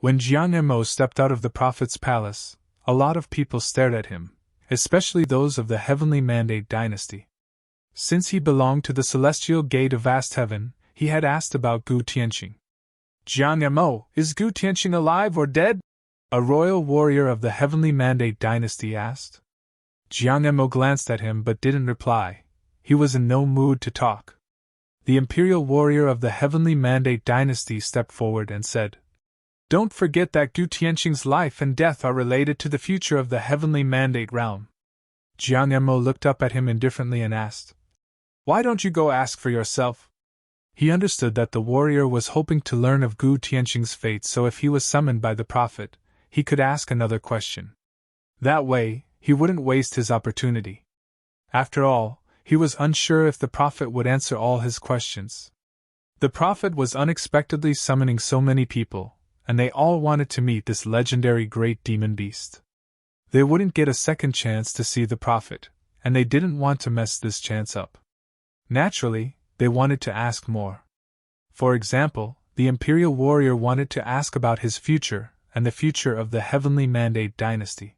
When Jiang Mo stepped out of the prophet's palace, a lot of people stared at him, especially those of the Heavenly Mandate dynasty. Since he belonged to the celestial gate of vast heaven, he had asked about Gu Tianqing. Jiang Mo, is Gu Tianqing alive or dead? A royal warrior of the Heavenly Mandate dynasty asked. Jiang Mo glanced at him but didn't reply. He was in no mood to talk. The imperial warrior of the Heavenly Mandate dynasty stepped forward and said, "Don't forget that Gu Tianqing's life and death are related to the future of the Heavenly Mandate realm." Jiang Mo looked up at him indifferently and asked, "Why don't you go ask for yourself?" He understood that the warrior was hoping to learn of Gu Tianqing's fate, so if he was summoned by the prophet, he could ask another question. That way, he wouldn't waste his opportunity. After all, he was unsure if the prophet would answer all his questions. The prophet was unexpectedly summoning so many people, and they all wanted to meet this legendary great demon beast. They wouldn't get a second chance to see the prophet, and they didn't want to mess this chance up. Naturally, they wanted to ask more. For example, the imperial warrior wanted to ask about his future and the future of the Heavenly Mandate dynasty.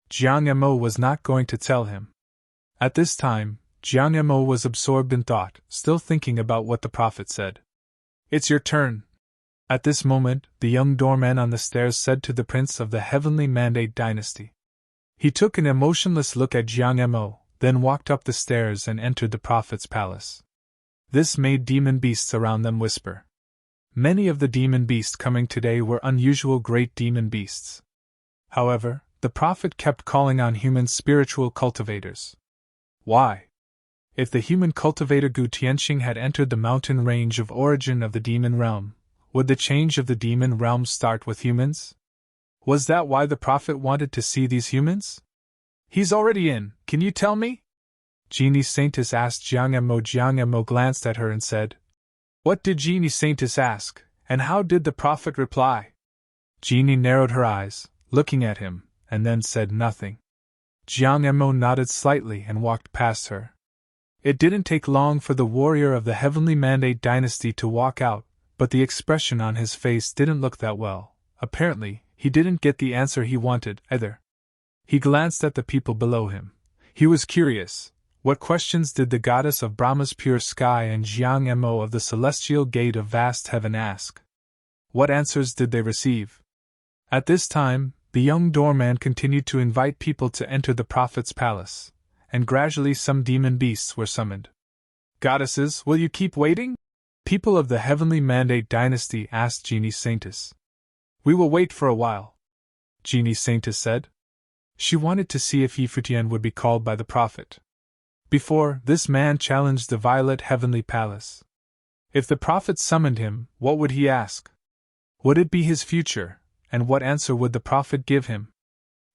Jiang Mo was not going to tell him. At this time, Jiang Mo was absorbed in thought, still thinking about what the prophet said. "It's your turn." At this moment, the young doorman on the stairs said to the prince of the Heavenly Mandate dynasty. He took an emotionless look at Jiang Mo, then walked up the stairs and entered the prophet's palace. This made demon beasts around them whisper. Many of the demon beasts coming today were unusual great demon beasts. However, the prophet kept calling on human spiritual cultivators. Why? If the human cultivator Gu Tianqing had entered the mountain range of origin of the demon realm, would the change of the demon realm start with humans? Was that why the prophet wanted to see these humans? "He's already in, can you tell me?" Genie Saintus asked Jiang Mo. Jiang Mo glanced at her and said, "What did Genie Saintus ask, and how did the prophet reply?" Genie narrowed her eyes, looking at him, and then said nothing. Jiang Mo nodded slightly and walked past her. It didn't take long for the warrior of the Heavenly Mandate dynasty to walk out, but the expression on his face didn't look that well. Apparently, he didn't get the answer he wanted, either. He glanced at the people below him. He was curious. What questions did the goddess of Brahma's pure sky and Jiang Mo of the celestial gate of vast heaven ask? What answers did they receive? At this time, the young doorman continued to invite people to enter the prophet's palace, and gradually some demon beasts were summoned. "Goddesses, will you keep waiting?" People of the Heavenly Mandate dynasty asked Genie Saintus. "We will wait for a while," Genie Saintus said. She wanted to see if Futian would be called by the prophet. Before, this man challenged the Violet Heavenly Palace. If the prophet summoned him, what would he ask? Would it be his future, and what answer would the prophet give him?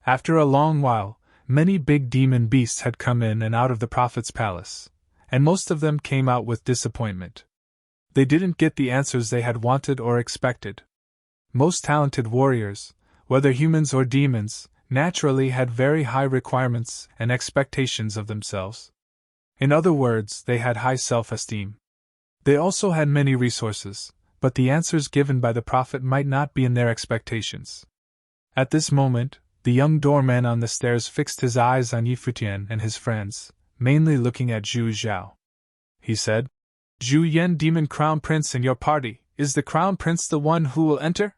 After a long while, many big demon beasts had come in and out of the prophet's palace, and most of them came out with disappointment. They didn't get the answers they had wanted or expected. Most talented warriors, whether humans or demons, naturally had very high requirements and expectations of themselves. In other words, they had high self-esteem. They also had many resources, but the answers given by the prophet might not be in their expectations. At this moment, the young doorman on the stairs fixed his eyes on Futian and his friends, mainly looking at Zhu Zhao. He said, "Zhu Yan, demon crown prince in your party, is the crown prince the one who will enter?"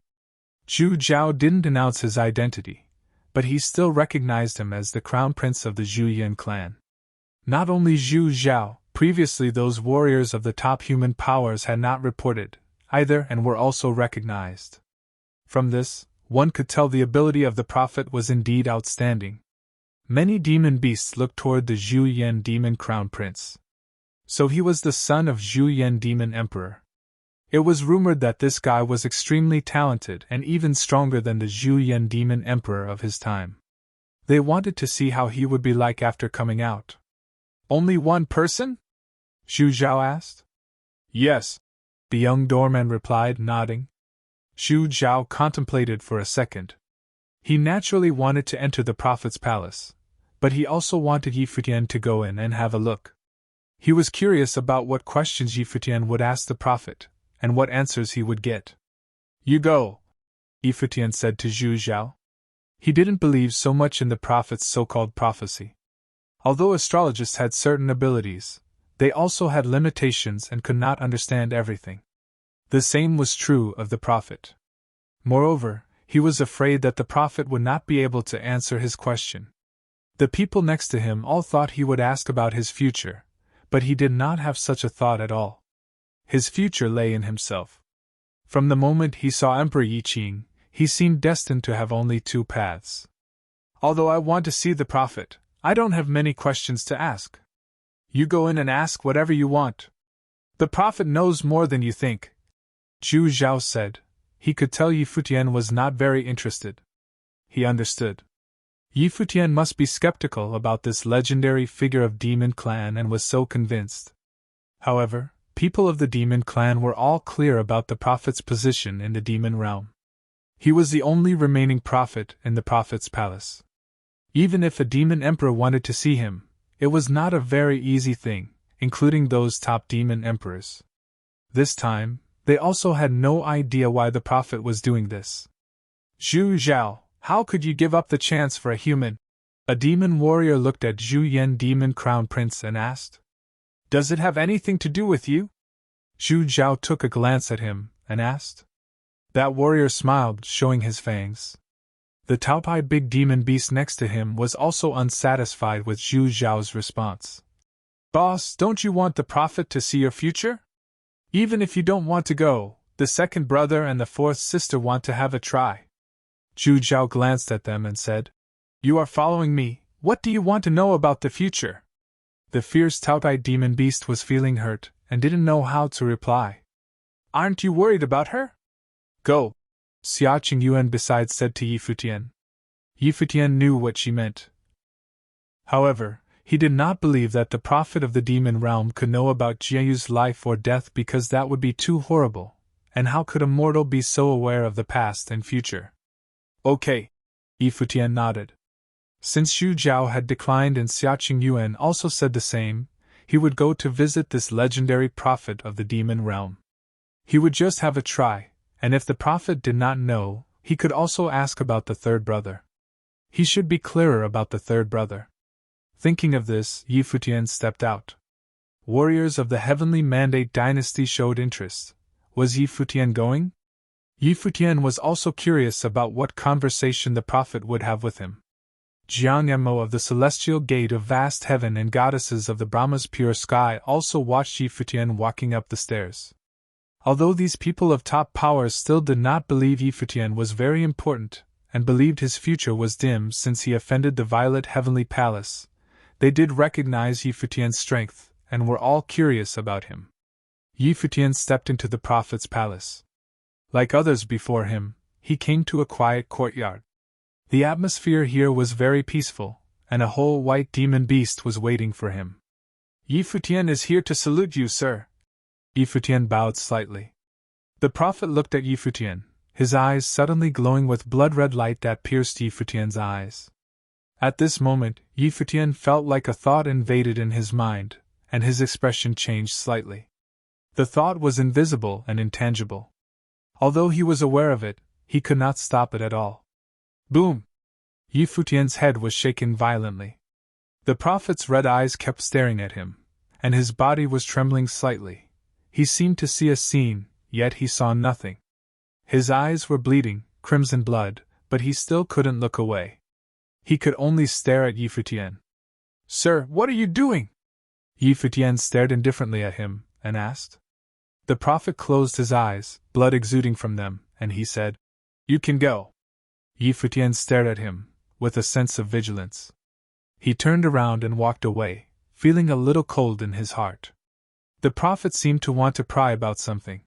Zhu Zhao didn't announce his identity, but he still recognized him as the crown prince of the Zhu Yan clan. Not only Zhu Zhao, previously those warriors of the top human powers had not reported, either, and were also recognized. From this, one could tell the ability of the prophet was indeed outstanding. Many demon beasts looked toward the Zhu Yan demon crown prince. So he was the son of Zhu Yan demon emperor. It was rumored that this guy was extremely talented and even stronger than the Zhu Yan demon emperor of his time. They wanted to see how he would be like after coming out. "Only one person?" Zhu Zhao asked. "Yes," the young doorman replied, nodding. Zhu Zhao contemplated for a second. He naturally wanted to enter the prophet's palace, but he also wanted Futian to go in and have a look. He was curious about what questions Futian would ask the prophet, and what answers he would get. "You go," Futian said to Zhu Zhao. He didn't believe so much in the prophet's so-called prophecy. Although astrologists had certain abilities, they also had limitations and could not understand everything. The same was true of the prophet. Moreover, he was afraid that the prophet would not be able to answer his question. The people next to him all thought he would ask about his future, but he did not have such a thought at all. His future lay in himself. From the moment he saw Emperor Yi Qing, he seemed destined to have only two paths. Although I want to see the prophet, I don't have many questions to ask. You go in and ask whatever you want. The prophet knows more than you think, Zhu Zhao said. He could tell Yi Futian was not very interested. He understood. Yi Futian must be skeptical about this legendary figure of Demon Clan and was so convinced. However, people of the Demon Clan were all clear about the prophet's position in the demon realm. He was the only remaining prophet in the prophet's palace. Even if a demon emperor wanted to see him, it was not a very easy thing, including those top demon emperors. This time, they also had no idea why the prophet was doing this. Zhu Zhao, how could you give up the chance for a human? A demon warrior looked at Zhu Yan, demon crown prince, and asked. Does it have anything to do with you? Zhu Zhao took a glance at him and asked. That warrior smiled, showing his fangs. The taupe big demon beast next to him was also unsatisfied with Zhu Zhao's response. Boss, don't you want the prophet to see your future? Even if you don't want to go, the second brother and the fourth sister want to have a try. Zhu Zhao glanced at them and said, You are following me, what do you want to know about the future? The fierce taupe demon beast was feeling hurt and didn't know how to reply. Aren't you worried about her? Go, Xia Qingyuan besides said to Yi Futian. Yi Futian knew what she meant. However, he did not believe that the prophet of the demon realm could know about Jiayu's life or death because that would be too horrible, and how could a mortal be so aware of the past and future? Okay, Yi Futian nodded. Since Zhu Zhao had declined and Xia Qingyuan also said the same, he would go to visit this legendary prophet of the demon realm. He would just have a try, and if the prophet did not know, he could also ask about the third brother. He should be clearer about the third brother. Thinking of this, Yi Futian stepped out. Warriors of the Heavenly Mandate dynasty showed interest. Was Yi Futian going? Yi Futian was also curious about what conversation the prophet would have with him. Jiang Emo of the Celestial Gate of Vast Heaven and Goddesses of the Brahma's Pure Sky also watched Yi Futian walking up the stairs. Although these people of top powers still did not believe Yi Futian was very important, and believed his future was dim since he offended the Violet Heavenly Palace, they did recognize Yi Futian's strength, and were all curious about him. Yi Futian stepped into the prophet's palace. Like others before him, he came to a quiet courtyard. The atmosphere here was very peaceful, and a whole white demon beast was waiting for him. Yi Futian is here to salute you, sir. Yi Futian bowed slightly. The prophet looked at Yi Futian, his eyes suddenly glowing with blood-red light that pierced Yi Futian's eyes. At this moment, Yi Futian felt like a thought invaded in his mind, and his expression changed slightly. The thought was invisible and intangible. Although he was aware of it, he could not stop it at all. Boom! Yi Futian's head was shaken violently. The prophet's red eyes kept staring at him, and his body was trembling slightly. He seemed to see a scene, yet he saw nothing. His eyes were bleeding, crimson blood, but he still couldn't look away. He could only stare at Yi Futian. Sir, what are you doing? Yi Futian stared indifferently at him, and asked. The prophet closed his eyes, blood exuding from them, and he said, You can go. Yi Futian stared at him, with a sense of vigilance. He turned around and walked away, feeling a little cold in his heart. The prophet seemed to want to pry about something.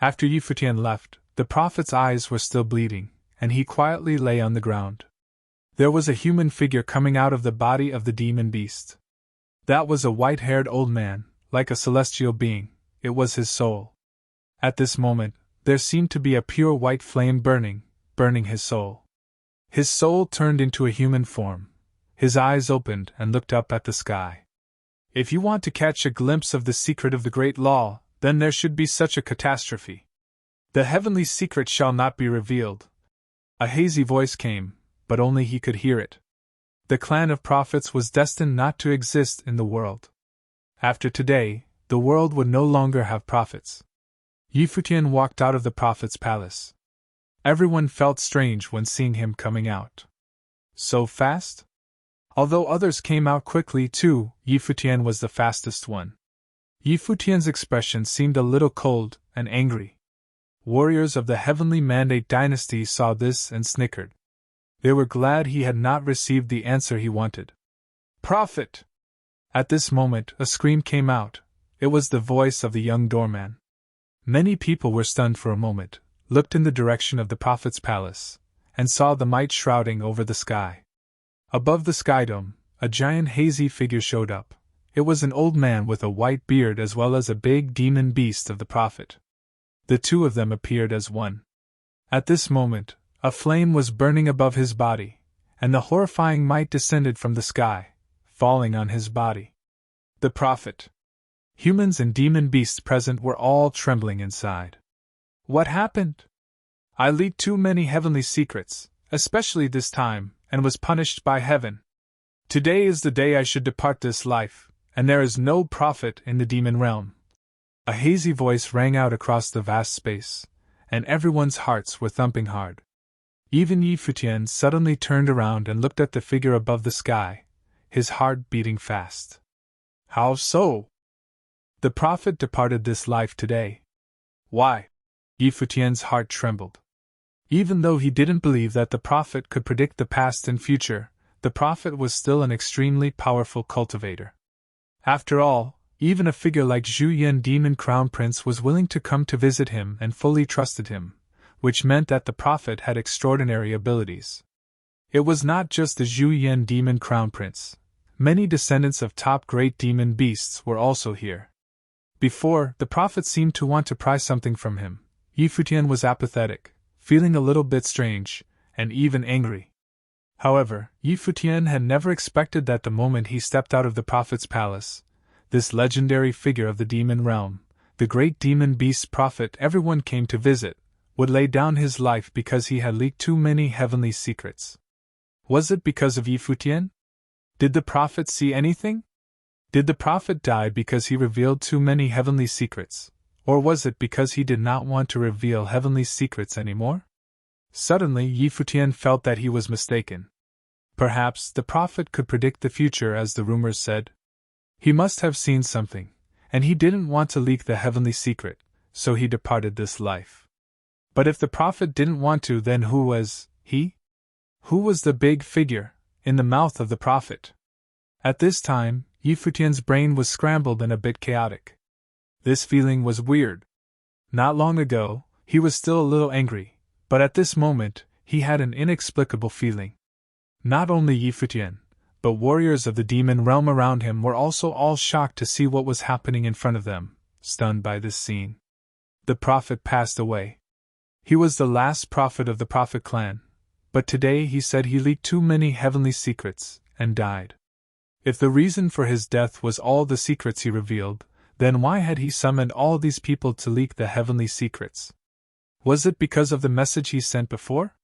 After Yi Futian left, the prophet's eyes were still bleeding, and he quietly lay on the ground. There was a human figure coming out of the body of the demon beast. That was a white-haired old man, like a celestial being. It was his soul. At this moment, there seemed to be a pure white flame burning his soul. His soul turned into a human form. His eyes opened and looked up at the sky. If you want to catch a glimpse of the secret of the great law, then there should be such a catastrophe. The heavenly secret shall not be revealed, A hazy voice came, but only he could hear it. The clan of prophets was destined not to exist in the world. After today, the world would no longer have prophets. Futian walked out of the prophet's palace. Everyone felt strange when seeing him coming out. So fast? Although others came out quickly too, Futian was the fastest one. Futian's expression seemed a little cold and angry. Warriors of the Heavenly Mandate dynasty saw this and snickered. They were glad he had not received the answer he wanted. Prophet! At this moment, a scream came out. It was the voice of the young doorman. Many people were stunned for a moment, looked in the direction of the prophet's palace, and saw the might shrouding over the sky. Above the sky dome, a giant hazy figure showed up. It was an old man with a white beard as well as a big demon beast of the prophet. The two of them appeared as one. At this moment, a flame was burning above his body, and the horrifying might descended from the sky, falling on his body. The prophet. Humans and demon beasts present were all trembling inside. What happened? I leaked too many heavenly secrets, especially this time, and was punished by heaven. Today is the day I should depart this life, and there is no prophet in the demon realm. A hazy voice rang out across the vast space, and everyone's hearts were thumping hard. Even Futian suddenly turned around and looked at the figure above the sky, his heart beating fast. How so? The prophet departed this life today. Why? Futian's heart trembled. Even though he didn't believe that the prophet could predict the past and future, the prophet was still an extremely powerful cultivator. After all, even a figure like Zhu Yan Demon Crown Prince was willing to come to visit him and fully trusted him, which meant that the prophet had extraordinary abilities. It was not just the Zhu Yan Demon Crown Prince. Many descendants of top great demon beasts were also here. Before, the prophet seemed to want to pry something from him. Futian was apathetic, feeling a little bit strange, and even angry. However, Futian had never expected that the moment he stepped out of the prophet's palace, this legendary figure of the demon realm, the great demon beast prophet everyone came to visit, would lay down his life because he had leaked too many heavenly secrets. Was it because of Futian? Did the prophet see anything? Did the prophet die because he revealed too many heavenly secrets, or was it because he did not want to reveal heavenly secrets anymore? Suddenly Futian felt that he was mistaken. Perhaps the prophet could predict the future as the rumors said. He must have seen something, and he didn't want to leak the heavenly secret, so he departed this life. But if the prophet didn't want to, then who was he? Who was the big figure in the mouth of the prophet? At this time, Futian's brain was scrambled and a bit chaotic. This feeling was weird. Not long ago, he was still a little angry, but at this moment, he had an inexplicable feeling. Not only Futian, but warriors of the demon realm around him were also all shocked to see what was happening in front of them, stunned by this scene. The prophet passed away. He was the last prophet of the prophet clan, but today he said he leaked too many heavenly secrets, and died. If the reason for his death was all the secrets he revealed, then why had he summoned all these people to leak the heavenly secrets? Was it because of the message he sent before?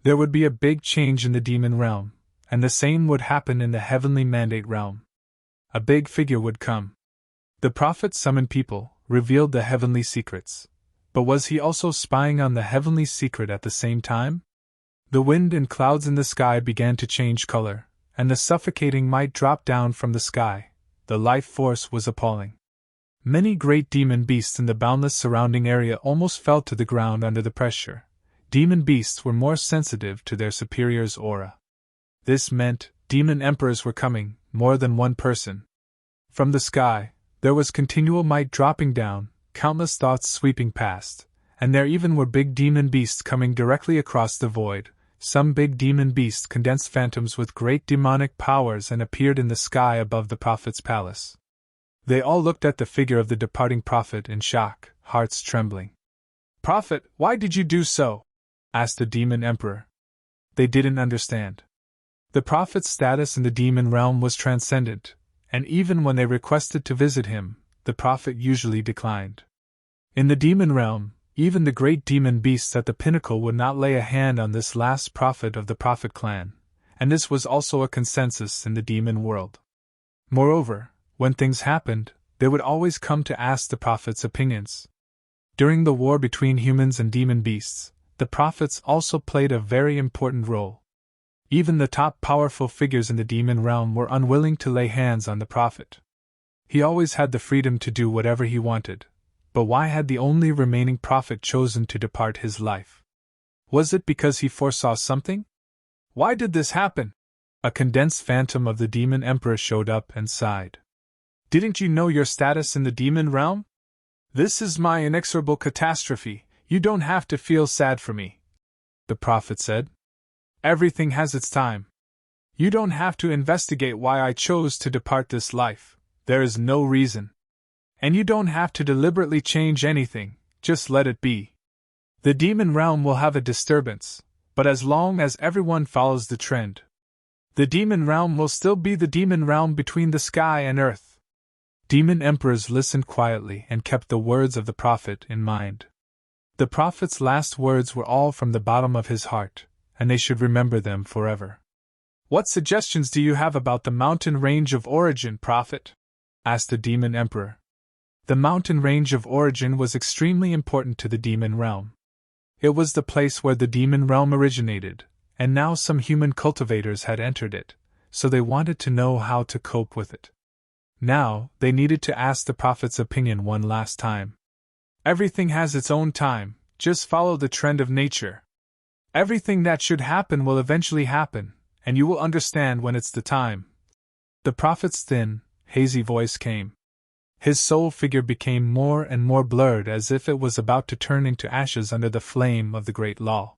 There would be a big change in the demon realm, and the same would happen in the heavenly mandate realm. A big figure would come. The prophet summoned people, revealed the heavenly secrets. But was he also spying on the heavenly secret at the same time? The wind and clouds in the sky began to change color, and the suffocating might dropped down from the sky. The life force was appalling. Many great demon beasts in the boundless surrounding area almost fell to the ground under the pressure. Demon beasts were more sensitive to their superior's aura. This meant demon emperors were coming, more than one person. From the sky, there was continual might dropping down, countless thoughts sweeping past, and there even were big demon beasts coming directly across the void. Some big demon beasts condensed phantoms with great demonic powers and appeared in the sky above the prophet's palace. They all looked at the figure of the departing prophet in shock, hearts trembling. "Prophet, why did you do so?" asked the demon emperor. They didn't understand. The prophet's status in the demon realm was transcendent, and even when they requested to visit him, the prophet usually declined. In the demon realm, even the great demon beasts at the pinnacle would not lay a hand on this last prophet of the prophet clan, and this was also a consensus in the demon world. Moreover, when things happened, they would always come to ask the prophet's opinions. During the war between humans and demon beasts, the prophets also played a very important role. Even the top powerful figures in the demon realm were unwilling to lay hands on the prophet. He always had the freedom to do whatever he wanted, but why had the only remaining prophet chosen to depart his life? Was it because he foresaw something? Why did this happen? A condensed phantom of the demon emperor showed up and sighed. Didn't you know your status in the demon realm? This is my inexorable catastrophe. You don't have to feel sad for me, the prophet said. Everything has its time. You don't have to investigate why I chose to depart this life. There is no reason. And you don't have to deliberately change anything, just let it be. The demon realm will have a disturbance, but as long as everyone follows the trend, the demon realm will still be the demon realm between the sky and earth. Demon emperors listened quietly and kept the words of the prophet in mind. The prophet's last words were all from the bottom of his heart, and they should remember them forever. What suggestions do you have about the mountain range of origin, prophet? Asked the demon emperor. The mountain range of origin was extremely important to the demon realm. It was the place where the demon realm originated, and now some human cultivators had entered it, so they wanted to know how to cope with it. Now, they needed to ask the prophet's opinion one last time. Everything has its own time, just follow the trend of nature. Everything that should happen will eventually happen, and you will understand when it's the time. The prophet's thin, hazy voice came. His soul figure became more and more blurred as if it was about to turn into ashes under the flame of the great law.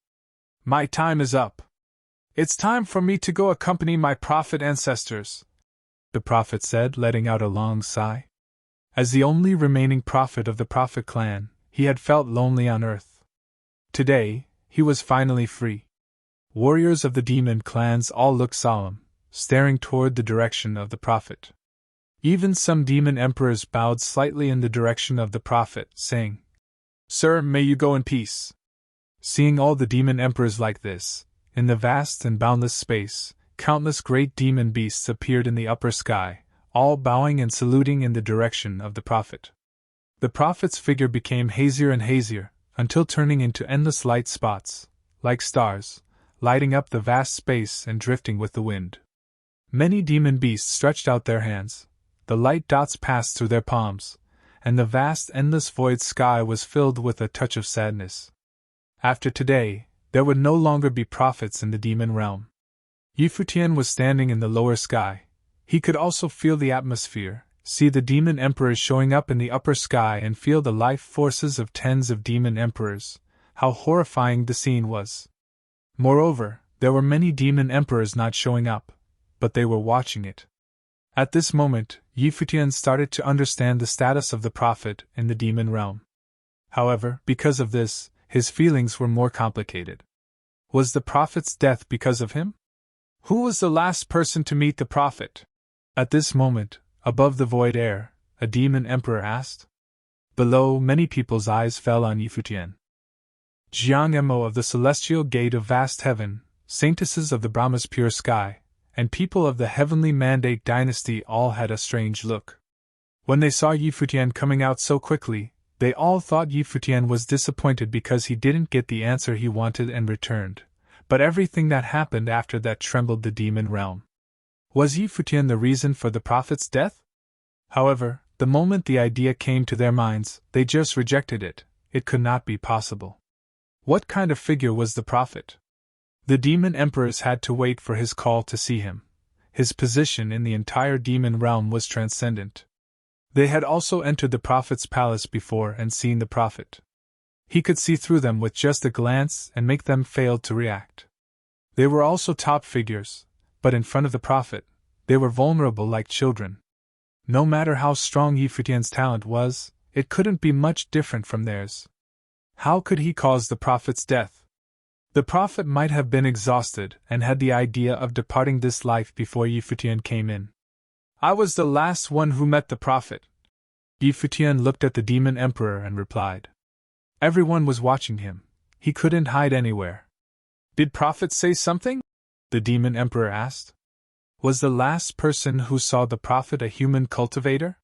My time is up. It's time for me to go accompany my prophet ancestors, the prophet said, letting out a long sigh. As the only remaining prophet of the prophet clan, he had felt lonely on earth. Today, he was finally free. Warriors of the demon clans all looked solemn, staring toward the direction of the prophet. Even some demon emperors bowed slightly in the direction of the prophet, saying, "Sir, may you go in peace." Seeing all the demon emperors like this, in the vast and boundless space, countless great demon beasts appeared in the upper sky, all bowing and saluting in the direction of the prophet. The prophet's figure became hazier and hazier, until turning into endless light spots, like stars, lighting up the vast space and drifting with the wind. Many demon beasts stretched out their hands, the light dots passed through their palms, and the vast endless void sky was filled with a touch of sadness. After today, there would no longer be prophets in the demon realm. Futian was standing in the lower sky. He could also feel the atmosphere, see the demon emperors showing up in the upper sky and feel the life forces of tens of demon emperors. How horrifying the scene was. Moreover, there were many demon emperors not showing up, but they were watching it. At this moment, Futian started to understand the status of the prophet in the demon realm. However, because of this, his feelings were more complicated. Was the prophet's death because of him? Who was the last person to meet the prophet? At this moment, above the void air, a demon emperor asked. Below, many people's eyes fell on Futian. Jiang Emo of the celestial gate of vast heaven, saintesses of the Brahma's pure sky, and people of the heavenly mandate dynasty all had a strange look. When they saw Futian coming out so quickly, they all thought Futian was disappointed because he didn't get the answer he wanted and returned. But everything that happened after that trembled the demon realm. Was Futian the reason for the prophet's death? However, the moment the idea came to their minds, they just rejected it. It could not be possible. What kind of figure was the prophet? The demon emperors had to wait for his call to see him. His position in the entire demon realm was transcendent. They had also entered the prophet's palace before and seen the prophet. He could see through them with just a glance and make them fail to react. They were also top figures, but in front of the prophet, they were vulnerable like children. No matter how strong Futian's talent was, it couldn't be much different from theirs. How could he cause the prophet's death? The prophet might have been exhausted and had the idea of departing this life before Futian came in. I was the last one who met the prophet. Futian looked at the demon emperor and replied. Everyone was watching him. He couldn't hide anywhere. Did Prophet say something? The demon emperor asked. Was the last person who saw the Prophet a human cultivator?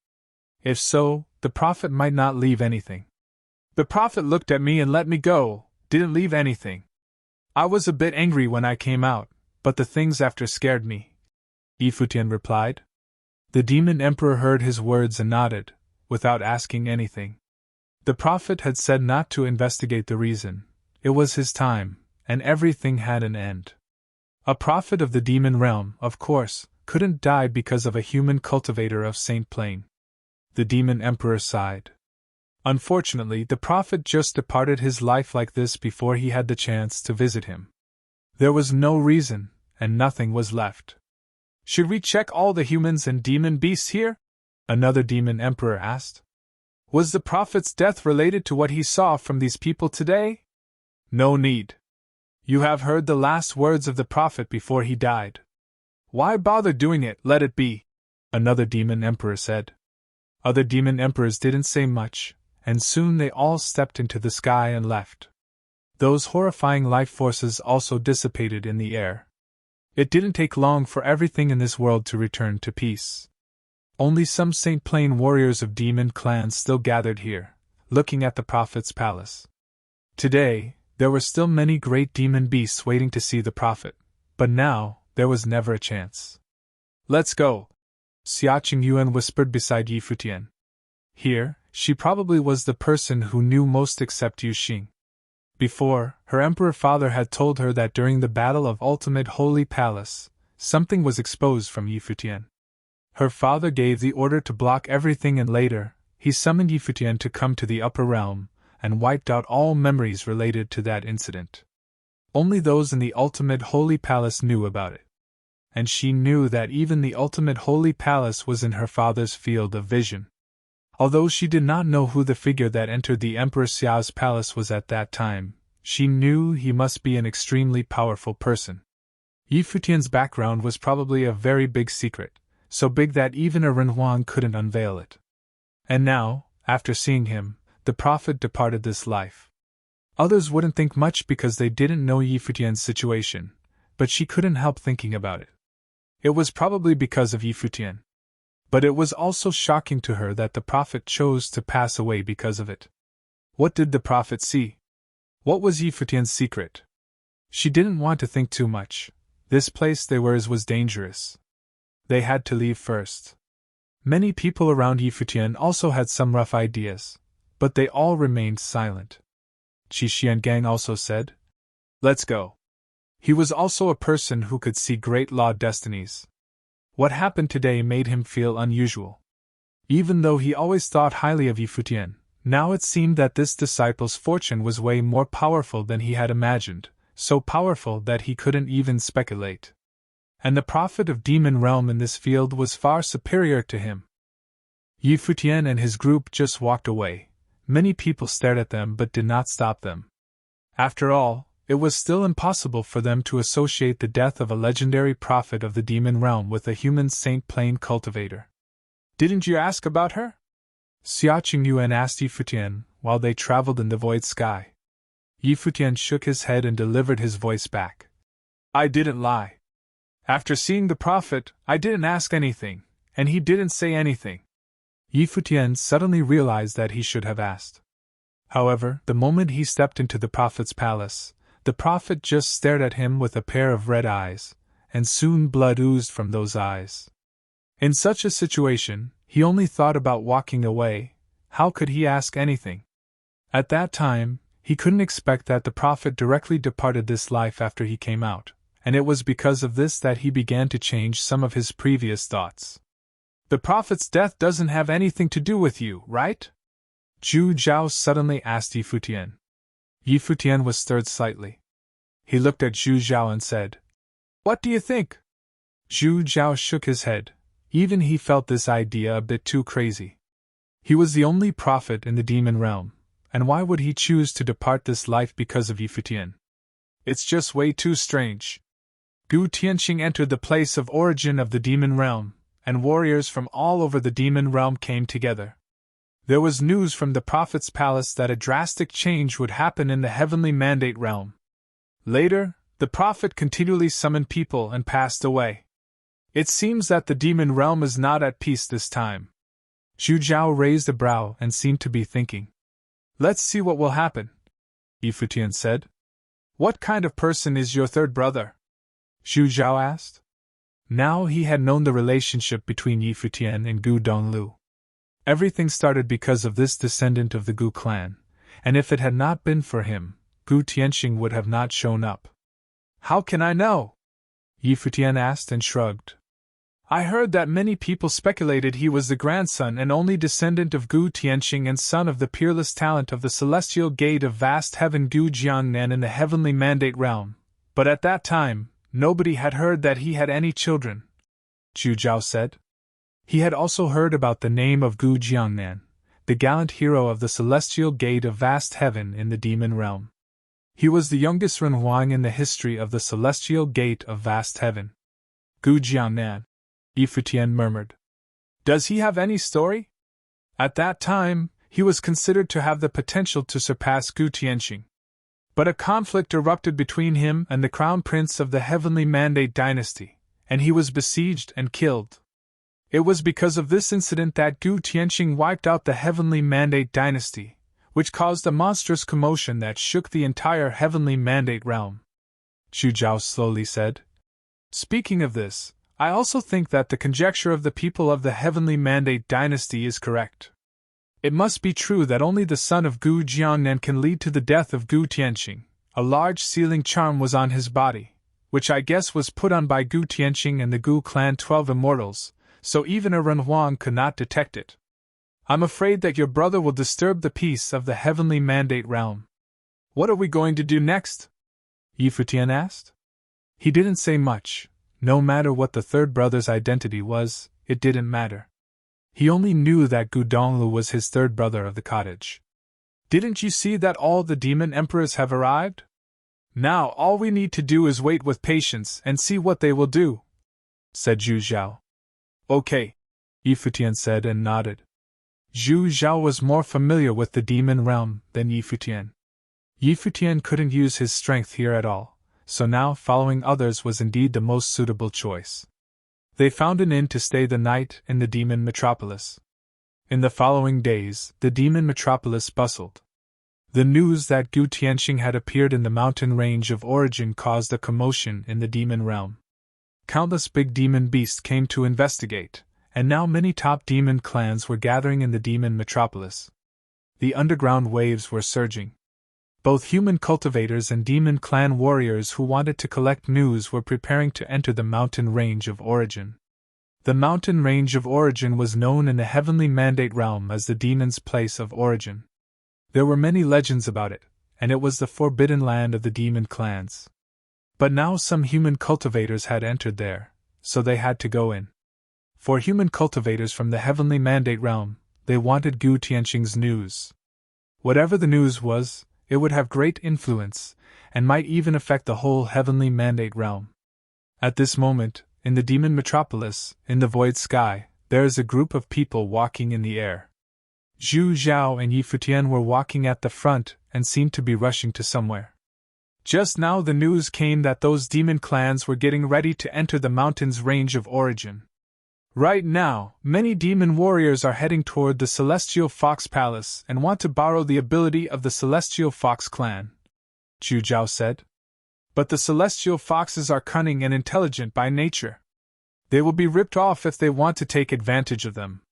If so, the Prophet might not leave anything. The Prophet looked at me and let me go, didn't leave anything. I was a bit angry when I came out, but the things after scared me, Futian replied. The demon emperor heard his words and nodded, without asking anything. The Prophet had said not to investigate the reason. It was his time, and everything had an end. A prophet of the demon realm, of course, couldn't die because of a human cultivator of Saint Plain. The demon emperor sighed. Unfortunately, the Prophet just departed his life like this before he had the chance to visit him. There was no reason, and nothing was left. Should we check all the humans and demon beasts here? Another demon emperor asked. Was the Prophet's death related to what he saw from these people today? No need. You have heard the last words of the Prophet before he died. Why bother doing it? Let it be, another demon emperor said. Other demon emperors didn't say much, and soon they all stepped into the sky and left. Those horrifying life forces also dissipated in the air. It didn't take long for everything in this world to return to peace. Only some Saint Plain warriors of demon clans still gathered here, looking at the Prophet's palace. Today, there were still many great demon beasts waiting to see the Prophet, but now, there was never a chance. Let's go, Xia Qingyuan whispered beside Yi Futian. Here, she probably was the person who knew most except Yu Xing. Before, her emperor father had told her that during the Battle of Ultimate Holy Palace, something was exposed from Yi Futian. Her father gave the order to block everything and later, he summoned Yi Futian to come to the upper realm, and wiped out all memories related to that incident. Only those in the Ultimate Holy Palace knew about it. And she knew that even the Ultimate Holy Palace was in her father's field of vision. Although she did not know who the figure that entered the Emperor Xiao's palace was at that time, she knew he must be an extremely powerful person. Yi Futian's background was probably a very big secret, so big that even a Renhuang couldn't unveil it. And now, after seeing him, the Prophet departed this life. Others wouldn't think much because they didn't know Yi Futian's situation, but she couldn't help thinking about it. It was probably because of Yi Futian. But it was also shocking to her that the Prophet chose to pass away because of it. What did the Prophet see? What was Yi Futian's secret? She didn't want to think too much. This place they were in was dangerous. They had to leave first. Many people around Yi Futian also had some rough ideas, but they all remained silent. Qi Xiangang also said, "Let's go." He was also a person who could see great law destinies. What happened today made him feel unusual. Even though he always thought highly of Yi Futian, now it seemed that this disciple's fortune was way more powerful than he had imagined, so powerful that he couldn't even speculate. And the Prophet of Demon Realm in this field was far superior to him. Yi Futian and his group just walked away. Many people stared at them but did not stop them. After all, it was still impossible for them to associate the death of a legendary prophet of the demon realm with a human Saint Plain cultivator. "Didn't you ask about her?" Xia Qingyuan asked Yi Futian while they traveled in the void sky. Yi Futian shook his head and delivered his voice back. "I didn't lie. After seeing the prophet, I didn't ask anything, and he didn't say anything." Yi Futian suddenly realized that he should have asked. However, the moment he stepped into the prophet's palace, the prophet just stared at him with a pair of red eyes, and soon blood oozed from those eyes. In such a situation, he only thought about walking away. How could he ask anything? At that time, he couldn't expect that the prophet directly departed this life after he came out, and it was because of this that he began to change some of his previous thoughts. "The prophet's death doesn't have anything to do with you, right?" Zhu Zhao suddenly asked Yi Futian. Yi Futian was stirred slightly. He looked at Zhu Zhao and said, "What do you think?" Zhu Zhao shook his head. Even he felt this idea a bit too crazy. He was the only prophet in the demon realm, and why would he choose to depart this life because of Yi Futian? It's just way too strange. Gu Tianqing entered the place of origin of the demon realm, and warriors from all over the demon realm came together. There was news from the prophet's palace that a drastic change would happen in the heavenly mandate realm. Later, the prophet continually summoned people and passed away. It seems that the demon realm is not at peace this time. Zhu Zhao raised a brow and seemed to be thinking. Let's see what will happen, Futian said. What kind of person is your third brother? Zhu Zhao asked. Now he had known the relationship between Futian and Gu Donglu. Everything started because of this descendant of the Gu clan, and if it had not been for him, Gu Tianxing would have not shown up. How can I know? Futian asked and shrugged. I heard that many people speculated he was the grandson and only descendant of Gu Tianxing and son of the peerless talent of the celestial gate of vast heaven Gu Jiangnan in the heavenly mandate realm, but at that time, nobody had heard that he had any children, Zhu Zhao said. He had also heard about the name of Gu Jiangnan, the gallant hero of the celestial gate of vast heaven in the demon realm. He was the youngest Renhuang in the history of the celestial gate of vast heaven. Gu Jiangnan, Futian murmured. Does he have any story? At that time, he was considered to have the potential to surpass Gu Tianxing. But a conflict erupted between him and the crown prince of the heavenly mandate dynasty, and he was besieged and killed. It was because of this incident that Gu Tianxing wiped out the heavenly mandate dynasty, which caused a monstrous commotion that shook the entire heavenly mandate realm. Zhu Zhao slowly said. Speaking of this, I also think that the conjecture of the people of the heavenly mandate dynasty is correct. It must be true that only the son of Gu Jiangnan can lead to the death of Gu Tianxing. A large sealing charm was on his body, which I guess was put on by Gu Tianxing and the Gu clan 12 immortals, so even a Renhuang could not detect it. I'm afraid that your brother will disturb the peace of the heavenly mandate realm. What are we going to do next? Futian asked. He didn't say much. No matter what the third brother's identity was, it didn't matter. He only knew that Gu Donglu was his third brother of the cottage. Didn't you see that all the demon emperors have arrived? Now all we need to do is wait with patience and see what they will do, said Zhu Zhao. Okay, Futian said and nodded. Zhu Zhao was more familiar with the demon realm than Futian. Futian couldn't use his strength here at all, so now following others was indeed the most suitable choice. They found an inn to stay the night in the demon metropolis. In the following days, the demon metropolis bustled. The news that Gu Tianxing had appeared in the mountain range of origin caused a commotion in the demon realm. Countless big demon beasts came to investigate, and now many top demon clans were gathering in the demon metropolis. The underground waves were surging. Both human cultivators and demon clan warriors who wanted to collect news were preparing to enter the mountain range of origin. The mountain range of origin was known in the heavenly mandate realm as the demon's place of origin. There were many legends about it, and it was the forbidden land of the demon clans. But now some human cultivators had entered there, so they had to go in. For human cultivators from the heavenly mandate realm, they wanted Gu Tianxing's news. Whatever the news was, it would have great influence, and might even affect the whole heavenly mandate realm. At this moment, in the demon metropolis, in the void sky, there is a group of people walking in the air. Zhu Zhao and Futian were walking at the front and seemed to be rushing to somewhere. Just now the news came that those demon clans were getting ready to enter the mountain's range of origin. Right now, many demon warriors are heading toward the Celestial Fox Palace and want to borrow the ability of the Celestial Fox clan, Zhu Zhao said. But the Celestial Foxes are cunning and intelligent by nature. They will be ripped off if they want to take advantage of them.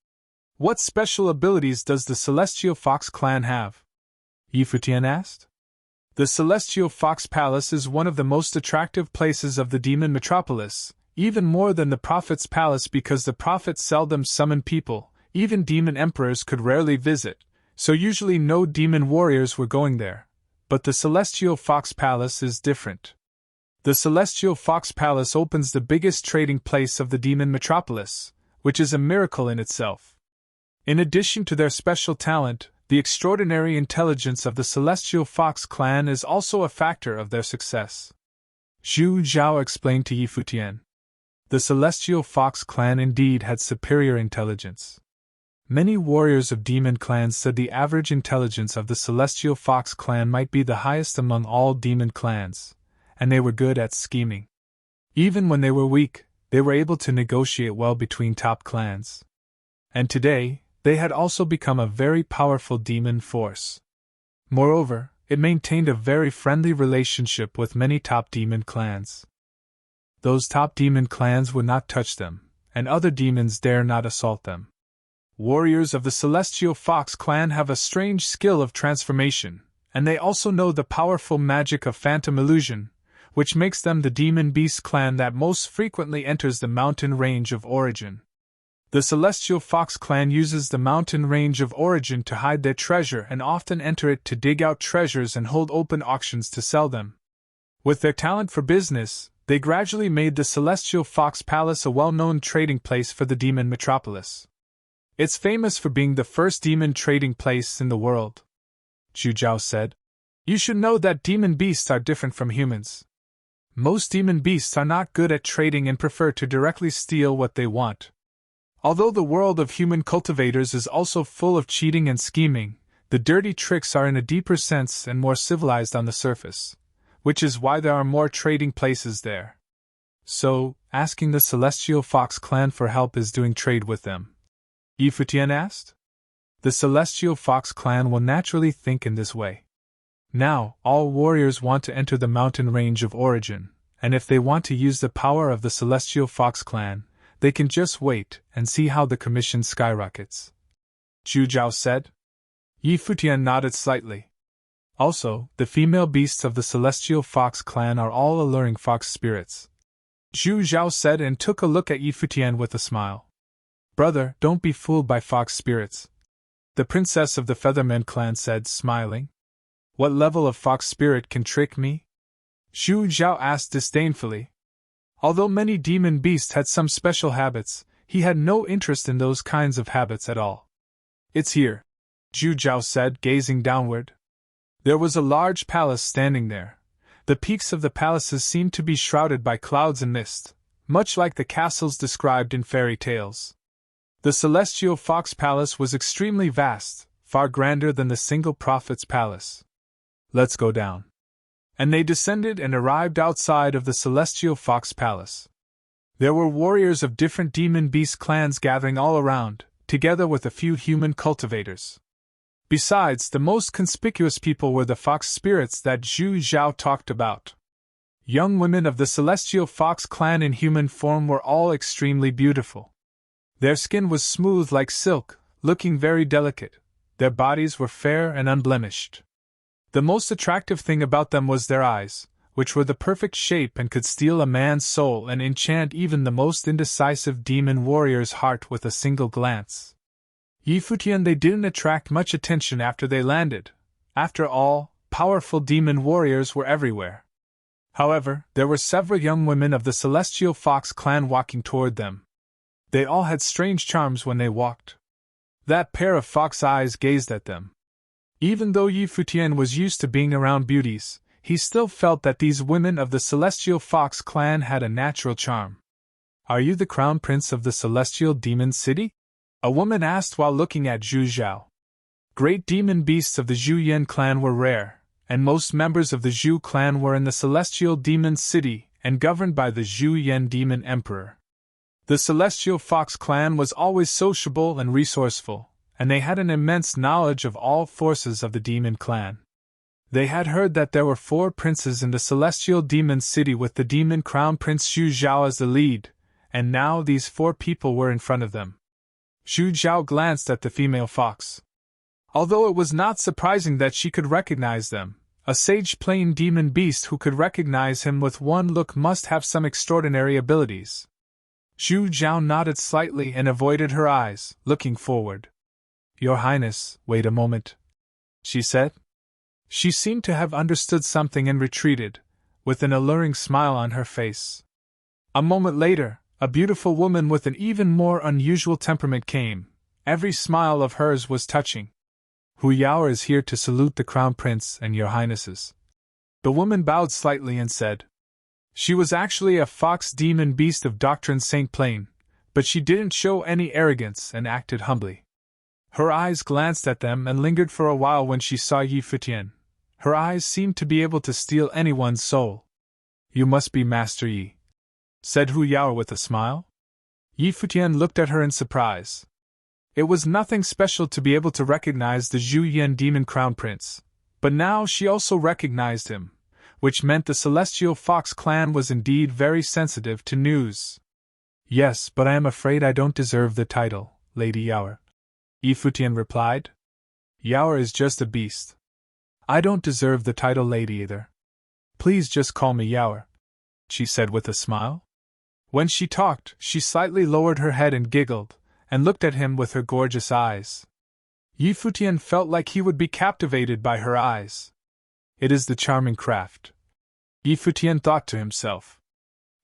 What special abilities does the Celestial Fox clan have? Futian asked. The Celestial Fox Palace is one of the most attractive places of the demon metropolis, even more than the Prophet's Palace because the Prophet seldom summoned people, even demon emperors could rarely visit, so usually no demon warriors were going there. But the Celestial Fox Palace is different. The Celestial Fox Palace opens the biggest trading place of the demon metropolis, which is a miracle in itself. In addition to their special talent, the extraordinary intelligence of the Celestial Fox clan is also a factor of their success. Zhu Zhao explained to Futian. The Celestial Fox clan indeed had superior intelligence. Many warriors of demon clans said the average intelligence of the Celestial Fox clan might be the highest among all demon clans, and they were good at scheming. Even when they were weak, they were able to negotiate well between top clans. And today, they had also become a very powerful demon force. Moreover, it maintained a very friendly relationship with many top demon clans. Those top demon clans would not touch them, and other demons dare not assault them. Warriors of the Celestial Fox clan have a strange skill of transformation, and they also know the powerful magic of phantom illusion, which makes them the demon beast clan that most frequently enters the mountain range of origin. The Celestial Fox clan uses the mountain range of origin to hide their treasure and often enter it to dig out treasures and hold open auctions to sell them. With their talent for business, they gradually made the Celestial Fox Palace a well-known trading place for the demon metropolis. It's famous for being the first demon trading place in the world. Zhu Zhao said. You should know that demon beasts are different from humans. Most demon beasts are not good at trading and prefer to directly steal what they want. Although the world of human cultivators is also full of cheating and scheming, the dirty tricks are in a deeper sense and more civilized on the surface, which is why there are more trading places there. So, asking the Celestial Fox clan for help is doing trade with them. Futian asked. The Celestial Fox clan will naturally think in this way. Now, all warriors want to enter the mountain range of origin, and if they want to use the power of the Celestial Fox clan, they can just wait and see how the commission skyrockets. Zhu Zhao said. Futian nodded slightly. Also, the female beasts of the Celestial Fox clan are all alluring fox spirits. Zhu Zhao said and took a look at Futian with a smile. Brother, don't be fooled by fox spirits. The princess of the Featherman clan said, smiling. What level of fox spirit can trick me? Zhu Zhao asked disdainfully. Although many demon beasts had some special habits, he had no interest in those kinds of habits at all. It's here, Zhu Zhao said, gazing downward. There was a large palace standing there. The peaks of the palaces seemed to be shrouded by clouds and mist, much like the castles described in fairy tales. The Celestial Fox Palace was extremely vast, far grander than the single prophet's palace. Let's go down. And they descended and arrived outside of the Celestial Fox Palace. There were warriors of different demon beast clans gathering all around, together with a few human cultivators. Besides, the most conspicuous people were the fox spirits that Zhu Zhao talked about. Young women of the Celestial Fox clan in human form were all extremely beautiful. Their skin was smooth like silk, looking very delicate. Their bodies were fair and unblemished. The most attractive thing about them was their eyes, which were the perfect shape and could steal a man's soul and enchant even the most indecisive demon warrior's heart with a single glance. Futian, they didn't attract much attention after they landed. After all, powerful demon warriors were everywhere. However, there were several young women of the Celestial Fox clan walking toward them. They all had strange charms when they walked. That pair of fox eyes gazed at them. Even though Futian was used to being around beauties, he still felt that these women of the Celestial Fox clan had a natural charm. Are you the crown prince of the Celestial Demon City? A woman asked while looking at Zhu Zhao. Great demon beasts of the Zhu Yan clan were rare, and most members of the Zhu clan were in the Celestial Demon City and governed by the Zhu Yan Demon Emperor. The Celestial Fox clan was always sociable and resourceful, and they had an immense knowledge of all forces of the demon clan. They had heard that there were 4 princes in the Celestial Demon City with the demon crown prince Zhu Zhao as the lead, and now these 4 people were in front of them. Zhu Zhao glanced at the female fox. Although it was not surprising that she could recognize them, a sage-plain demon beast who could recognize him with one look must have some extraordinary abilities. Zhu Zhao nodded slightly and avoided her eyes, looking forward. Your Highness, wait a moment, she said. She seemed to have understood something and retreated, with an alluring smile on her face. A moment later, a beautiful woman with an even more unusual temperament came. Every smile of hers was touching. Hu Yaoer is here to salute the Crown Prince and your Highnesses. The woman bowed slightly and said. She was actually a fox demon beast of Doctrine Saint Plain, but she didn't show any arrogance and acted humbly. Her eyes glanced at them and lingered for a while when she saw Yi Futian. Her eyes seemed to be able to steal anyone's soul. "You must be Master Yi," said Hu Yao with a smile. Yi Futian looked at her in surprise. It was nothing special to be able to recognize the Zhu Yan demon crown prince, but now she also recognized him, which meant the Celestial Fox clan was indeed very sensitive to news. "Yes, but I am afraid I don't deserve the title, Lady Yao," Yi Futian replied. "Yao is just a beast. I don't deserve the title lady either. Please just call me Yao," she said with a smile. When she talked, she slightly lowered her head and giggled, and looked at him with her gorgeous eyes. Yi Futian felt like he would be captivated by her eyes. It is the charming craft. Yi Futian thought to himself.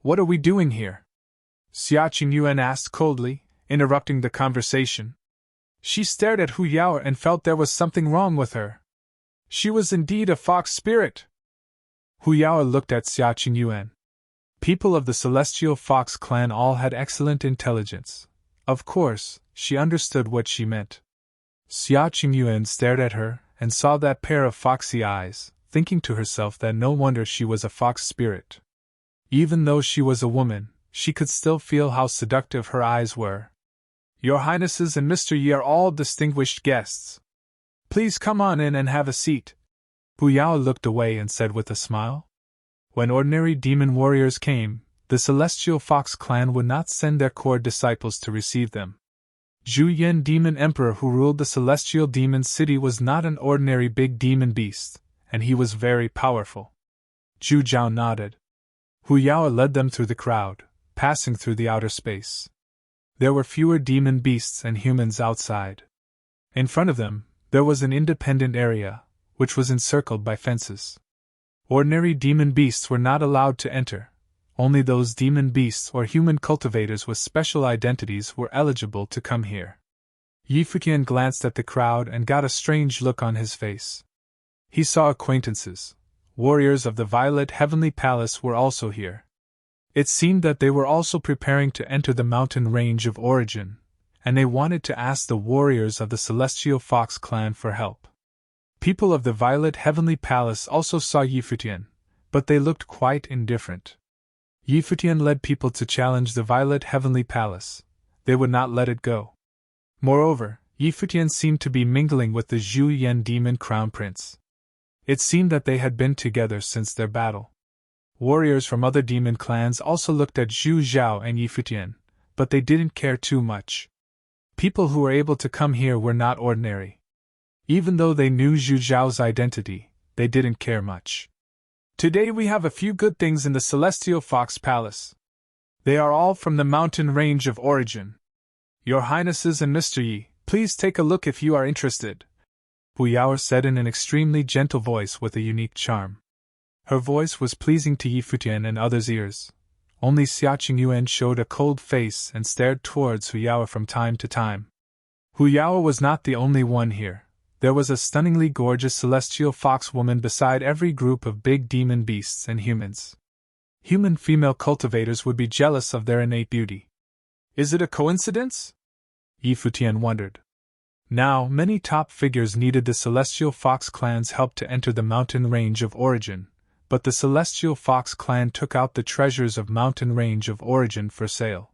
What are we doing here? Xia Qingyuan asked coldly, interrupting the conversation. She stared at Hu Yao and felt there was something wrong with her. She was indeed a fox spirit. Hu Yao looked at Xia Qingyuan. People of the Celestial Fox clan all had excellent intelligence. Of course, she understood what she meant. Xia Qingyuan stared at her and saw that pair of foxy eyes, thinking to herself that no wonder she was a fox spirit. Even though she was a woman, she could still feel how seductive her eyes were. "Your Highnesses and Mr. Yi are all distinguished guests. Please come on in and have a seat." Hu Yao looked away and said with a smile. When ordinary demon warriors came, the Celestial Fox clan would not send their core disciples to receive them. Zhu Yan Demon Emperor who ruled the Celestial Demon City was not an ordinary big demon beast, and he was very powerful. Zhu Zhao nodded. Hu Yao led them through the crowd, passing through the outer space. There were fewer demon beasts and humans outside. In front of them, there was an independent area, which was encircled by fences. Ordinary demon beasts were not allowed to enter. Only those demon beasts or human cultivators with special identities were eligible to come here. Yi Futian glanced at the crowd and got a strange look on his face. He saw acquaintances. Warriors of the Violet Heavenly Palace were also here. It seemed that they were also preparing to enter the mountain range of origin, and they wanted to ask the warriors of the Celestial Fox clan for help. People of the Violet Heavenly Palace also saw Yi Futian, but they looked quite indifferent. Yi Futian led people to challenge the Violet Heavenly Palace. They would not let it go. Moreover, Yi Futian seemed to be mingling with the Zhu Yan Demon Crown Prince. It seemed that they had been together since their battle. Warriors from other demon clans also looked at Zhu Zhao and Yi Futian, but they didn't care too much. People who were able to come here were not ordinary. Even though they knew Zhu Zhao's identity, they didn't care much. Today we have a few good things in the Celestial Fox Palace. They are all from the mountain range of origin. Your Highnesses and Mr. Yi, please take a look if you are interested, Hu Yao said in an extremely gentle voice with a unique charm. Her voice was pleasing to Yi Futian and others' ears. Only Xia Qingyuan showed a cold face and stared towards Hu Yao from time to time. Hu Yao was not the only one here. There was a stunningly gorgeous celestial fox woman beside every group of big demon beasts and humans. Human female cultivators would be jealous of their innate beauty. Is it a coincidence? Yi Futian wondered. Now, many top figures needed the Celestial Fox clan's help to enter the mountain range of origin, but the Celestial Fox clan took out the treasures of mountain range of origin for sale.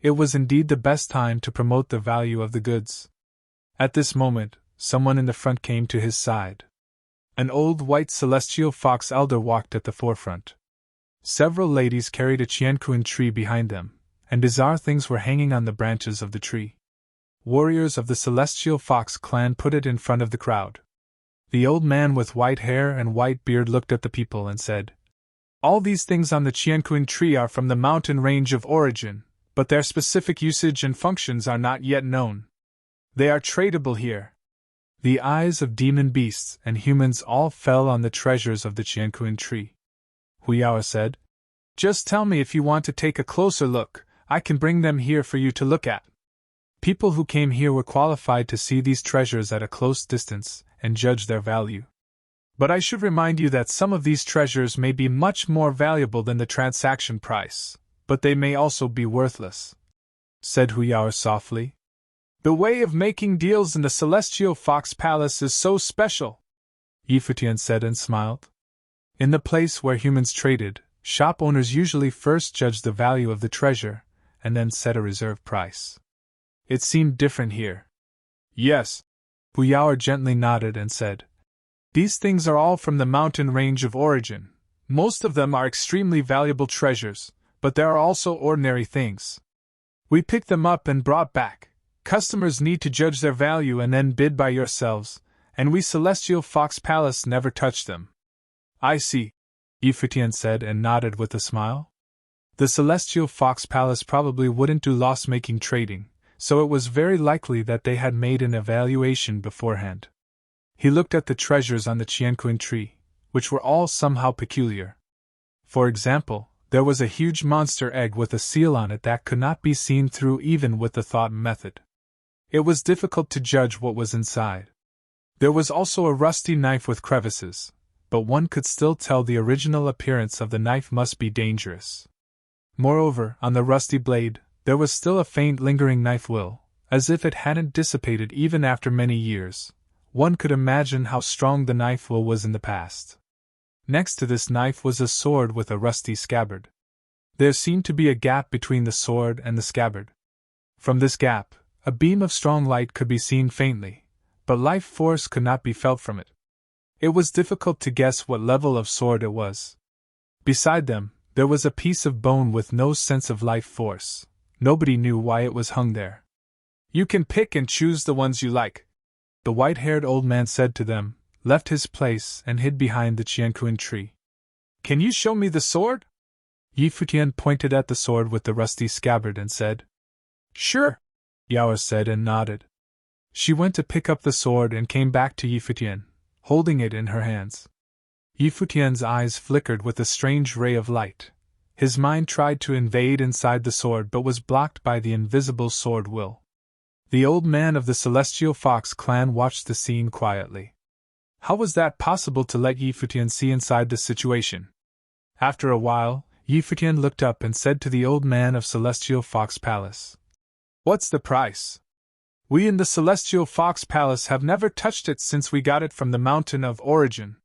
It was indeed the best time to promote the value of the goods. At this moment, someone in the front came to his side. An old white Celestial Fox elder walked at the forefront. Several ladies carried a qianquan tree behind them, and bizarre things were hanging on the branches of the tree. Warriors of the Celestial Fox clan put it in front of the crowd. The old man with white hair and white beard looked at the people and said, "All these things on the qianquan tree are from the mountain range of origin, but their specific usage and functions are not yet known. They are tradable here." The eyes of demon beasts and humans all fell on the treasures of the qianquan tree. Hu Yao said, "Just tell me if you want to take a closer look, I can bring them here for you to look at." People who came here were qualified to see these treasures at a close distance and judge their value. But I should remind you that some of these treasures may be much more valuable than the transaction price, but they may also be worthless," said Hu Yao softly. The way of making deals in the Celestial Fox Palace is so special, Futian said and smiled. In the place where humans traded, shop owners usually first judged the value of the treasure, and then set a reserve price. It seemed different here. Yes, Yaoer gently nodded and said, these things are all from the mountain range of origin. Most of them are extremely valuable treasures, but there are also ordinary things. We picked them up and brought back. Customers need to judge their value and then bid by yourselves, and we Celestial Fox Palace never touch them. I see, Futian said and nodded with a smile. The Celestial Fox Palace probably wouldn't do loss-making trading, so it was very likely that they had made an evaluation beforehand. He looked at the treasures on the Qianquan tree, which were all somehow peculiar. For example, there was a huge monster egg with a seal on it that could not be seen through even with the thought method. It was difficult to judge what was inside. There was also a rusty knife with crevices, but one could still tell the original appearance of the knife must be dangerous. Moreover, on the rusty blade, there was still a faint lingering knife will, as if it hadn't dissipated even after many years. One could imagine how strong the knife will was in the past. Next to this knife was a sword with a rusty scabbard. There seemed to be a gap between the sword and the scabbard. From this gap, a beam of strong light could be seen faintly, but life force could not be felt from it. It was difficult to guess what level of sword it was. Beside them, there was a piece of bone with no sense of life force. Nobody knew why it was hung there. You can pick and choose the ones you like, the white-haired old man said to them, left his place and hid behind the Qianquan tree. Can you show me the sword? Futian pointed at the sword with the rusty scabbard and said, Sure, Yaoer said and nodded. She went to pick up the sword and came back to Futian, holding it in her hands. Futian's eyes flickered with a strange ray of light. His mind tried to invade inside the sword but was blocked by the invisible sword will. The old man of the Celestial Fox clan watched the scene quietly. How was that possible to let Futian see inside the situation? After a while, Futian looked up and said to the old man of Celestial Fox Palace, What's the price? We in the Celestial Fox Palace have never touched it since we got it from the mountain of origin.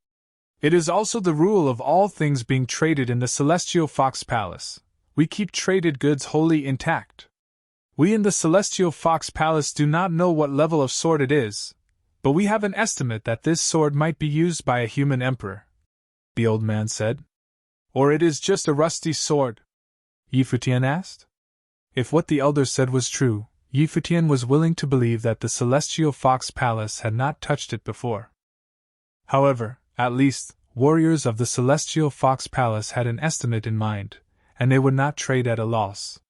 It is also the rule of all things being traded in the Celestial Fox Palace. We keep traded goods wholly intact. We in the Celestial Fox Palace do not know what level of sword it is, but we have an estimate that this sword might be used by a human emperor, the old man said. Or it is just a rusty sword? Futian asked. If what the elder said was true, Futian was willing to believe that the Celestial Fox Palace had not touched it before. However, at least, warriors of the Celestial Fox Palace had an estimate in mind, and they would not trade at a loss.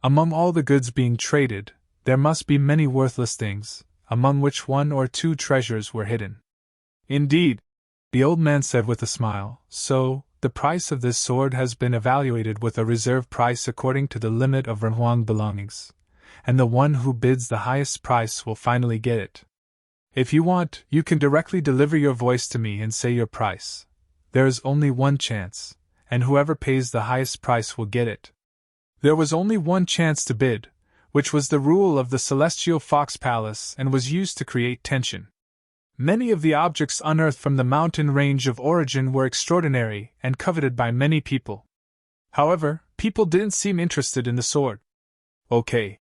Among all the goods being traded, there must be many worthless things, among which 1 or 2 treasures were hidden. Indeed, the old man said with a smile, so, the price of this sword has been evaluated with a reserve price according to the limit of Renhuang belongings, and the one who bids the highest price will finally get it. If you want, you can directly deliver your voice to me and say your price. There is only one chance, and whoever pays the highest price will get it. There was only one chance to bid, which was the rule of the Celestial Fox Palace and was used to create tension. Many of the objects unearthed from the mountain range of origin were extraordinary and coveted by many people. However, people didn't seem interested in the sword. Okay.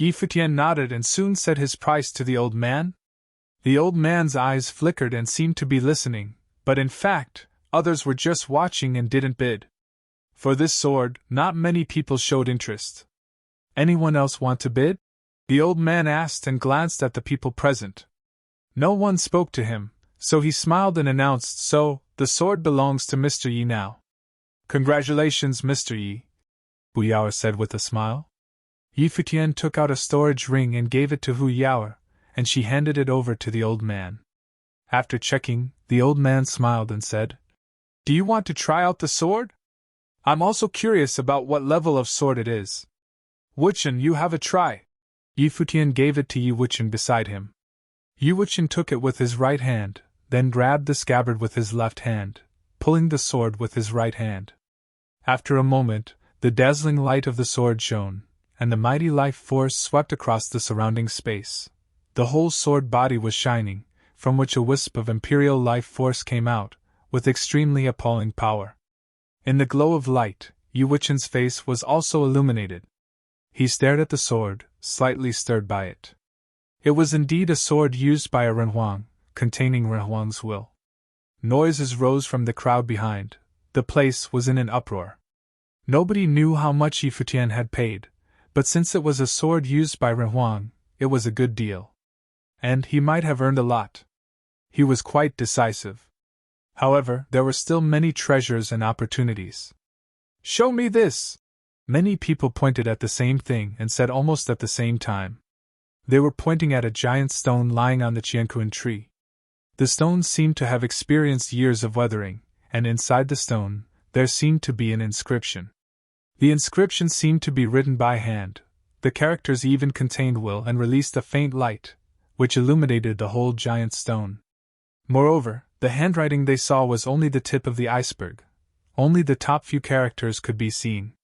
Futian nodded and soon said his price to the old man. The old man's eyes flickered and seemed to be listening, but in fact, others were just watching and didn't bid. For this sword, not many people showed interest. Anyone else want to bid? The old man asked and glanced at the people present. No one spoke to him, so he smiled and announced, So, the sword belongs to Mr. Yi now. Congratulations, Mr. Yi, Hu Yaoer said with a smile. Futian took out a storage ring and gave it to Hu Yaoer, and she handed it over to the old man. After checking, the old man smiled and said, Do you want to try out the sword? I'm also curious about what level of sword it is. Wuchen, you have a try. Futian gave it to Wuchen beside him. Wuchen took it with his right hand, then grabbed the scabbard with his left hand, pulling the sword with his right hand. After a moment, the dazzling light of the sword shone, and the mighty life force swept across the surrounding space. The whole sword body was shining, from which a wisp of imperial life force came out, with extremely appalling power. In the glow of light, Yi Wuqian's face was also illuminated. He stared at the sword, slightly stirred by it. It was indeed a sword used by a Renhuang, containing Renhuang's will. Noises rose from the crowd behind. The place was in an uproar. Nobody knew how much Yi Futian had paid, but since it was a sword used by Renhuang, it was a good deal. And he might have earned a lot. He was quite decisive. However, there were still many treasures and opportunities. "Show me this!" Many people pointed at the same thing and said almost at the same time. They were pointing at a giant stone lying on the Qianquan tree. The stone seemed to have experienced years of weathering, and inside the stone, there seemed to be an inscription. The inscription seemed to be written by hand. The characters even contained will and released a faint light, which illuminated the whole giant stone. Moreover, the handwriting they saw was only the tip of the iceberg. Only the top few characters could be seen.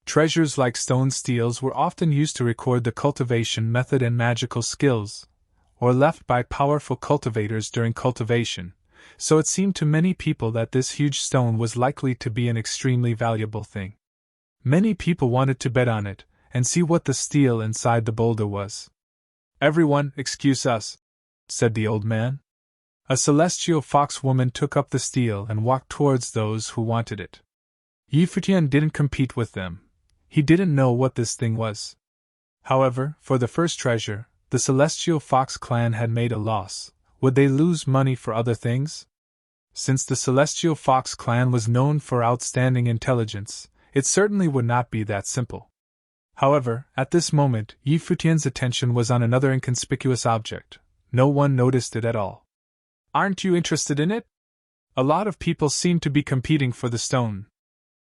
Treasures like stone steels were often used to record the cultivation method and magical skills, or left by powerful cultivators during cultivation, so it seemed to many people that this huge stone was likely to be an extremely valuable thing. Many people wanted to bet on it, and see what the steel inside the boulder was. "Everyone, excuse us," said the old man. A celestial fox woman took up the steel and walked towards those who wanted it. Yi Futian didn't compete with them. He didn't know what this thing was. However, for the first treasure, the Celestial Fox clan had made a loss. Would they lose money for other things? Since the Celestial Fox clan was known for outstanding intelligence, it certainly would not be that simple. However, at this moment, Yi Futian's attention was on another inconspicuous object. No one noticed it at all. "Aren't you interested in it?" A lot of people seemed to be competing for the stone.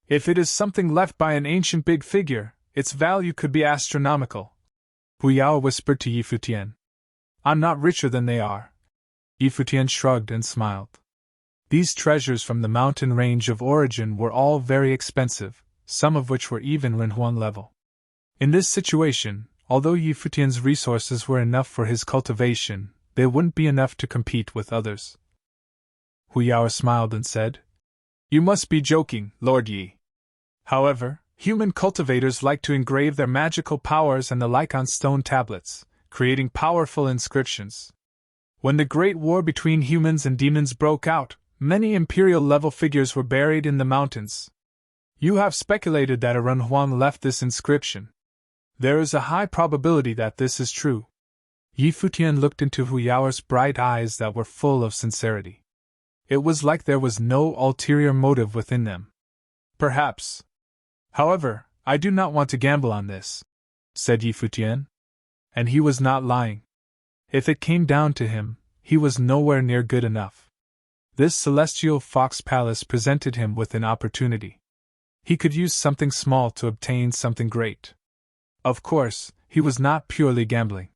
"If it is something left by an ancient big figure, its value could be astronomical," Hu Yao whispered to Yi Futian. "I'm not richer than they are." Yi Futian shrugged and smiled. These treasures from the mountain range of origin were all very expensive, some of which were even Renhuang level. In this situation, although Yi Futian's resources were enough for his cultivation, they wouldn't be enough to compete with others. Hu Yao smiled and said, "You must be joking, Lord Yi. However, human cultivators like to engrave their magical powers and the like on stone tablets, creating powerful inscriptions. When the great war between humans and demons broke out, many imperial-level figures were buried in the mountains. You have speculated that a Renhuang left this inscription. There is a high probability that this is true." Yi Futian looked into Hu Yao's bright eyes that were full of sincerity. It was like there was no ulterior motive within them. "Perhaps. However, I do not want to gamble on this," said Yi Futian. And he was not lying. If it came down to him, he was nowhere near good enough. This celestial fox palace presented him with an opportunity. He could use something small to obtain something great. Of course, he was not purely gambling.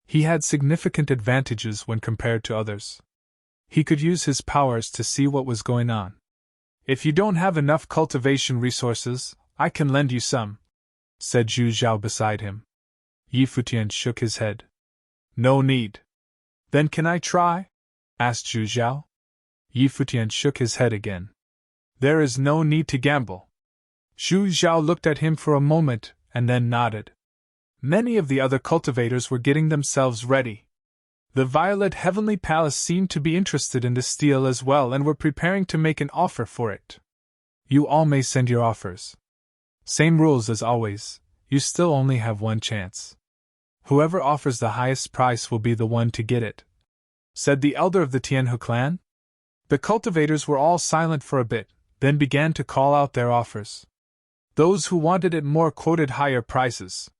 He had significant advantages when compared to others. He could use his powers to see what was going on. "If you don't have enough cultivation resources, I can lend you some," said Zhu Zhao beside him. Yi Futian shook his head. "No need." "Then can I try?" asked Zhu Zhao. Yi Futian shook his head again. "There is no need to gamble." Zhu Zhao looked at him for a moment, and then nodded. Many of the other cultivators were getting themselves ready. The Violet Heavenly Palace seemed to be interested in the steel as well and were preparing to make an offer for it. "You all may send your offers. Same rules as always, you still only have one chance. Whoever offers the highest price will be the one to get it," said the elder of the Tianhu clan. The cultivators were all silent for a bit, then began to call out their offers. Those who wanted it more quoted higher prices.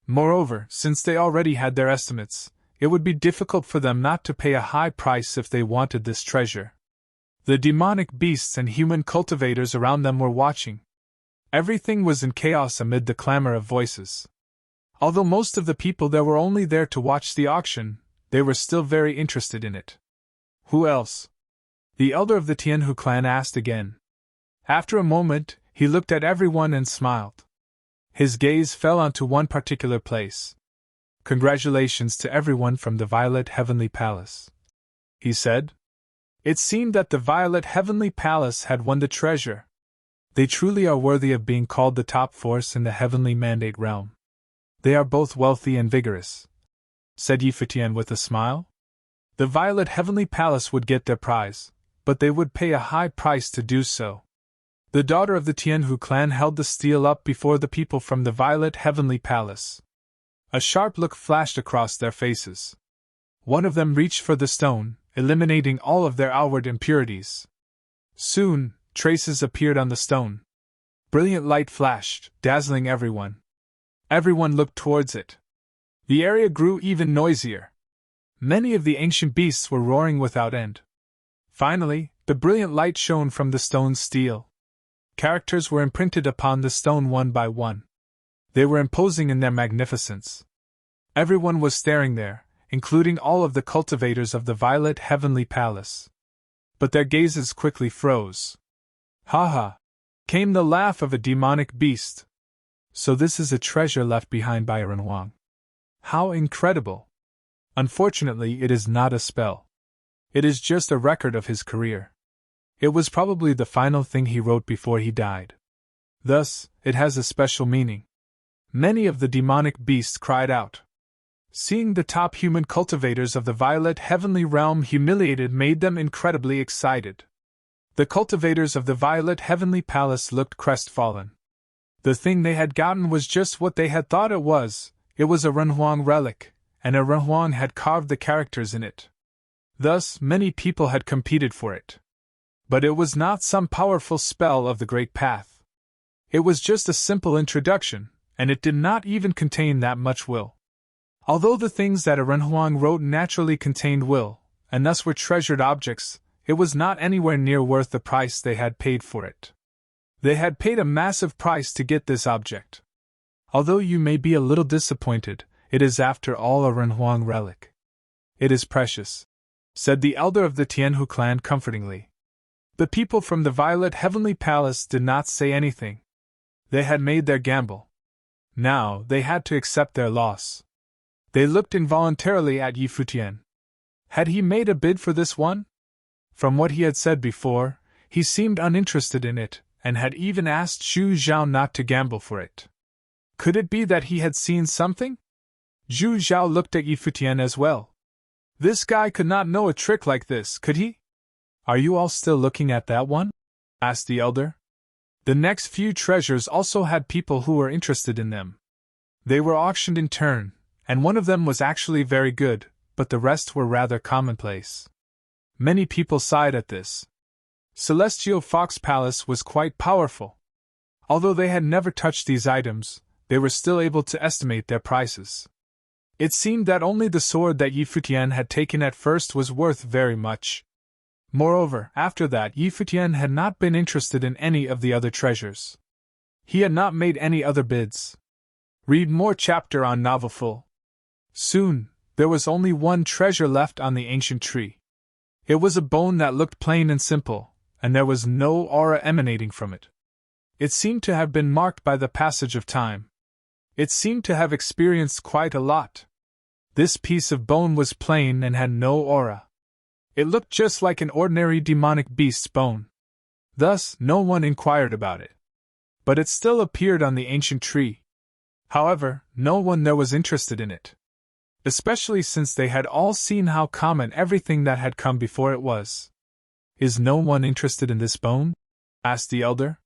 Moreover, since they already had their estimates, it would be difficult for them not to pay a high price if they wanted this treasure. The demonic beasts and human cultivators around them were watching. Everything was in chaos amid the clamor of voices. Although most of the people there were only there to watch the auction, they were still very interested in it. "Who else?" the elder of the Tianhu clan asked again. After a moment, he looked at everyone and smiled. His gaze fell onto one particular place. "Congratulations to everyone from the Violet Heavenly Palace," he said. It seemed that the Violet Heavenly Palace had won the treasure. They truly are worthy of being called the top force in the Heavenly Mandate realm. They are both wealthy and vigorous, said Futian with a smile. The Violet Heavenly Palace would get their prize, but they would pay a high price to do so. The daughter of the Tianhu clan held the steel up before the people from the Violet Heavenly Palace. A sharp look flashed across their faces. One of them reached for the stone, eliminating all of their outward impurities. Soon, traces appeared on the stone. Brilliant light flashed, dazzling everyone. Everyone looked towards it. The area grew even noisier. Many of the ancient beasts were roaring without end. Finally, the brilliant light shone from the stone's steel. Characters were imprinted upon the stone one by one. They were imposing in their magnificence. Everyone was staring there, including all of the cultivators of the Violet Heavenly Palace. But their gazes quickly froze. "Ha ha!" came the laugh of a demonic beast. "So this is a treasure left behind by Renhuang. How incredible! Unfortunately, it is not a spell. It is just a record of his career. It was probably the final thing he wrote before he died. Thus, it has a special meaning." Many of the demonic beasts cried out. Seeing the top human cultivators of the Violet Heavenly Realm humiliated made them incredibly excited. The cultivators of the Violet Heavenly Palace looked crestfallen. The thing they had gotten was just what they had thought it was a Renhuang relic, and a Renhuang had carved the characters in it. Thus, many people had competed for it. But it was not some powerful spell of the Great Path. It was just a simple introduction, and it did not even contain that much will. Although the things that a Renhuang wrote naturally contained will, and thus were treasured objects, it was not anywhere near worth the price they had paid for it. They had paid a massive price to get this object. Although you may be a little disappointed, it is after all a Renhuang relic. "It is precious," said the elder of the Tianhu clan comfortingly. The people from the Violet Heavenly Palace did not say anything. They had made their gamble. Now they had to accept their loss. They looked involuntarily at Futian. Had he made a bid for this one? From what he had said before, he seemed uninterested in it, and had even asked Zhu Zhao not to gamble for it. Could it be that he had seen something? Zhu Zhao looked at Futian as well. This guy could not know a trick like this, could he? "Are you all still looking at that one?" asked the elder. The next few treasures also had people who were interested in them. They were auctioned in turn, and one of them was actually very good, but the rest were rather commonplace. Many people sighed at this. Celestial Fox Palace was quite powerful. Although they had never touched these items, they were still able to estimate their prices. It seemed that only the sword that Futian had taken at first was worth very much. Moreover, after that, Futian had not been interested in any of the other treasures. He had not made any other bids. Read more chapter on novel full. Soon, there was only one treasure left on the ancient tree. It was a bone that looked plain and simple, and there was no aura emanating from it. It seemed to have been marked by the passage of time. It seemed to have experienced quite a lot. This piece of bone was plain and had no aura. It looked just like an ordinary demonic beast's bone. Thus, no one inquired about it. But it still appeared on the ancient tree. However, no one there was interested in it. Especially since they had all seen how common everything that had come before it was. "Is no one interested in this bone?" asked the elder.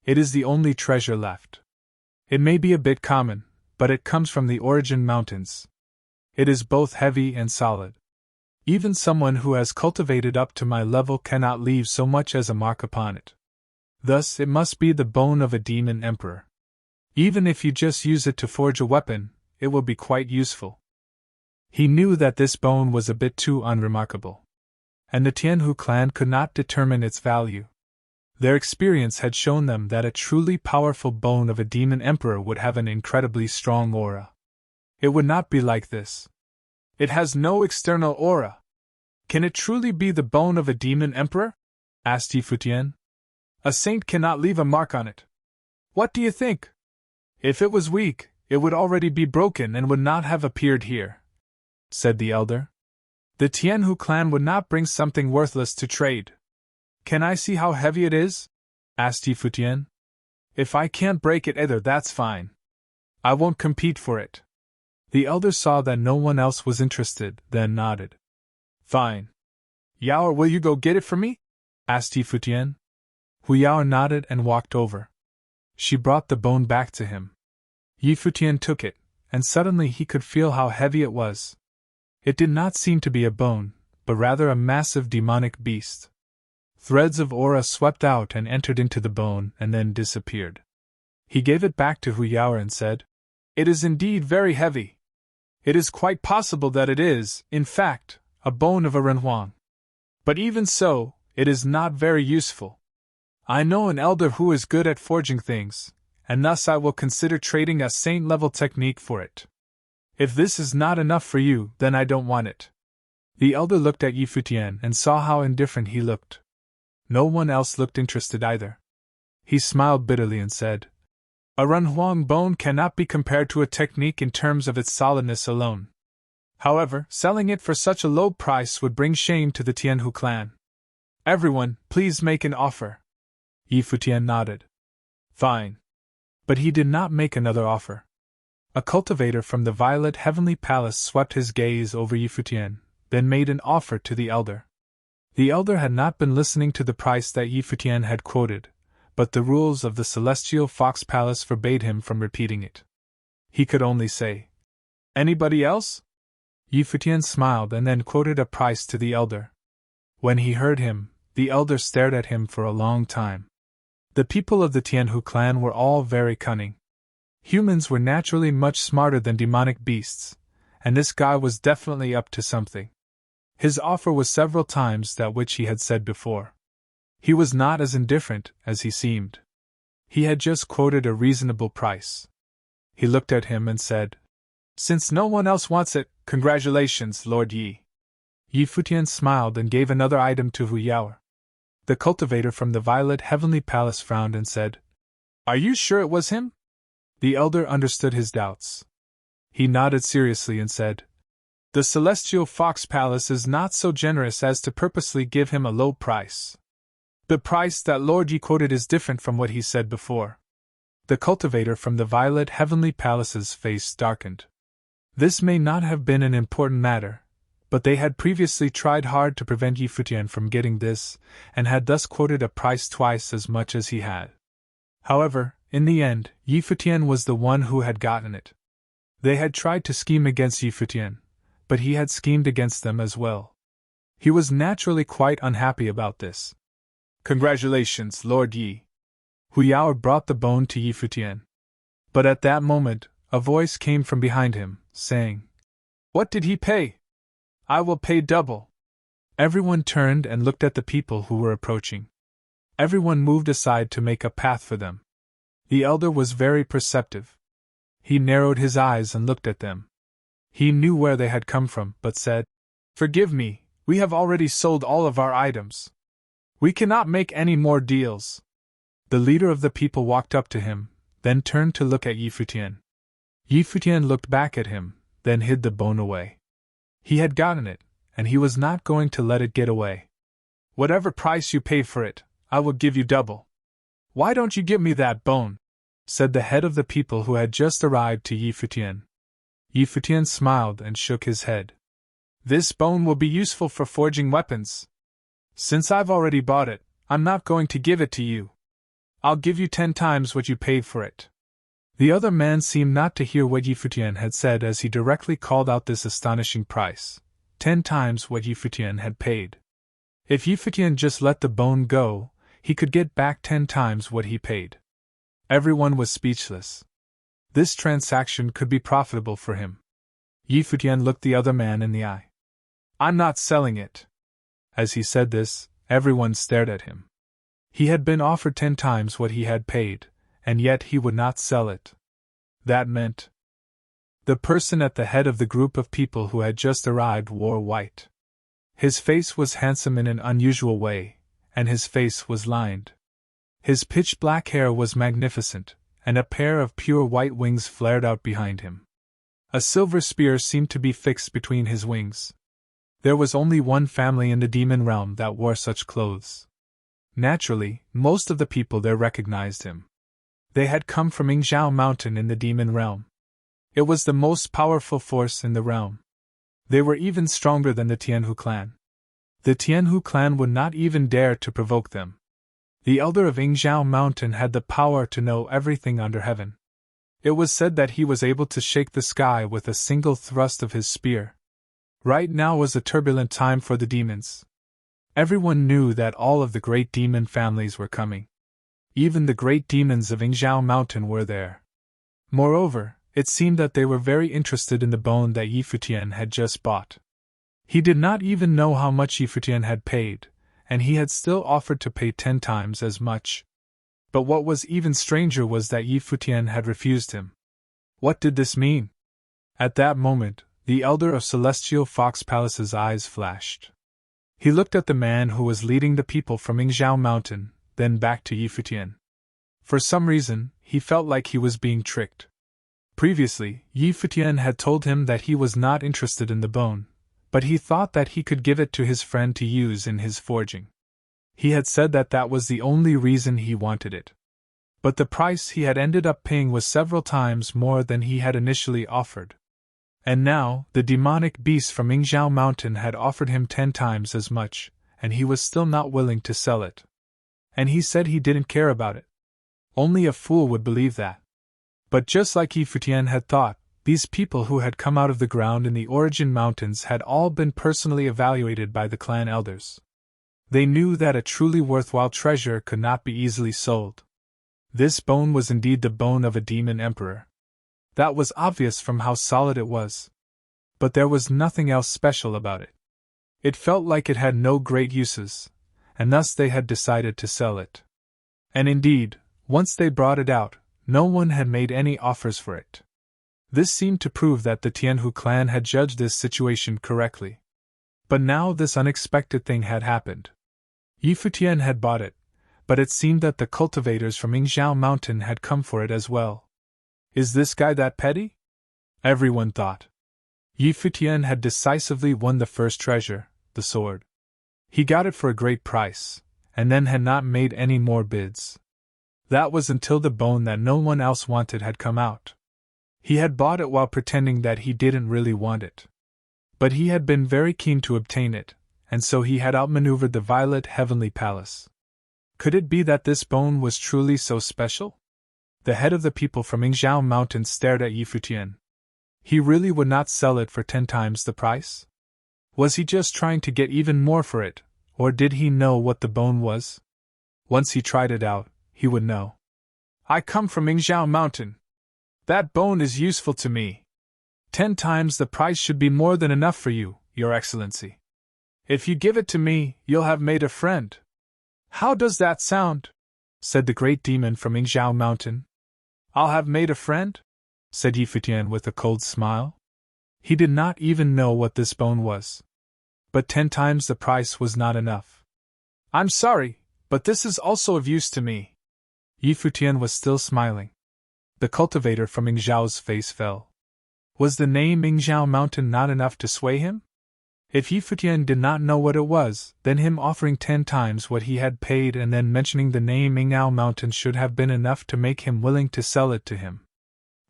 "It is the only treasure left. It may be a bit common, but it comes from the Origin Mountains. It is both heavy and solid. Even someone who has cultivated up to my level cannot leave so much as a mark upon it. Thus, it must be the bone of a demon emperor. Even if you just use it to forge a weapon, it will be quite useful." He knew that this bone was a bit too unremarkable. And the Tianhu clan could not determine its value. Their experience had shown them that a truly powerful bone of a demon emperor would have an incredibly strong aura. It would not be like this. "It has no external aura. Can it truly be the bone of a demon emperor?" asked Futian. "A saint cannot leave a mark on it. What do you think?" If it was weak, it would already be broken and would not have appeared here, said the elder. The Tianhu clan would not bring something worthless to trade. Can I see how heavy it is? Asked Yi Futian. If I can't break it either, that's fine. I won't compete for it. The elder saw that no one else was interested, then nodded. Fine. Yao, will you go get it for me? Asked Yi Futian. Hu Yao nodded and walked over. She brought the bone back to him. Yi Futian took it, and suddenly he could feel how heavy it was. It did not seem to be a bone, but rather a massive demonic beast. Threads of aura swept out and entered into the bone and then disappeared. He gave it back to Hu Yao and said, It is indeed very heavy. It is quite possible that it is, in fact, a bone of a renhuang. But even so, it is not very useful. I know an elder who is good at forging things, and thus I will consider trading a saint-level technique for it. If this is not enough for you, then I don't want it. The elder looked at Yi Futian and saw how indifferent he looked. No one else looked interested either. He smiled bitterly and said, A renhuang bone cannot be compared to a technique in terms of its solidness alone. However, selling it for such a low price would bring shame to the Tianhu clan. Everyone, please make an offer. Yi Futian nodded. Fine. But he did not make another offer. A cultivator from the Violet Heavenly Palace swept his gaze over Yi Futian, then made an offer to the elder. The elder had not been listening to the price that Yi Futian had quoted, but the rules of the Celestial Fox Palace forbade him from repeating it. He could only say, Anybody else? Yi Futian smiled and then quoted a price to the elder. When he heard him, the elder stared at him for a long time. The people of the Tianhu clan were all very cunning. Humans were naturally much smarter than demonic beasts, and this guy was definitely up to something. His offer was several times that which he had said before. He was not as indifferent as he seemed. He had just quoted a reasonable price. He looked at him and said, Since no one else wants it, congratulations, Lord Yi. Yi Futian smiled and gave another item to Hu Yao. The cultivator from the Violet Heavenly Palace frowned and said, Are you sure it was him? The elder understood his doubts. He nodded seriously and said, The Celestial Fox Palace is not so generous as to purposely give him a low price. The price that Lord Yi quoted is different from what he said before. The cultivator from the Violet Heavenly Palace's face darkened. This may not have been an important matter, but they had previously tried hard to prevent Yi Futian from getting this, and had thus quoted a price twice as much as he had. However, in the end, Yi Futian was the one who had gotten it. They had tried to scheme against Yi Futian, but he had schemed against them as well. He was naturally quite unhappy about this. Congratulations, Lord Yi. Hu Yao brought the bone to Yi Futian. But at that moment, a voice came from behind him, saying, What did he pay? I will pay double. Everyone turned and looked at the people who were approaching. Everyone moved aside to make a path for them. The elder was very perceptive. He narrowed his eyes and looked at them. He knew where they had come from, but said, Forgive me, we have already sold all of our items. We cannot make any more deals. The leader of the people walked up to him, then turned to look at Yi Futian. Yi Futian looked back at him, then hid the bone away. He had gotten it, and he was not going to let it get away. Whatever price you pay for it, I will give you double. Why don't you give me that bone? Said the head of the people who had just arrived to Yi Futian. Yi Futian smiled and shook his head. This bone will be useful for forging weapons. Since I've already bought it, I'm not going to give it to you. I'll give you 10 times what you paid for it. The other man seemed not to hear what Yi Futian had said as he directly called out this astonishing price, 10 times what Yi Futian had paid. If Yi Futian just let the bone go, he could get back 10 times what he paid. Everyone was speechless. This transaction could be profitable for him. Yi Futian looked the other man in the eye. I'm not selling it. As he said this, everyone stared at him. He had been offered 10 times what he had paid, and yet he would not sell it. That meant. The person at the head of the group of people who had just arrived wore white. His face was handsome in an unusual way, and his face was lined. His pitch black hair was magnificent, and a pair of pure white wings flared out behind him. A silver spear seemed to be fixed between his wings. There was only one family in the demon realm that wore such clothes. Naturally, most of the people there recognized him. They had come from Yingzhou Mountain in the demon realm. It was the most powerful force in the realm. They were even stronger than the Tianhu clan. The Tianhu clan would not even dare to provoke them. The elder of Yingzhou Mountain had the power to know everything under heaven. It was said that he was able to shake the sky with a single thrust of his spear. Right now was a turbulent time for the demons. Everyone knew that all of the great demon families were coming. Even the great demons of Yingzhou Mountain were there. Moreover, it seemed that they were very interested in the bone that Futian had just bought. He did not even know how much Futian had paid, and he had still offered to pay 10 times as much. But what was even stranger was that Futian had refused him. What did this mean? At that moment, the elder of Celestial Fox Palace's eyes flashed. He looked at the man who was leading the people from Yingzhou Mountain, then back to Futian. For some reason, he felt like he was being tricked. Previously, Futian had told him that he was not interested in the bone, but he thought that he could give it to his friend to use in his forging. He had said that that was the only reason he wanted it. But the price he had ended up paying was several times more than he had initially offered. And now, the demonic beast from Yingzhou Mountain had offered him 10 times as much, and he was still not willing to sell it. And he said he didn't care about it. Only a fool would believe that. But just like Futian had thought, these people who had come out of the ground in the Origin Mountains had all been personally evaluated by the clan elders. They knew that a truly worthwhile treasure could not be easily sold. This bone was indeed the bone of a demon emperor. That was obvious from how solid it was. But there was nothing else special about it. It felt like it had no great uses, and thus they had decided to sell it. And indeed, once they brought it out, no one had made any offers for it. This seemed to prove that the Tianhu clan had judged this situation correctly. But now this unexpected thing had happened. Futian had bought it, but it seemed that the cultivators from Yingzhou Mountain had come for it as well. Is this guy that petty? Everyone thought. Futian had decisively won the first treasure, the sword. He got it for a great price, and then had not made any more bids. That was until the bone that no one else wanted had come out. He had bought it while pretending that he didn't really want it. But he had been very keen to obtain it, and so he had outmaneuvered the Violet Heavenly Palace. Could it be that this bone was truly so special? The head of the people from Yingzhou Mountain stared at Futian. He really would not sell it for 10 times the price? Was he just trying to get even more for it, or did he know what the bone was? Once he tried it out, he would know. I come from Yingzhou Mountain. That bone is useful to me. 10 times the price should be more than enough for you, Your Excellency. If you give it to me, you'll have made a friend. How does that sound? Said the great demon from Yingzhou Mountain. I'll have made a friend? Said Futian with a cold smile. He did not even know what this bone was. But 10 times the price was not enough. I'm sorry, but this is also of use to me. Futian was still smiling. The cultivator from Yingzhou's face fell. Was the name Yingzhou Mountain not enough to sway him? If Futian did not know what it was, then him offering 10 times what he had paid and then mentioning the name Yingzhou Mountain should have been enough to make him willing to sell it to him.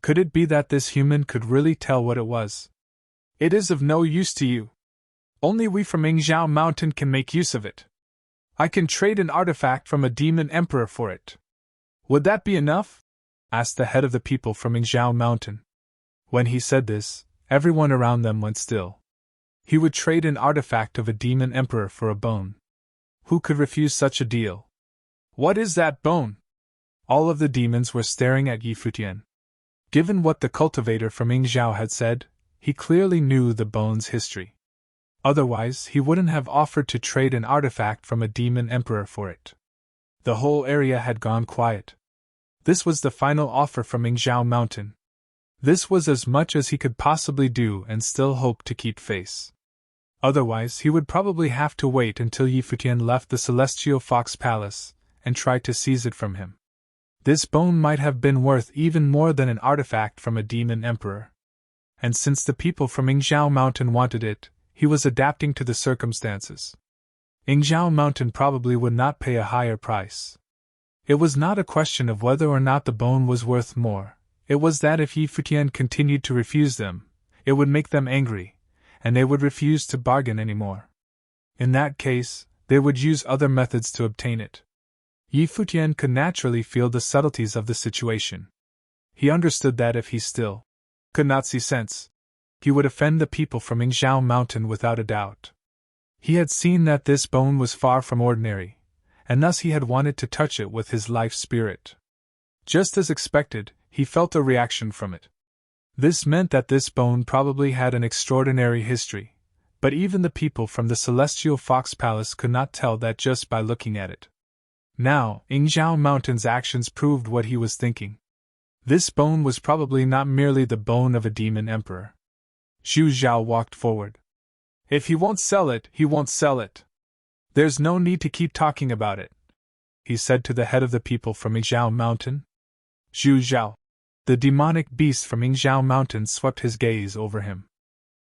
Could it be that this human could really tell what it was? It is of no use to you. Only we from Yingzhou Mountain can make use of it. I can trade an artifact from a demon emperor for it. Would that be enough? Asked the head of the people from Yingzhou Mountain. When he said this, everyone around them went still. He would trade an artifact of a demon emperor for a bone. Who could refuse such a deal? What is that bone? All of the demons were staring at Futian. Given what the cultivator from Yingzhou had said, he clearly knew the bone's history. Otherwise, he wouldn't have offered to trade an artifact from a demon emperor for it. The whole area had gone quiet. This was the final offer from Yingzhou Mountain. This was as much as he could possibly do and still hope to keep face. Otherwise, he would probably have to wait until Futian left the Celestial Fox Palace and try to seize it from him. This bone might have been worth even more than an artifact from a demon emperor. And since the people from Yingzhou Mountain wanted it, he was adapting to the circumstances. Yingzhou Mountain probably would not pay a higher price. It was not a question of whether or not the bone was worth more, it was that if Yi Futian continued to refuse them, it would make them angry, and they would refuse to bargain any more. In that case, they would use other methods to obtain it. Yi Futian could naturally feel the subtleties of the situation. He understood that if he still could not see sense, he would offend the people from Yingzhou Mountain without a doubt. He had seen that this bone was far from ordinary, and thus he had wanted to touch it with his life spirit. Just as expected, he felt a reaction from it. This meant that this bone probably had an extraordinary history, but even the people from the Celestial Fox Palace could not tell that just by looking at it. Now, Yingzhou Mountain's actions proved what he was thinking. This bone was probably not merely the bone of a demon emperor. Zhu Zhao walked forward. If he won't sell it, he won't sell it. There's no need to keep talking about it, he said to the head of the people from Yingzhou Mountain. Zhu Zhao, the demonic beast from Yingzhou Mountain, swept his gaze over him.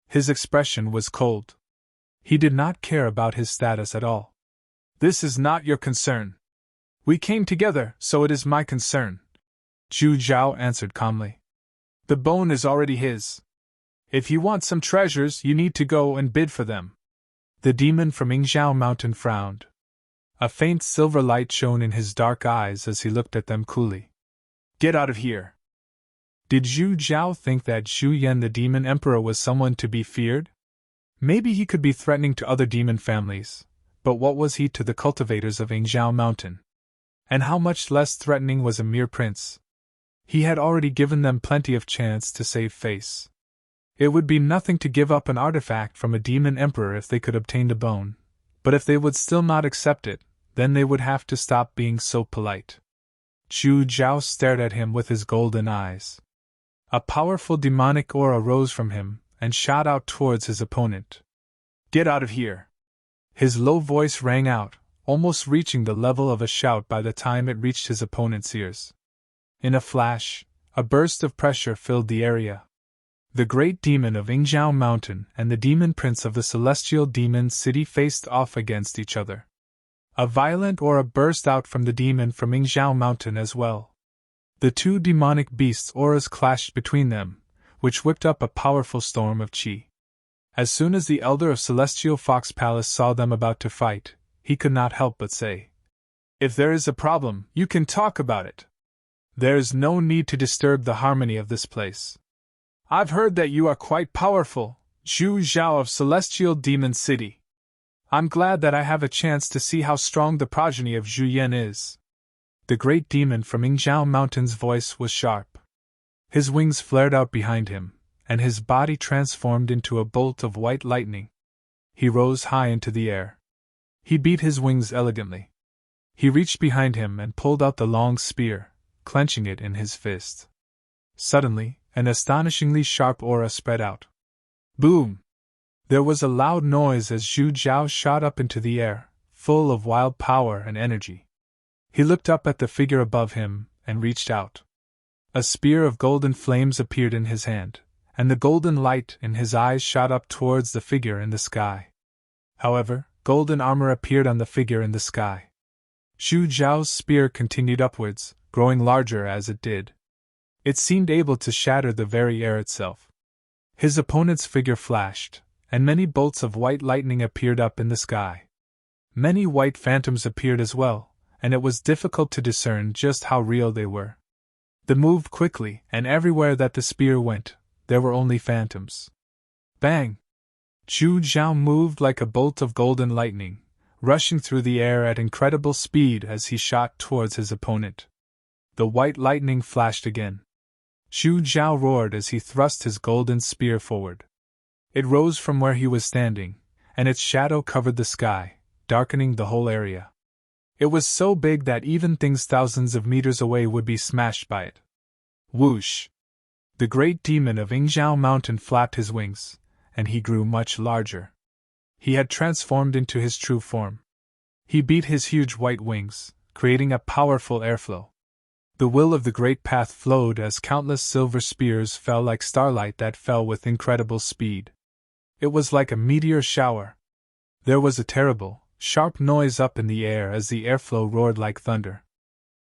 His expression was cold. He did not care about his status at all. This is not your concern. We came together, so it is my concern, Zhu Zhao answered calmly. The bone is already his. If you want some treasures, you need to go and bid for them. The demon from Yingzhou Mountain frowned. A faint silver light shone in his dark eyes as he looked at them coolly. Get out of here. Did Zhu Zhao think that Zhu Yan the demon emperor was someone to be feared? Maybe he could be threatening to other demon families, but what was he to the cultivators of Yingzhou Mountain? And how much less threatening was a mere prince? He had already given them plenty of chance to save face. It would be nothing to give up an artifact from a demon emperor if they could obtain the bone, but if they would still not accept it, then they would have to stop being so polite. Zhu Zhao stared at him with his golden eyes. A powerful demonic aura rose from him and shot out towards his opponent. Get out of here! His low voice rang out, almost reaching the level of a shout by the time it reached his opponent's ears. In a flash, a burst of pressure filled the area. The great demon of Yingzhou Mountain and the demon prince of the celestial demon city faced off against each other. A violent aura burst out from the demon from Yingzhou Mountain as well. The two demonic beasts' auras clashed between them, which whipped up a powerful storm of qi. As soon as the elder of Celestial Fox Palace saw them about to fight, he could not help but say, "If there is a problem, you can talk about it. There is no need to disturb the harmony of this place. I've heard that you are quite powerful, Zhu Zhao of Celestial Demon City. I'm glad that I have a chance to see how strong the progeny of Zhu Yan is." The great demon from Yingzhou Mountain's voice was sharp. His wings flared out behind him, and his body transformed into a bolt of white lightning. He rose high into the air. He beat his wings elegantly. He reached behind him and pulled out the long spear, clenching it in his fist. Suddenly, an astonishingly sharp aura spread out. Boom! There was a loud noise as Zhu Zhao shot up into the air, full of wild power and energy. He looked up at the figure above him and reached out. A spear of golden flames appeared in his hand, and the golden light in his eyes shot up towards the figure in the sky. However, golden armor appeared on the figure in the sky. Zhu Zhao's spear continued upwards, growing larger as it did. It seemed able to shatter the very air itself. His opponent's figure flashed, and many bolts of white lightning appeared up in the sky. Many white phantoms appeared as well, and it was difficult to discern just how real they were. They moved quickly, and everywhere that the spear went, there were only phantoms. Bang! Zhu Zhao moved like a bolt of golden lightning, rushing through the air at incredible speed as he shot towards his opponent. The white lightning flashed again. Zhu Zhao roared as he thrust his golden spear forward. It rose from where he was standing, and its shadow covered the sky, darkening the whole area. It was so big that even things thousands of meters away would be smashed by it. Whoosh! The great demon of Yingzhou Mountain flapped his wings, and he grew much larger. He had transformed into his true form. He beat his huge white wings, creating a powerful airflow. The will of the great path flowed as countless silver spears fell like starlight that fell with incredible speed. It was like a meteor shower. There was a terrible, sharp noise up in the air as the airflow roared like thunder.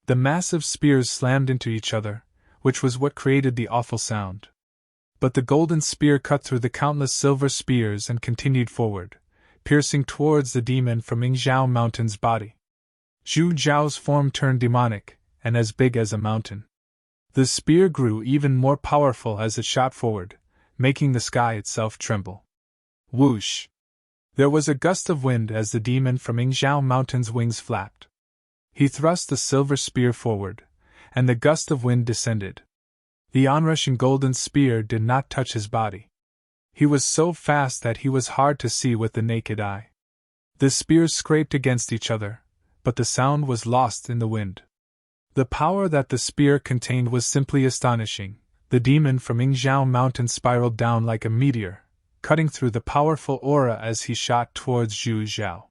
The massive spears slammed into each other, which was what created the awful sound. But the golden spear cut through the countless silver spears and continued forward, piercing towards the demon from Yingzhou Mountain's body. Zhu Zhao's form turned demonic, and as big as a mountain. The spear grew even more powerful as it shot forward, making the sky itself tremble. Whoosh! There was a gust of wind as the demon from Yingzhou Mountain's wings flapped. He thrust the silver spear forward, and the gust of wind descended. The onrushing golden spear did not touch his body. He was so fast that he was hard to see with the naked eye. The spears scraped against each other, but the sound was lost in the wind. The power that the spear contained was simply astonishing. The demon from Yingzhou Mountain spiraled down like a meteor, cutting through the powerful aura as he shot towards Zhu Zhao.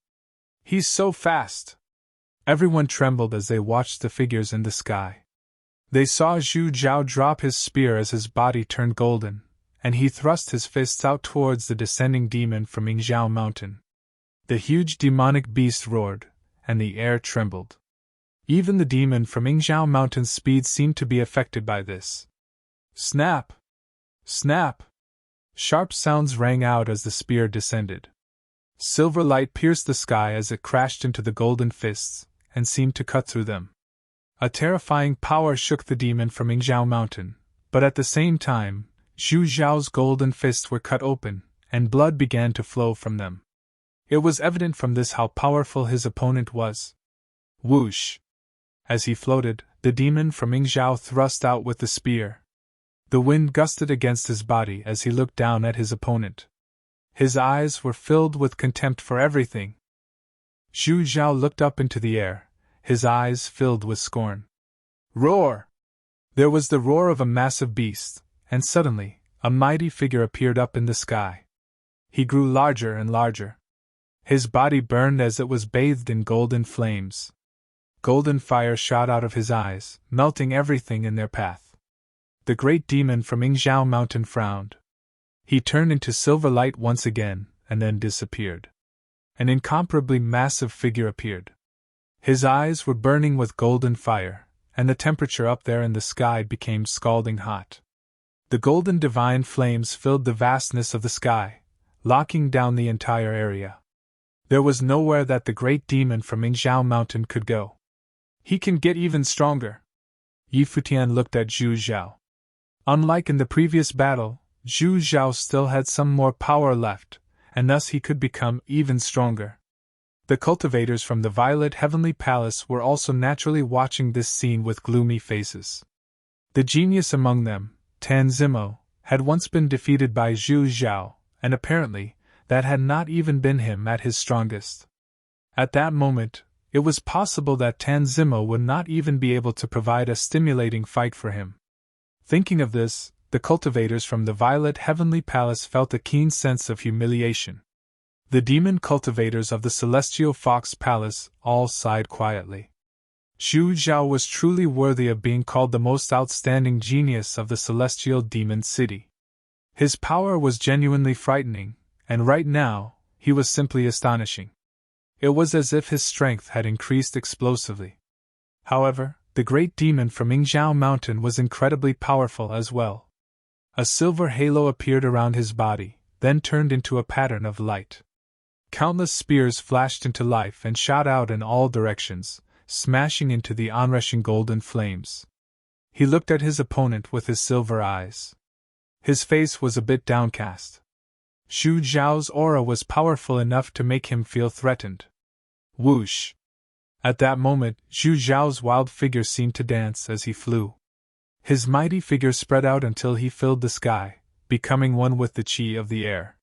"He's so fast!" Everyone trembled as they watched the figures in the sky. They saw Zhu Zhao drop his spear as his body turned golden, and he thrust his fists out towards the descending demon from Yingzhou Mountain. The huge demonic beast roared, and the air trembled. Even the demon from Yingzhou Mountain's speed seemed to be affected by this. Snap! Snap! Sharp sounds rang out as the spear descended. Silver light pierced the sky as it crashed into the golden fists, and seemed to cut through them. A terrifying power shook the demon from Yingzhou Mountain, but at the same time, Zhu Zhao's golden fists were cut open, and blood began to flow from them. It was evident from this how powerful his opponent was. Whoosh! As he floated, the demon from Yingzhou thrust out with the spear. The wind gusted against his body as he looked down at his opponent. His eyes were filled with contempt for everything. Zhu Zhao looked up into the air, his eyes filled with scorn. Roar! There was the roar of a massive beast, and suddenly, a mighty figure appeared up in the sky. He grew larger and larger. His body burned as it was bathed in golden flames. Golden fire shot out of his eyes, melting everything in their path. The great demon from Yingzhou Mountain frowned. He turned into silver light once again, and then disappeared. An incomparably massive figure appeared. His eyes were burning with golden fire, and the temperature up there in the sky became scalding hot. The golden divine flames filled the vastness of the sky, locking down the entire area. There was nowhere that the great demon from Yingzhou Mountain could go. He can get even stronger. Futian looked at Zhu Zhao. Unlike in the previous battle, Zhu Zhao still had some more power left, and thus he could become even stronger. The cultivators from the Violet Heavenly Palace were also naturally watching this scene with gloomy faces. The genius among them, Tan Zimo, had once been defeated by Zhu Zhao, and apparently, that had not even been him at his strongest. At that moment, it was possible that Tan Zimo would not even be able to provide a stimulating fight for him. Thinking of this, the cultivators from the Violet Heavenly Palace felt a keen sense of humiliation. The demon cultivators of the Celestial Fox Palace all sighed quietly. Zhu Zhao was truly worthy of being called the most outstanding genius of the Celestial Demon City. His power was genuinely frightening, and right now, he was simply astonishing. It was as if his strength had increased explosively. However, the great demon from Yingzhou Mountain was incredibly powerful as well. A silver halo appeared around his body, then turned into a pattern of light. Countless spears flashed into life and shot out in all directions, smashing into the onrushing golden flames. He looked at his opponent with his silver eyes. His face was a bit downcast. Zhu Zhao's aura was powerful enough to make him feel threatened. Whoosh! At that moment, Zhu Zhao's wild figure seemed to dance as he flew. His mighty figure spread out until he filled the sky, becoming one with the qi of the air.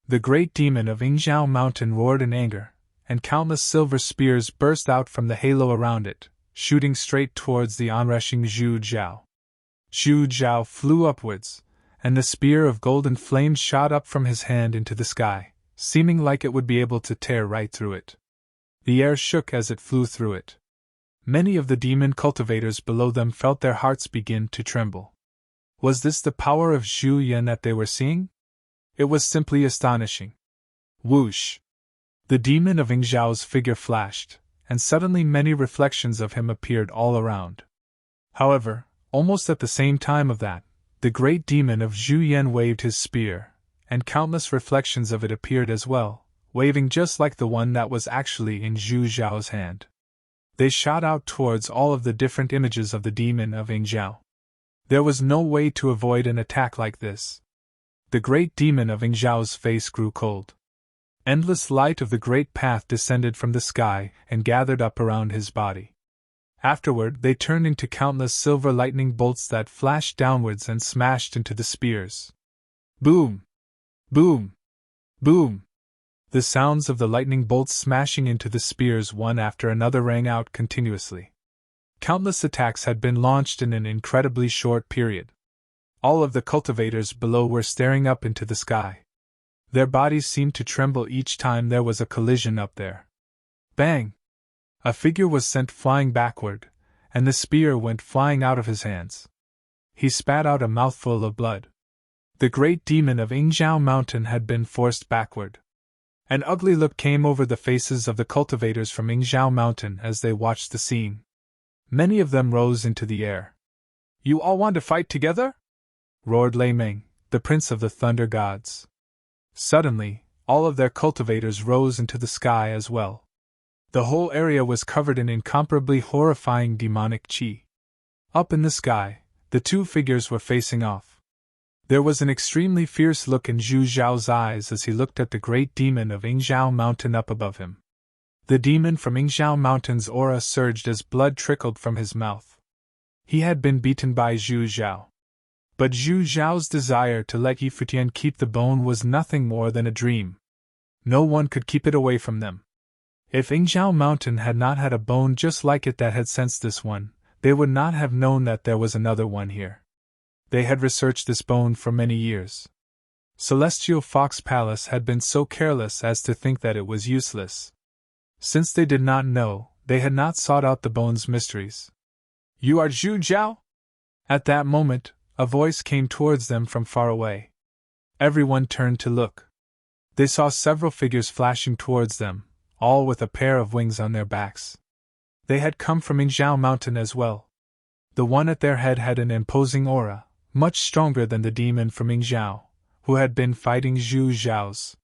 The great demon of Yingzhou Mountain roared in anger, and countless silver spears burst out from the halo around it, shooting straight towards the onrushing Zhu Zhao. Zhu Zhao flew upwards, and the spear of golden flames shot up from his hand into the sky, seeming like it would be able to tear right through it. The air shook as it flew through it. Many of the demon cultivators below them felt their hearts begin to tremble. Was this the power of Zhu Yan that they were seeing? It was simply astonishing. Whoosh! The demon of Ing Zhao's figure flashed, and suddenly many reflections of him appeared all around. However, almost at the same time of that, the great demon of Zhu Yan waved his spear, and countless reflections of it appeared as well, waving just like the one that was actually in Zhu Zhao's hand. They shot out towards all of the different images of the demon of Ing Zhao. There was no way to avoid an attack like this. The great demon of Ing Zhao's face grew cold. Endless light of the great path descended from the sky and gathered up around his body. Afterward, they turned into countless silver lightning bolts that flashed downwards and smashed into the spears. Boom! Boom! Boom! The sounds of the lightning bolts smashing into the spears one after another rang out continuously. Countless attacks had been launched in an incredibly short period. All of the cultivators below were staring up into the sky. Their bodies seemed to tremble each time there was a collision up there. Bang! A figure was sent flying backward, and the spear went flying out of his hands. He spat out a mouthful of blood. The great demon of Ing Zhao Mountain had been forced backward. An ugly look came over the faces of the cultivators from Ing Zhao Mountain as they watched the scene. Many of them rose into the air. "You all want to fight together?" roared Lei Meng, the prince of the thunder gods. Suddenly, all of their cultivators rose into the sky as well. The whole area was covered in incomparably horrifying demonic qi. Up in the sky, the two figures were facing off. There was an extremely fierce look in Zhu Zhao's eyes as he looked at the great demon of Ing Zhao Mountain up above him. The demon from Ing Zhao Mountain's aura surged as blood trickled from his mouth. He had been beaten by Zhu Zhao. But Zhu Zhao's desire to let Yi Futian keep the bone was nothing more than a dream. No one could keep it away from them. If Ing Zhao Mountain had not had a bone just like it that had sensed this one, they would not have known that there was another one here. They had researched this bone for many years. Celestial Fox Palace had been so careless as to think that it was useless. Since they did not know, they had not sought out the bone's mysteries. "You are Zhu Zhao?" At that moment, a voice came towards them from far away. Everyone turned to look. They saw several figures flashing towards them, all with a pair of wings on their backs. They had come from Ing Zhao Mountain as well. The one at their head had an imposing aura, much stronger than the demon from Ing Zhao, who had been fighting Zhu Zhao's.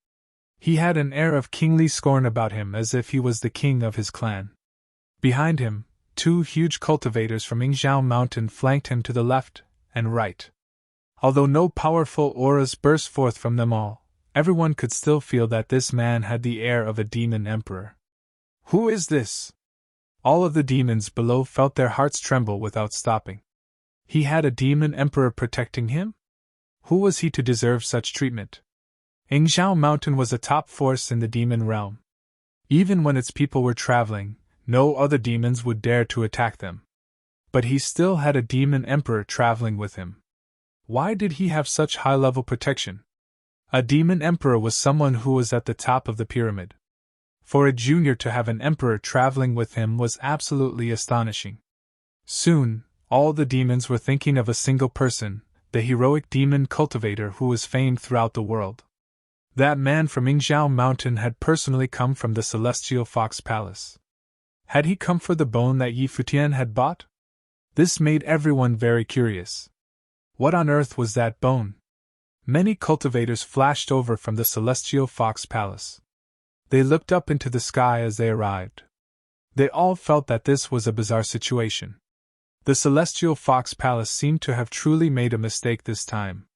He had an air of kingly scorn about him as if he was the king of his clan. Behind him, two huge cultivators from Ing Zhao Mountain flanked him to the left and right. Although no powerful auras burst forth from them all, everyone could still feel that this man had the air of a demon emperor. "Who is this?" All of the demons below felt their hearts tremble without stopping. He had a demon emperor protecting him? Who was he to deserve such treatment? Ing Zhao Mountain was a top force in the demon realm. Even when its people were traveling, no other demons would dare to attack them. But he still had a demon emperor traveling with him. Why did he have such high-level protection? A demon emperor was someone who was at the top of the pyramid. For a junior to have an emperor traveling with him was absolutely astonishing. Soon, all the demons were thinking of a single person, the heroic demon cultivator who was famed throughout the world. That man from Ing Zhao Mountain had personally come from the Celestial Fox Palace. Had he come for the bone that Yi Futian had bought? This made everyone very curious. What on earth was that bone? Many cultivators flashed over from the Celestial Fox Palace. They looked up into the sky as they arrived. They all felt that this was a bizarre situation. The Celestial Fox Palace seemed to have truly made a mistake this time.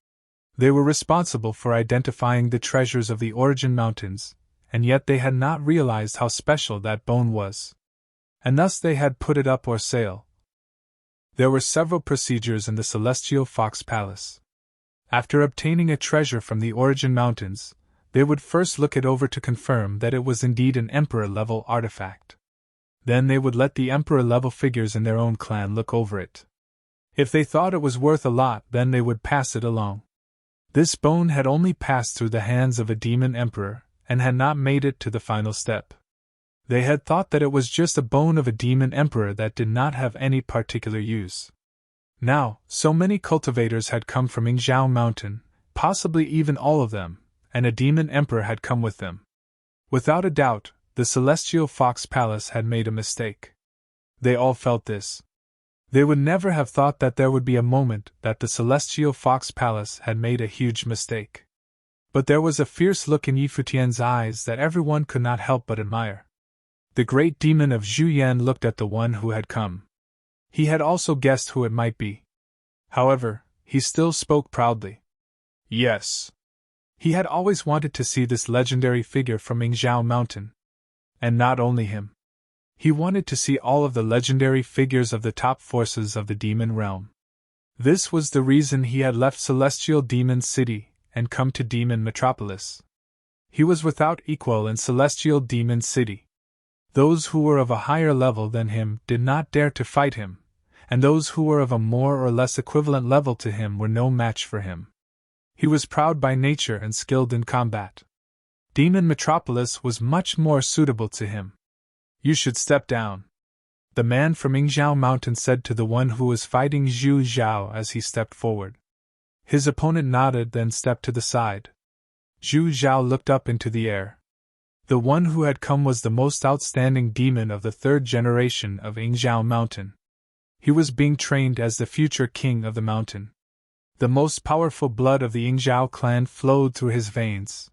They were responsible for identifying the treasures of the Origin Mountains, and yet they had not realized how special that bone was. And thus they had put it up for sale. There were several procedures in the Celestial Fox Palace. After obtaining a treasure from the Origin Mountains, they would first look it over to confirm that it was indeed an Emperor-level artifact. Then they would let the Emperor-level figures in their own clan look over it. If they thought it was worth a lot, then they would pass it along. This bone had only passed through the hands of a demon emperor, and had not made it to the final step. They had thought that it was just a bone of a demon emperor that did not have any particular use. Now, so many cultivators had come from Yingzhou Mountain, possibly even all of them, and a demon emperor had come with them. Without a doubt, the Celestial Fox Palace had made a mistake. They all felt this. They would never have thought that there would be a moment that the Celestial Fox Palace had made a huge mistake. But there was a fierce look in Yi Futian's eyes that everyone could not help but admire. The great demon of Zhu Yan looked at the one who had come. He had also guessed who it might be. However, he still spoke proudly. Yes. He had always wanted to see this legendary figure from Yingzhou Mountain. And not only him. He wanted to see all of the legendary figures of the top forces of the demon realm. This was the reason he had left Celestial Demon City and come to Demon Metropolis. He was without equal in Celestial Demon City. Those who were of a higher level than him did not dare to fight him, and those who were of a more or less equivalent level to him were no match for him. He was proud by nature and skilled in combat. Demon Metropolis was much more suitable to him. You should step down, the man from Yingzhou Mountain said to the one who was fighting Zhu Zhao as he stepped forward. His opponent nodded, then stepped to the side. Zhu Zhao looked up into the air. The one who had come was the most outstanding demon of the third generation of Yingzhou Mountain. He was being trained as the future king of the mountain. The most powerful blood of the Yingzhou clan flowed through his veins.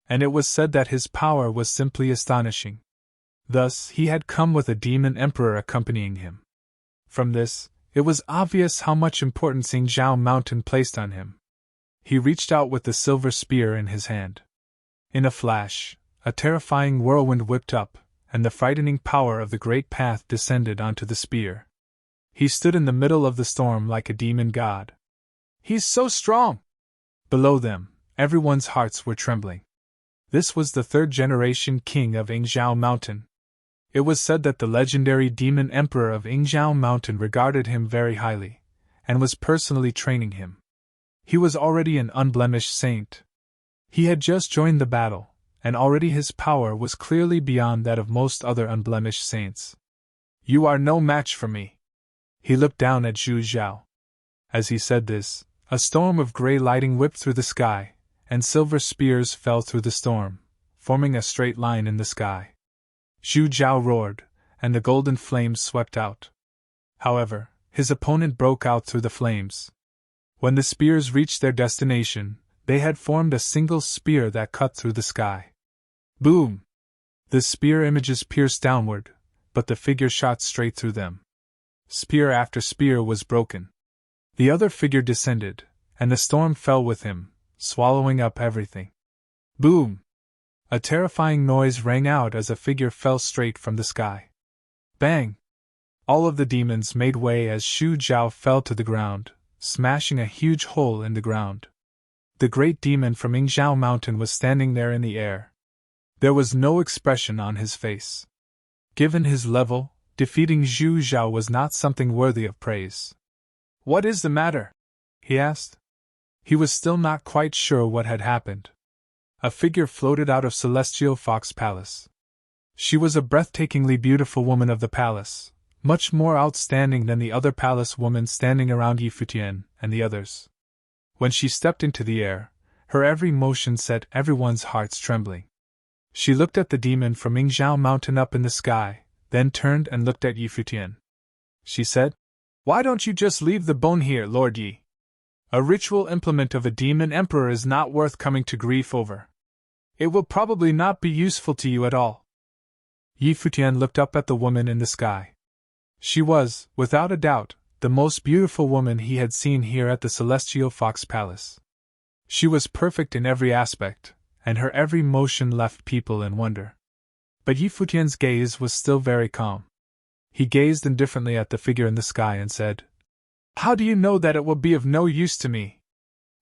And it was said that his power was simply astonishing. Thus, he had come with a demon emperor accompanying him. From this, it was obvious how much importance Yingzhou Mountain placed on him. He reached out with the silver spear in his hand. In a flash, a terrifying whirlwind whipped up, and the frightening power of the great path descended onto the spear. He stood in the middle of the storm like a demon god. He's so strong! Below them, everyone's hearts were trembling. This was the third generation king of Yingzhou Mountain. It was said that the legendary demon emperor of Yingzhou Mountain regarded him very highly, and was personally training him. He was already an unblemished saint. He had just joined the battle, and already his power was clearly beyond that of most other unblemished saints. You are no match for me. He looked down at Zhu Zhao. As he said this, a storm of gray lighting whipped through the sky, and silver spears fell through the storm, forming a straight line in the sky. Zhu Zhao roared, and the golden flames swept out. However, his opponent broke out through the flames. When the spears reached their destination, they had formed a single spear that cut through the sky. Boom! The spear images pierced downward, but the figure shot straight through them. Spear after spear was broken. The other figure descended, and the storm fell with him, swallowing up everything. Boom! A terrifying noise rang out as a figure fell straight from the sky. Bang! All of the demons made way as Zhu Zhao fell to the ground, smashing a huge hole in the ground. The great demon from Yingzhou Mountain was standing there in the air. There was no expression on his face. Given his level, defeating Zhu Zhao was not something worthy of praise. What is the matter? He asked. He was still not quite sure what had happened. A figure floated out of Celestial Fox Palace. She was a breathtakingly beautiful woman of the palace, much more outstanding than the other palace women standing around Yi Futian and the others. When she stepped into the air, her every motion set everyone's hearts trembling. She looked at the demon from Yingzhou Mountain up in the sky, then turned and looked at Yi Futian. She said, "Why don't you just leave the bone here, Lord Yi? A ritual implement of a demon emperor is not worth coming to grief over. It will probably not be useful to you at all." Yi Futian looked up at the woman in the sky. She was, without a doubt, the most beautiful woman he had seen here at the Celestial Fox Palace. She was perfect in every aspect, and her every motion left people in wonder. But Yi Futian's gaze was still very calm. He gazed indifferently at the figure in the sky and said, "How do you know that it will be of no use to me?"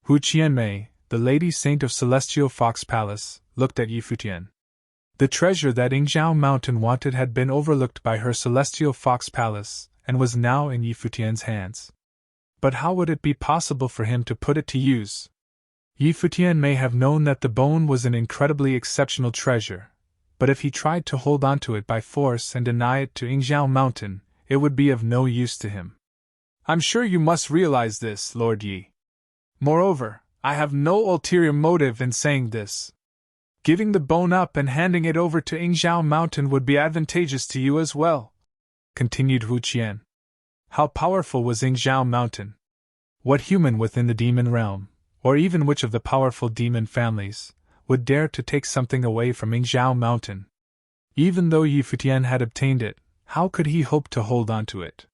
Hu Qianmei, the lady saint of Celestial Fox Palace, looked at Yi Futian. The treasure that Yingzhou Mountain wanted had been overlooked by her Celestial Fox Palace, and was now in Yi Futian's hands. But how would it be possible for him to put it to use? Yi Futian may have known that the bone was an incredibly exceptional treasure, but if he tried to hold onto it by force and deny it to Yingzhou Mountain, it would be of no use to him. I'm sure you must realize this, Lord Yi. Moreover, I have no ulterior motive in saying this. Giving the bone up and handing it over to Yingzhou Mountain would be advantageous to you as well, continued Futian. How powerful was Yingzhou Mountain? What human within the demon realm, or even which of the powerful demon families, would dare to take something away from Yingzhou Mountain? Even though Yi Futian had obtained it, how could he hope to hold on to it?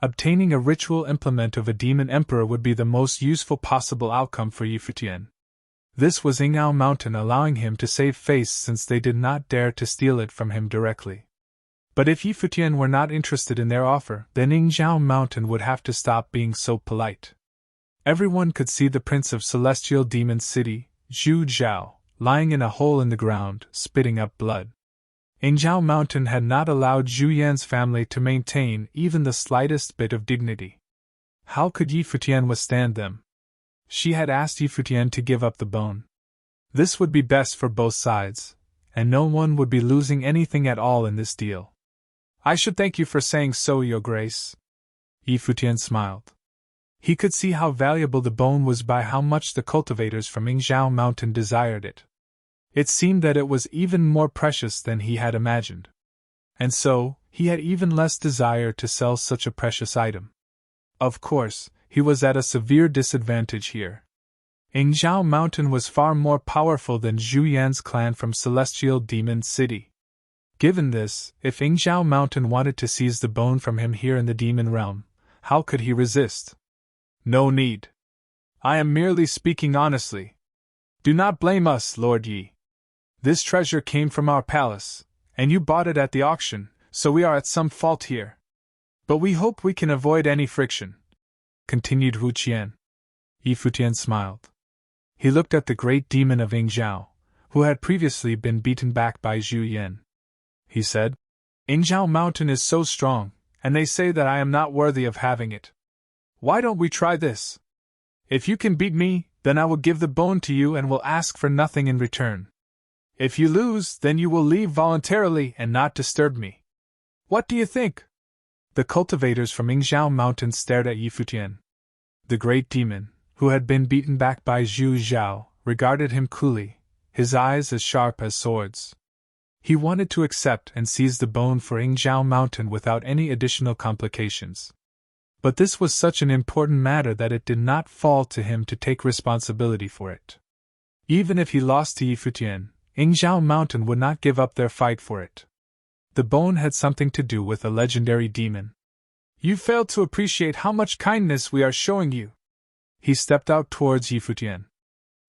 Obtaining a ritual implement of a demon emperor would be the most useful possible outcome for Yi Futian. This was Yingzhou Mountain allowing him to save face since they did not dare to steal it from him directly. But if Yi Futian were not interested in their offer, then Yingzhou Mountain would have to stop being so polite. Everyone could see the prince of Celestial Demon City, Zhu Zhao, lying in a hole in the ground, spitting up blood. Yingzhou Mountain had not allowed Zhu Yan's family to maintain even the slightest bit of dignity. How could Yi Futian withstand them? She had asked Yi Futian to give up the bone. This would be best for both sides, and no one would be losing anything at all in this deal. I should thank you for saying so, Your Grace. Yi Futian smiled. He could see how valuable the bone was by how much the cultivators from Yingzhou Mountain desired it. It seemed that it was even more precious than he had imagined. And so, he had even less desire to sell such a precious item. Of course, he was at a severe disadvantage here. Yingzhou Mountain was far more powerful than Zhu Yan's clan from Celestial Demon City. Given this, if Yingzhou Mountain wanted to seize the bone from him here in the demon realm, how could he resist? No need. I am merely speaking honestly. Do not blame us, Lord Yi. This treasure came from our palace, and you bought it at the auction, so we are at some fault here. But we hope we can avoid any friction, continued Futian. Yi Futian smiled. He looked at the great demon of Yingzhou, who had previously been beaten back by Zhu Yan. He said, Yingzhou Mountain is so strong, and they say that I am not worthy of having it. Why don't we try this? If you can beat me, then I will give the bone to you and will ask for nothing in return. If you lose, then you will leave voluntarily and not disturb me. What do you think? The cultivators from Yingzhou Mountain stared at Yi Futian. The great demon, who had been beaten back by Zhu Zhao, regarded him coolly, his eyes as sharp as swords. He wanted to accept and seize the bone for Yingzhou Mountain without any additional complications. But this was such an important matter that it did not fall to him to take responsibility for it. Even if he lost to Yi Futian, Yingzhou Mountain would not give up their fight for it. The bone had something to do with a legendary demon. You failed to appreciate how much kindness we are showing you. He stepped out towards Yi Futian.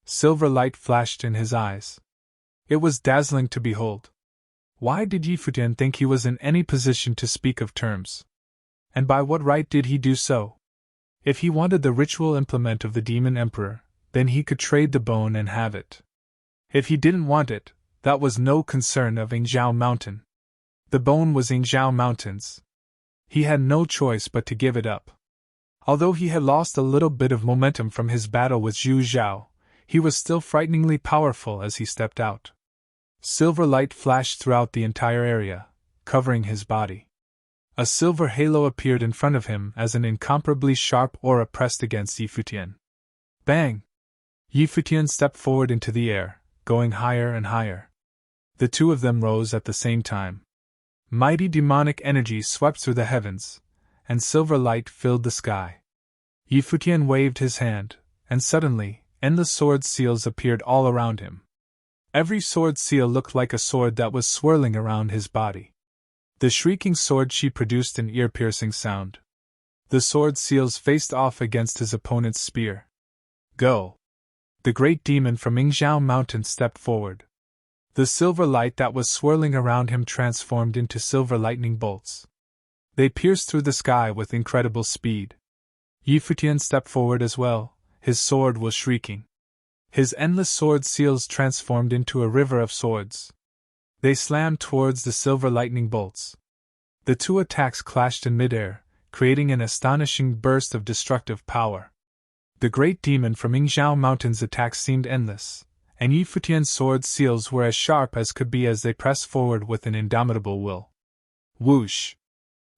Silver light flashed in his eyes. It was dazzling to behold. Why did Yi Futian think he was in any position to speak of terms? And by what right did he do so? If he wanted the ritual implement of the demon emperor, then he could trade the bone and have it. If he didn't want it, that was no concern of Yingzhou Mountain. The bone was Yingzhou Mountain's. He had no choice but to give it up. Although he had lost a little bit of momentum from his battle with Zhu Zhao, he was still frighteningly powerful as he stepped out. Silver light flashed throughout the entire area, covering his body. A silver halo appeared in front of him as an incomparably sharp aura pressed against Yi Futian. Bang! Yi Futian stepped forward into the air, going higher and higher. The two of them rose at the same time. Mighty demonic energy swept through the heavens, and silver light filled the sky. Yi Futian waved his hand, and suddenly, endless sword seals appeared all around him. Every sword seal looked like a sword that was swirling around his body. The shrieking sword she produced an ear-piercing sound. The sword seals faced off against his opponent's spear. Go! The great demon from Yingzhou Mountain stepped forward. The silver light that was swirling around him transformed into silver lightning bolts. They pierced through the sky with incredible speed. Yi Futian stepped forward as well, his sword was shrieking. His endless sword seals transformed into a river of swords. They slammed towards the silver lightning bolts. The two attacks clashed in midair, creating an astonishing burst of destructive power. The great demon from Yingzhou Mountain's attacks seemed endless, and Yi Futian's sword seals were as sharp as could be as they pressed forward with an indomitable will. Whoosh!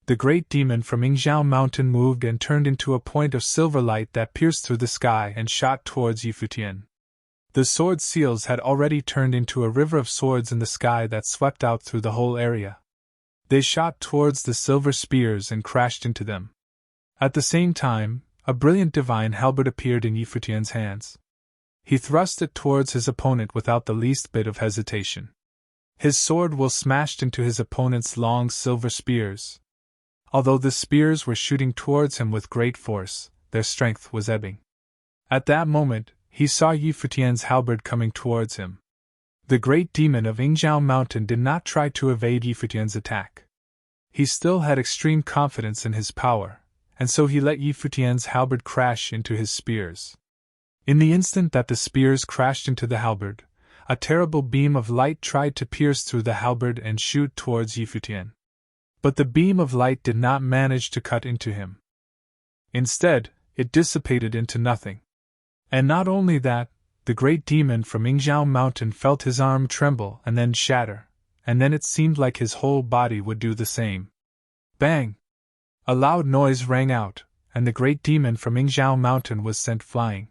The great demon from Yingzhou Mountain moved and turned into a point of silver light that pierced through the sky and shot towards Yi Futian. The sword seals had already turned into a river of swords in the sky that swept out through the whole area. They shot towards the silver spears and crashed into them. At the same time, a brilliant divine halberd appeared in Yi Futian's hands. He thrust it towards his opponent without the least bit of hesitation. His sword will smashed into his opponent's long silver spears. Although the spears were shooting towards him with great force, their strength was ebbing. At that moment, he saw Yi Futian's halberd coming towards him. The great demon of Yingzhou Mountain did not try to evade Yi Futian's attack. He still had extreme confidence in his power, and so he let Yi Futian's halberd crash into his spears. In the instant that the spears crashed into the halberd, a terrible beam of light tried to pierce through the halberd and shoot towards Yi Futian. But the beam of light did not manage to cut into him. Instead, it dissipated into nothing. And not only that, the great demon from Yingzhou Mountain felt his arm tremble and then shatter, and then it seemed like his whole body would do the same. Bang! A loud noise rang out, and the great demon from Yingzhou Mountain was sent flying.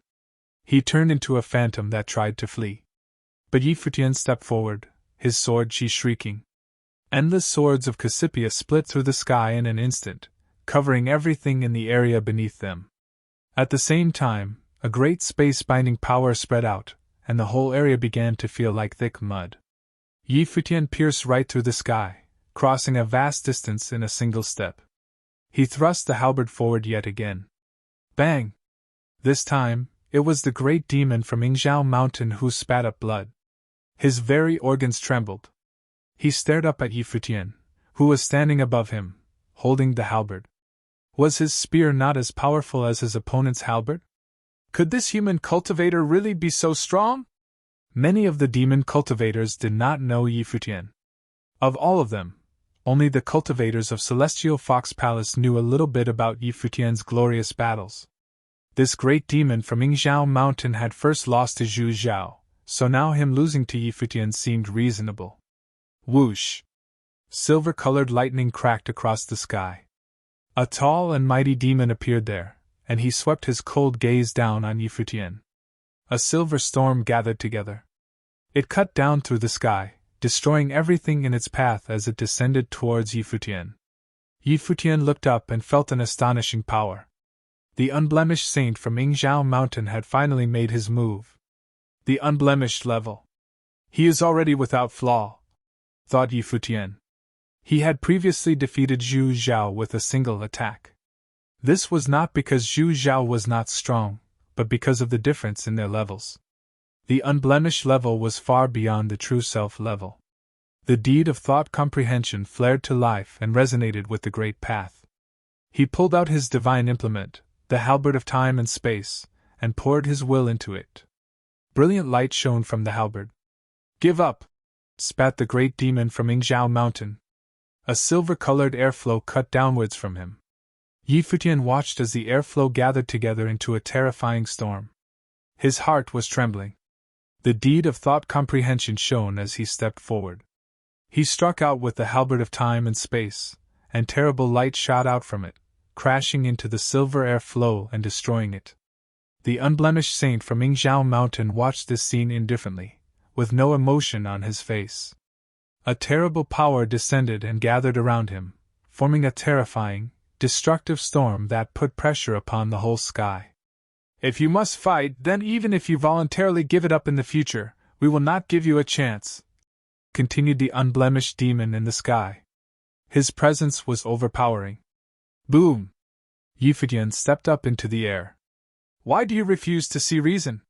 He turned into a phantom that tried to flee. But Yi Futian stepped forward, his sword chi shrieking. Endless swords of Cassiopea split through the sky in an instant, covering everything in the area beneath them. At the same time, a great space-binding power spread out, and the whole area began to feel like thick mud. Yi Futian pierced right through the sky, crossing a vast distance in a single step. He thrust the halberd forward yet again. Bang! This time, it was the great demon from Yingzhou Mountain who spat up blood. His very organs trembled. He stared up at Yi Futian, who was standing above him, holding the halberd. Was his spear not as powerful as his opponent's halberd? Could this human cultivator really be so strong? Many of the demon cultivators did not know Yi Futian. Of all of them, only the cultivators of Celestial Fox Palace knew a little bit about Yi Futian's glorious battles. This great demon from Yingzhou Mountain had first lost to Zhu Zhao, so now him losing to Yi Futian seemed reasonable. Whoosh! Silver-colored lightning cracked across the sky. A tall and mighty demon appeared there, and he swept his cold gaze down on Yi Futian. A silver storm gathered together. It cut down through the sky, destroying everything in its path as it descended towards Yi Futian. Yi Futian looked up and felt an astonishing power. The unblemished saint from Yingzhou Mountain had finally made his move. The unblemished level. He is already without flaw, thought Yi Futian. He had previously defeated Zhu Zhao with a single attack. This was not because Zhu Zhao was not strong, but because of the difference in their levels. The unblemished level was far beyond the true self level. The deed of thought comprehension flared to life and resonated with the great path. He pulled out his divine implement, the halberd of time and space, and poured his will into it. Brilliant light shone from the halberd. Give up! Spat the great demon from Yingzhou Mountain. A silver-colored airflow cut downwards from him. Yi Futian watched as the airflow gathered together into a terrifying storm. His heart was trembling. The deed of thought comprehension shone as he stepped forward. He struck out with the halberd of time and space, and terrible light shot out from it, crashing into the silver airflow and destroying it. The unblemished saint from Yingzhou Mountain watched this scene indifferently, with no emotion on his face. A terrible power descended and gathered around him, forming a terrifying, destructive storm that put pressure upon the whole sky. If you must fight, then even if you voluntarily give it up in the future, we will not give you a chance, continued the unblemished demon in the sky. His presence was overpowering. Boom! Yi Futian stepped up into the air. Why do you refuse to see reason?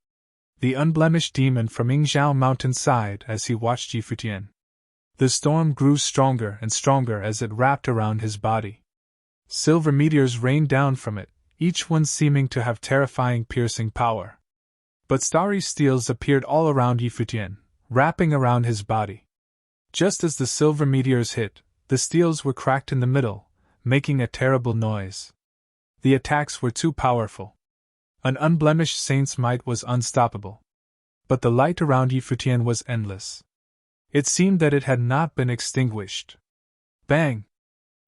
The unblemished demon from Yingzhou Mountain sighed as he watched Yi Futian. The storm grew stronger and stronger as it wrapped around his body. Silver meteors rained down from it, each one seeming to have terrifying piercing power. But starry steels appeared all around Yi Futian, wrapping around his body. Just as the silver meteors hit, the steels were cracked in the middle, making a terrible noise. The attacks were too powerful. An unblemished saint's might was unstoppable. but the light around Futian was endless. It seemed that it had not been extinguished. Bang!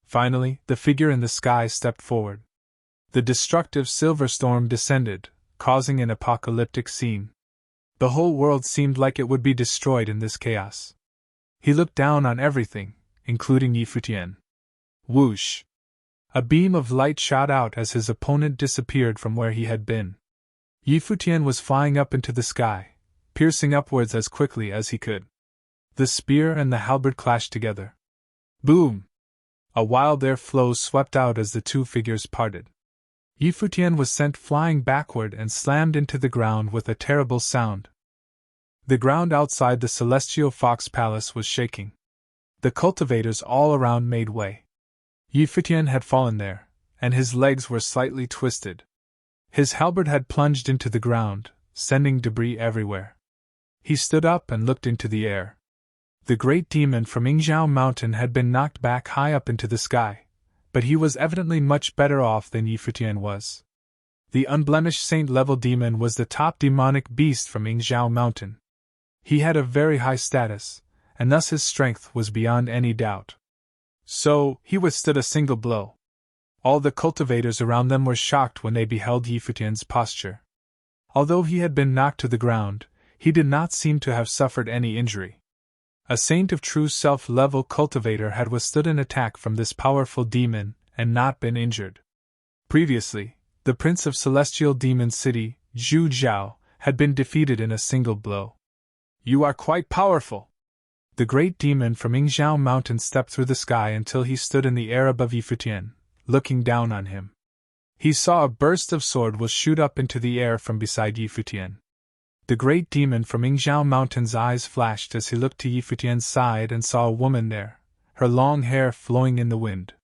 Finally, the figure in the sky stepped forward. The destructive silver storm descended, causing an apocalyptic scene. The whole world seemed like it would be destroyed in this chaos. He looked down on everything, including Futian. Whoosh! A beam of light shot out as his opponent disappeared from where he had been. Futian was flying up into the sky, piercing upwards as quickly as he could. The spear and the halberd clashed together. Boom! A wild air flow swept out as the two figures parted. Futian was sent flying backward and slammed into the ground with a terrible sound. The ground outside the Celestial Fox Palace was shaking. The cultivators all around made way. Futian had fallen there, and his legs were slightly twisted. His halberd had plunged into the ground, sending debris everywhere. He stood up and looked into the air. The great demon from Yingzhou Mountain had been knocked back high up into the sky, but he was evidently much better off than Futian was. The unblemished saint-level demon was the top demonic beast from Yingzhou Mountain. He had a very high status, and thus his strength was beyond any doubt. So, he withstood a single blow. All the cultivators around them were shocked when they beheld Futian's posture. Although he had been knocked to the ground, he did not seem to have suffered any injury. A saint of true self-level cultivator had withstood an attack from this powerful demon and not been injured. Previously, the prince of Celestial Demon City, Zhu Zhao, had been defeated in a single blow. You are quite powerful. The great demon from Yingzhou Mountain stepped through the sky until he stood in the air above Futian, looking down on him. He saw a burst of sword will shoot up into the air from beside Futian. The great demon from Yingzhou Mountain's eyes flashed as he looked to Futian's side and saw a woman there, her long hair flowing in the wind.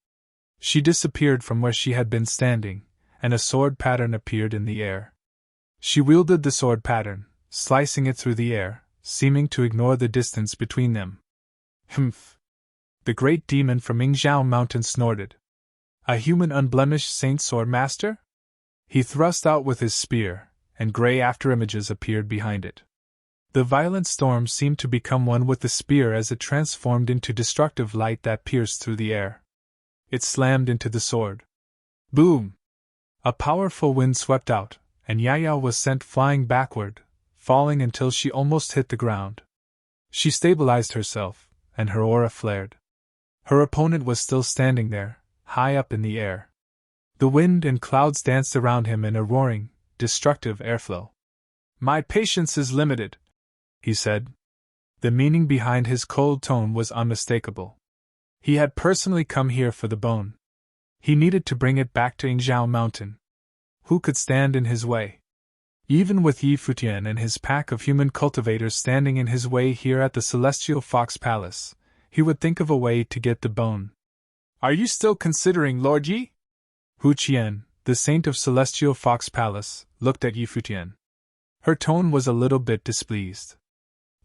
She disappeared from where she had been standing, and a sword pattern appeared in the air. She wielded the sword pattern, slicing it through the air, seeming to ignore the distance between them. Humph! The great demon from Yingzhou Mountain snorted. A human unblemished saint sword master? He thrust out with his spear, and gray afterimages appeared behind it. The violent storm seemed to become one with the spear as it transformed into destructive light that pierced through the air. It slammed into the sword. Boom! A powerful wind swept out, and Yaya was sent flying backward, falling until she almost hit the ground. She stabilized herself, and her aura flared. Her opponent was still standing there, high up in the air. The wind and clouds danced around him in a roaring, destructive airflow. My patience is limited, he said. The meaning behind his cold tone was unmistakable. He had personally come here for the bone. He needed to bring it back to Yingzhou Mountain. Who could stand in his way? Even with Futian and his pack of human cultivators standing in his way here at the Celestial Fox Palace, he would think of a way to get the bone. Are you still considering Lord Yi? Futian, the saint of Celestial Fox Palace, looked at Futian. Her tone was a little bit displeased.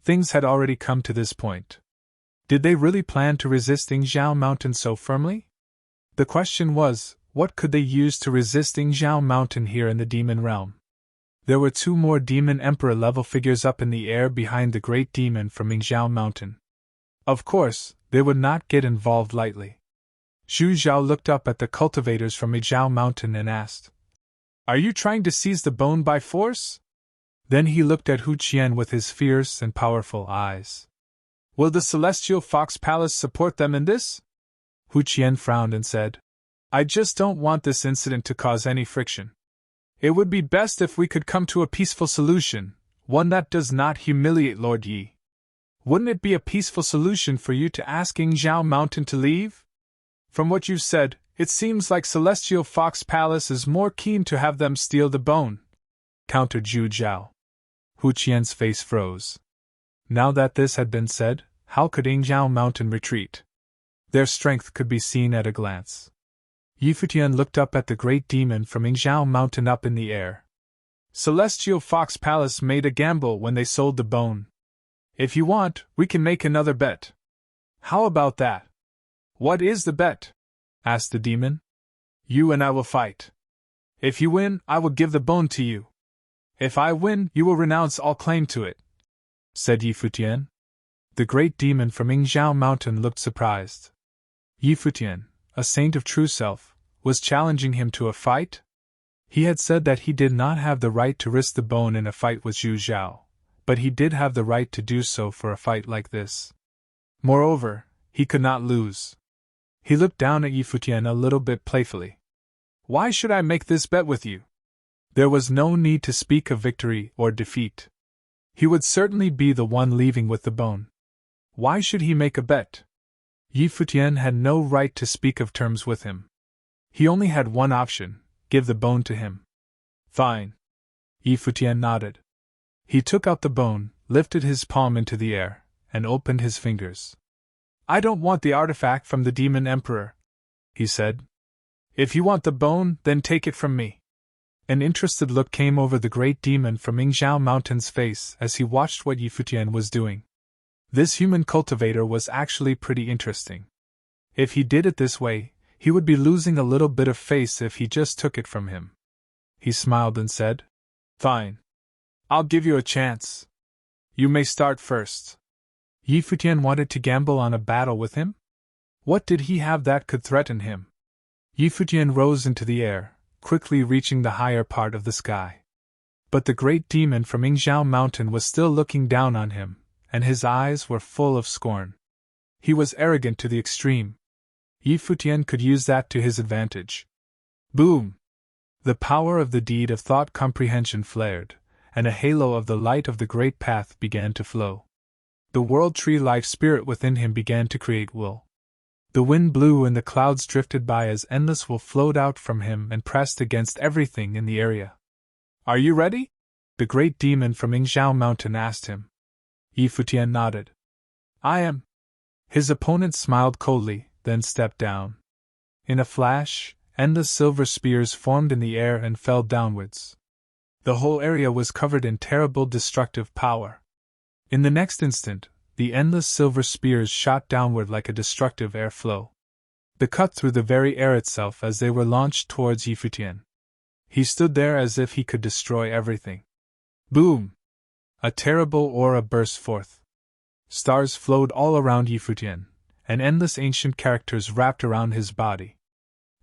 Things had already come to this point. Did they really plan to resist Yingzhou Mountain so firmly? The question was, what could they use to resist Yingzhou Mountain here in the demon realm? There were two more demon emperor-level figures up in the air behind the great demon from Yingzhou Mountain. Of course, they would not get involved lightly. Zhu Zhao looked up at the cultivators from Yingzhou Mountain and asked, Are you trying to seize the bone by force? Then he looked at Futian with his fierce and powerful eyes. Will the Celestial Fox Palace support them in this? Futian frowned and said, I just don't want this incident to cause any friction. It would be best if we could come to a peaceful solution, one that does not humiliate Lord Yi. Wouldn't it be a peaceful solution for you to ask Yingzhou Mountain to leave? From what you've said, it seems like Celestial Fox Palace is more keen to have them steal the bone, countered Zhu Zhao. Futian's face froze. Now that this had been said, how could Yingzhou Mountain retreat? Their strength could be seen at a glance. Futian looked up at the great demon from Yingzhou Mountain up in the air. Celestial Fox Palace made a gamble when they sold the bone. If you want, we can make another bet. How about that? What is the bet? Asked the demon. You and I will fight. If you win, I will give the bone to you. If I win, you will renounce all claim to it, said Yi Futian. The great demon from Yingzhou Mountain looked surprised. Yi Futian, a saint of true self, was challenging him to a fight? He had said that he did not have the right to risk the bone in a fight with Zhu Zhao, but he did have the right to do so for a fight like this. Moreover, he could not lose. He looked down at Yi Futian a little bit playfully. Why should I make this bet with you? There was no need to speak of victory or defeat. He would certainly be the one leaving with the bone. Why should he make a bet? Yi Futian had no right to speak of terms with him. He only had one option: give the bone to him. Fine. Yi Futian nodded. He took out the bone, lifted his palm into the air, and opened his fingers. I don't want the artifact from the Demon Emperor, he said. If you want the bone, then take it from me. An interested look came over the great demon from Yingzhou Mountain's face as he watched what Yi Futian was doing. This human cultivator was actually pretty interesting. If he did it this way, he would be losing a little bit of face if he just took it from him. He smiled and said, Fine. I'll give you a chance. You may start first. Yi Futian wanted to gamble on a battle with him? What did he have that could threaten him? Yi Futian rose into the air, quickly reaching the higher part of the sky. But the great demon from Yingzhou Mountain was still looking down on him, and his eyes were full of scorn. He was arrogant to the extreme. Yi Futian could use that to his advantage. Boom! The power of the deed of thought comprehension flared, and a halo of the light of the great path began to flow. The world tree life spirit within him began to create will. The wind blew and the clouds drifted by as endless will flowed out from him and pressed against everything in the area. Are you ready? The great demon from Yingzhou Mountain asked him. Yi Futian nodded. I am. His opponent smiled coldly, then stepped down. In a flash, endless silver spears formed in the air and fell downwards. The whole area was covered in terrible destructive power. In the next instant, the endless silver spears shot downward like a destructive air flow. They cut through the very air itself as they were launched towards Yi Futian. He stood there as if he could destroy everything. Boom! A terrible aura burst forth. Stars flowed all around Yi Futian, and endless ancient characters wrapped around his body.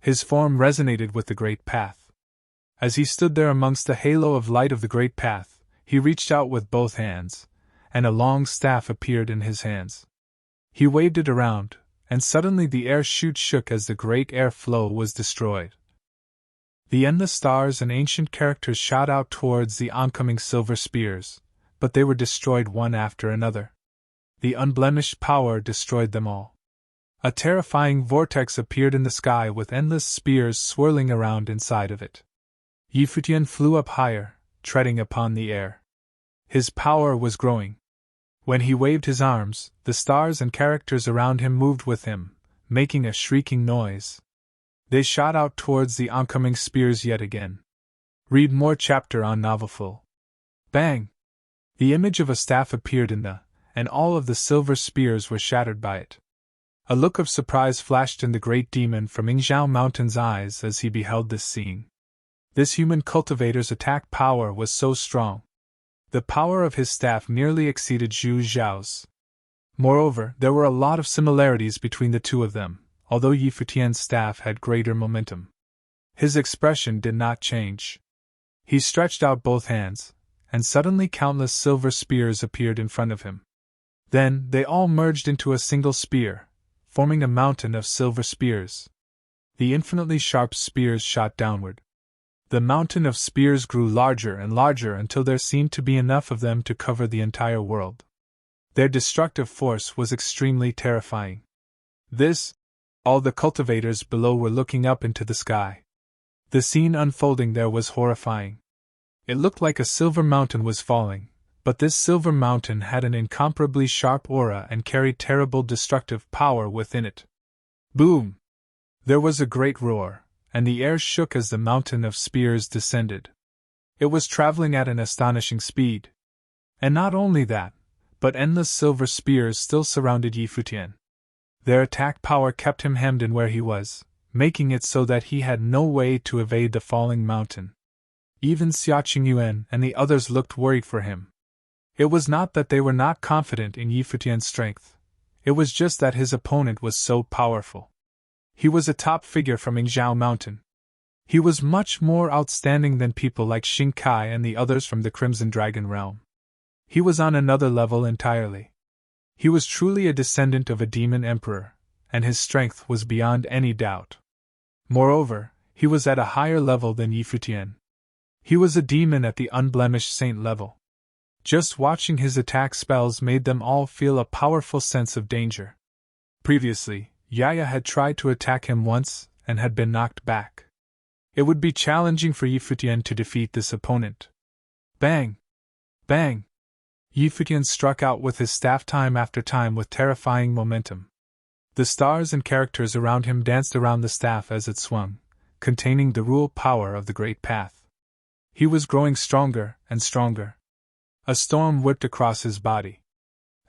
His form resonated with the great path. As he stood there amongst the halo of light of the great path, he reached out with both hands, and a long staff appeared in his hands. He waved it around, and suddenly the air shook as the great air flow was destroyed. The endless stars and ancient characters shot out towards the oncoming silver spears, but they were destroyed one after another. The unblemished power destroyed them all. A terrifying vortex appeared in the sky with endless spears swirling around inside of it. Yi Futian flew up higher, treading upon the air. His power was growing. When he waved his arms, the stars and characters around him moved with him, making a shrieking noise. They shot out towards the oncoming spears yet again. Read more chapter on Novelful. Bang! The image of a staff appeared and all of the silver spears were shattered by it. A look of surprise flashed in the great demon from Yingzhou Mountain's eyes as he beheld this scene. This human cultivator's attack power was so strong. The power of his staff nearly exceeded Zhu Zhao's. Moreover, there were a lot of similarities between the two of them, although Yi Futian's staff had greater momentum. His expression did not change. He stretched out both hands, and suddenly countless silver spears appeared in front of him. Then they all merged into a single spear, forming a mountain of silver spears. The infinitely sharp spears shot downward. The mountain of spears grew larger and larger until there seemed to be enough of them to cover the entire world. Their destructive force was extremely terrifying. All the cultivators below were looking up into the sky. The scene unfolding there was horrifying. It looked like a silver mountain was falling, but this silver mountain had an incomparably sharp aura and carried terrible destructive power within it. Boom! There was a great roar, and the air shook as the mountain of spears descended. It was traveling at an astonishing speed. And not only that, but endless silver spears still surrounded Yi Futian. Their attack power kept him hemmed in where he was, making it so that he had no way to evade the falling mountain. Even Xia Qingyuan and the others looked worried for him. It was not that they were not confident in Yi Futian's strength. It was just that his opponent was so powerful. He was a top figure from Yingzhou Mountain. He was much more outstanding than people like Xing Kai and the others from the Crimson Dragon realm. He was on another level entirely. He was truly a descendant of a demon emperor, and his strength was beyond any doubt. Moreover, he was at a higher level than Yi Futian. He was a demon at the unblemished saint level. Just watching his attack spells made them all feel a powerful sense of danger. Previously, Yaya had tried to attack him once and had been knocked back. It would be challenging for Yi Futian to defeat this opponent. Bang! Bang! Yi Futian struck out with his staff time after time with terrifying momentum. The stars and characters around him danced around the staff as it swung, containing the rule power of the Great Path. He was growing stronger and stronger. A storm whipped across his body.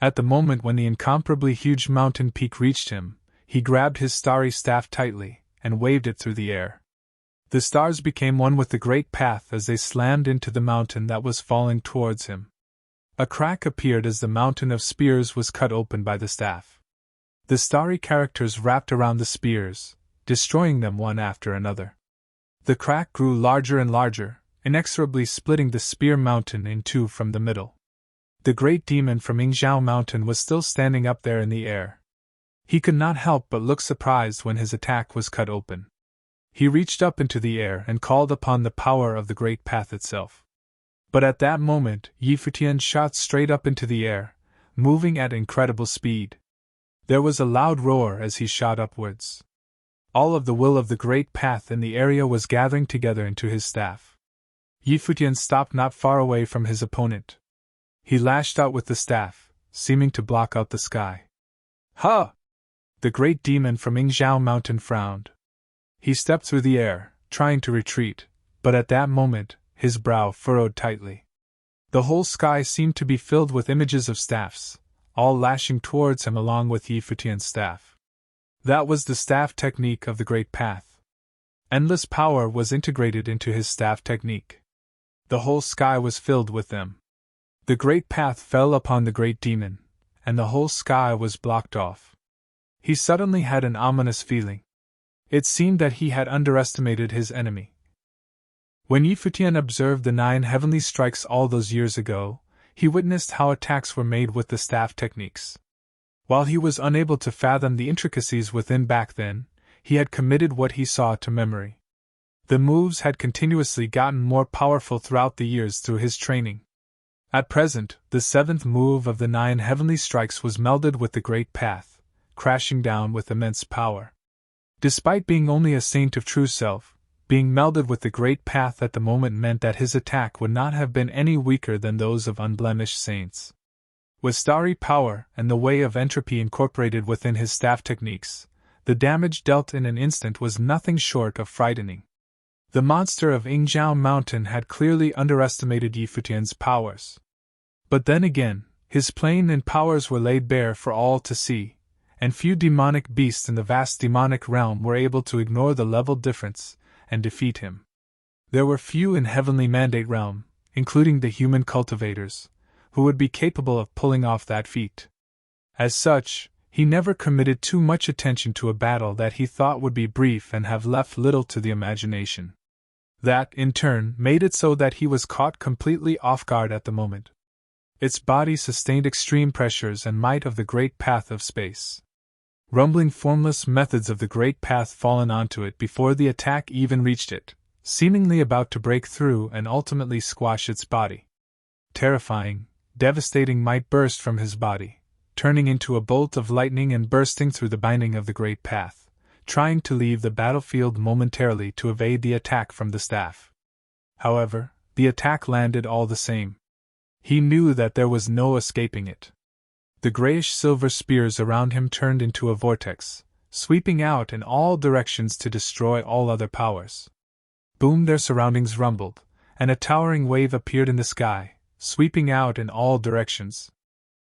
At the moment when the incomparably huge mountain peak reached him, he grabbed his starry staff tightly and waved it through the air. The stars became one with the Great Path as they slammed into the mountain that was falling towards him. A crack appeared as the mountain of spears was cut open by the staff. The starry characters wrapped around the spears, destroying them one after another. The crack grew larger and larger, inexorably splitting the spear mountain in two from the middle. The great demon from Yingzhou Mountain was still standing up there in the air. He could not help but look surprised when his attack was cut open. He reached up into the air and called upon the power of the Great Path itself. But at that moment, Yi Futian shot straight up into the air, moving at incredible speed. There was a loud roar as he shot upwards. All of the will of the Great Path in the area was gathering together into his staff. Yi Futian stopped not far away from his opponent. He lashed out with the staff, seeming to block out the sky. Ha! The great demon from Yingzhou Mountain frowned. He stepped through the air, trying to retreat, but at that moment, his brow furrowed tightly. The whole sky seemed to be filled with images of staffs, all lashing towards him along with Yi Futian's staff. That was the staff technique of the Great Path. Endless power was integrated into his staff technique. The whole sky was filled with them. The Great Path fell upon the great demon, and the whole sky was blocked off. He suddenly had an ominous feeling. It seemed that he had underestimated his enemy. When Yi Futian observed the 9 heavenly strikes all those years ago, he witnessed how attacks were made with the staff techniques. While he was unable to fathom the intricacies within back then, he had committed what he saw to memory. The moves had continuously gotten more powerful throughout the years through his training. At present, the 7th move of the 9 heavenly strikes was melded with the Great Path, crashing down with immense power. Despite being only a saint of true self, being melded with the Great Path at the moment meant that his attack would not have been any weaker than those of unblemished saints. With starry power and the way of entropy incorporated within his staff techniques, the damage dealt in an instant was nothing short of frightening. The monster of Yingzhou Mountain had clearly underestimated Yi Futian's powers. But then again, his plane and powers were laid bare for all to see, and few demonic beasts in the vast demonic realm were able to ignore the level difference and defeat him. There were few in Heavenly Mandate realm, including the human cultivators, who would be capable of pulling off that feat. As such, he never committed too much attention to a battle that he thought would be brief and have left little to the imagination. That, in turn, made it so that he was caught completely off guard at the moment. Its body sustained extreme pressures and might of the Great Path of space. Rumbling formless methods of the Great Path fallen onto it before the attack even reached it, seemingly about to break through and ultimately squash its body. Terrifying, devastating might burst from his body, turning into a bolt of lightning and bursting through the binding of the Great Path, trying to leave the battlefield momentarily to evade the attack from the staff. However, the attack landed all the same. He knew that there was no escaping it. The grayish-silver spears around him turned into a vortex, sweeping out in all directions to destroy all other powers. Boom! Their surroundings rumbled, and a towering wave appeared in the sky, sweeping out in all directions.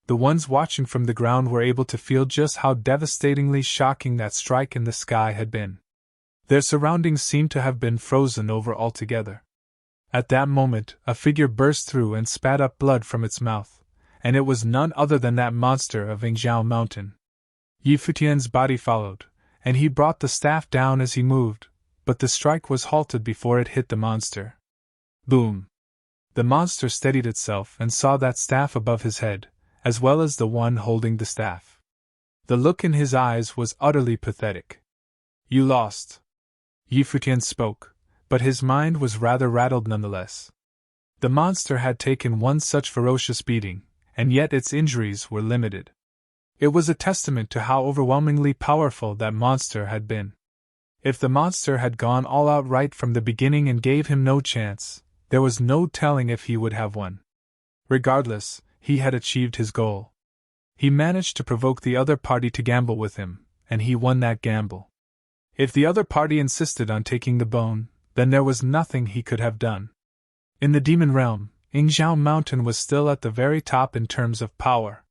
The ones watching from the ground were able to feel just how devastatingly shocking that strike in the sky had been. Their surroundings seemed to have been frozen over altogether. At that moment, a figure burst through and spat up blood from its mouth, and it was none other than that monster of Yingzhou Mountain. Yi Futian's body followed, and he brought the staff down as he moved, but the strike was halted before it hit the monster. Boom! The monster steadied itself and saw that staff above his head, as well as the one holding the staff. The look in his eyes was utterly pathetic. You lost. Yi Futian spoke, but his mind was rather rattled nonetheless. The monster had taken one such ferocious beating, and yet its injuries were limited. It was a testament to how overwhelmingly powerful that monster had been. If the monster had gone all out right from the beginning and gave him no chance, there was no telling if he would have won. Regardless, he had achieved his goal. He managed to provoke the other party to gamble with him, and he won that gamble. If the other party insisted on taking the bone, then there was nothing he could have done. In the demon realm, Yingzhou Mountain was still at the very top in terms of power.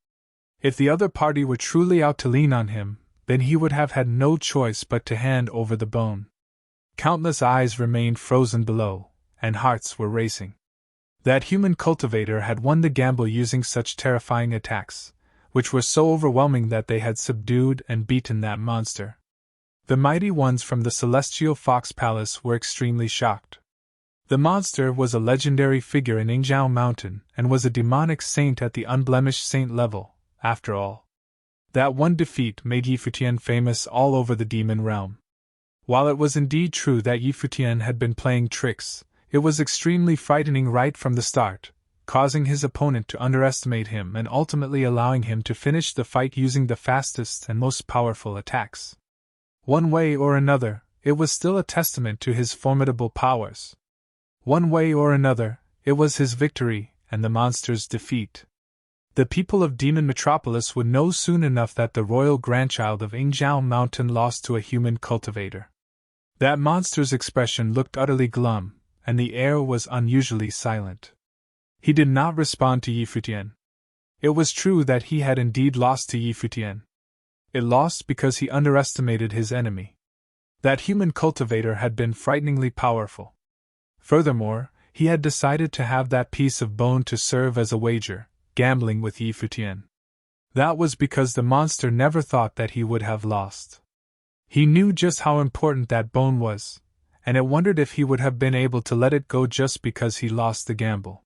If the other party were truly out to lean on him, then he would have had no choice but to hand over the bone. Countless eyes remained frozen below, and hearts were racing. That human cultivator had won the gamble using such terrifying attacks, which were so overwhelming that they had subdued and beaten that monster. The mighty ones from the Celestial Fox Palace were extremely shocked. The monster was a legendary figure in Yingzhou Mountain and was a demonic saint at the unblemished saint level, after all. That one defeat made Yi Futian famous all over the demon realm. While it was indeed true that Yi Futian had been playing tricks, it was extremely frightening right from the start, causing his opponent to underestimate him and ultimately allowing him to finish the fight using the fastest and most powerful attacks. One way or another, it was still a testament to his formidable powers. One way or another, it was his victory and the monster's defeat. The people of Demon Metropolis would know soon enough that the royal grandchild of Yingzhou Mountain lost to a human cultivator. That monster's expression looked utterly glum, and the air was unusually silent. He did not respond to Yi Futian. It was true that he had indeed lost to Yi Futian. It lost because he underestimated his enemy. That human cultivator had been frighteningly powerful. Furthermore, he had decided to have that piece of bone to serve as a wager, gambling with Yi Futian. That was because the monster never thought that he would have lost. He knew just how important that bone was, and it wondered if he would have been able to let it go just because he lost the gamble.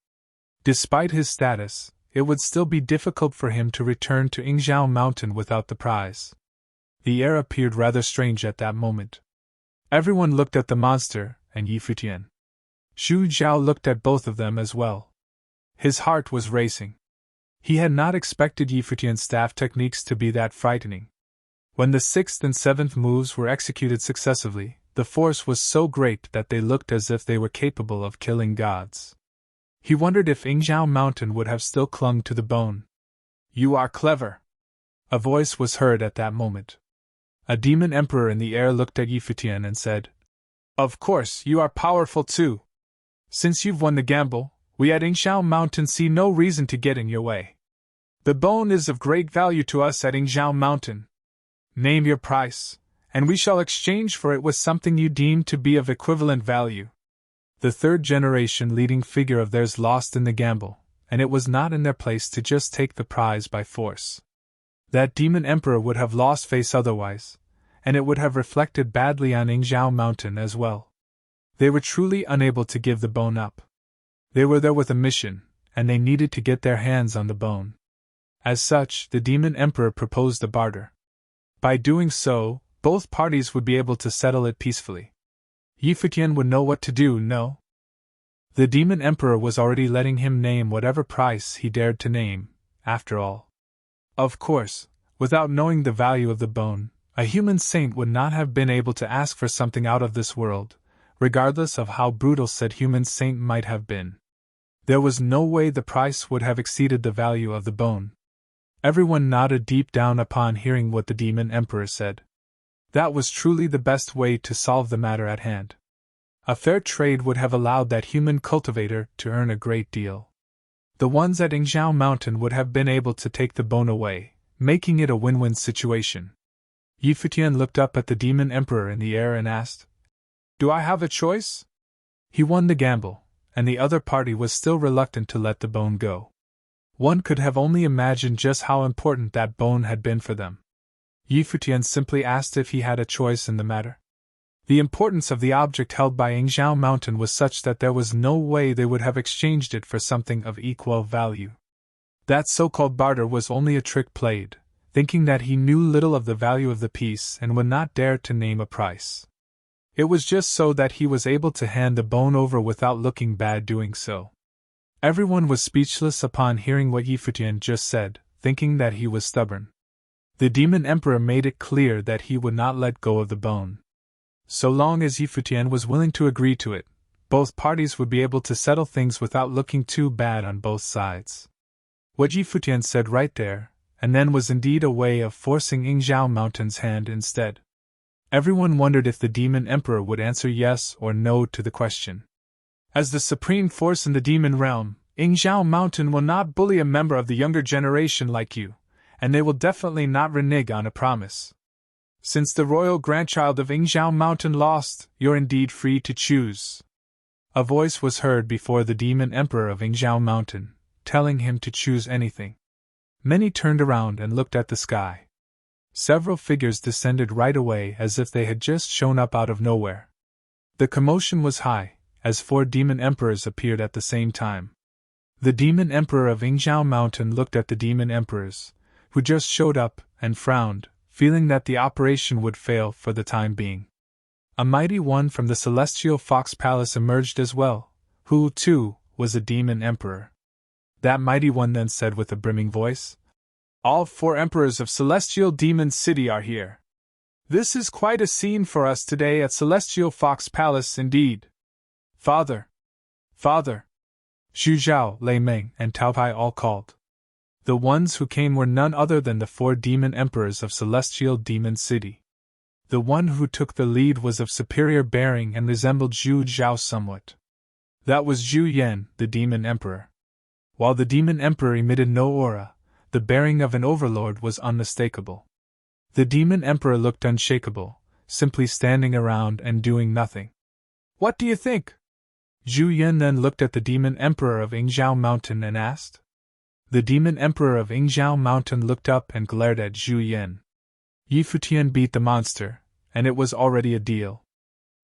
Despite his status, it would still be difficult for him to return to Yingzhou Mountain without the prize. The air appeared rather strange at that moment. Everyone looked at the monster and Yi Futian. Xu Zhao looked at both of them as well. His heart was racing. He had not expected Yi Futian's staff techniques to be that frightening. When the 6th and 7th moves were executed successively, the force was so great that they looked as if they were capable of killing gods. He wondered if Yingzhou Mountain would have still clung to the bone. "You are clever," a voice was heard at that moment. A demon emperor in the air looked at Yi Futian and said, "Of course, you are powerful too. Since you've won the gamble, we at Yingzhou Mountain see no reason to get in your way. The bone is of great value to us at Yingzhou Mountain. Name your price, and we shall exchange for it with something you deem to be of equivalent value." The third-generation leading figure of theirs lost in the gamble, and it was not in their place to just take the prize by force. That demon emperor would have lost face otherwise, and it would have reflected badly on Yingzhou Mountain as well. They were truly unable to give the bone up. They were there with a mission, and they needed to get their hands on the bone. As such, the demon emperor proposed a barter. By doing so, both parties would be able to settle it peacefully. Yi Futian would know what to do, no? The demon emperor was already letting him name whatever price he dared to name, after all. Of course, without knowing the value of the bone, a human saint would not have been able to ask for something out of this world, regardless of how brutal said human saint might have been. There was no way the price would have exceeded the value of the bone. Everyone nodded deep down upon hearing what the demon emperor said. That was truly the best way to solve the matter at hand. A fair trade would have allowed that human cultivator to earn a great deal. The ones at Yingzhou Mountain would have been able to take the bone away, making it a win-win situation. Yi Futian looked up at the demon emperor in the air and asked, "Do I have a choice?" He won the gamble, and the other party was still reluctant to let the bone go. One could have only imagined just how important that bone had been for them. Futian simply asked if he had a choice in the matter. The importance of the object held by Yingzhou Mountain was such that there was no way they would have exchanged it for something of equal value. That so-called barter was only a trick played, thinking that he knew little of the value of the piece and would not dare to name a price. It was just so that he was able to hand the bone over without looking bad doing so. Everyone was speechless upon hearing what Futian just said, thinking that he was stubborn. The Demon Emperor made it clear that he would not let go of the bone. So long as Futian was willing to agree to it, both parties would be able to settle things without looking too bad on both sides. What Futian said right there and then was indeed a way of forcing Yingzhou Mountain's hand instead. Everyone wondered if the Demon Emperor would answer yes or no to the question. As the supreme force in the demon realm, Yingzhou Mountain will not bully a member of the younger generation like you, and they will definitely not renege on a promise. Since the royal grandchild of Yingzhou Mountain lost, you're indeed free to choose. A voice was heard before the Demon Emperor of Yingzhou Mountain, telling him to choose anything. Many turned around and looked at the sky. Several figures descended right away as if they had just shown up out of nowhere. The commotion was high, as 4 demon emperors appeared at the same time. The Demon Emperor of Yingzhou Mountain looked at the demon emperors, who just showed up, and frowned, feeling that the operation would fail for the time being. A mighty one from the Celestial Fox Palace emerged as well, who, too, was a demon emperor. That mighty one then said with a brimming voice, "All 4 emperors of Celestial Demon City are here. This is quite a scene for us today at Celestial Fox Palace indeed. Father! Father!" Xu Zhao, Lei Meng, and Tao Pai all called. The ones who came were none other than the 4 demon emperors of Celestial Demon City. The one who took the lead was of superior bearing and resembled Xu Zhao somewhat. That was Zhu Yan, the demon emperor. While the demon emperor emitted no aura, the bearing of an overlord was unmistakable. The demon emperor looked unshakable, simply standing around and doing nothing. "What do you think?" Zhu Yan then looked at the demon emperor of Yingzhou Mountain and asked. The demon emperor of Yingzhou Mountain looked up and glared at Zhu Yan. Futian beat the monster, and it was already a deal.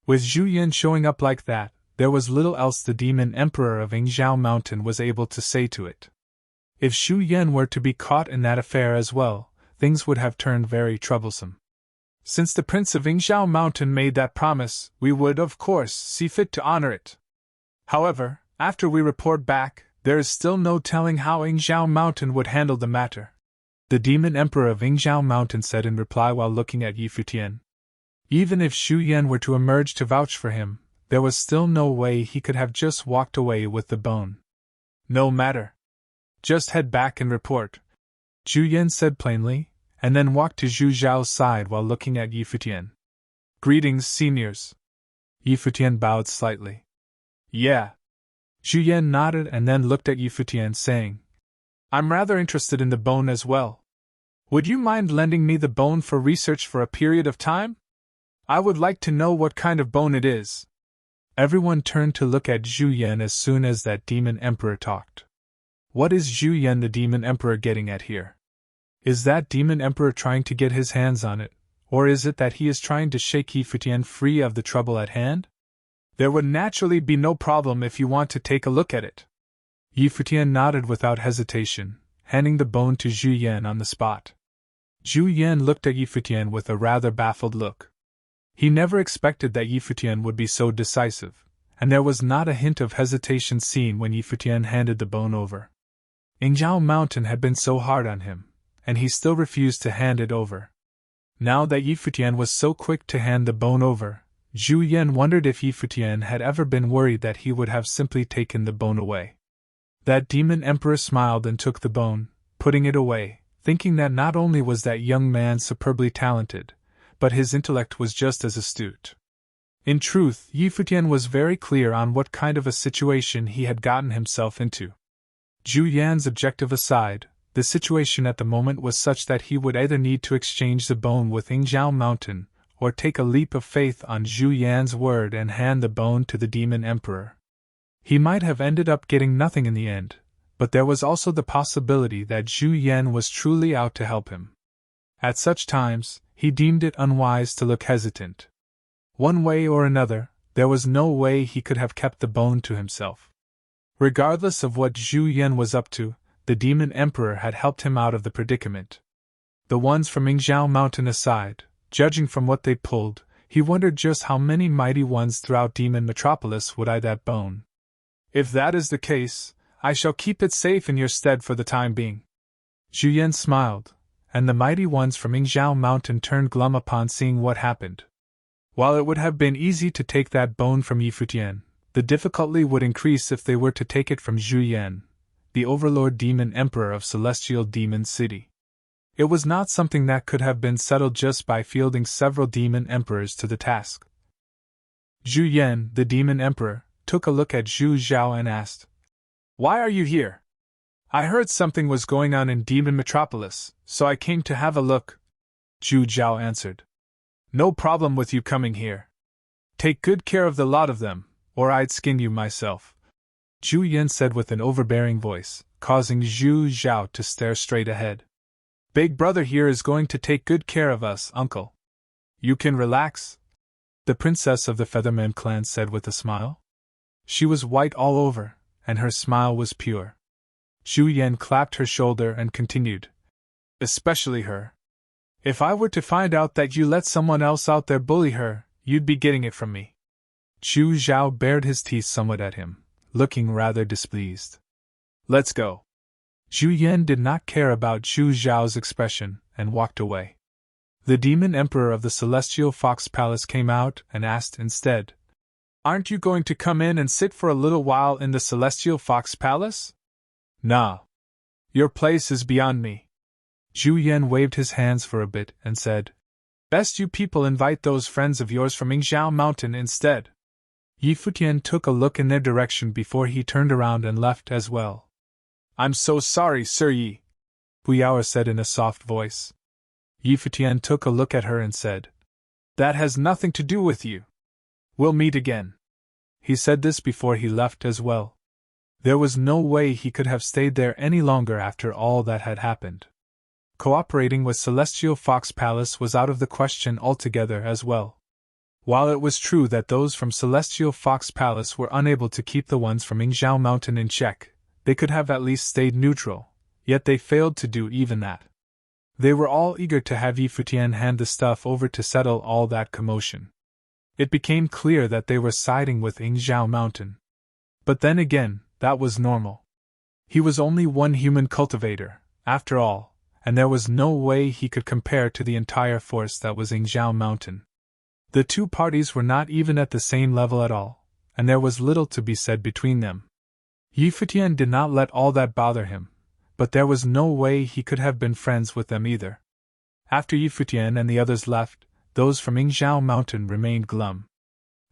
With Zhu Yan showing up like that, there was little else the demon emperor of Yingzhou Mountain was able to say to it. If Xu Yan were to be caught in that affair as well, things would have turned very troublesome. Since the Prince of Yingzhou Mountain made that promise, we would, of course, see fit to honor it. However, after we report back, there is still no telling how Yingzhou Mountain would handle the matter, the Demon Emperor of Yingzhou Mountain said in reply while looking at Futian. Even if Xu Yan were to emerge to vouch for him, there was still no way he could have just walked away with the bone. "No matter. Just head back and report," Zhu Yan said plainly, and then walked to Zhu Zhao's side while looking at Futian. "Greetings, seniors." Futian bowed slightly. "Yeah." Zhu Yan nodded and then looked at Futian, saying, "I'm rather interested in the bone as well. Would you mind lending me the bone for research for a period of time? I would like to know what kind of bone it is." Everyone turned to look at Zhu Yan as soon as that demon emperor talked. What is Zhu Yan the demon emperor getting at here? Is that demon emperor trying to get his hands on it, or is it that he is trying to shake Futian free of the trouble at hand? There would naturally be no problem if you want to take a look at it. Futian nodded without hesitation, handing the bone to Zhu Yan on the spot. Zhu Yan looked at Futian with a rather baffled look. He never expected that Futian would be so decisive, and there was not a hint of hesitation seen when Futian handed the bone over. Yingzhou Mountain had been so hard on him, and he still refused to hand it over. Now that Futian was so quick to hand the bone over, Zhu Yan wondered if Futian had ever been worried that he would have simply taken the bone away. That demon emperor smiled and took the bone, putting it away, thinking that not only was that young man superbly talented, but his intellect was just as astute. In truth, Futian was very clear on what kind of a situation he had gotten himself into. Zhu Yan's objective aside, the situation at the moment was such that he would either need to exchange the bone with Yingzhou Mountain, or take a leap of faith on Zhu Yan's word and hand the bone to the demon emperor. He might have ended up getting nothing in the end, but there was also the possibility that Zhu Yan was truly out to help him. At such times, he deemed it unwise to look hesitant. One way or another, there was no way he could have kept the bone to himself. Regardless of what Zhu Yan was up to, the Demon Emperor had helped him out of the predicament. The ones from Yingzhou Mountain aside, judging from what they pulled, he wondered just how many mighty ones throughout Demon Metropolis would eye that bone. If that is the case, I shall keep it safe in your stead for the time being. Zhu Yan smiled, and the mighty ones from Yingzhou Mountain turned glum upon seeing what happened. While it would have been easy to take that bone from Futian, the difficulty would increase if they were to take it from Zhu Yan, the Overlord Demon Emperor of Celestial Demon City. It was not something that could have been settled just by fielding several Demon Emperors to the task. Zhu Yan, the Demon Emperor, took a look at Zhu Zhao and asked, "Why are you here?" "I heard something was going on in Demon Metropolis, so I came to have a look," Zhu Zhao answered. "No problem with you coming here. Take good care of the lot of them, or I'd skin you myself," Zhu Yan said with an overbearing voice, causing Zhu Zhao to stare straight ahead. "Big brother here is going to take good care of us, uncle. You can relax," the princess of the Featherman clan said with a smile. She was white all over, and her smile was pure. Zhu Yan clapped her shoulder and continued, "Especially her. If I were to find out that you let someone else out there bully her, you'd be getting it from me." Zhu Zhao bared his teeth somewhat at him, looking rather displeased. "Let's go." Zhu Yan did not care about Zhu Zhao's expression, and walked away. The Demon Emperor of the Celestial Fox Palace came out and asked instead, "Aren't you going to come in and sit for a little while in the Celestial Fox Palace?" "Nah. Your place is beyond me." Zhu Yan waved his hands for a bit and said, "Best you people invite those friends of yours from Yingzhou Mountain instead." Futian took a look in their direction before he turned around and left as well. "I'm so sorry, Sir Yi," Puyaoer said in a soft voice. Futian took a look at her and said, "That has nothing to do with you. We'll meet again." He said this before he left as well. There was no way he could have stayed there any longer after all that had happened. Cooperating with Celestial Fox Palace was out of the question altogether as well. While it was true that those from Celestial Fox Palace were unable to keep the ones from Yingzhou Mountain in check, they could have at least stayed neutral, yet they failed to do even that. They were all eager to have Futian hand the stuff over to settle all that commotion. It became clear that they were siding with Yingzhou Mountain. But then again, that was normal. He was only one human cultivator, after all, and there was no way he could compare to the entire force that was Yingzhou Mountain. The two parties were not even at the same level at all, and there was little to be said between them. Futian did not let all that bother him, but there was no way he could have been friends with them either. After Futian and the others left, those from Yingzhou Mountain remained glum.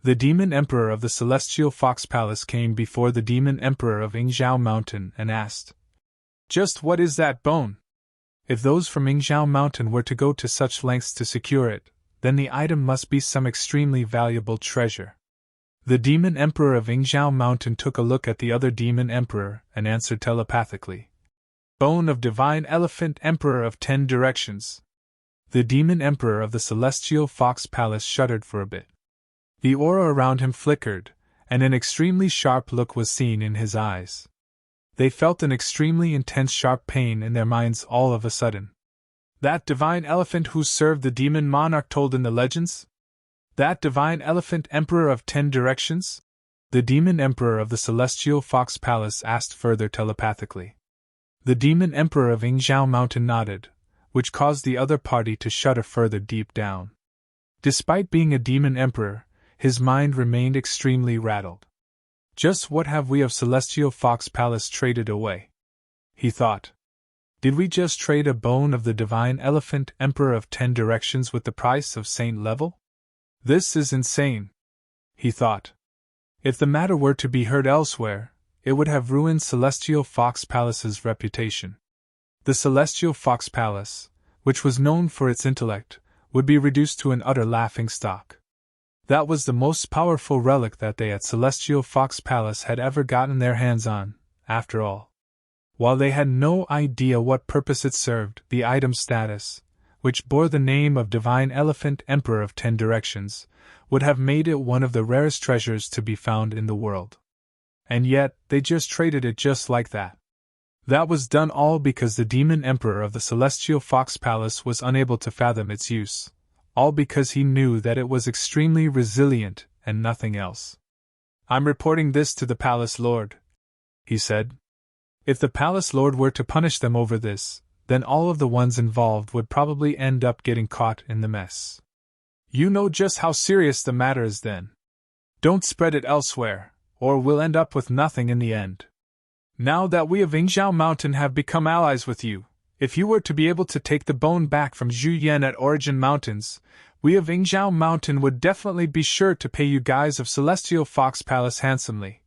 The Demon Emperor of the Celestial Fox Palace came before the Demon Emperor of Yingzhou Mountain and asked, "Just what is that bone? If those from Yingzhou Mountain were to go to such lengths to secure it, then the item must be some extremely valuable treasure." The Demon Emperor of Yingzhou Mountain took a look at the other Demon Emperor and answered telepathically, "Bone of Divine Elephant Emperor of 10 Directions." The Demon Emperor of the Celestial Fox Palace shuddered for a bit. The aura around him flickered, and an extremely sharp look was seen in his eyes. They felt an extremely intense sharp pain in their minds all of a sudden. That divine elephant who served the demon monarch told in the legends? That divine elephant emperor of 10 directions? The demon emperor of the Celestial Fox Palace asked further telepathically. The demon emperor of Yingzhou Mountain nodded, which caused the other party to shudder further deep down. Despite being a demon emperor, his mind remained extremely rattled. Just what have we of Celestial Fox Palace traded away? He thought. Did we just trade a bone of the divine elephant emperor of 10 directions with the price of saint level? This is insane, he thought. If the matter were to be heard elsewhere, it would have ruined Celestial Fox Palace's reputation. The Celestial Fox Palace, which was known for its intellect, would be reduced to an utter laughingstock. That was the most powerful relic that they at Celestial Fox Palace had ever gotten their hands on, after all. While they had no idea what purpose it served, the item's status, which bore the name of Divine Elephant Emperor of 10 Directions, would have made it one of the rarest treasures to be found in the world. And yet, they just traded it just like that. That was done all because the Demon Emperor of the Celestial Fox Palace was unable to fathom its use, all because he knew that it was extremely resilient and nothing else. "I'm reporting this to the Palace Lord," he said. If the Palace Lord were to punish them over this, then all of the ones involved would probably end up getting caught in the mess. "You know just how serious the matter is then. Don't spread it elsewhere, or we'll end up with nothing in the end. Now that we of Yingzhou Mountain have become allies with you, if you were to be able to take the bone back from Zhu Yan at Origin Mountains, we of Yingzhou Mountain would definitely be sure to pay you guys of Celestial Fox Palace handsomely,"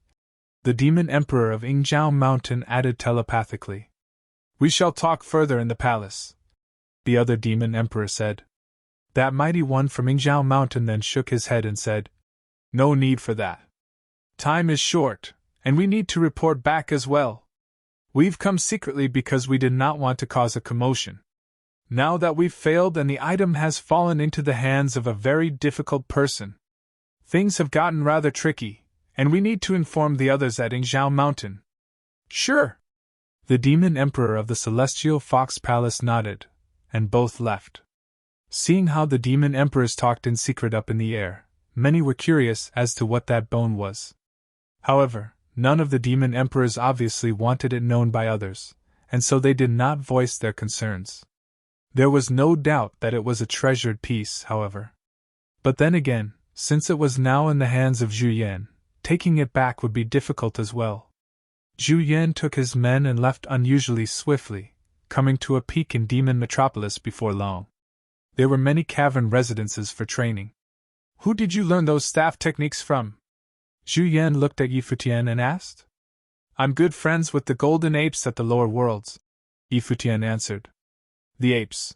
the Demon Emperor of Yingzhou Mountain added telepathically. "We shall talk further in the palace," the other Demon Emperor said. That mighty one from Yingzhou Mountain then shook his head and said, "No need for that. Time is short, and we need to report back as well. We've come secretly because we did not want to cause a commotion. Now that we've failed and the item has fallen into the hands of a very difficult person, things have gotten rather tricky, and we need to inform the others at Yingzhou Mountain." "Sure." The Demon Emperor of the Celestial Fox Palace nodded, and both left. Seeing how the Demon Emperors talked in secret up in the air, many were curious as to what that bone was. However, none of the Demon Emperors obviously wanted it known by others, and so they did not voice their concerns. There was no doubt that it was a treasured piece, however. But then again, since it was now in the hands of Zhu Yan, taking it back would be difficult as well. Zhu Yan took his men and left unusually swiftly, coming to a peak in Demon Metropolis before long. There were many cavern residences for training. "Who did you learn those staff techniques from?" Zhu Yan looked at Futian and asked. "I'm good friends with the golden apes at the lower worlds," Futian answered. "The apes."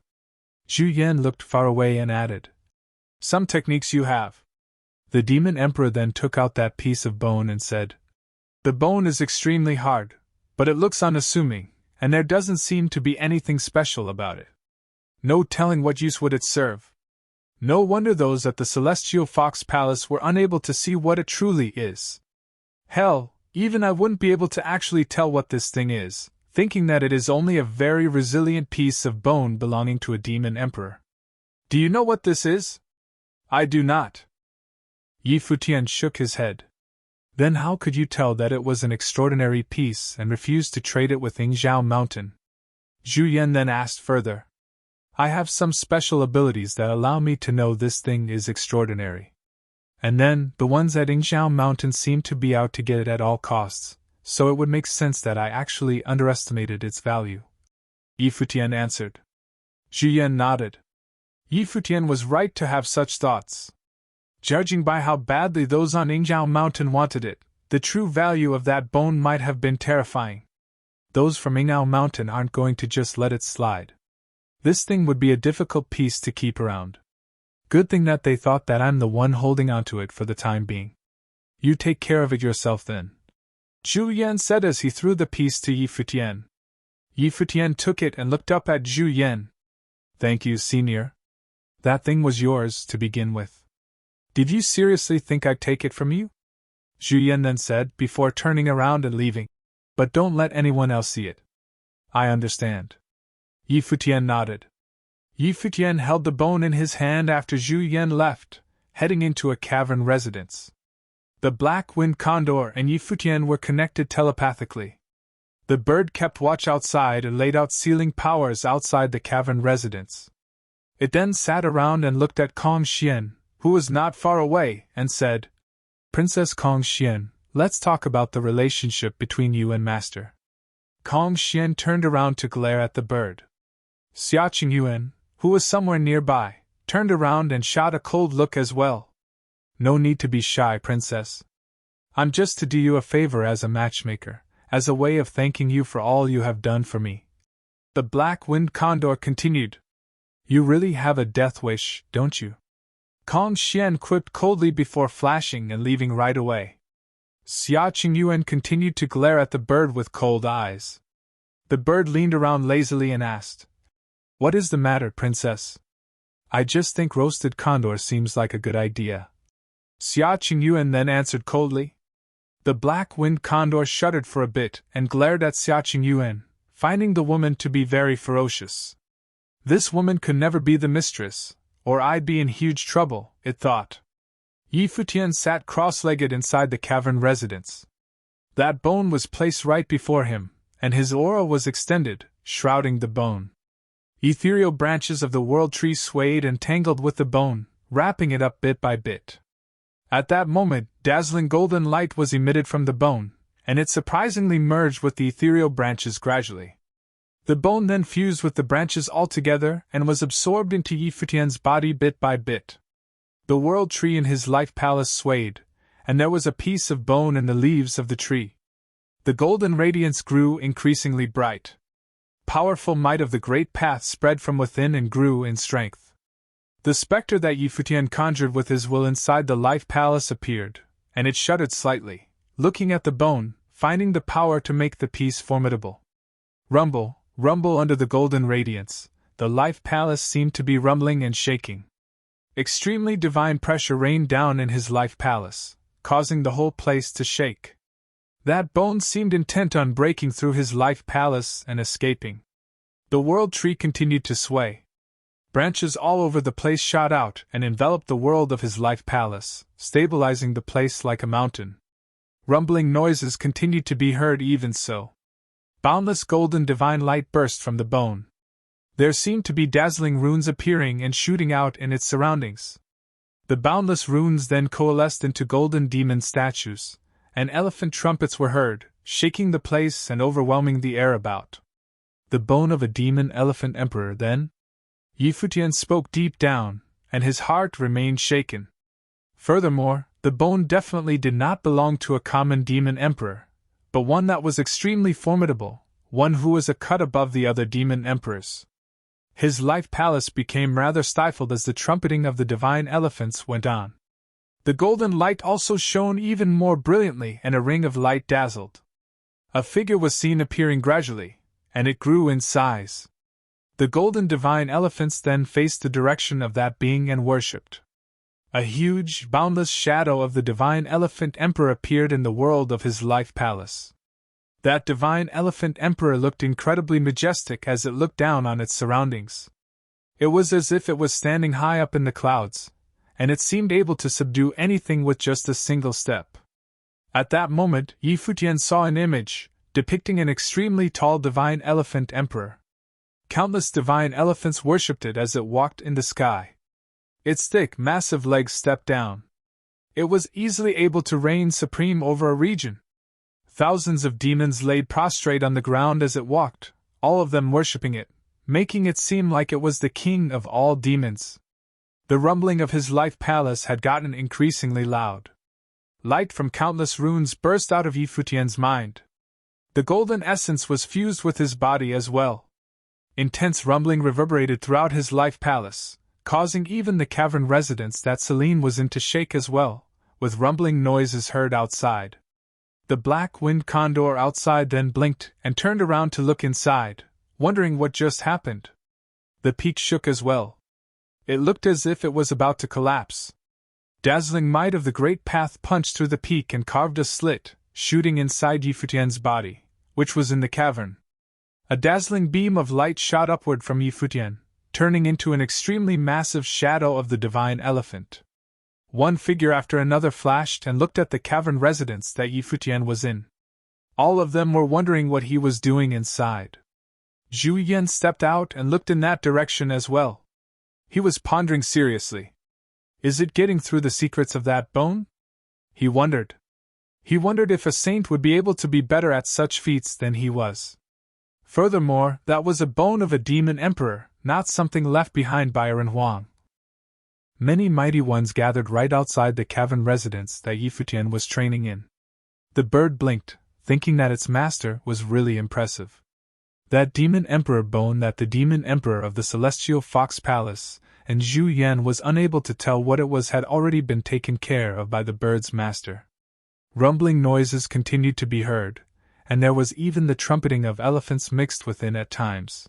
Zhu Yan looked far away and added, "Some techniques you have." The Demon Emperor then took out that piece of bone and said, "The bone is extremely hard, but it looks unassuming, and there doesn't seem to be anything special about it. No telling what use would it serve. No wonder those at the Celestial Fox Palace were unable to see what it truly is. Hell, even I wouldn't be able to actually tell what this thing is, thinking that it is only a very resilient piece of bone belonging to a Demon Emperor. Do you know what this is?" "I do not." Futian shook his head. "Then how could you tell that it was an extraordinary piece and refuse to trade it with Yingzhou Mountain?" Zhu Yan then asked further. "I have some special abilities that allow me to know this thing is extraordinary. And then, the ones at Yingzhou Mountain seem to be out to get it at all costs, so it would make sense that I actually underestimated its value," Futian answered. Zhu Yan nodded. Futian was right to have such thoughts. Judging by how badly those on Yingzhou Mountain wanted it, the true value of that bone might have been terrifying. Those from Yingzhou Mountain aren't going to just let it slide. This thing would be a difficult piece to keep around. Good thing that they thought that I'm the one holding onto it for the time being. You take care of it yourself then," Zhu Yan said as he threw the piece to Futian. Futian took it and looked up at Zhu Yan. "Thank you, senior. That thing was yours to begin with. Did you seriously think I'd take it from you?" Zhu Yan then said, before turning around and leaving. "But don't let anyone else see it." "I understand." Futian nodded. Futian held the bone in his hand after Zhu Yan left, heading into a cavern residence. The Black Wind Condor and Futian were connected telepathically. The bird kept watch outside and laid out sealing powers outside the cavern residence. It then sat around and looked at Kong Xian, who was not far away, and said, "Princess Kong Xian, let's talk about the relationship between you and Master." Kong Xian turned around to glare at the bird. Xia Qingyuan, who was somewhere nearby, turned around and shot a cold look as well. "No need to be shy, Princess. I'm just to do you a favor as a matchmaker, as a way of thanking you for all you have done for me." The Black Wind Condor continued. "You really have a death wish, don't you?" Kong Xian quipped coldly before flashing and leaving right away. Xia Qingyuan continued to glare at the bird with cold eyes. The bird leaned around lazily and asked, "What is the matter, princess?" "I just think roasted condor seems like a good idea." Xia Qingyuan then answered coldly. The black-winged condor shuddered for a bit and glared at Xia Qingyuan, finding the woman to be very ferocious. This woman could never be the mistress, or I'd be in huge trouble, it thought. Yi Futian sat cross-legged inside the cavern residence. That bone was placed right before him, and his aura was extended, shrouding the bone. Ethereal branches of the world tree swayed and tangled with the bone, wrapping it up bit by bit. At that moment, dazzling golden light was emitted from the bone, and it surprisingly merged with the ethereal branches gradually. The bone then fused with the branches altogether and was absorbed into Yi Futian's body bit by bit. The world tree in his life palace swayed, and there was a piece of bone in the leaves of the tree. The golden radiance grew increasingly bright. Powerful might of the great path spread from within and grew in strength. The specter that Yi Futian conjured with his will inside the life palace appeared, and it shuddered slightly, looking at the bone, finding the power to make the piece formidable. Rumble, rumble under the golden radiance, the life palace seemed to be rumbling and shaking. Extremely divine pressure rained down in his life palace, causing the whole place to shake. That bone seemed intent on breaking through his life palace and escaping. The world tree continued to sway. Branches all over the place shot out and enveloped the world of his life palace, stabilizing the place like a mountain. Rumbling noises continued to be heard even so. Boundless golden divine light burst from the bone. There seemed to be dazzling runes appearing and shooting out in its surroundings. The boundless runes then coalesced into golden demon statues, and elephant trumpets were heard, shaking the place and overwhelming the air about. The bone of a demon elephant emperor, then? Yi Futian spoke deep down, and his heart remained shaken. Furthermore, the bone definitely did not belong to a common demon emperor, but one that was extremely formidable, one who was a cut above the other demon emperors. His life palace became rather stifled as the trumpeting of the divine elephants went on. The golden light also shone even more brilliantly, and a ring of light dazzled. A figure was seen appearing gradually, and it grew in size. The golden divine elephants then faced the direction of that being and worshipped. A huge, boundless shadow of the divine elephant emperor appeared in the world of his life palace. That divine elephant emperor looked incredibly majestic as it looked down on its surroundings. It was as if it was standing high up in the clouds, and it seemed able to subdue anything with just a single step. At that moment, Yi Futian saw an image, depicting an extremely tall divine elephant emperor. Countless divine elephants worshipped it as it walked in the sky. Its thick, massive legs stepped down. It was easily able to reign supreme over a region. Thousands of demons laid prostrate on the ground as it walked, all of them worshipping it, making it seem like it was the king of all demons. The rumbling of his life palace had gotten increasingly loud. Light from countless runes burst out of Yi Futian's mind. The golden essence was fused with his body as well. Intense rumbling reverberated throughout his life palace, causing even the cavern residence that Selene was in to shake as well, with rumbling noises heard outside. The black-winged condor outside then blinked and turned around to look inside, wondering what just happened. The peak shook as well. It looked as if it was about to collapse. Dazzling might of the great path punched through the peak and carved a slit, shooting inside Yi Futian's body, which was in the cavern. A dazzling beam of light shot upward from Yi Futian, turning into an extremely massive shadow of the divine elephant. One figure after another flashed and looked at the cavern residence that Yi Futian was in. All of them were wondering what he was doing inside. Zhu Yan stepped out and looked in that direction as well. He was pondering seriously. Is it getting through the secrets of that bone? He wondered. He wondered if a saint would be able to be better at such feats than he was. Furthermore, that was a bone of a demon emperor, not something left behind by Ren Huang. Many mighty ones gathered right outside the cavern residence that Yi Futian was training in. The bird blinked, thinking that its master was really impressive. That demon emperor bone, that the demon emperor of the celestial fox palace, and Zhu Yan was unable to tell what it was had already been taken care of by the bird's master. Rumbling noises continued to be heard, and there was even the trumpeting of elephants mixed within at times.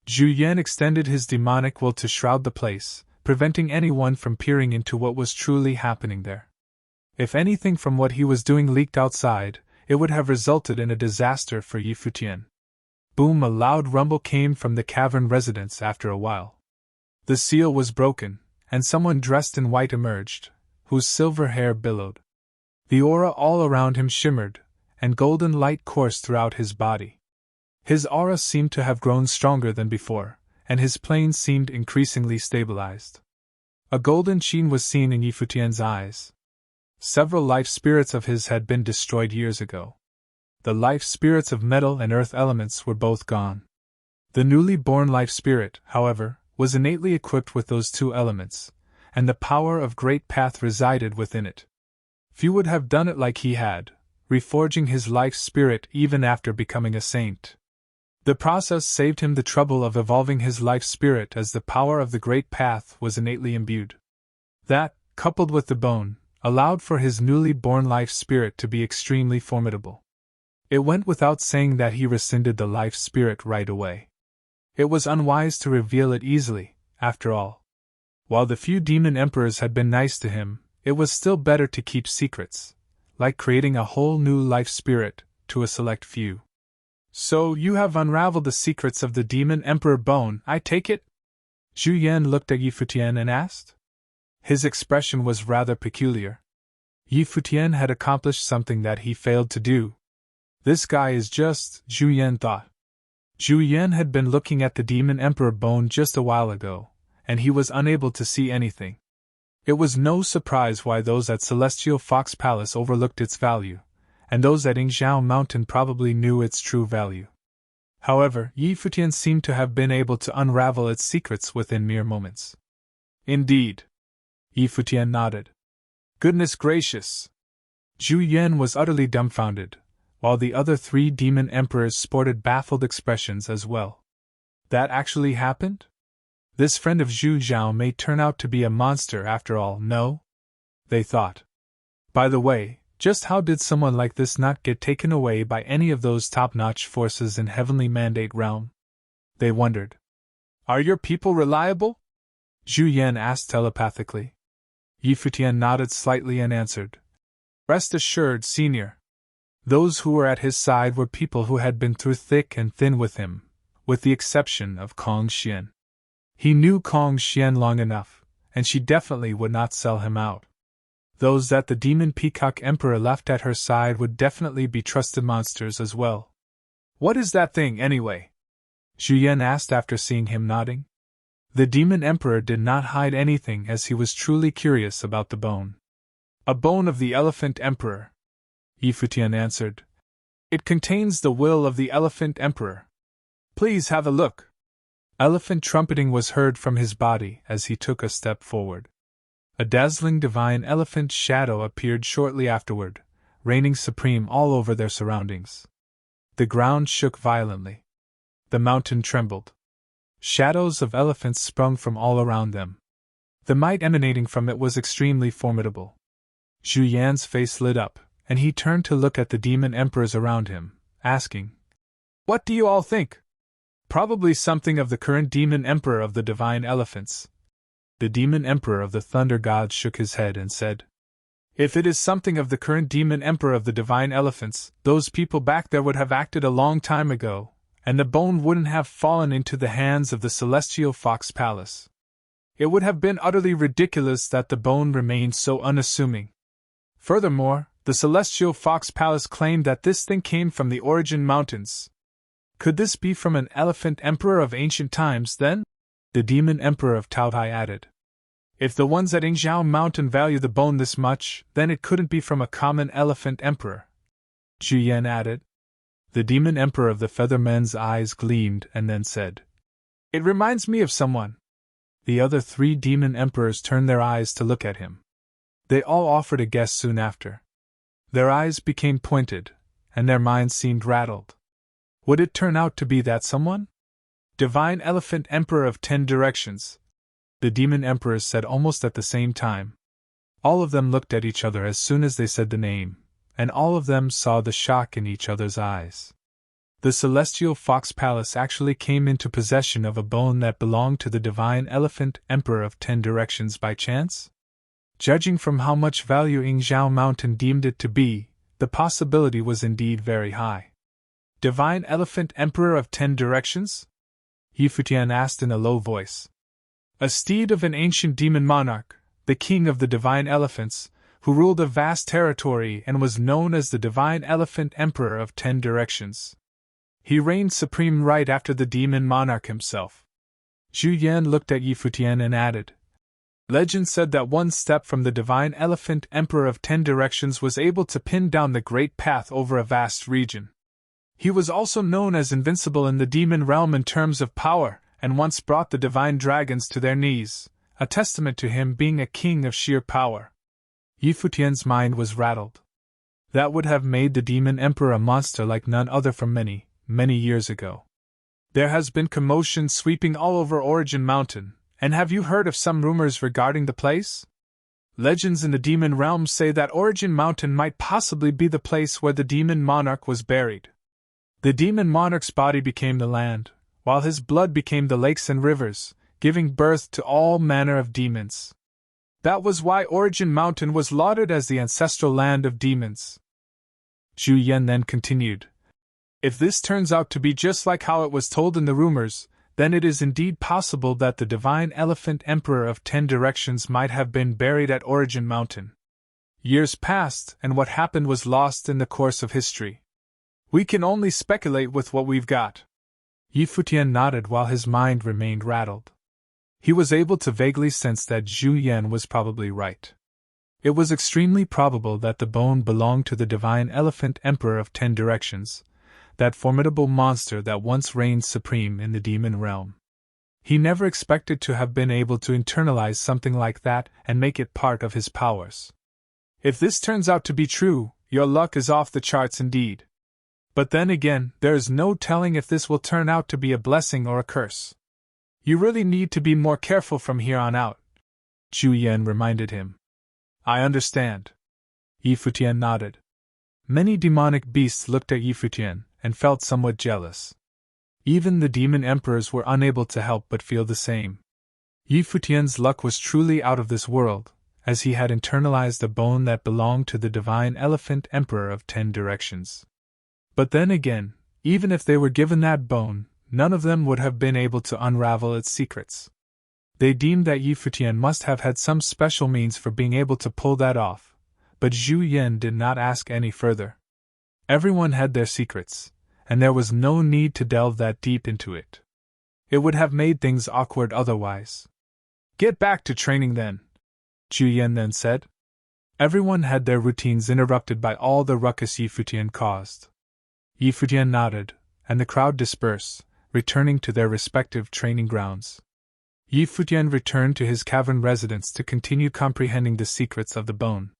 Zhu Yan extended his demonic will to shroud the place, preventing anyone from peering into what was truly happening there. If anything from what he was doing leaked outside, it would have resulted in a disaster for Futian. Boom! A loud rumble came from the cavern residence after a while. The seal was broken, and someone dressed in white emerged, whose silver hair billowed. The aura all around him shimmered, and golden light coursed throughout his body. His aura seemed to have grown stronger than before, and his plane seemed increasingly stabilized. A golden sheen was seen in Futian's eyes. Several life spirits of his had been destroyed years ago. The life spirits of metal and earth elements were both gone. The newly born life spirit, however, was innately equipped with those two elements, and the power of Great Path resided within it. Few would have done it like he had, reforging his life spirit even after becoming a saint. The process saved him the trouble of evolving his life spirit, as the power of the Great Path was innately imbued. That, coupled with the bone, allowed for his newly born life spirit to be extremely formidable. It went without saying that he rescinded the life spirit right away. It was unwise to reveal it easily, after all. While the few demon emperors had been nice to him, it was still better to keep secrets, like creating a whole new life spirit, to a select few. So you have unraveled the secrets of the demon emperor bone, I take it? Zhu Yan looked at Futian and asked. His expression was rather peculiar. Futian had accomplished something that he failed to do. This guy is just, Zhu Yan thought. Zhu Yan had been looking at the demon emperor bone just a while ago, and he was unable to see anything. It was no surprise why those at Celestial Fox Palace overlooked its value, and those at Yingzhou Mountain probably knew its true value. However, Futian seemed to have been able to unravel its secrets within mere moments. Indeed. Futian nodded. Goodness gracious! Zhu Yan was utterly dumbfounded, while the other three demon emperors sported baffled expressions as well. That actually happened? This friend of Zhu Zhao may turn out to be a monster after all, no? They thought. By the way, just how did someone like this not get taken away by any of those top-notch forces in Heavenly Mandate Realm? They wondered. Are your people reliable? Zhu Yan asked telepathically. Futian nodded slightly and answered. Rest assured, Senior. Those who were at his side were people who had been through thick and thin with him, with the exception of Kong Xian. He knew Kong Xian long enough, and she definitely would not sell him out. Those that the Demon Peacock Emperor left at her side would definitely be trusted monsters as well. What is that thing, anyway? Zhu Yan asked after seeing him nodding. The Demon Emperor did not hide anything, as he was truly curious about the bone. A bone of the Elephant Emperor, Futian answered. It contains the will of the Elephant Emperor. Please have a look. Elephant trumpeting was heard from his body as he took a step forward. A dazzling divine elephant shadow appeared shortly afterward, reigning supreme all over their surroundings. The ground shook violently. The mountain trembled. Shadows of elephants sprung from all around them. The might emanating from it was extremely formidable. Zhu Yan's face lit up, and he turned to look at the demon emperors around him, asking, What do you all think? Probably something of the current demon emperor of the divine elephants. The demon emperor of the thunder gods shook his head and said, If it is something of the current demon emperor of the divine elephants, those people back there would have acted a long time ago, and the bone wouldn't have fallen into the hands of the Celestial Fox Palace. It would have been utterly ridiculous that the bone remained so unassuming. Furthermore, the Celestial Fox Palace claimed that this thing came from the Origin Mountains. Could this be from an elephant emperor of ancient times, then? The demon emperor of Taotai added. If the ones at Yingzhou Mountain value the bone this much, then it couldn't be from a common elephant emperor. Zhu Yan added. The demon emperor of the Feathermen's eyes gleamed and then said, It reminds me of someone. The other three demon emperors turned their eyes to look at him. They all offered a guess soon after. Their eyes became pointed, and their minds seemed rattled. Would it turn out to be that someone? Divine Elephant Emperor of 10 Directions. the demon emperors said almost at the same time. All of them looked at each other as soon as they said the name, and all of them saw the shock in each other's eyes. The celestial fox palace actually came into possession of a bone that belonged to the divine elephant emperor of 10 directions by chance? Judging from how much value Yingzhou Mountain deemed it to be, the possibility was indeed very high. Divine elephant emperor of 10 directions? Futian asked in a low voice. A steed of an ancient demon monarch, the king of the divine elephants, who ruled a vast territory and was known as the divine elephant emperor of 10 directions. He reigned supreme right after the demon monarch himself. Zhu Yan looked at Futian and added, Legend said that one step from the divine elephant emperor of 10 directions was able to pin down the great path over a vast region. He was also known as invincible in the demon realm in terms of power, and once brought the divine dragons to their knees, a testament to him being a king of sheer power. Futian's mind was rattled. That would have made the demon emperor a monster like none other from many, many years ago. There has been commotion sweeping all over Origin Mountain, and have you heard of some rumors regarding the place? Legends in the demon realm say that Origin Mountain might possibly be the place where the demon monarch was buried. The demon monarch's body became the land, while his blood became the lakes and rivers, giving birth to all manner of demons. That was why Origin Mountain was lauded as the ancestral land of demons. Zhu Yan then continued. If this turns out to be just like how it was told in the rumors, then it is indeed possible that the divine elephant emperor of 10 directions might have been buried at Origin Mountain. Years passed, and what happened was lost in the course of history. We can only speculate with what we've got. Futian nodded while his mind remained rattled. He was able to vaguely sense that Zhu Yan was probably right. It was extremely probable that the bone belonged to the divine elephant emperor of 10 directions, that formidable monster that once reigned supreme in the demon realm. He never expected to have been able to internalize something like that and make it part of his powers. If this turns out to be true, your luck is off the charts indeed. But then again, there is no telling if this will turn out to be a blessing or a curse. You really need to be more careful from here on out, Zhu Yan reminded him. I understand. Futian nodded. Many demonic beasts looked at Futian and felt somewhat jealous. Even the demon emperors were unable to help but feel the same. Futian's luck was truly out of this world, as he had internalized a bone that belonged to the divine elephant emperor of 10 directions. But then again, even if they were given that bone, none of them would have been able to unravel its secrets. They deemed that Futian must have had some special means for being able to pull that off, but Zhu Yan did not ask any further. Everyone had their secrets, and there was no need to delve that deep into it. It would have made things awkward otherwise. Get back to training then, Zhu Yan then said. Everyone had their routines interrupted by all the ruckus Futian caused. Futian nodded, and the crowd dispersed, returning to their respective training grounds. Futian returned to his cavern residence to continue comprehending the secrets of the bone.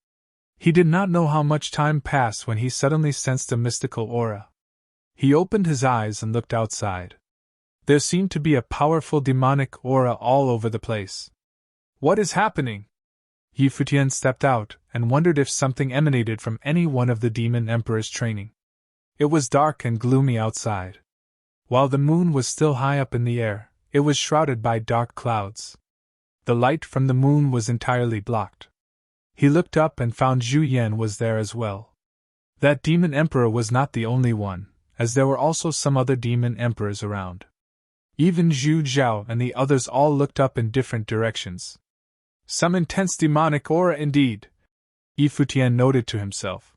He did not know how much time passed when he suddenly sensed a mystical aura. He opened his eyes and looked outside. There seemed to be a powerful demonic aura all over the place. What is happening? Futian stepped out and wondered if something emanated from any one of the demon emperor's training. It was dark and gloomy outside. While the moon was still high up in the air, it was shrouded by dark clouds. The light from the moon was entirely blocked. He looked up and found Zhu Yan was there as well. That demon emperor was not the only one, as there were also some other demon emperors around. Even Zhu Zhao and the others all looked up in different directions. Some intense demonic aura indeed, Futian noted to himself.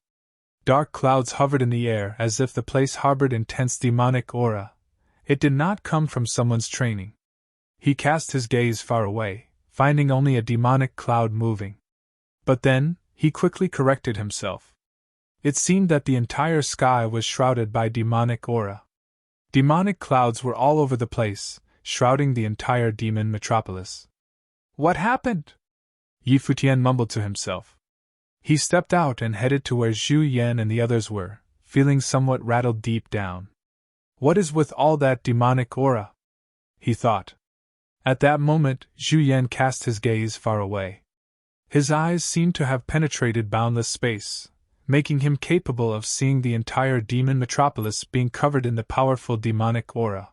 Dark clouds hovered in the air as if the place harbored intense demonic aura. It did not come from someone's training. He cast his gaze far away, finding only a demonic cloud moving. But then, he quickly corrected himself. It seemed that the entire sky was shrouded by demonic aura. Demonic clouds were all over the place, shrouding the entire demon metropolis. What happened? Futian mumbled to himself. He stepped out and headed to where Zhu Yan and the others were, feeling somewhat rattled deep down. What is with all that demonic aura? He thought. At that moment, Zhu Yan cast his gaze far away. His eyes seemed to have penetrated boundless space, making him capable of seeing the entire demon metropolis being covered in the powerful demonic aura.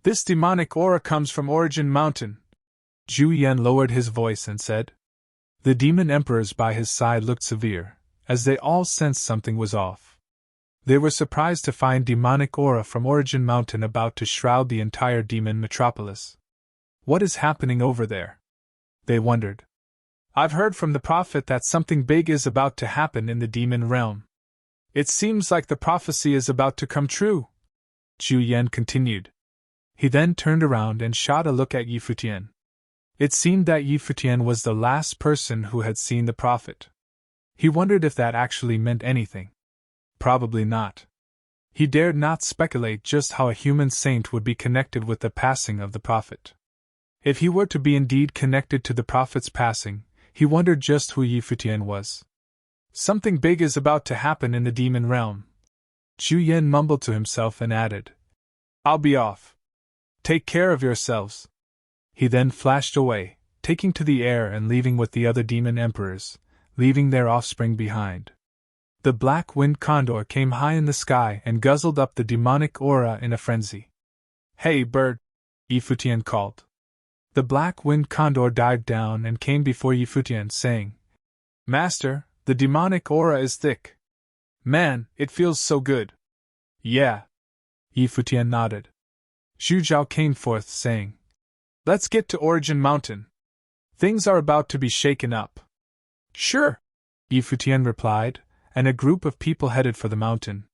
This demonic aura comes from Origin Mountain. Zhu Yan lowered his voice and said. The demon emperors by his side looked severe, as they all sensed something was off. They were surprised to find demonic aura from Origin Mountain about to shroud the entire demon metropolis. What is happening over there? They wondered. I've heard from the prophet that something big is about to happen in the demon realm. It seems like the prophecy is about to come true, Zhu Yan continued. He then turned around and shot a look at Futian. It seemed that Futian was the last person who had seen the prophet. He wondered if that actually meant anything. Probably not. He dared not speculate just how a human saint would be connected with the passing of the prophet. If he were to be indeed connected to the prophet's passing, he wondered just who Futian was. Something big is about to happen in the demon realm. Zhu Yan mumbled to himself and added, I'll be off. Take care of yourselves. He then flashed away, taking to the air and leaving with the other demon emperors, leaving their offspring behind. The black wind condor came high in the sky and guzzled up the demonic aura in a frenzy. Hey, bird! Futian called. The black wind condor dived down and came before Futian, saying, Master, the demonic aura is thick. Man, it feels so good. Yeah. Futian nodded. Zhu Zhao came forth, saying, Let's get to Origin Mountain. Things are about to be shaken up. Sure, Futian replied, and a group of people headed for the mountain.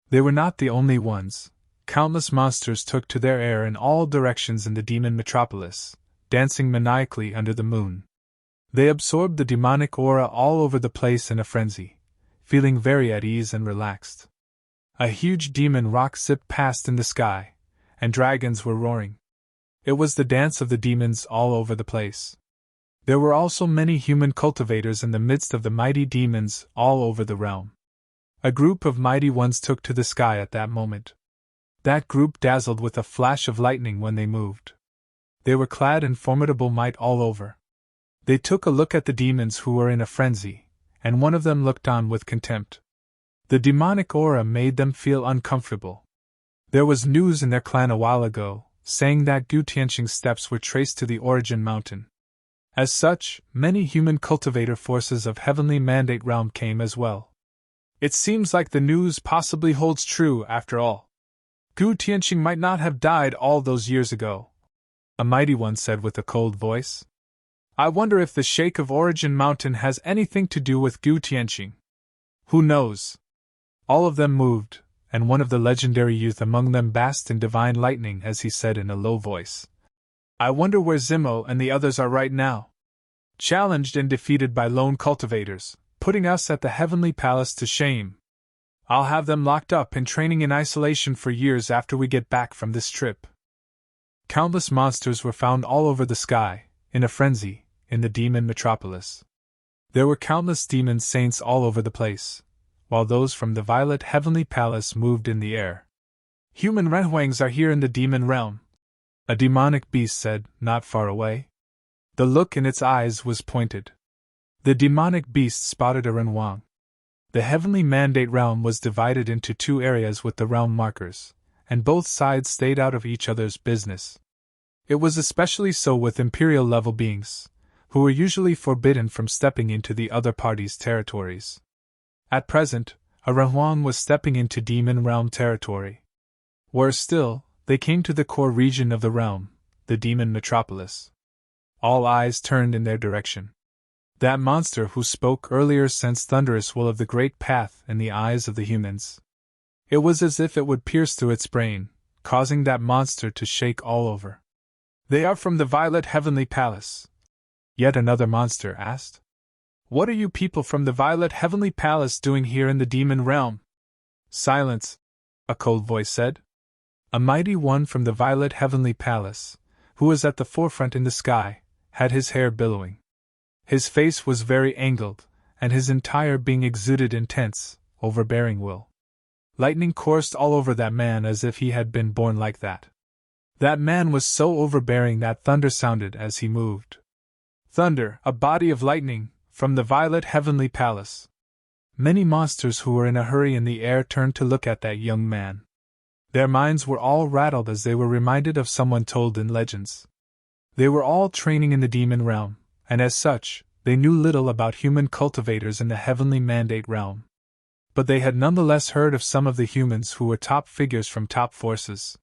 They were not the only ones. Countless monsters took to their air in all directions in the demon metropolis, dancing maniacally under the moon. They absorbed the demonic aura all over the place in a frenzy, feeling very at ease and relaxed. A huge demon rock zipped past in the sky, and dragons were roaring. It was the dance of the demons all over the place. There were also many human cultivators in the midst of the mighty demons all over the realm. A group of mighty ones took to the sky at that moment. That group dazzled with a flash of lightning when they moved. They were clad in formidable might all over. They took a look at the demons who were in a frenzy, and one of them looked on with contempt. The demonic aura made them feel uncomfortable. There was news in their clan a while ago, saying that Gu Tianqing's steps were traced to the Origin Mountain. As such, many human cultivator forces of Heavenly Mandate Realm came as well. It seems like the news possibly holds true after all. Gu Tianqing might not have died all those years ago, a mighty one said with a cold voice. I wonder if the Sheikh of Origin Mountain has anything to do with Gu Tianqing. Who knows? All of them moved, and one of the legendary youth among them basked in divine lightning as he said in a low voice, I wonder where Zimo and the others are right now. Challenged and defeated by lone cultivators, putting us at the Heavenly Palace to shame. I'll have them locked up in training in isolation for years after we get back from this trip. Countless monsters were found all over the sky, in a frenzy, in the demon metropolis. There were countless demon saints all over the place, while those from the Violet Heavenly Palace moved in the air. Human renhuangs are here in the demon realm, a demonic beast said, not far away. The look in its eyes was pointed. The demonic beast spotted a renhuang. The Heavenly Mandate Realm was divided into two areas with the realm markers, and both sides stayed out of each other's business. It was especially so with Imperial-level beings, who were usually forbidden from stepping into the other party's territories. At present, a renhuang was stepping into Demon Realm territory. Worse still, they came to the core region of the realm, the Demon Metropolis. All eyes turned in their direction. That monster who spoke earlier sensed thunderous will of the great path in the eyes of the humans. It was as if it would pierce through its brain, causing that monster to shake all over. They are from the Violet Heavenly Palace. Yet another monster asked. What are you people from the Violet Heavenly Palace doing here in the Demon Realm? Silence, a cold voice said. A mighty one from the Violet Heavenly Palace, who was at the forefront in the sky, had his hair billowing. His face was very angled, and his entire being exuded intense, overbearing will. Lightning coursed all over that man as if he had been born like that. That man was so overbearing that thunder sounded as he moved. Thunder, a body of lightning, from the violet heavenly palace. Many monsters who were in a hurry in the air turned to look at that young man. Their minds were all rattled as they were reminded of someone told in legends. They were all training in the demon realm, and as such, they knew little about human cultivators in the heavenly mandate realm. But they had nonetheless heard of some of the humans who were top figures from top forces.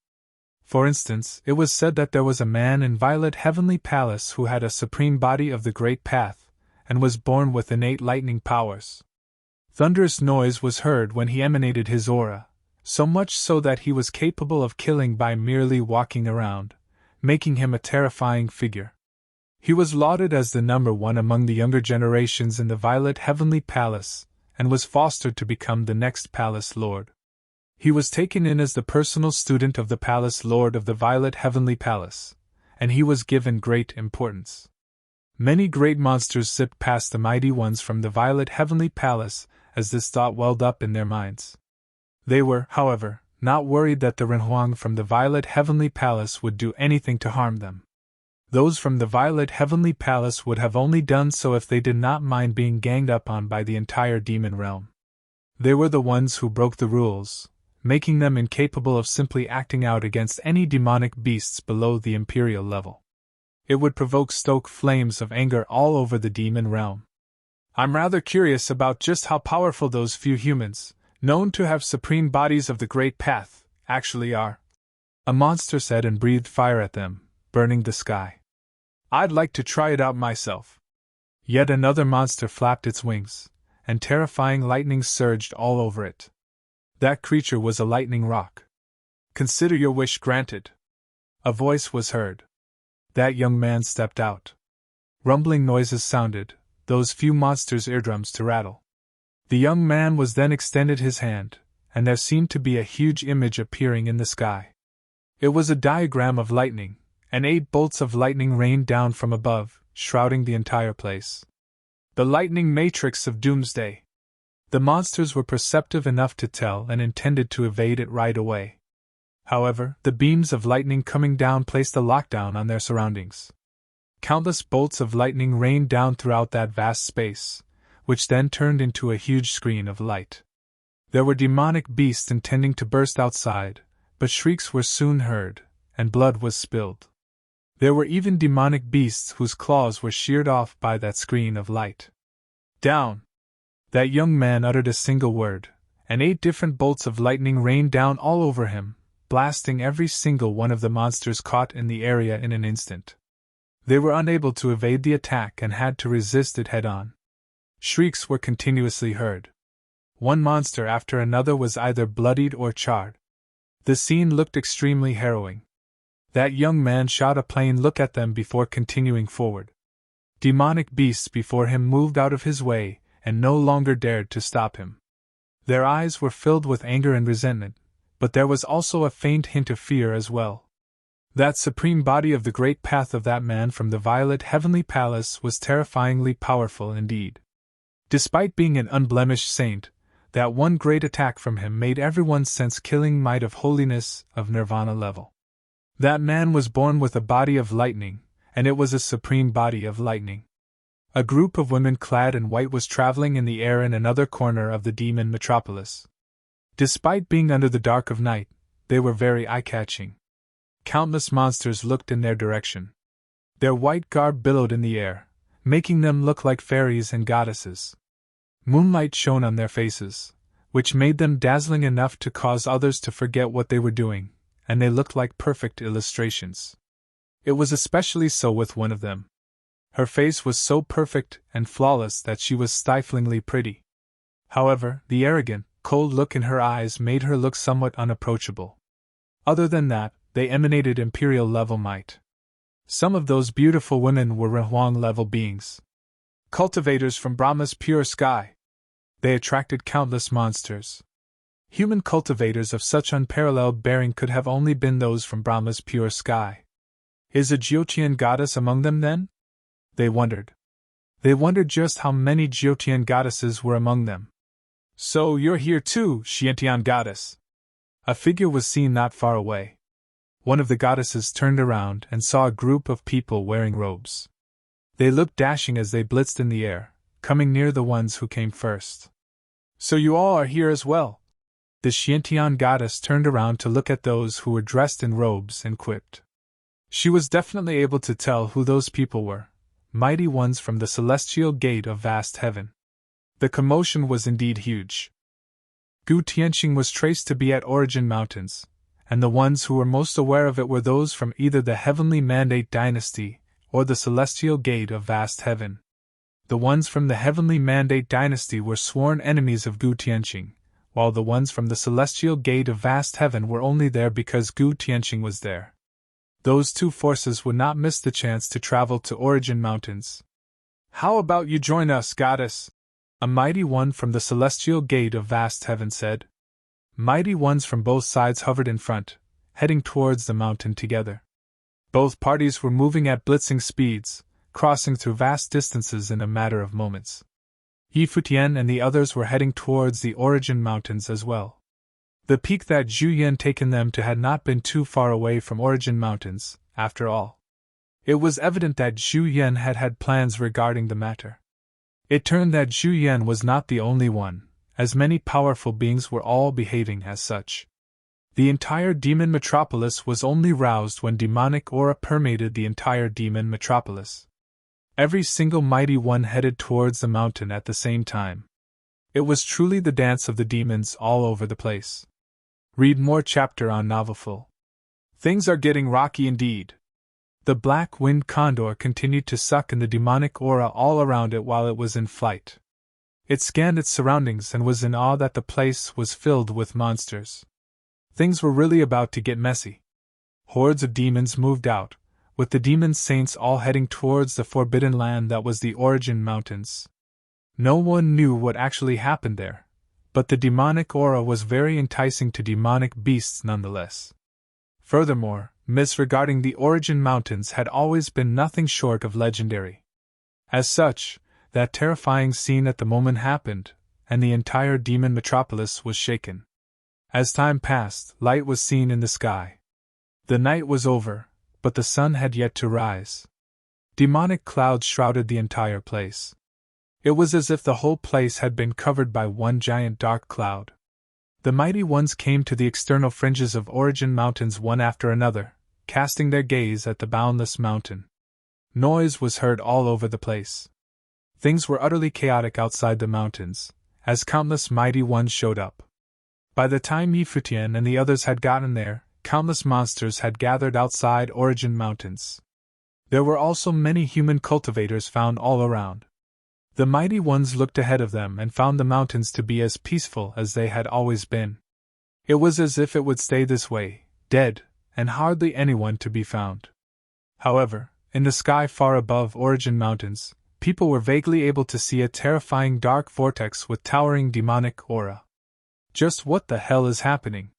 For instance, it was said that there was a man in violet heavenly palace who had a supreme body of the great path, and was born with innate lightning powers. Thunderous noise was heard when he emanated his aura, so much so that he was capable of killing by merely walking around, making him a terrifying figure. He was lauded as the number one among the younger generations in the violet heavenly palace, and was fostered to become the next palace lord. He was taken in as the personal student of the palace lord of the violet heavenly palace, and he was given great importance. Many great monsters zipped past the mighty ones from the violet heavenly palace as this thought welled up in their minds. They were, however, not worried that the Renhuang from the violet heavenly palace would do anything to harm them. Those from the violet heavenly palace would have only done so if they did not mind being ganged up on by the entire demon realm. They were the ones who broke the rules, making them incapable of simply acting out against any demonic beasts below the imperial level. It would stoke flames of anger all over the demon realm. I'm rather curious about just how powerful those few humans, known to have supreme bodies of the great path, actually are. A monster said and breathed fire at them, burning the sky. I'd like to try it out myself. Yet another monster flapped its wings, and terrifying lightning surged all over it. That creature was a lightning rock. Consider your wish granted. A voice was heard. That young man stepped out. Rumbling noises sounded, those few monsters' eardrums to rattle. The young man was then extended his hand, and there seemed to be a huge image appearing in the sky. It was a diagram of lightning, and 8 bolts of lightning rained down from above, shrouding the entire place. The lightning matrix of doomsday. The monsters were perceptive enough to tell and intended to evade it right away. However, the beams of lightning coming down placed a lockdown on their surroundings. Countless bolts of lightning rained down throughout that vast space, which then turned into a huge screen of light. There were demonic beasts intending to burst outside, but shrieks were soon heard, and blood was spilled. There were even demonic beasts whose claws were sheared off by that screen of light. Down! That young man uttered a single word, and 8 different bolts of lightning rained down all over him, blasting every single one of the monsters caught in the area in an instant. They were unable to evade the attack and had to resist it head-on. Shrieks were continuously heard. One monster after another was either bloodied or charred. The scene looked extremely harrowing. That young man shot a plain look at them before continuing forward. Demonic beasts before him moved out of his way, and no longer dared to stop him. Their eyes were filled with anger and resentment, but there was also a faint hint of fear as well. That supreme body of the great path of that man from the violet heavenly palace was terrifyingly powerful indeed. Despite being an unblemished saint, that one great attack from him made everyone sense killing might of holiness of nirvana level. That man was born with a body of lightning, and it was a supreme body of lightning. A group of women clad in white was traveling in the air in another corner of the demon metropolis. Despite being under the dark of night, they were very eye-catching. Countless monsters looked in their direction. Their white garb billowed in the air, making them look like fairies and goddesses. Moonlight shone on their faces, which made them dazzling enough to cause others to forget what they were doing, and they looked like perfect illustrations. It was especially so with one of them. Her face was so perfect and flawless that she was stiflingly pretty. However, the arrogant, cold look in her eyes made her look somewhat unapproachable. Other than that, they emanated imperial-level might. Some of those beautiful women were Renhuang-level beings. Cultivators from Brahma's pure sky. They attracted countless monsters. Human cultivators of such unparalleled bearing could have only been those from Brahma's pure sky. Is a Jyotian goddess among them then? They wondered. They wondered just how many Jyotian goddesses were among them. So you're here too, Xiantian goddess. A figure was seen not far away. one of the goddesses turned around and saw a group of people wearing robes. They looked dashing as they blitzed in the air, coming near the ones who came first. "So you all are here as well?" The Xiantian goddess turned around to look at those who were dressed in robes and quipped. She was definitely able to tell who those people were, mighty ones from the celestial gate of vast heaven. The commotion was indeed huge. Gu Tianqing was traced to be at Origin Mountains, and the ones who were most aware of it were those from either the Heavenly Mandate Dynasty or the Celestial Gate of Vast Heaven. The ones from the Heavenly Mandate Dynasty were sworn enemies of Gu Tianqing, while the ones from the Celestial Gate of Vast Heaven were only there because Gu Tianqing was there. Those two forces would not miss the chance to travel to Origin Mountains. "How about you join us, goddess?" a mighty one from the Celestial Gate of Vast Heaven said. Mighty ones from both sides hovered in front, heading towards the mountain together. Both parties were moving at blitzing speeds, crossing through vast distances in a matter of moments. Futian and the others were heading towards the Origin Mountains as well. The peak that Zhu Yan taken them to had not been too far away from Origin Mountains, after all. It was evident that Zhu Yan had plans regarding the matter. It turned that Zhu Yan was not the only one, as many powerful beings were all behaving as such. The entire demon metropolis was only roused when demonic aura permeated the entire demon metropolis. Every single mighty one headed towards the mountain at the same time. It was truly the dance of the demons all over the place. Read more chapter on Novelful. Things are getting rocky indeed. The black wind condor continued to suck in the demonic aura all around it while it was in flight. It scanned its surroundings and was in awe that the place was filled with monsters. Things were really about to get messy. Hordes of demons moved out, with the demon saints all heading towards the forbidden land that was the Origin Mountains. No one knew what actually happened there, but the demonic aura was very enticing to demonic beasts nonetheless. Furthermore, myths regarding the Origin Mountains had always been nothing short of legendary. As such, that terrifying scene at the moment happened, and the entire demon metropolis was shaken. As time passed, light was seen in the sky. The night was over, but the sun had yet to rise. Demonic clouds shrouded the entire place. It was as if the whole place had been covered by one giant dark cloud. The mighty ones came to the external fringes of Origin Mountains one after another, casting their gaze at the boundless mountain. Noise was heard all over the place. Things were utterly chaotic outside the mountains, as countless mighty ones showed up. By the time Futian and the others had gotten there, countless monsters had gathered outside Origin Mountains. There were also many human cultivators found all around. The mighty ones looked ahead of them and found the mountains to be as peaceful as they had always been. It was as if it would stay this way, dead, and hardly anyone to be found. However, in the sky far above Origin Mountains, people were vaguely able to see a terrifying dark vortex with towering demonic aura. Just what the hell is happening?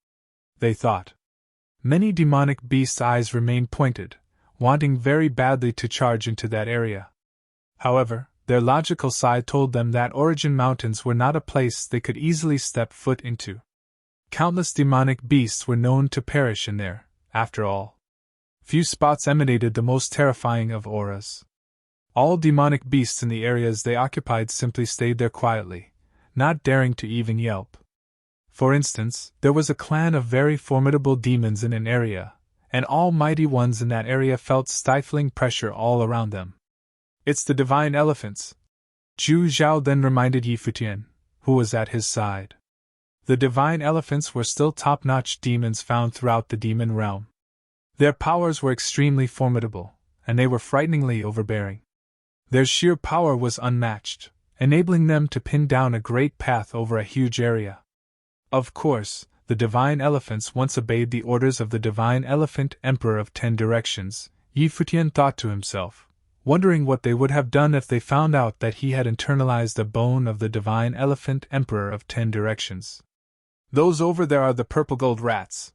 They thought. Many demonic beasts' eyes remained pointed, wanting very badly to charge into that area. However, their logical side told them that Origin Mountains were not a place they could easily step foot into. Countless demonic beasts were known to perish in there, after all. Few spots emanated the most terrifying of auras. All demonic beasts in the areas they occupied simply stayed there quietly, not daring to even yelp. For instance, there was a clan of very formidable demons in an area, and all mighty ones in that area felt stifling pressure all around them. "It's the divine elephants," Zhu Zhao then reminded Futian, who was at his side. The divine elephants were still top-notch demons found throughout the demon realm. Their powers were extremely formidable, and they were frighteningly overbearing. Their sheer power was unmatched, enabling them to pin down a great path over a huge area. Of course, the divine elephants once obeyed the orders of the divine elephant emperor of 10 directions, Futian thought to himself, wondering what they would have done if they found out that he had internalized a bone of the divine elephant emperor of 10 directions. "Those over there are the purple gold rats,"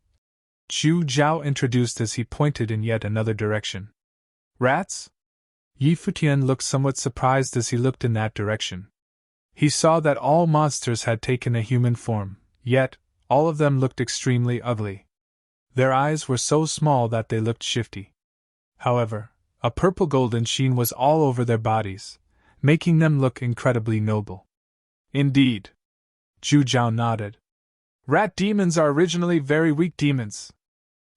Zhu Zhao introduced as he pointed in yet another direction. "Rats?" Futian looked somewhat surprised as he looked in that direction. He saw that all monsters had taken a human form, yet all of them looked extremely ugly. Their eyes were so small that they looked shifty. However, a purple golden sheen was all over their bodies, making them look incredibly noble. Indeed. Zhu Zhao nodded. Rat demons are originally very weak demons.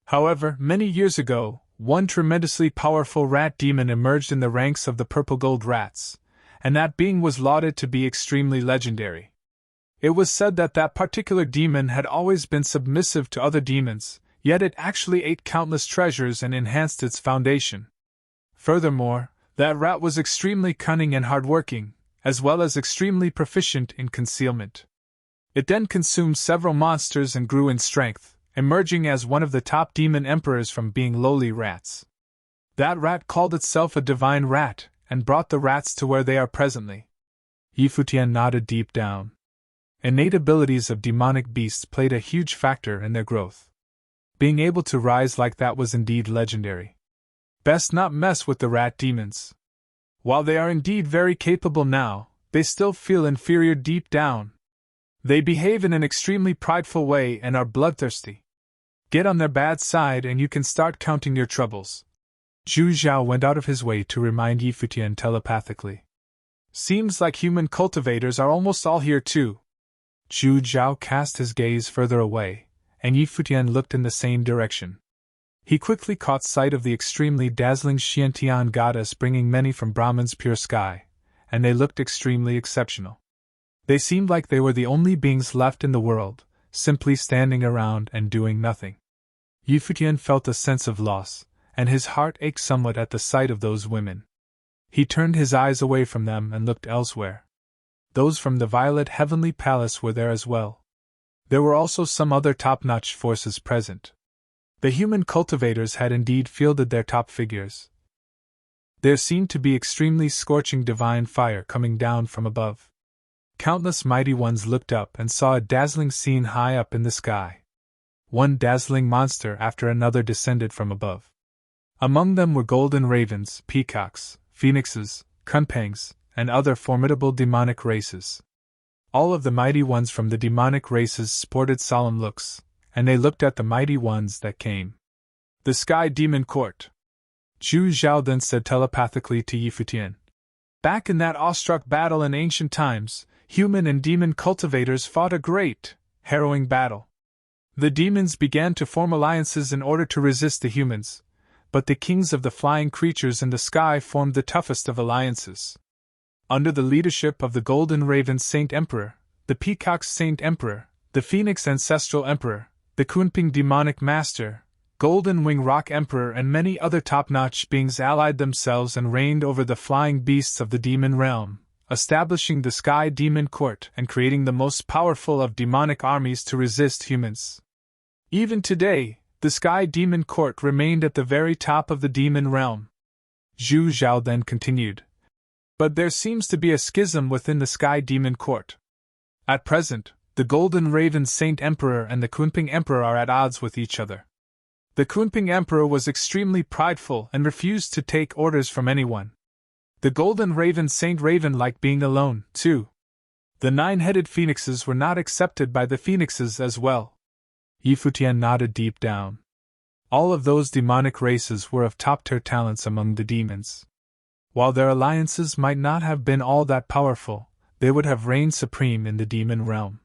However, many years ago, one tremendously powerful rat demon emerged in the ranks of the purple gold rats, and that being was lauded to be extremely legendary. It was said that that particular demon had always been submissive to other demons, yet it actually ate countless treasures and enhanced its foundation. Furthermore, that rat was extremely cunning and hardworking, as well as extremely proficient in concealment. It then consumed several monsters and grew in strength, emerging as one of the top demon emperors from being lowly rats. That rat called itself a divine rat, and brought the rats to where they are presently. Futian nodded deep down. Innate abilities of demonic beasts played a huge factor in their growth. Being able to rise like that was indeed legendary. Best not mess with the rat demons. While they are indeed very capable now, they still feel inferior deep down. They behave in an extremely prideful way and are bloodthirsty. Get on their bad side and you can start counting your troubles. Zhu Zhao went out of his way to remind Futian telepathically. Seems like human cultivators are almost all here too. Zhu Zhao cast his gaze further away, and Futian looked in the same direction. He quickly caught sight of the extremely dazzling Xiantian goddess bringing many from Brahman's pure sky, and they looked extremely exceptional. They seemed like they were the only beings left in the world, simply standing around and doing nothing. Futian felt a sense of loss, and his heart ached somewhat at the sight of those women. He turned his eyes away from them and looked elsewhere. Those from the Violet Heavenly Palace were there as well. There were also some other top-notch forces present. The human cultivators had indeed fielded their top figures. There seemed to be extremely scorching divine fire coming down from above. Countless mighty ones looked up and saw a dazzling scene high up in the sky. One dazzling monster after another descended from above. Among them were golden ravens, peacocks, phoenixes, kunpangs, and other formidable demonic races. All of the mighty ones from the demonic races sported solemn looks, and they looked at the mighty ones that came. The Sky Demon Court. Zhu Zhao then said telepathically to Futian. Back in that awestruck battle in ancient times, human and demon cultivators fought a great, harrowing battle. The demons began to form alliances in order to resist the humans, but the kings of the flying creatures in the sky formed the toughest of alliances. Under the leadership of the Golden Raven Saint Emperor, the Peacock Saint Emperor, the Phoenix Ancestral Emperor, the Kunping Demonic Master, Golden Wing Rock Emperor and many other top-notch beings allied themselves and reigned over the flying beasts of the demon realm, establishing the Sky Demon Court and creating the most powerful of demonic armies to resist humans. Even today, the Sky Demon Court remained at the very top of the demon realm. Zhu Zhao then continued. But there seems to be a schism within the Sky Demon Court. At present, the Golden Raven Saint Emperor and the Kunping Emperor are at odds with each other. The Kunping Emperor was extremely prideful and refused to take orders from anyone. The Golden Raven Saint Raven liked being alone, too. The 9-headed phoenixes were not accepted by the phoenixes as well. Futian nodded deep down. All of those demonic races were of top-tier talents among the demons. While their alliances might not have been all that powerful, they would have reigned supreme in the demon realm.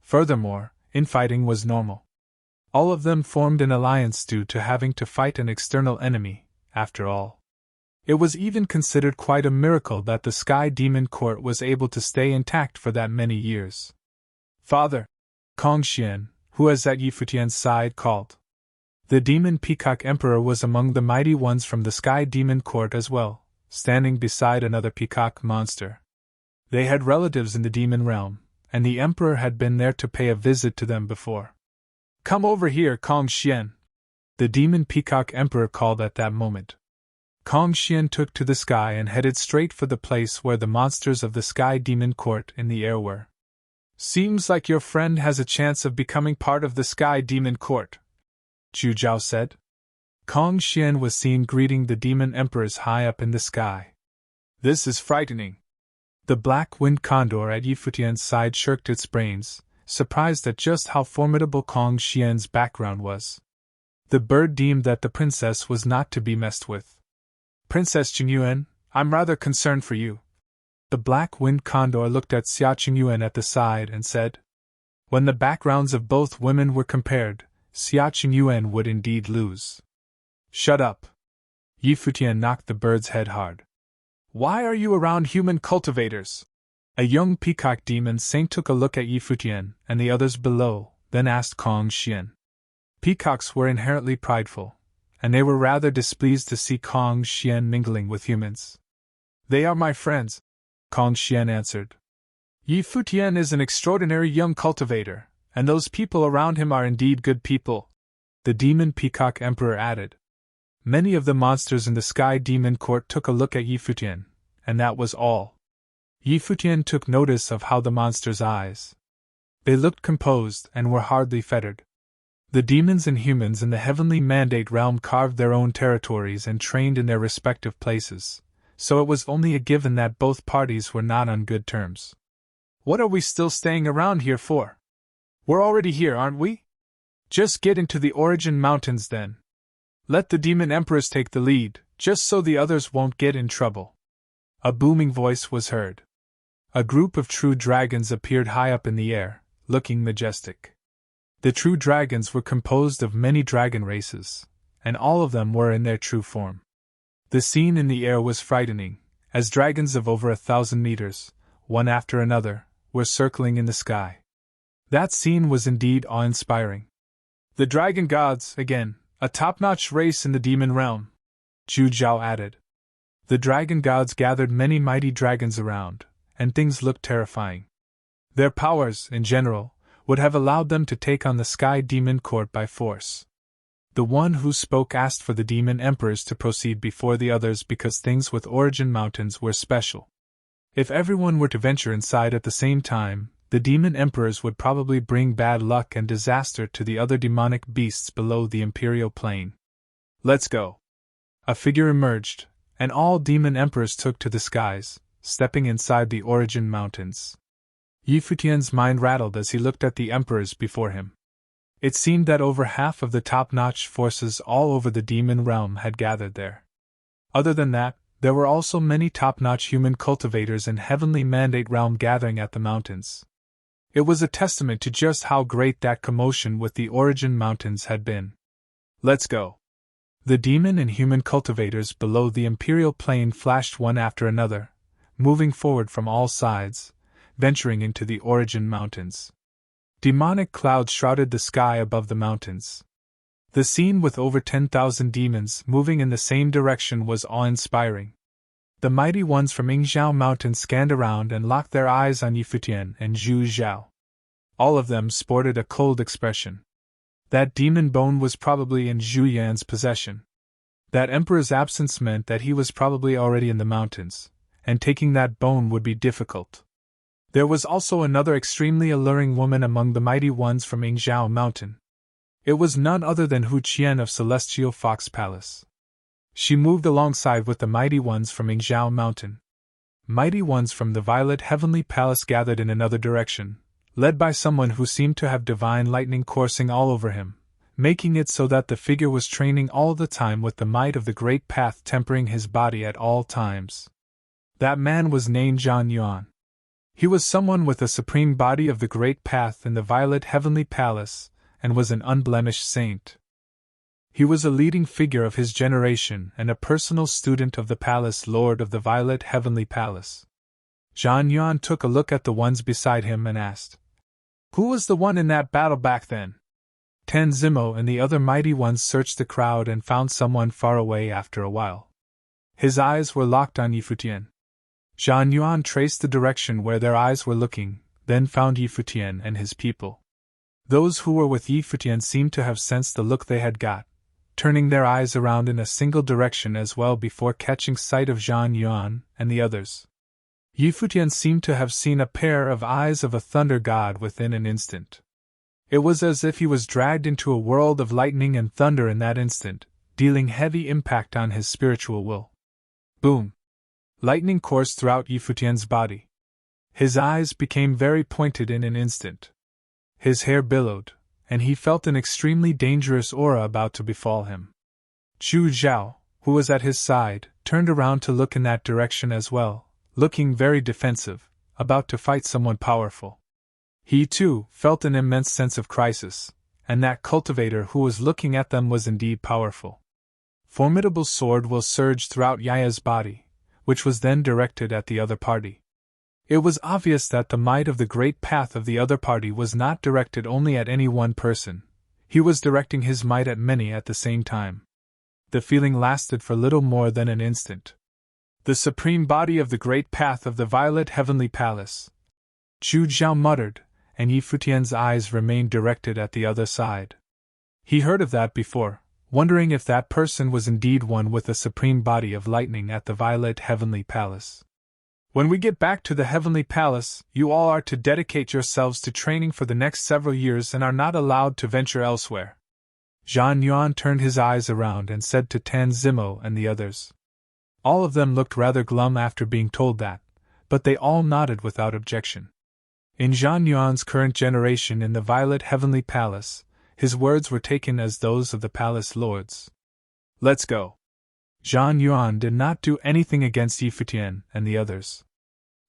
Furthermore, infighting was normal. All of them formed an alliance due to having to fight an external enemy, after all. It was even considered quite a miracle that the Sky Demon Court was able to stay intact for that many years. Father, Kong Xian, who was at Futian's side, called. The Demon Peacock Emperor was among the mighty ones from the Sky Demon Court as well, standing beside another peacock monster. They had relatives in the demon realm, and the Emperor had been there to pay a visit to them before. Come over here, Kong Xian! The Demon Peacock Emperor called at that moment. Kong Xian took to the sky and headed straight for the place where the monsters of the Sky Demon Court in the air were. Seems like your friend has a chance of becoming part of the Sky Demon Court, Zhu Zhao said. Kong Xian was seen greeting the demon emperors high up in the sky. This is frightening. The black-winged condor at Futian's side shirked its brains, surprised at just how formidable Kong Xian's background was. The bird deemed that the princess was not to be messed with. Princess Qingyuan, I'm rather concerned for you. The black-winged condor looked at Xia Qingyuan at the side and said. When the backgrounds of both women were compared, Xia Qingyuan would indeed lose. Shut up. Yi Futian knocked the bird's head hard. Why are you around human cultivators? A young peacock demon saint took a look at Yi Futian and the others below, then asked Kong Xian. Peacocks were inherently prideful, and they were rather displeased to see Kong Xian mingling with humans. They are my friends, Kong Xian answered. Yi Futian is an extraordinary young cultivator, and those people around him are indeed good people, the demon peacock emperor added. Many of the monsters in the sky demon court took a look at Yi Futian, and that was all. Yi Futian took notice of how the monsters' eyes. They looked composed and were hardly fettered. The demons and humans in the heavenly mandate realm carved their own territories and trained in their respective places, so it was only a given that both parties were not on good terms. What are we still staying around here for? We're already here, aren't we? Just get into the Origin Mountains then. Let the demon emperors take the lead, just so the others won't get in trouble. A booming voice was heard. A group of true dragons appeared high up in the air, looking majestic. The true dragons were composed of many dragon races, and all of them were in their true form. The scene in the air was frightening, as dragons of over 1,000 meters, one after another, were circling in the sky. That scene was indeed awe-inspiring. The dragon gods, again, a top-notch race in the demon realm, Zhu Zhao added. The dragon gods gathered many mighty dragons around, and things looked terrifying. Their powers, in general, would have allowed them to take on the Sky Demon Court by force. The one who spoke asked for the demon emperors to proceed before the others because things with Origin Mountains were special. If everyone were to venture inside at the same time, the demon emperors would probably bring bad luck and disaster to the other demonic beasts below the imperial plane. Let's go. A figure emerged, and all demon emperors took to the skies, stepping inside the Origin Mountains. Yi Futian's mind rattled as he looked at the emperors before him. It seemed that over half of the top-notch forces all over the demon realm had gathered there. Other than that, there were also many top-notch human cultivators in heavenly mandate realm gathering at the mountains. It was a testament to just how great that commotion with the Origin Mountains had been. Let's go. The demon and human cultivators below the imperial plane flashed one after another, moving forward from all sides, venturing into the Origin Mountains. Demonic clouds shrouded the sky above the mountains. The scene with over 10,000 demons moving in the same direction was awe-inspiring. The mighty ones from Yingzhou Mountain scanned around and locked their eyes on Yi Futian and Zhu Zhao. All of them sported a cold expression. That demon bone was probably in Zhu Yan's possession. That emperor's absence meant that he was probably already in the mountains, and taking that bone would be difficult. There was also another extremely alluring woman among the mighty ones from Yingzhou Mountain. It was none other than Hu Qian of Celestial Fox Palace. She moved alongside with the mighty ones from Yingzhou Mountain. Mighty ones from the Violet Heavenly Palace gathered in another direction, led by someone who seemed to have divine lightning coursing all over him, making it so that the figure was training all the time with the might of the Great Path tempering his body at all times. That man was named Zhan Yuan. He was someone with a supreme body of the Great Path in the Violet Heavenly Palace, and was an unblemished saint. He was a leading figure of his generation and a personal student of the Palace Lord of the Violet Heavenly Palace. Zhan Yuan took a look at the ones beside him and asked, "Who was the one in that battle back then?" Tan Zimo and the other mighty ones searched the crowd and found someone far away after a while. His eyes were locked on Yi Futian. Zhan Yuan traced the direction where their eyes were looking, then found Yi Futian and his people. Those who were with Yi Futian seemed to have sensed the look they had got, turning their eyes around in a single direction as well before catching sight of Zhan Yuan and the others. Yi Futian seemed to have seen a pair of eyes of a thunder god within an instant. It was as if he was dragged into a world of lightning and thunder in that instant, dealing heavy impact on his spiritual will. Boom! Lightning coursed throughout Yi Futian's body. His eyes became very pointed in an instant. His hair billowed, and he felt an extremely dangerous aura about to befall him. Zhu Zhao, who was at his side, turned around to look in that direction as well, looking very defensive, about to fight someone powerful. He, too, felt an immense sense of crisis, and that cultivator who was looking at them was indeed powerful. Formidable sword will surged throughout Yaya's body, which was then directed at the other party. It was obvious that the might of the great path of the other party was not directed only at any one person, he was directing his might at many at the same time. The feeling lasted for little more than an instant. The supreme body of the great path of the violet heavenly palace, Zhu Zhao muttered, and Yi Futian's eyes remained directed at the other side. He heard of that before, wondering if that person was indeed one with the supreme body of lightning at the violet heavenly palace. When we get back to the heavenly palace, you all are to dedicate yourselves to training for the next several years and are not allowed to venture elsewhere. Zhan Yuan turned his eyes around and said to Tan Zimo and the others. All of them looked rather glum after being told that, but they all nodded without objection. In Zhan Yuan's current generation in the violet heavenly palace, his words were taken as those of the palace lords. Let's go. Zhan Yuan did not do anything against Yi Futian and the others.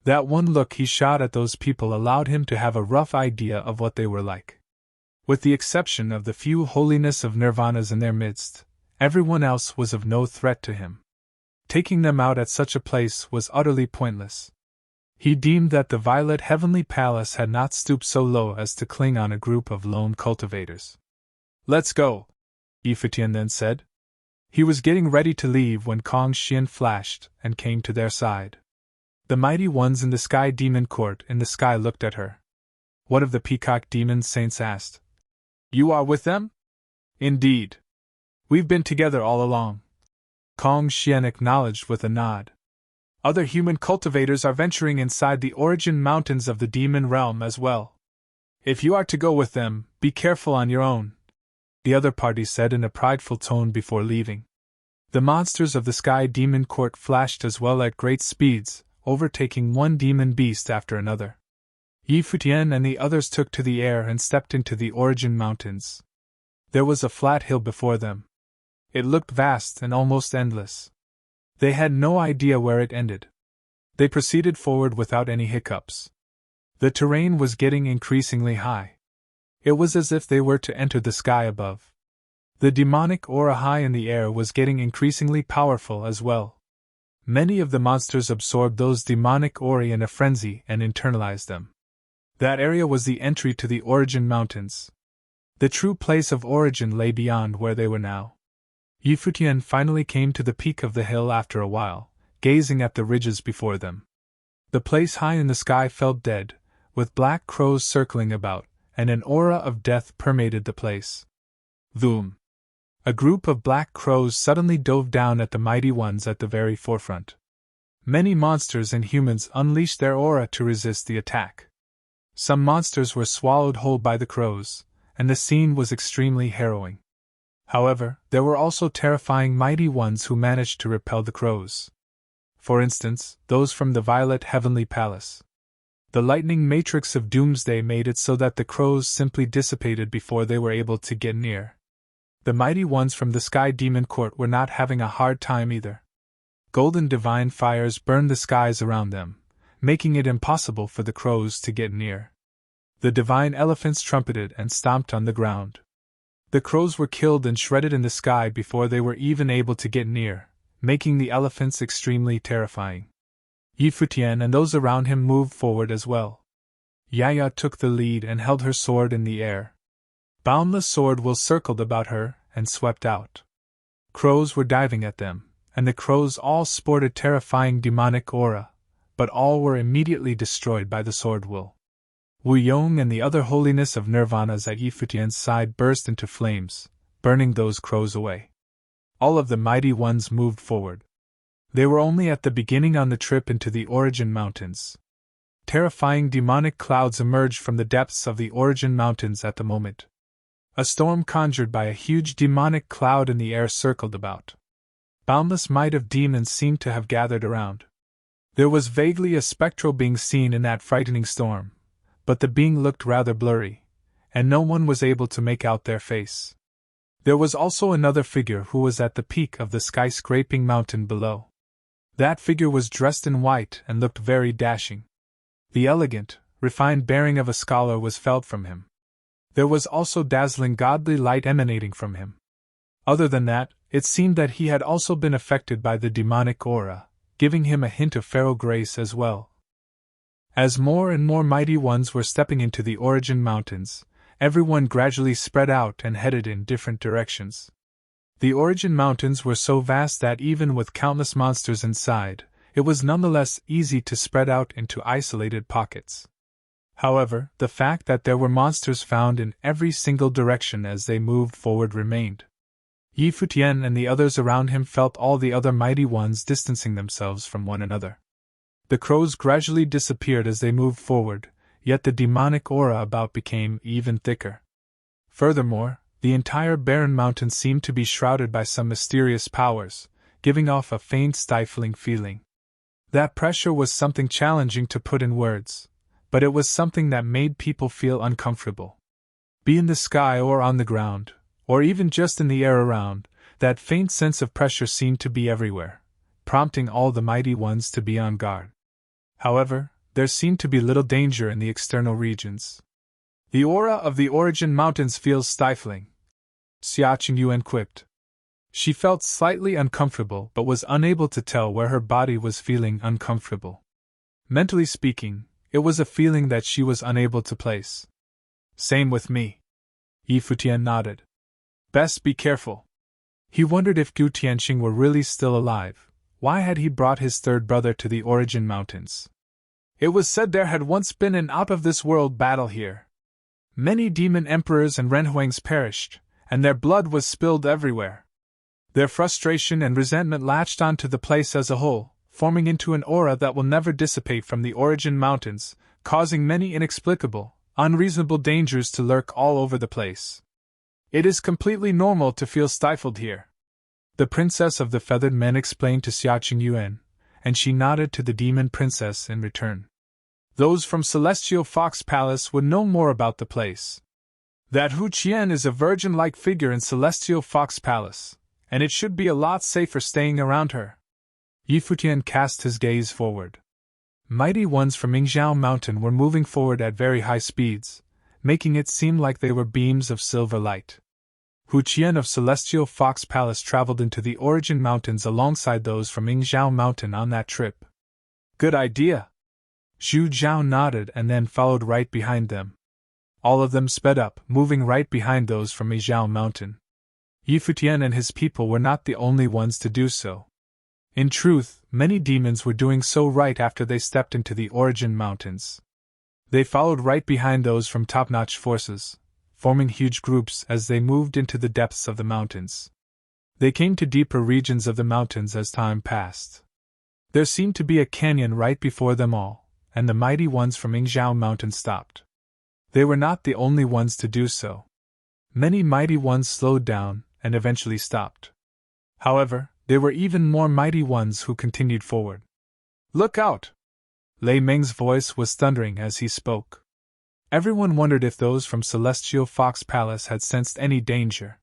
That one look he shot at those people allowed him to have a rough idea of what they were like. With the exception of the few holiness of nirvanas in their midst, everyone else was of no threat to him. Taking them out at such a place was utterly pointless. He deemed that the violet heavenly palace had not stooped so low as to cling on a group of lone cultivators. Let's go, Yi Futian then said. He was getting ready to leave when Kong Xian flashed and came to their side. The mighty ones in the Sky Demon Court in the sky looked at her. What of the Peacock Demon Saints asked. You are with them? Indeed. We've been together all along. Kong Xian acknowledged with a nod. Other human cultivators are venturing inside the origin mountains of the demon realm as well. If you are to go with them, be careful on your own, the other party said in a prideful tone before leaving. The monsters of the Sky Demon Court flashed as well at great speeds, overtaking one demon beast after another. Yi Futian and the others took to the air and stepped into the origin mountains. There was a flat hill before them. It looked vast and almost endless. They had no idea where it ended. They proceeded forward without any hiccups. The terrain was getting increasingly high. It was as if they were to enter the sky above. The demonic aura high in the air was getting increasingly powerful as well. Many of the monsters absorbed those demonic aura in a frenzy and internalized them. That area was the entry to the origin mountains. The true place of origin lay beyond where they were now. Yi Futian finally came to the peak of the hill after a while, gazing at the ridges before them. The place high in the sky felt dead, with black crows circling about, and an aura of death permeated the place. Boom! A group of black crows suddenly dove down at the mighty ones at the very forefront. Many monsters and humans unleashed their aura to resist the attack. Some monsters were swallowed whole by the crows, and the scene was extremely harrowing. However, there were also terrifying mighty ones who managed to repel the crows. For instance, those from the Violet Heavenly Palace. The lightning matrix of Doomsday made it so that the crows simply dissipated before they were able to get near. The mighty ones from the Sky Demon Court were not having a hard time either. Golden divine fires burned the skies around them, making it impossible for the crows to get near. The divine elephants trumpeted and stomped on the ground. The crows were killed and shredded in the sky before they were even able to get near, making the elephants extremely terrifying. Yi Futian and those around him moved forward as well. Yaya took the lead and held her sword in the air. Boundless sword will circled about her and swept out. Crows were diving at them, and the crows all sported terrifying demonic aura, but all were immediately destroyed by the sword will. Wu Yong and the other holiness of nirvanas at Yi Futian's side burst into flames, burning those crows away. All of the mighty ones moved forward. They were only at the beginning on the trip into the Origin Mountains. Terrifying demonic clouds emerged from the depths of the Origin Mountains at the moment. A storm conjured by a huge demonic cloud in the air circled about. Boundless might of demons seemed to have gathered around. There was vaguely a spectral being seen in that frightening storm, but the being looked rather blurry, and no one was able to make out their face. There was also another figure who was at the peak of the skyscraping mountain below. That figure was dressed in white and looked very dashing. The elegant, refined bearing of a scholar was felt from him. There was also dazzling godly light emanating from him. Other than that, it seemed that he had also been affected by the demonic aura, giving him a hint of pharaoh grace as well. As more and more mighty ones were stepping into the Origin Mountains, everyone gradually spread out and headed in different directions. The Origin Mountains were so vast that even with countless monsters inside, it was nonetheless easy to spread out into isolated pockets. However, the fact that there were monsters found in every single direction as they moved forward remained. Futian and the others around him felt all the other mighty ones distancing themselves from one another. The crows gradually disappeared as they moved forward, yet the demonic aura about became even thicker. Furthermore, the entire barren mountain seemed to be shrouded by some mysterious powers, giving off a faint stifling feeling. That pressure was something challenging to put in words, but it was something that made people feel uncomfortable. Be in the sky or on the ground, or even just in the air around, that faint sense of pressure seemed to be everywhere, prompting all the mighty ones to be on guard. However, there seemed to be little danger in the external regions. The aura of the Origin Mountains feels stifling, Xia Qingyuan quipped. She felt slightly uncomfortable but was unable to tell where her body was feeling uncomfortable. Mentally speaking, it was a feeling that she was unable to place. Same with me. Futian nodded. Best be careful. He wondered if Gu Tianxing were really still alive. Why had he brought his third brother to the Origin Mountains? It was said there had once been an out-of-this-world battle here. Many demon emperors and renhuangs perished, and their blood was spilled everywhere. Their frustration and resentment latched onto the place as a whole, forming into an aura that will never dissipate from the Origin Mountains, causing many inexplicable, unreasonable dangers to lurk all over the place. It is completely normal to feel stifled here, the Princess of the Feathered Men explained to Xia Qingyuan, and she nodded to the Demon Princess in return. Those from Celestial Fox Palace would know more about the place. That Hu Qian is a virgin-like figure in Celestial Fox Palace, and it should be a lot safer staying around her. Futian cast his gaze forward. Mighty ones from Yingzhou Mountain were moving forward at very high speeds, making it seem like they were beams of silver light. Hu Qian of Celestial Fox Palace traveled into the Origin Mountains alongside those from Yingzhou Mountain on that trip. Good idea. Zhu Zhao nodded and then followed right behind them. All of them sped up, moving right behind those from Yingzhou Mountain. Futian and his people were not the only ones to do so. In truth, many demons were doing so right after they stepped into the Origin Mountains. They followed right behind those from top-notch forces, forming huge groups as they moved into the depths of the mountains. They came to deeper regions of the mountains as time passed. There seemed to be a canyon right before them all, and the mighty ones from Yingzhou Mountain stopped. They were not the only ones to do so. Many mighty ones slowed down and eventually stopped. However, there were even more mighty ones who continued forward. Look out! Lei Meng's voice was thundering as he spoke. Everyone wondered if those from Celestial Fox Palace had sensed any danger.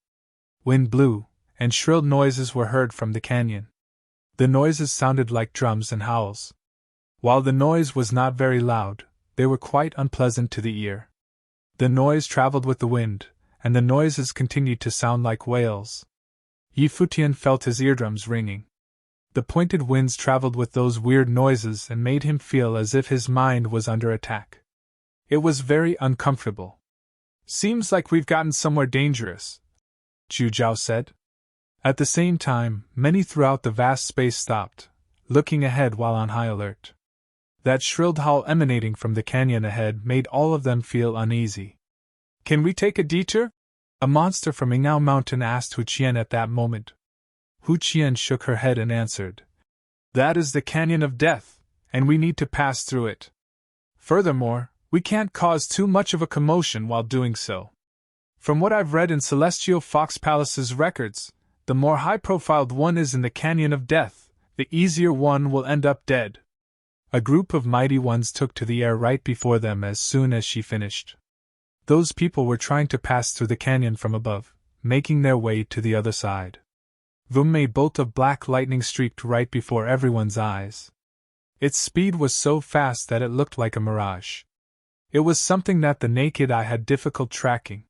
Wind blew, and shrill noises were heard from the canyon. The noises sounded like drums and howls. While the noise was not very loud, they were quite unpleasant to the ear. The noise traveled with the wind, and the noises continued to sound like wails. Futian felt his eardrums ringing. The pointed winds traveled with those weird noises and made him feel as if his mind was under attack. It was very uncomfortable. Seems like we've gotten somewhere dangerous, Zhu Zhao said. At the same time, many throughout the vast space stopped, looking ahead while on high alert. That shrilled howl emanating from the canyon ahead made all of them feel uneasy. Can we take a detour? A monster from Yingzhou Mountain asked Hu Qian at that moment. Hu Qian shook her head and answered, That is the Canyon of Death, and we need to pass through it. Furthermore, we can't cause too much of a commotion while doing so. From what I've read in Celestial Fox Palace's records, the more high-profiled one is in the Canyon of Death, the easier one will end up dead. A group of mighty ones took to the air right before them as soon as she finished. Those people were trying to pass through the canyon from above, making their way to the other side. Boom! A bolt of black lightning streaked right before everyone's eyes. Its speed was so fast that it looked like a mirage. It was something that the naked eye had difficult tracking.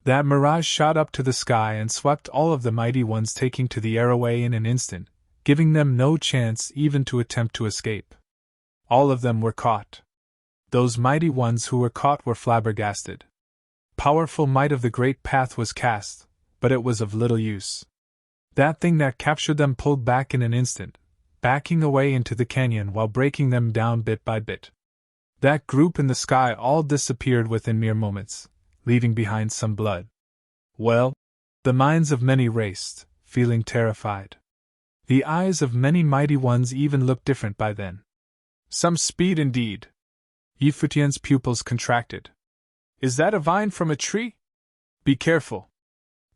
That mirage shot up to the sky and swept all of the mighty ones, taking to the air away in an instant, giving them no chance even to attempt to escape. All of them were caught. Those mighty ones who were caught were flabbergasted. Powerful might of the great path was cast, but it was of little use. That thing that captured them pulled back in an instant, backing away into the canyon while breaking them down bit by bit. That group in the sky all disappeared within mere moments, leaving behind some blood. Well, the minds of many raced, feeling terrified. The eyes of many mighty ones even looked different by then. Some speed indeed. Futian's pupils contracted. Is that a vine from a tree? Be careful.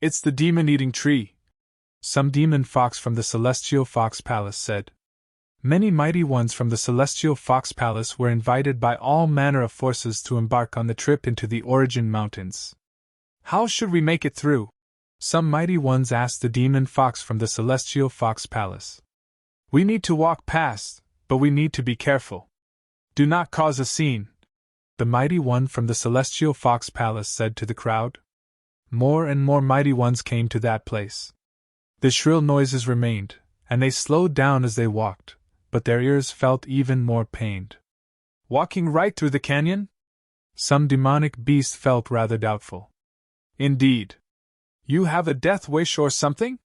It's the demon-eating tree. Some demon fox from the Celestial Fox Palace said. Many mighty ones from the Celestial Fox Palace were invited by all manner of forces to embark on the trip into the Origin Mountains. How should we make it through? Some mighty ones asked the demon fox from the Celestial Fox Palace. We need to walk past, but we need to be careful. Do not cause a scene, the mighty one from the Celestial Fox Palace said to the crowd. More and more mighty ones came to that place. The shrill noises remained, and they slowed down as they walked, but their ears felt even more pained. Walking right through the canyon? Some demonic beast felt rather doubtful. Indeed. You have a death wish or something?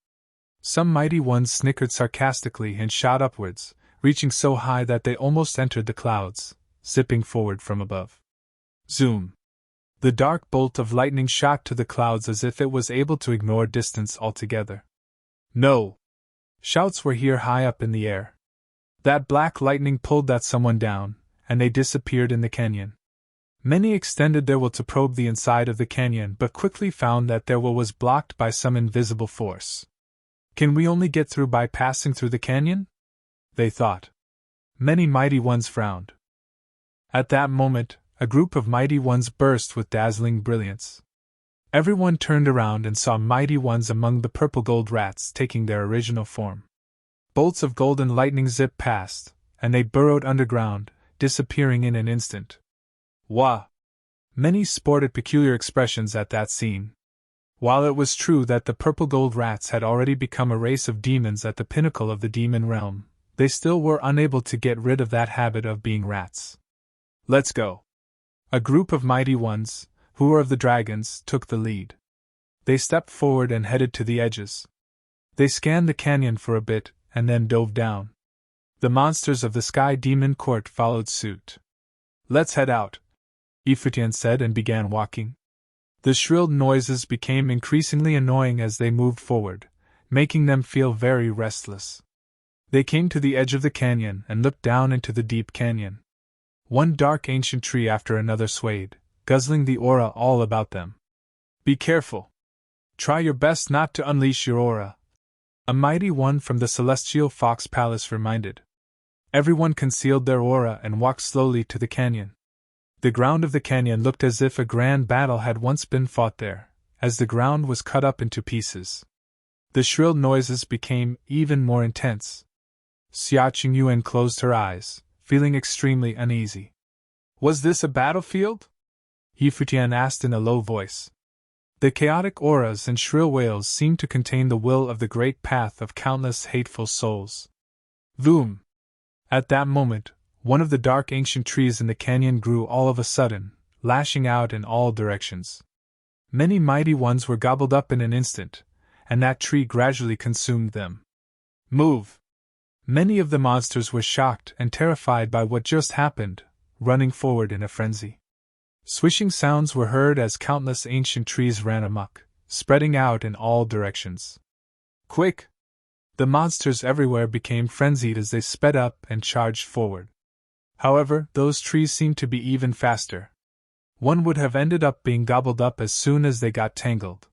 Some mighty ones snickered sarcastically and shot upwards, reaching so high that they almost entered the clouds, zipping forward from above. Zoom! The dark bolt of lightning shot to the clouds as if it was able to ignore distance altogether. No! Shouts were here high up in the air. That black lightning pulled that someone down, and they disappeared in the canyon. Many extended their will to probe the inside of the canyon but quickly found that their will was blocked by some invisible force. Can we only get through by passing through the canyon? They thought. Many mighty ones frowned. At that moment, a group of mighty ones burst with dazzling brilliance. Everyone turned around and saw mighty ones among the purple gold rats taking their original form. Bolts of golden lightning zipped past, and they burrowed underground, disappearing in an instant. Wah! Many sported peculiar expressions at that scene. While it was true that the purple gold rats had already become a race of demons at the pinnacle of the demon realm, they still were unable to get rid of that habit of being rats. Let's go! A group of mighty ones, who were of the dragons, took the lead. They stepped forward and headed to the edges. They scanned the canyon for a bit, and then dove down. The monsters of the Sky Demon Court followed suit. Let's head out, Futian said and began walking. The shrill noises became increasingly annoying as they moved forward, making them feel very restless. They came to the edge of the canyon and looked down into the deep canyon. One dark ancient tree after another swayed, guzzling the aura all about them. Be careful. Try your best not to unleash your aura, a mighty one from the Celestial Fox Palace reminded. Everyone concealed their aura and walked slowly to the canyon. The ground of the canyon looked as if a grand battle had once been fought there, as the ground was cut up into pieces. The shrill noises became even more intense. Xia Qingyuan closed her eyes, feeling extremely uneasy. Was this a battlefield? Futian asked in a low voice. The chaotic auras and shrill wails seemed to contain the will of the great path of countless hateful souls. Voom! At that moment, one of the dark ancient trees in the canyon grew all of a sudden, lashing out in all directions. Many mighty ones were gobbled up in an instant, and that tree gradually consumed them. Move! Many of the monsters were shocked and terrified by what just happened, running forward in a frenzy. Swishing sounds were heard as countless ancient trees ran amok, spreading out in all directions. Quick! The monsters everywhere became frenzied as they sped up and charged forward. However, those trees seemed to be even faster. One would have ended up being gobbled up as soon as they got tangled.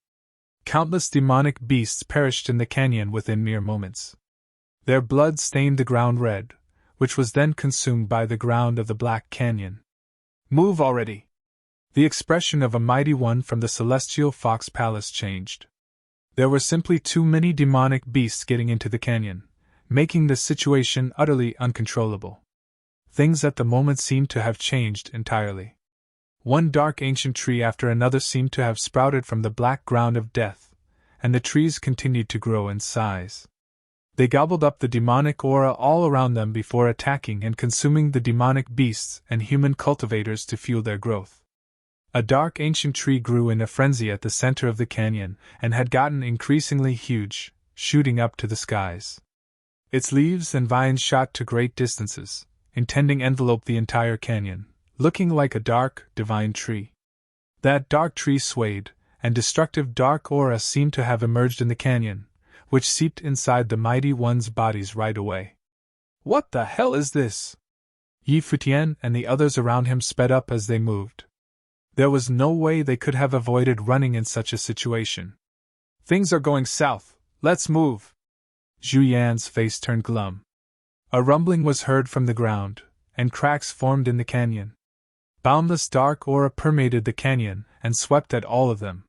Countless demonic beasts perished in the canyon within mere moments. Their blood stained the ground red, which was then consumed by the ground of the Black Canyon. Move already! The expression of a mighty one from the celestial fox palace changed. There were simply too many demonic beasts getting into the canyon, making the situation utterly uncontrollable. Things at the moment seemed to have changed entirely. One dark ancient tree after another seemed to have sprouted from the black ground of death, and the trees continued to grow in size. They gobbled up the demonic aura all around them before attacking and consuming the demonic beasts and human cultivators to fuel their growth. A dark ancient tree grew in a frenzy at the center of the canyon and had gotten increasingly huge, shooting up to the skies. Its leaves and vines shot to great distances, intending to envelope the entire canyon, looking like a dark, divine tree. That dark tree swayed, and destructive dark aura seemed to have emerged in the canyon, which seeped inside the mighty one's bodies right away. "What the hell is this?" Futian and the others around him sped up as they moved. There was no way they could have avoided running in such a situation. "Things are going south, let's move." Zhu Yan's face turned glum. A rumbling was heard from the ground, and cracks formed in the canyon. Boundless dark aura permeated the canyon and swept at all of them.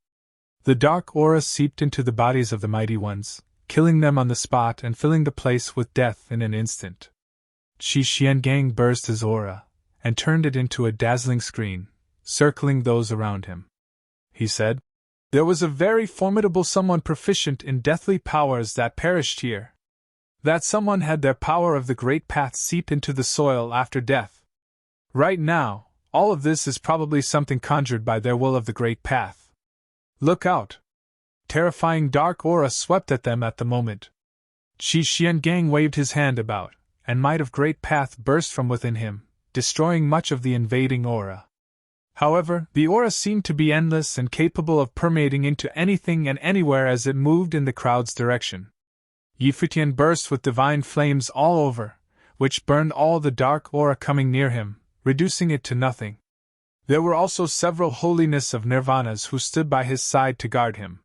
The dark aura seeped into the bodies of the mighty ones, killing them on the spot and filling the place with death in an instant. Qi Xiangang burst his aura, and turned it into a dazzling screen, circling those around him. He said, "There was a very formidable someone proficient in deathly powers that perished here. That someone had their power of the Great Path seep into the soil after death. Right now, all of this is probably something conjured by their will of the Great Path. Look out!" Terrifying dark aura swept at them at the moment. Qi Xiangang waved his hand about, and might of Great Path burst from within him, destroying much of the invading aura. However, the aura seemed to be endless and capable of permeating into anything and anywhere as it moved in the crowd's direction. Futian burst with divine flames all over, which burned all the dark aura coming near him, reducing it to nothing. There were also several holiness of nirvanas who stood by his side to guard him.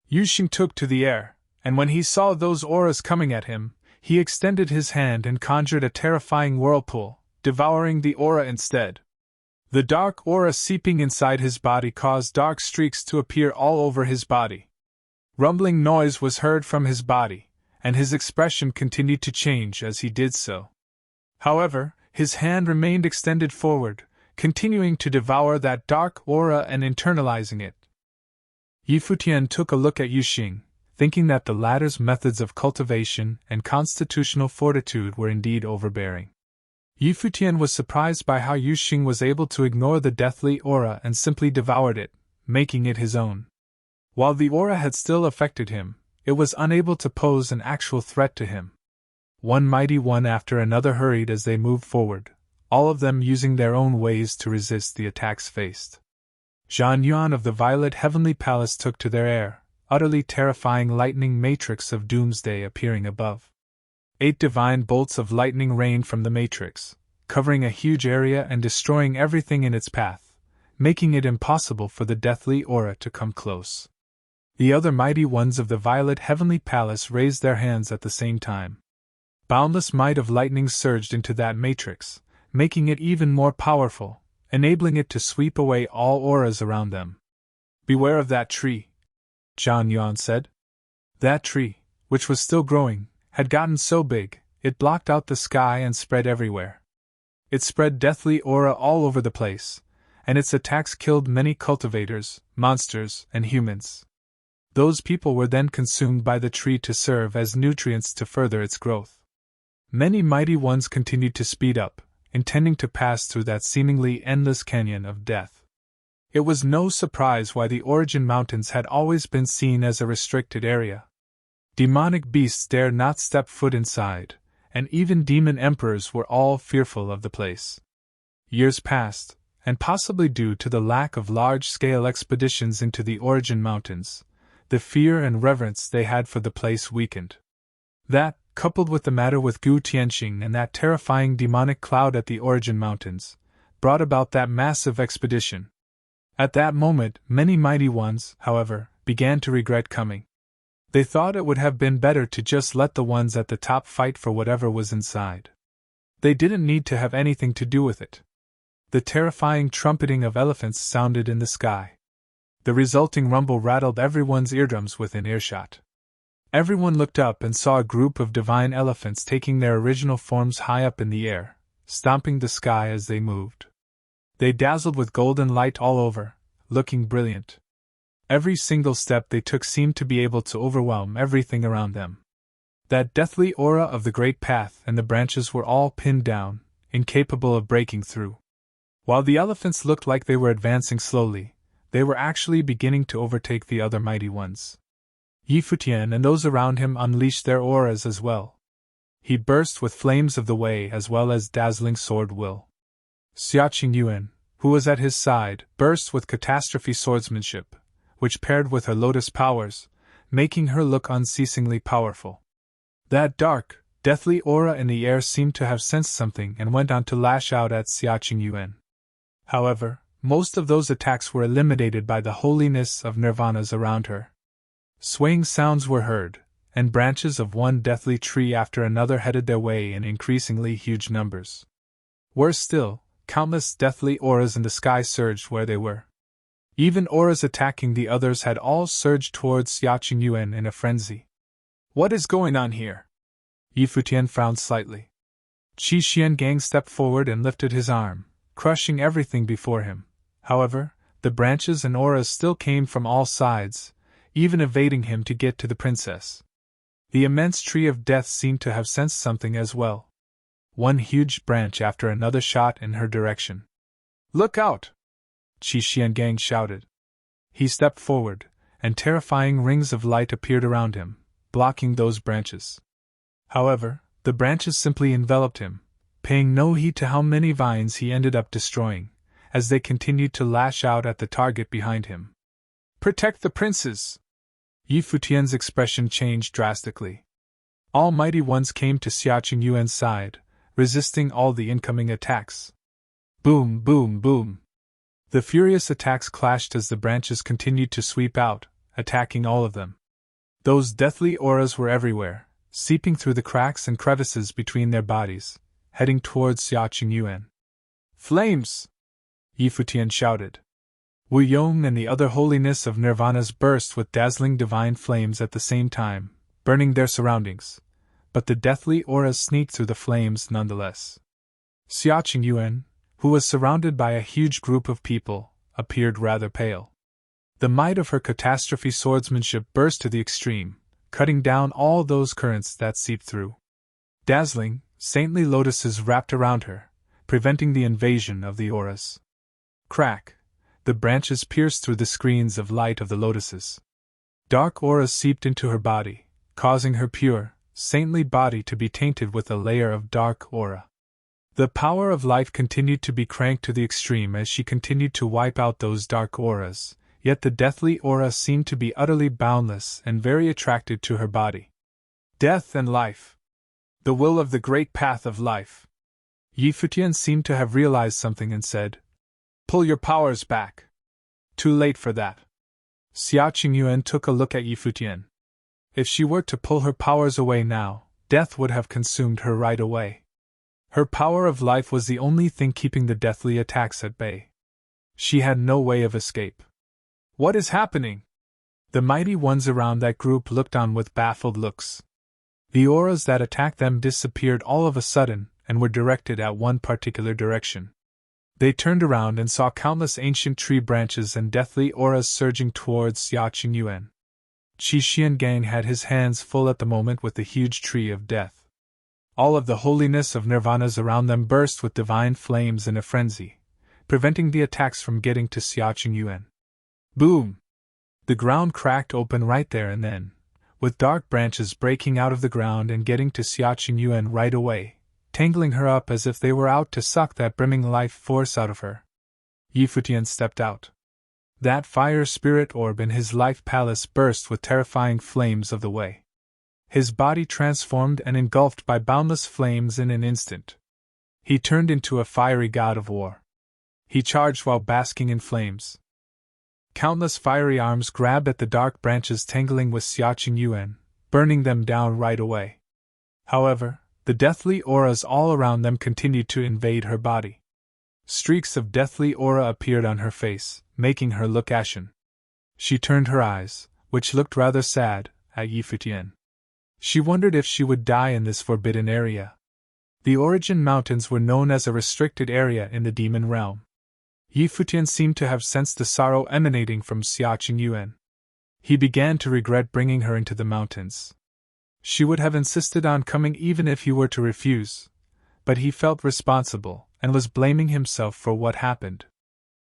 Yuxing took to the air, and when he saw those auras coming at him, he extended his hand and conjured a terrifying whirlpool, devouring the aura instead. The dark aura seeping inside his body caused dark streaks to appear all over his body. Rumbling noise was heard from his body, and his expression continued to change as he did so. However, his hand remained extended forward, continuing to devour that dark aura and internalizing it. Futian took a look at Yuxing, thinking that the latter's methods of cultivation and constitutional fortitude were indeed overbearing. Futian was surprised by how Yuxing was able to ignore the deathly aura and simply devoured it, making it his own. While the aura had still affected him, it was unable to pose an actual threat to him. One mighty one after another hurried as they moved forward, all of them using their own ways to resist the attacks faced. Zhan Yuan of the Violet Heavenly Palace took to their air, utterly terrifying lightning matrix of doomsday appearing above. 8 divine bolts of lightning rained from the matrix, covering a huge area and destroying everything in its path, making it impossible for the deathly aura to come close. The other mighty ones of the Violet Heavenly Palace raised their hands at the same time. Boundless might of lightning surged into that matrix, making it even more powerful, enabling it to sweep away all auras around them. "Beware of that tree," Zhan Yuan said. That tree, which was still growing, had gotten so big, it blocked out the sky and spread everywhere. It spread deathly aura all over the place, and its attacks killed many cultivators, monsters, and humans. Those people were then consumed by the tree to serve as nutrients to further its growth. Many mighty ones continued to speed up, intending to pass through that seemingly endless canyon of death. It was no surprise why the Origin Mountains had always been seen as a restricted area. Demonic beasts dared not step foot inside, and even demon emperors were all fearful of the place. Years passed, and possibly due to the lack of large-scale expeditions into the Origin Mountains, the fear and reverence they had for the place weakened. That, coupled with the matter with Gu Tianxing and that terrifying demonic cloud at the Origin Mountains, brought about that massive expedition. At that moment, many mighty ones, however, began to regret coming. They thought it would have been better to just let the ones at the top fight for whatever was inside. They didn't need to have anything to do with it. The terrifying trumpeting of elephants sounded in the sky. The resulting rumble rattled everyone's eardrums within earshot. Everyone looked up and saw a group of divine elephants taking their original forms high up in the air, stomping the sky as they moved. They dazzled with golden light all over, looking brilliant. Every single step they took seemed to be able to overwhelm everything around them. That deathly aura of the great path and the branches were all pinned down, incapable of breaking through. While the elephants looked like they were advancing slowly, they were actually beginning to overtake the other mighty ones. Futian and those around him unleashed their auras as well. He burst with flames of the way as well as dazzling sword will. Xiaqing, who was at his side, burst with catastrophe swordsmanship, which paired with her lotus powers, making her look unceasingly powerful. That dark, deathly aura in the air seemed to have sensed something and went on to lash out at Xiaqing. However, most of those attacks were eliminated by the holiness of nirvanas around her. Swaying sounds were heard, and branches of one deathly tree after another headed their way in increasingly huge numbers. Worse still, countless deathly auras in the sky surged where they were. Even auras attacking the others had all surged towards Xiaqing in a frenzy. What is going on here? Futian frowned slightly. Qi Xiangang stepped forward and lifted his arm, crushing everything before him. However, the branches and auras still came from all sides, even evading him to get to the princess. The immense tree of death seemed to have sensed something as well. One huge branch after another shot in her direction. "Look out!" Qi Xiangang shouted. He stepped forward, and terrifying rings of light appeared around him, blocking those branches. However, the branches simply enveloped him, paying no heed to how many vines he ended up destroying, as they continued to lash out at the target behind him. "Protect the princes!" Futian's expression changed drastically. All mighty ones came to Xiaqing's side, resisting all the incoming attacks. Boom, boom, boom. The furious attacks clashed as the branches continued to sweep out, attacking all of them. Those deathly auras were everywhere, seeping through the cracks and crevices between their bodies, heading towards Xiaqing. "Flames!" Futian shouted. Wu Yong and the other holiness of nirvanas burst with dazzling divine flames at the same time, burning their surroundings, but the deathly auras sneaked through the flames nonetheless. Xiaqing, who was surrounded by a huge group of people, appeared rather pale. The might of her catastrophe swordsmanship burst to the extreme, cutting down all those currents that seeped through. Dazzling, saintly lotuses wrapped around her, preventing the invasion of the auras. Crack! The branches pierced through the screens of light of the lotuses. Dark auras seeped into her body, causing her pure, saintly body to be tainted with a layer of dark aura. The power of life continued to be cranked to the extreme as she continued to wipe out those dark auras, yet the deathly aura seemed to be utterly boundless and very attracted to her body. Death and life. The will of the great path of life. Futian seemed to have realized something and said, "Pull your powers back." Too late for that. Xiaqing took a look at Futian. If she were to pull her powers away now, death would have consumed her right away. Her power of life was the only thing keeping the deathly attacks at bay. She had no way of escape. What is happening? The mighty ones around that group looked on with baffled looks. The auras that attacked them disappeared all of a sudden and were directed at one particular direction. They turned around and saw countless ancient tree branches and deathly auras surging towards Xiaqing. Qi Xiangang had his hands full at the moment with the huge tree of death. All of the holiness of nirvanas around them burst with divine flames in a frenzy, preventing the attacks from getting to Xiaqing. Boom! The ground cracked open right there and then, with dark branches breaking out of the ground and getting to Xiaqing right away, tangling her up as if they were out to suck that brimming life force out of her. Futian stepped out. That fire spirit orb in his life palace burst with terrifying flames of the way. His body transformed and engulfed by boundless flames in an instant. He turned into a fiery god of war. He charged while basking in flames. Countless fiery arms grabbed at the dark branches tangling with Xiaqing, burning them down right away. However, the deathly auras all around them continued to invade her body. Streaks of deathly aura appeared on her face, making her look ashen. She turned her eyes, which looked rather sad, at Futian. She wondered if she would die in this forbidden area. The Origin Mountains were known as a restricted area in the demon realm. Futian seemed to have sensed the sorrow emanating from Yuan. He began to regret bringing her into the mountains. She would have insisted on coming even if he were to refuse, but he felt responsible and was blaming himself for what happened.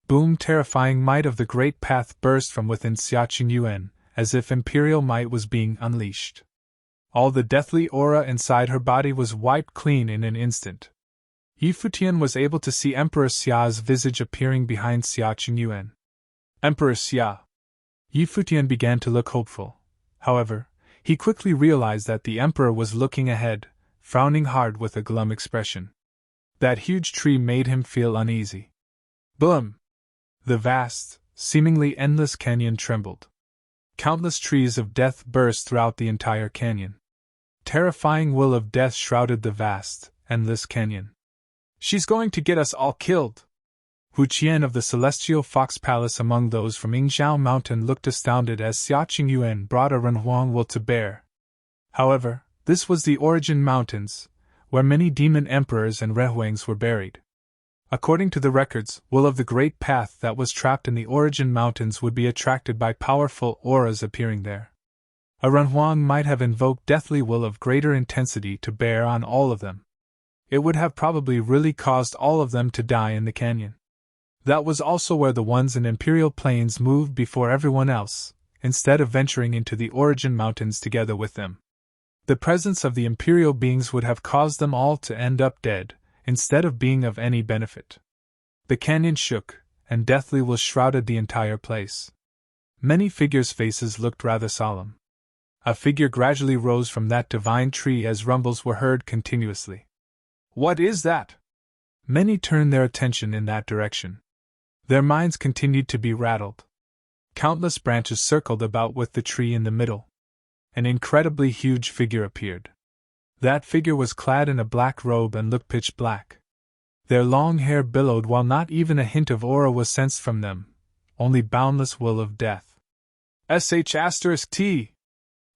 Boom! Terrifying might of the great path burst from within Yuan, as if imperial might was being unleashed. All the deathly aura inside her body was wiped clean in an instant. Futian was able to see Emperor Xia's visage appearing behind Yuan. Emperor Xia. Futian began to look hopeful. However, he quickly realized that the emperor was looking ahead, frowning hard with a glum expression. That huge tree made him feel uneasy. Boom! The vast, seemingly endless canyon trembled. Countless trees of death burst throughout the entire canyon. Terrifying will of death shrouded the vast, endless canyon. She's going to get us all killed! Futian of the Celestial Fox Palace among those from Yingzhou Mountain looked astounded as Yuan brought a Renhuang will to bear. However, this was the Origin Mountains, where many demon emperors and Renhuangs were buried. According to the records, will of the great path that was trapped in the Origin Mountains would be attracted by powerful auras appearing there. A Renhuang might have invoked deathly will of greater intensity to bear on all of them. It would have probably really caused all of them to die in the canyon. That was also where the ones in Imperial Plains moved before everyone else, instead of venturing into the Origin Mountains together with them. The presence of the Imperial beings would have caused them all to end up dead, instead of being of any benefit. The canyon shook, and deathly will shrouded the entire place. Many figures' faces looked rather solemn. A figure gradually rose from that divine tree as rumbles were heard continuously. What is that? Many turned their attention in that direction. Their minds continued to be rattled. Countless branches circled about with the tree in the middle. An incredibly huge figure appeared. That figure was clad in a black robe and looked pitch black. Their long hair billowed while not even a hint of aura was sensed from them, only boundless will of death. *T.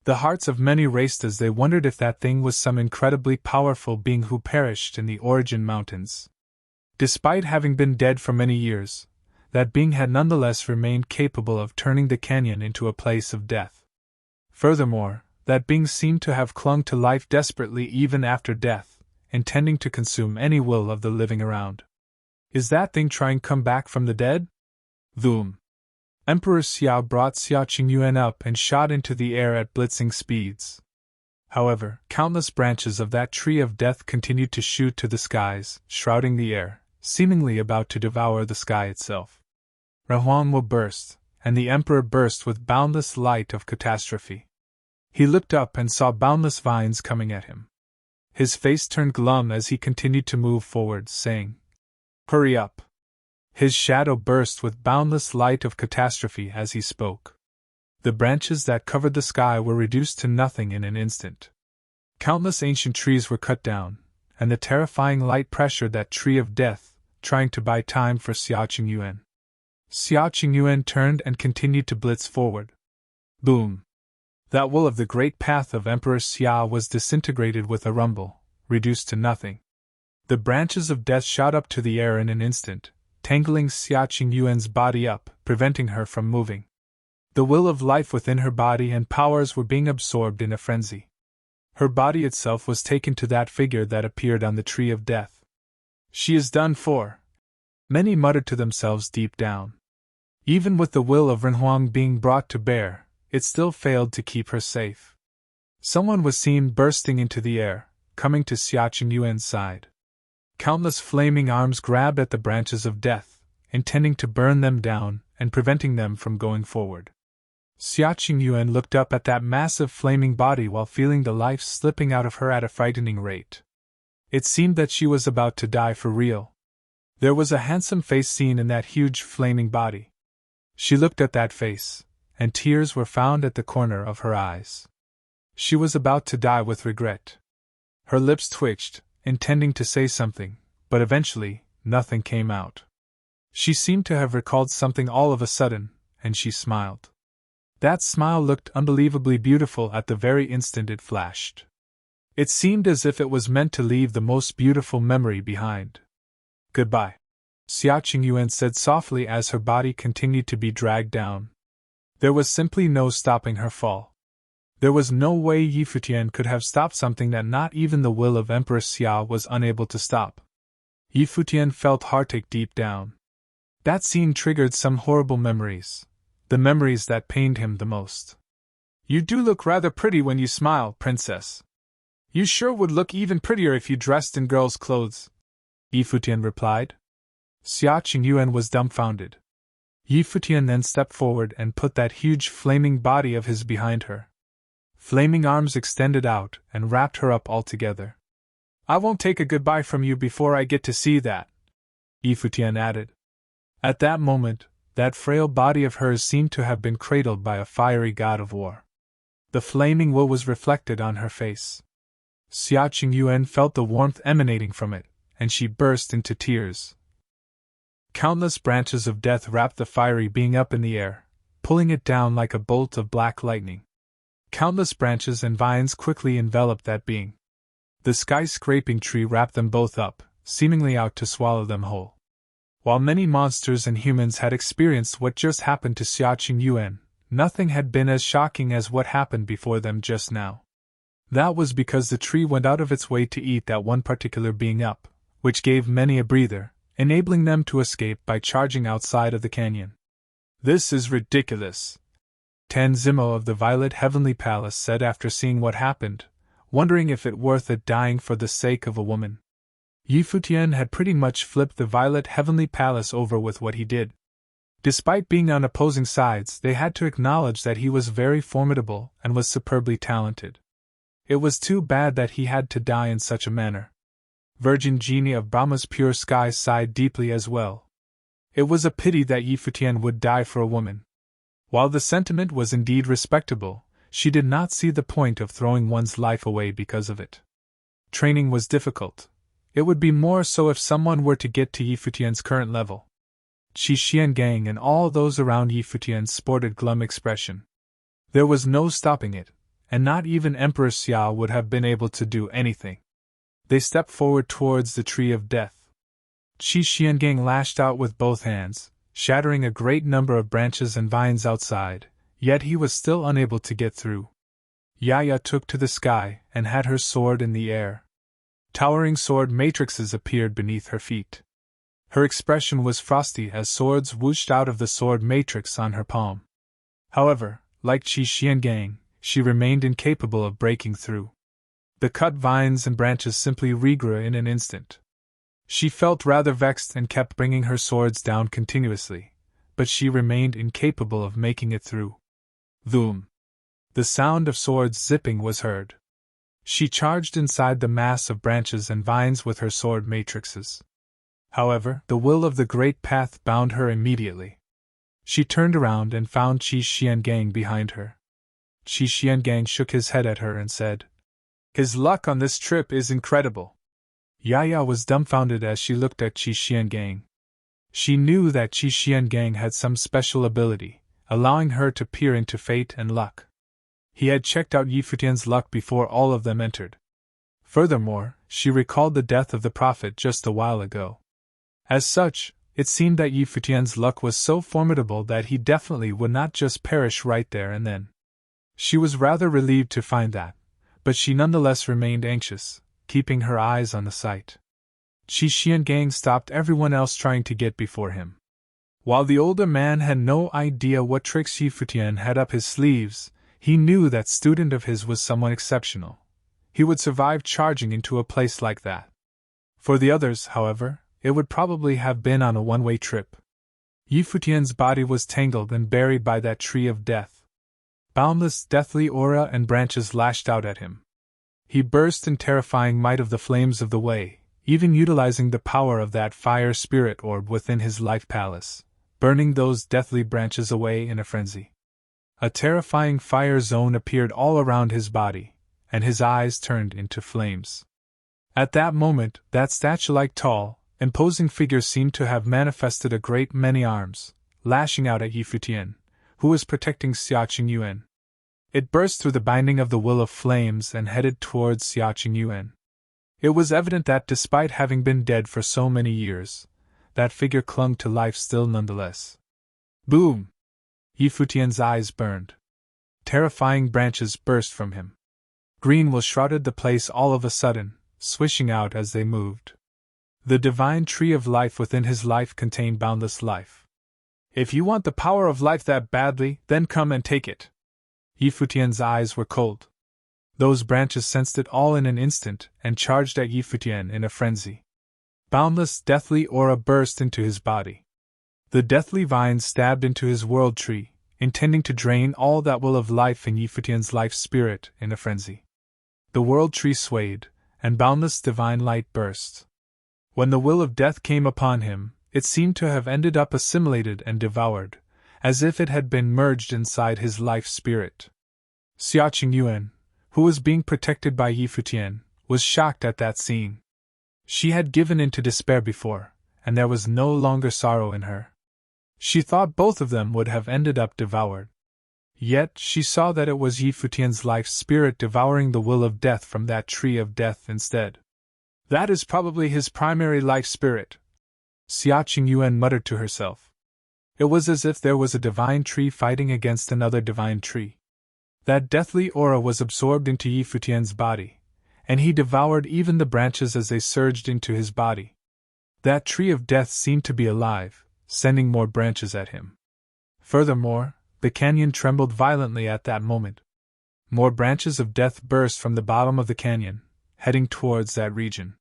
The hearts of many raced as they wondered if that thing was some incredibly powerful being who perished in the Origin Mountains. Despite having been dead for many years, that being had nonetheless remained capable of turning the canyon into a place of death. Furthermore, that being seemed to have clung to life desperately even after death, intending to consume any will of the living around. Is that thing trying to come back from the dead? Boom! Emperor Xiao brought Yuan up and shot into the air at blitzing speeds. However, countless branches of that tree of death continued to shoot to the skies, shrouding the air, seemingly about to devour the sky itself. Renhuang will burst, and the emperor burst with boundless light of catastrophe. He looked up and saw boundless vines coming at him. His face turned glum as he continued to move forward, saying, "Hurry up!" His shadow burst with boundless light of catastrophe as he spoke. The branches that covered the sky were reduced to nothing in an instant. Countless ancient trees were cut down, and the terrifying light pressured that tree of death, trying to buy time for Yuan. Yuan turned and continued to blitz forward. Boom! That will of the great path of Emperor Xia was disintegrated with a rumble, reduced to nothing. The branches of death shot up to the air in an instant, tangling Yuan's body up, preventing her from moving. The will of life within her body and powers were being absorbed in a frenzy. Her body itself was taken to that figure that appeared on the tree of death. She is done for. Many muttered to themselves deep down. Even with the will of Renhuang being brought to bear, it still failed to keep her safe. Someone was seen bursting into the air, coming to Yuan's side. Countless flaming arms grabbed at the branches of death, intending to burn them down and preventing them from going forward. Yuan looked up at that massive flaming body while feeling the life slipping out of her at a frightening rate. It seemed that she was about to die for real. There was a handsome face seen in that huge flaming body. She looked at that face, and tears were found at the corner of her eyes. She was about to die with regret. Her lips twitched, intending to say something, but eventually, nothing came out. She seemed to have recalled something all of a sudden, and she smiled. That smile looked unbelievably beautiful at the very instant it flashed. It seemed as if it was meant to leave the most beautiful memory behind. Goodbye, Xia Qingyuan said softly as her body continued to be dragged down. There was simply no stopping her fall. There was no way Yi Futian could have stopped something that not even the will of Empress Xia was unable to stop. Yi Futian felt heartache deep down. That scene triggered some horrible memories, the memories that pained him the most. You do look rather pretty when you smile, princess. You sure would look even prettier if you dressed in girl's clothes, Yi Futian replied. Xia Qingyuan was dumbfounded. Yi Futian then stepped forward and put that huge flaming body of his behind her. Flaming arms extended out and wrapped her up altogether. I won't take a goodbye from you before I get to see that, Yi Futian added. At that moment, that frail body of hers seemed to have been cradled by a fiery god of war. The flaming will was reflected on her face. Xia Qingyuan felt the warmth emanating from it, and she burst into tears. Countless branches of death wrapped the fiery being up in the air, pulling it down like a bolt of black lightning. Countless branches and vines quickly enveloped that being. The skyscraping tree wrapped them both up, seemingly out to swallow them whole. While many monsters and humans had experienced what just happened to Xia Qingyuan, nothing had been as shocking as what happened before them just now. That was because the tree went out of its way to eat that one particular being up, which gave many a breather, enabling them to escape by charging outside of the canyon. This is ridiculous, Tan Zimo of the Violet Heavenly Palace said after seeing what happened, wondering if it worth it dying for the sake of a woman. Yi Futian had pretty much flipped the Violet Heavenly Palace over with what he did. Despite being on opposing sides, they had to acknowledge that he was very formidable and was superbly talented. It was too bad that he had to die in such a manner. Virgin Genie of Brahma's pure sky sighed deeply as well. It was a pity that Yi Futian would die for a woman. While the sentiment was indeed respectable, she did not see the point of throwing one's life away because of it. Training was difficult. It would be more so if someone were to get to Yi Futian's current level. Qi Xiangang and all those around Yi Futian sported glum expression. There was no stopping it, and not even Emperor Xia would have been able to do anything. They stepped forward towards the tree of death. Qi Xiangang lashed out with both hands, shattering a great number of branches and vines outside, yet he was still unable to get through. Yaya took to the sky and had her sword in the air. Towering sword matrices appeared beneath her feet. Her expression was frosty as swords whooshed out of the sword matrix on her palm. However, like Qi Xiangang, she remained incapable of breaking through. The cut vines and branches simply regrew in an instant. She felt rather vexed and kept bringing her swords down continuously, but she remained incapable of making it through. Thoom! The sound of swords zipping was heard. She charged inside the mass of branches and vines with her sword matrices. However, the will of the great path bound her immediately. She turned around and found Qi Xiangang behind her. Qi Xiangang shook his head at her and said, "His luck on this trip is incredible." Yaya was dumbfounded as she looked at Qi Xiangang. She knew that Qi Xiangang had some special ability, allowing her to peer into fate and luck. He had checked out Yi Futian's luck before all of them entered. Furthermore, she recalled the death of the prophet just a while ago. As such, it seemed that Yi Futian's luck was so formidable that he definitely would not just perish right there and then. She was rather relieved to find that, but she nonetheless remained anxious, keeping her eyes on the sight. Qi Xiangang stopped everyone else trying to get before him. While the older man had no idea what tricks Yi Futian had up his sleeves, he knew that student of his was someone exceptional. He would survive charging into a place like that. For the others, however, it would probably have been on a one-way trip. Yi Futian's body was tangled and buried by that tree of death. Boundless deathly aura and branches lashed out at him. He burst in terrifying might of the flames of the way, even utilizing the power of that fire spirit orb within his life palace, burning those deathly branches away in a frenzy. A terrifying fire zone appeared all around his body, and his eyes turned into flames. At that moment, that statue-like tall, Imposing figures seemed to have manifested a great many arms, lashing out at Yi Futian, who was protecting Xia Qingyuan. It burst through the binding of the will of flames and headed towards Xia Qingyuan. It was evident that despite having been dead for so many years, that figure clung to life still nonetheless. Boom! Yi Futian's eyes burned. Terrifying branches burst from him. Green will shrouded the place all of a sudden, swishing out as they moved. The divine tree of life within his life contained boundless life. If you want the power of life that badly, then come and take it. Yi Futian's eyes were cold. Those branches sensed it all in an instant and charged at Yi Futian in a frenzy. Boundless deathly aura burst into his body. The deathly vines stabbed into his world tree, intending to drain all that will of life in Yi Futian's life spirit in a frenzy. The world tree swayed, and boundless divine light burst. When the will of death came upon him, it seemed to have ended up assimilated and devoured, as if it had been merged inside his life spirit. Xia Qingyuan, who was being protected by Yi Futian, was shocked at that scene. She had given in to despair before, and there was no longer sorrow in her. She thought both of them would have ended up devoured. Yet she saw that it was Yi Futian's life spirit devouring the will of death from that tree of death instead. That is probably his primary life spirit, Xia Qingyuan muttered to herself. It was as if there was a divine tree fighting against another divine tree. That deathly aura was absorbed into Yi Futian's body, and he devoured even the branches as they surged into his body. That tree of death seemed to be alive, sending more branches at him. Furthermore, the canyon trembled violently at that moment. More branches of death burst from the bottom of the canyon, heading towards that region.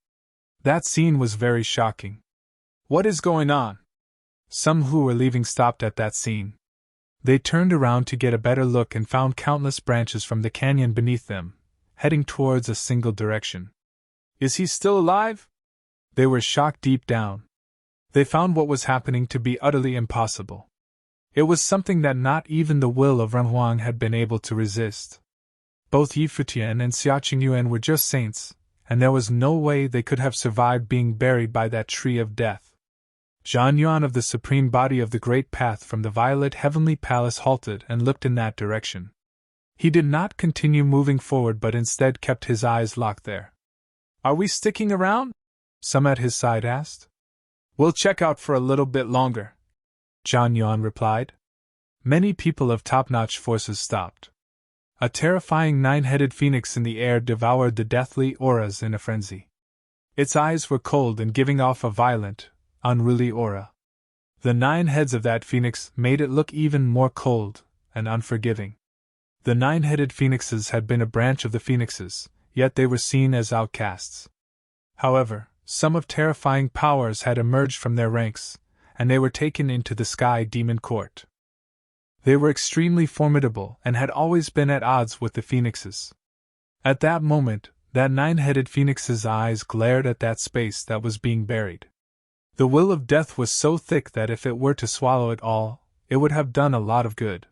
That scene was very shocking. What is going on? Some who were leaving stopped at that scene. They turned around to get a better look and found countless branches from the canyon beneath them, heading towards a single direction. Is he still alive? They were shocked deep down. They found what was happening to be utterly impossible. It was something that not even the will of Renhuang had been able to resist. Both Yi Futian and Xia Qingyuan were just saints, and there was no way they could have survived being buried by that tree of death. Zhan Yuan of the supreme body of the great path from the violet heavenly palace halted and looked in that direction. He did not continue moving forward but instead kept his eyes locked there. Are we sticking around? Some at his side asked. We'll check out for a little bit longer, Zhan Yuan replied. Many people of top-notch forces stopped. A terrifying nine-headed phoenix in the air devoured the deathly auras in a frenzy. Its eyes were cold and giving off a violent, unruly aura. The 9 heads of that phoenix made it look even more cold and unforgiving. The 9-headed phoenixes had been a branch of the phoenixes, yet they were seen as outcasts. However, some of terrifying powers had emerged from their ranks, and they were taken into the Sky Demon Court. They were extremely formidable and had always been at odds with the phoenixes. At that moment, that 9-headed phoenix's eyes glared at that space that was being buried. The will of death was so thick that if it were to swallow it all, it would have done a lot of good.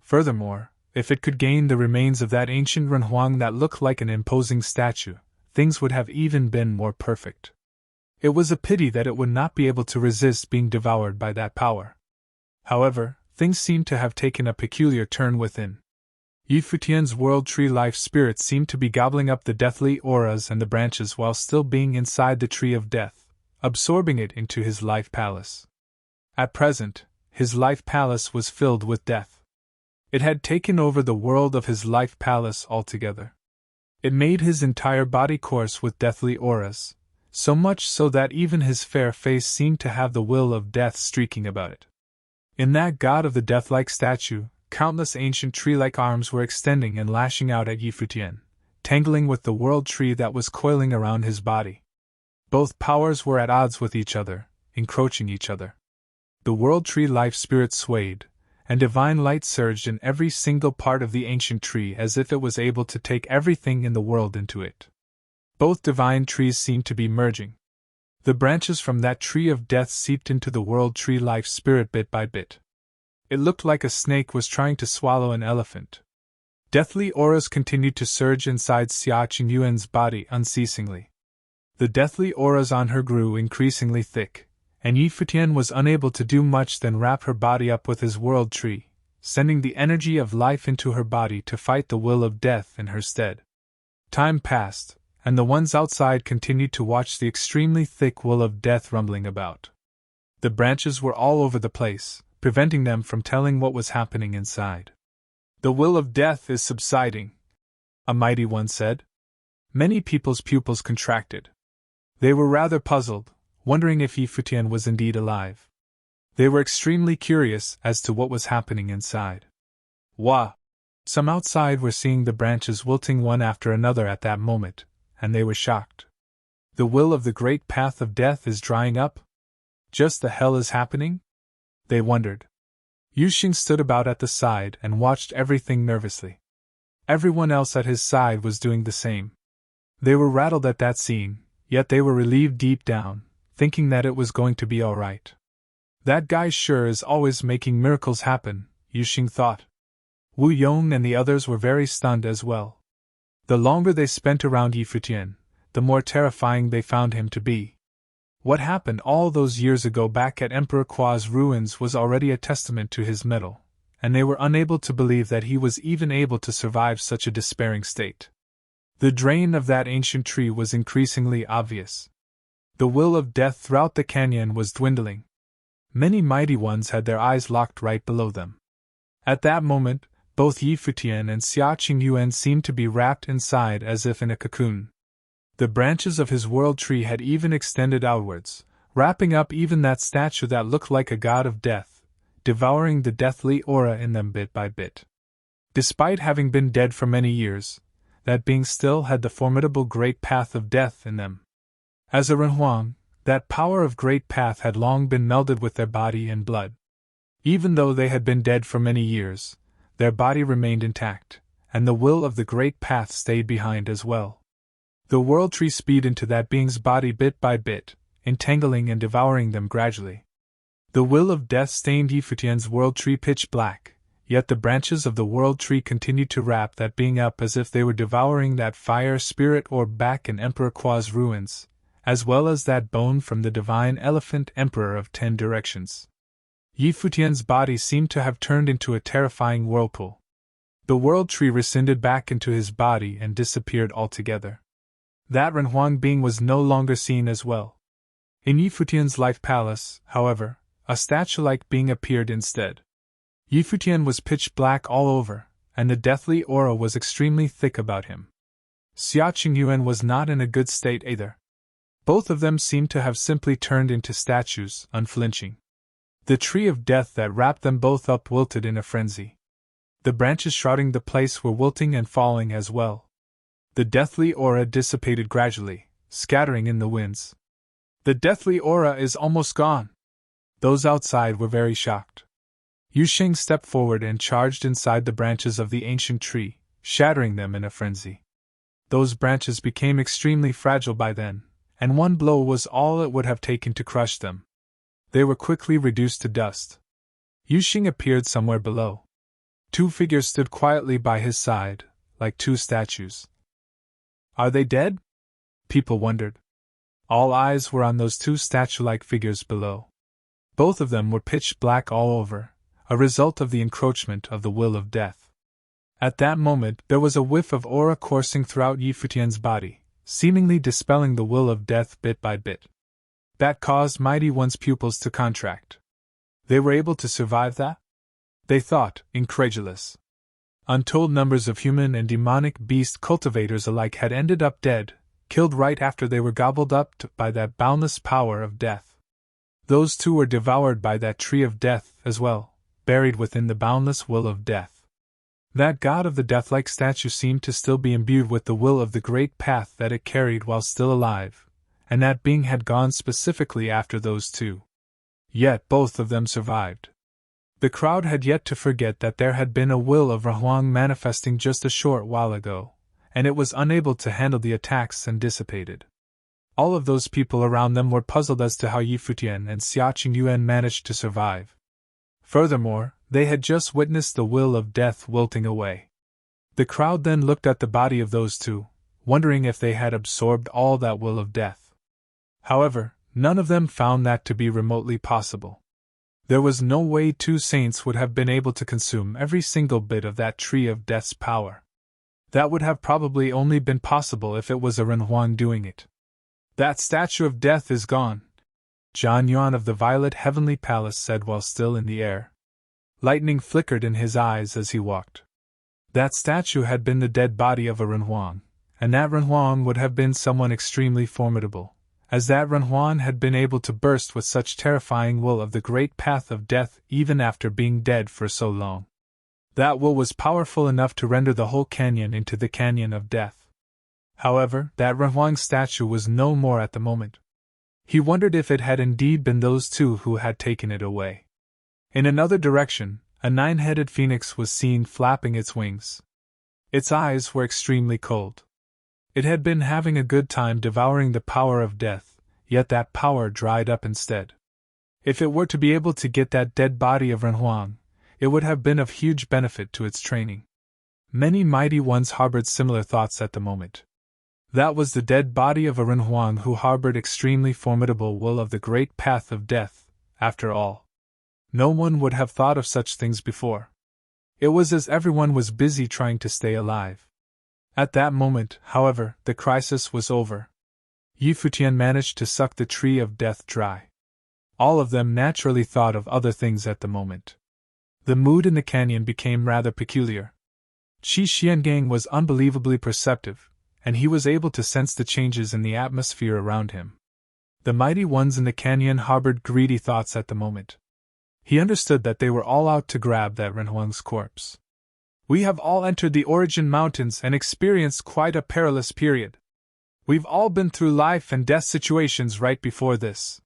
Furthermore, if it could gain the remains of that ancient Renhuang that looked like an imposing statue, things would have even been more perfect. It was a pity that it would not be able to resist being devoured by that power. However, things seemed to have taken a peculiar turn within. Yi Futian's world tree life spirit seemed to be gobbling up the deathly auras and the branches while still being inside the tree of death, absorbing it into his life palace. At present, his life palace was filled with death. It had taken over the world of his life palace altogether. It made his entire body course with deathly auras, so much so that even his fair face seemed to have the will of death streaking about it. In that god of the death-like statue, countless ancient tree-like arms were extending and lashing out at Yi Futian, tangling with the world tree that was coiling around his body. Both powers were at odds with each other, encroaching each other. The world tree life spirit swayed, and divine light surged in every single part of the ancient tree as if it was able to take everything in the world into it. Both divine trees seemed to be merging. The branches from that tree of death seeped into the world tree life spirit bit by bit. It looked like a snake was trying to swallow an elephant. Deathly auras continued to surge inside Xia Qingyuan's body unceasingly. The deathly auras on her grew increasingly thick, and Futian was unable to do much than wrap her body up with his world tree, sending the energy of life into her body to fight the will of death in her stead. Time passed, and the ones outside continued to watch the extremely thick will of death rumbling about. The branches were all over the place, preventing them from telling what was happening inside. "The will of death is subsiding," a mighty one said. Many people's pupils contracted. They were rather puzzled, wondering if Futian was indeed alive. They were extremely curious as to what was happening inside. Wah! Some outside were seeing the branches wilting one after another at that moment, and they were shocked. The will of the great path of death is drying up? Just the hell is happening? They wondered. Yuxing stood about at the side and watched everything nervously. Everyone else at his side was doing the same. They were rattled at that scene, yet they were relieved deep down, thinking that it was going to be all right. That guy sure is always making miracles happen, Yuxing thought. Wu Yong and the others were very stunned as well. The longer they spent around Futian, the more terrifying they found him to be. What happened all those years ago back at Emperor Kua's ruins was already a testament to his mettle, and they were unable to believe that he was even able to survive such a despairing state. The drain of that ancient tree was increasingly obvious. The will of death throughout the canyon was dwindling. Many mighty ones had their eyes locked right below them. At that moment, both Futian and Xia Qingyuan seemed to be wrapped inside as if in a cocoon. The branches of his world tree had even extended outwards, wrapping up even that statue that looked like a god of death, devouring the deathly aura in them bit by bit. Despite having been dead for many years, that being still had the formidable great path of death in them. As a Renhuang, that power of great path had long been melded with their body and blood. Even though they had been dead for many years, their body remained intact, and the will of the great path stayed behind as well. The world tree speed into that being's body bit by bit, entangling and devouring them gradually. The will of death stained Futian's world tree pitch black, yet the branches of the world tree continued to wrap that being up as if they were devouring that fire spirit orb back in Emperor Kua's ruins, as well as that bone from the divine elephant emperor of 10 directions. Futian's body seemed to have turned into a terrifying whirlpool. The world tree rescinded back into his body and disappeared altogether. That Renhuang being was no longer seen as well. In Futian's life palace, however, a statue-like being appeared instead. Futian was pitch black all over, and the deathly aura was extremely thick about him. Xia Qingyuan was not in a good state either. Both of them seemed to have simply turned into statues, unflinching. The tree of death that wrapped them both up wilted in a frenzy. The branches shrouding the place were wilting and falling as well. The deathly aura dissipated gradually, scattering in the winds. "The deathly aura is almost gone." Those outside were very shocked. Yuxing stepped forward and charged inside the branches of the ancient tree, shattering them in a frenzy. Those branches became extremely fragile by then, and one blow was all it would have taken to crush them. They were quickly reduced to dust. Yuxing appeared somewhere below. 2 figures stood quietly by his side, like 2 statues. Are they dead? People wondered. All eyes were on those 2 statue-like figures below. Both of them were pitch black all over, a result of the encroachment of the will of death. At that moment there was a whiff of aura coursing throughout Futian's body, seemingly dispelling the will of death bit by bit. That caused Mighty One's pupils to contract. They were able to survive that? They thought, incredulous. Untold numbers of human and demonic beast cultivators alike had ended up dead, killed right after they were gobbled up by that boundless power of death. Those 2 were devoured by that tree of death as well, buried within the boundless will of death. That god of the death-like statue seemed to still be imbued with the will of the great path that it carried while still alive, and that being had gone specifically after those 2. Yet both of them survived. The crowd had yet to forget that there had been a will of Renhuang manifesting just a short while ago, and it was unable to handle the attacks and dissipated. All of those people around them were puzzled as to how Futian and Xia Qingyuan managed to survive. Furthermore, they had just witnessed the will of death wilting away. The crowd then looked at the body of those 2, wondering if they had absorbed all that will of death. However, none of them found that to be remotely possible. There was no way two saints would have been able to consume every single bit of that tree of death's power. That would have probably only been possible if it was a Renhuang doing it. That statue of death is gone, Zhan Yuan of the Violet Heavenly Palace said while still in the air. Lightning flickered in his eyes as he walked. That statue had been the dead body of a Renhuang, and that Renhuang would have been someone extremely formidable, as that Renhuang had been able to burst with such terrifying will of the great path of death even after being dead for so long. That will was powerful enough to render the whole canyon into the canyon of death. However, that Renhuang statue was no more at the moment. He wondered if it had indeed been those two who had taken it away. In another direction, a nine-headed phoenix was seen flapping its wings. Its eyes were extremely cold. It had been having a good time devouring the power of death, yet that power dried up instead. If it were to be able to get that dead body of Renhuang, it would have been of huge benefit to its training. Many mighty ones harbored similar thoughts at the moment. That was the dead body of a Renhuang who harbored extremely formidable will of the great path of death, after all. No one would have thought of such things before. It was as everyone was busy trying to stay alive. At that moment, however, the crisis was over. Futian managed to suck the tree of death dry. All of them naturally thought of other things at the moment. The mood in the canyon became rather peculiar. Qi Xiangang was unbelievably perceptive, and he was able to sense the changes in the atmosphere around him. The mighty ones in the canyon harbored greedy thoughts at the moment. He understood that they were all out to grab that Renhuang's corpse. We have all entered the Origin Mountains and experienced quite a perilous period. We've all been through life and death situations right before this.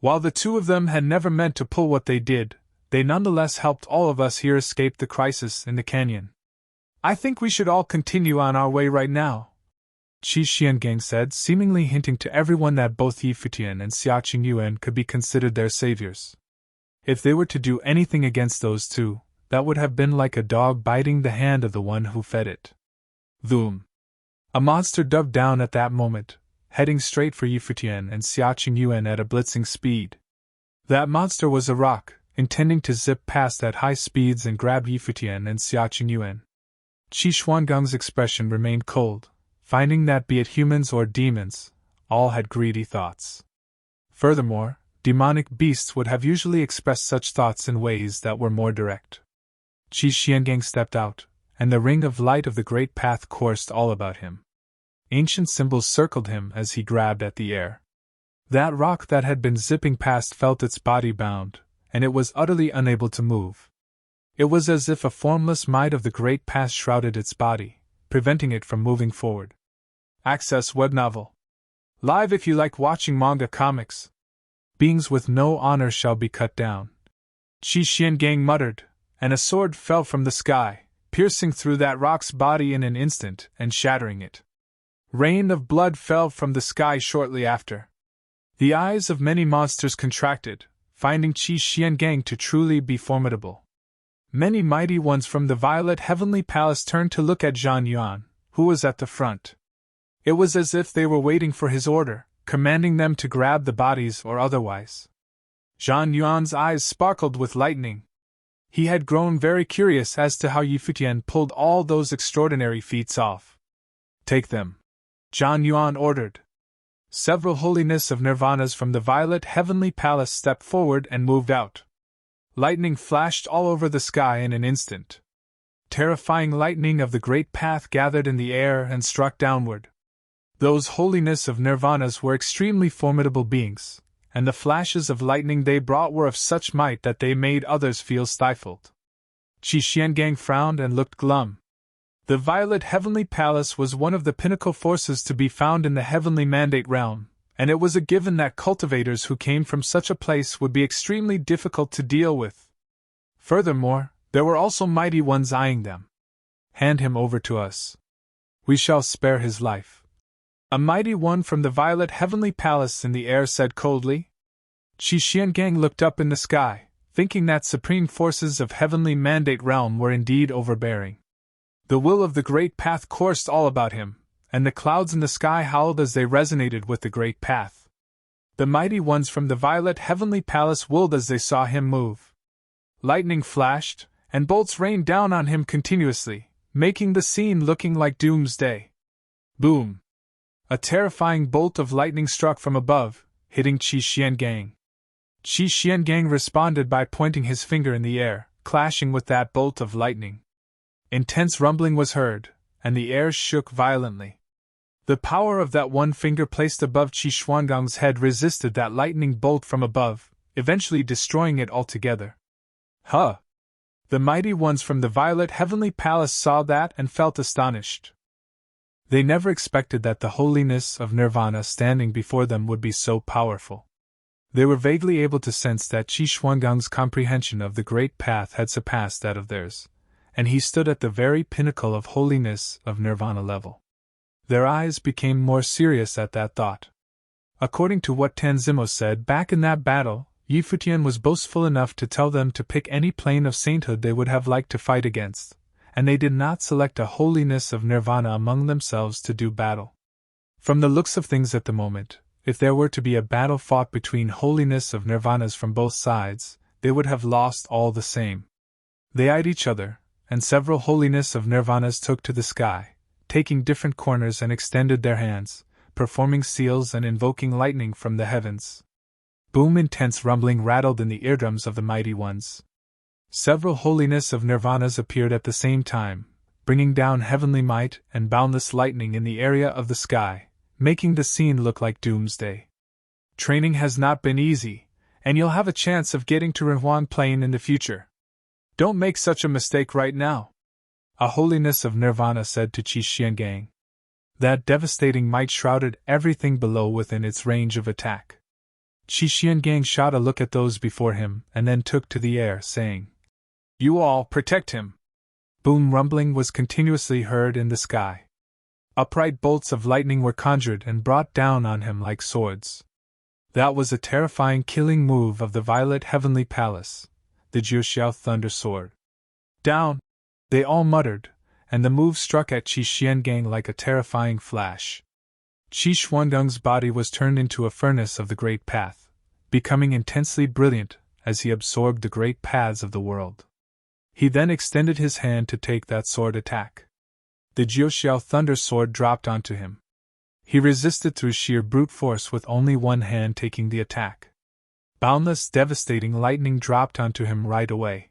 While the two of them had never meant to pull what they did, they nonetheless helped all of us here escape the crisis in the canyon. I think we should all continue on our way right now, Qi Xiangang said, seemingly hinting to everyone that both Futian and Xiaqing Yuan could be considered their saviors. If they were to do anything against those two, that would have been like a dog biting the hand of the one who fed it. Boom! A monster dove down at that moment, heading straight for Futian and Xiaqing Yuan at a blitzing speed. That monster was a rock, intending to zip past at high speeds and grab Futian and Xiaqing Yuan. Qi Xuangang's expression remained cold, finding that be it humans or demons, all had greedy thoughts. Furthermore, demonic beasts would have usually expressed such thoughts in ways that were more direct. Qi Xiangang stepped out, and the ring of light of the great path coursed all about him. Ancient symbols circled him as he grabbed at the air. That rock that had been zipping past felt its body bound, and it was utterly unable to move. It was as if a formless might of the great path shrouded its body, preventing it from moving forward. Access web novel. Live if you like watching manga comics. Beings with no honor shall be cut down. Qi Xiangang muttered, and a sword fell from the sky, piercing through that rock's body in an instant and shattering it. Rain of blood fell from the sky shortly after. The eyes of many monsters contracted, finding Qi Xiangang to truly be formidable. Many mighty ones from the Violet Heavenly Palace turned to look at Zhan Yuan, who was at the front. It was as if they were waiting for his order, commanding them to grab the bodies or otherwise. Zhan Yuan's eyes sparkled with lightning. He had grown very curious as to how Futian pulled all those extraordinary feats off. Take them, Zhan Yuan ordered. Several holiness of nirvanas from the Violet Heavenly Palace stepped forward and moved out. Lightning flashed all over the sky in an instant. Terrifying lightning of the great path gathered in the air and struck downward. Those holiness of nirvanas were extremely formidable beings, and the flashes of lightning they brought were of such might that they made others feel stifled. Qi Xiangang frowned and looked glum. The Violet Heavenly Palace was one of the pinnacle forces to be found in the Heavenly Mandate realm, and it was a given that cultivators who came from such a place would be extremely difficult to deal with. Furthermore, there were also mighty ones eyeing them. Hand him over to us. We shall spare his life. A mighty one from the Violet Heavenly Palace in the air said coldly. Qi Xiangang looked up in the sky, thinking that supreme forces of Heavenly Mandate realm were indeed overbearing. The will of the great path coursed all about him, and the clouds in the sky howled as they resonated with the great path. The mighty ones from the violet heavenly palace whirled as they saw him move. Lightning flashed, and bolts rained down on him continuously, making the scene looking like doomsday. Boom! A terrifying bolt of lightning struck from above, hitting Qi Xiangang. Qi Xiangang responded by pointing his finger in the air, clashing with that bolt of lightning. Intense rumbling was heard, and the air shook violently. The power of that one finger placed above Qi Xuangang's head resisted that lightning bolt from above, eventually destroying it altogether. Huh! The mighty ones from the violet heavenly palace saw that and felt astonished. They never expected that the holiness of nirvana standing before them would be so powerful. They were vaguely able to sense that Qi Xuangang's comprehension of the great path had surpassed that of theirs, and he stood at the very pinnacle of holiness of nirvana level. Their eyes became more serious at that thought. According to what Tanzimo said back in that battle, Yi Futian was boastful enough to tell them to pick any plane of sainthood they would have liked to fight against, and they did not select a holiness of nirvana among themselves to do battle. From the looks of things at the moment, if there were to be a battle fought between holiness of nirvanas from both sides, they would have lost all the same. They eyed each other, and several holiness of nirvanas took to the sky, taking different corners and extended their hands, performing seals and invoking lightning from the heavens. Boom! Intense rumbling rattled in the eardrums of the mighty ones. Several holiness of nirvanas appeared at the same time, bringing down heavenly might and boundless lightning in the area of the sky, making the scene look like doomsday. Training has not been easy, and you'll have a chance of getting to Renhuang Plain in the future. Don't make such a mistake right now, a holiness of nirvana said to Qi Xiangang. That devastating might shrouded everything below within its range of attack. Qi Xiangang shot a look at those before him and then took to the air, saying, "You all protect him." Boom! Rumbling was continuously heard in the sky. Upright bolts of lightning were conjured and brought down on him like swords. That was a terrifying killing move of the violet heavenly palace, the Jiuxiao Thunder Sword. Down! They all muttered, and the move struck at Qi Xiangang like a terrifying flash. Qi Xuangang's body was turned into a furnace of the great path, becoming intensely brilliant as he absorbed the great paths of the world. He then extended his hand to take that sword attack. The Jiuxiao Thunder Sword dropped onto him. He resisted through sheer brute force with only one hand taking the attack. Boundless, devastating lightning dropped onto him right away.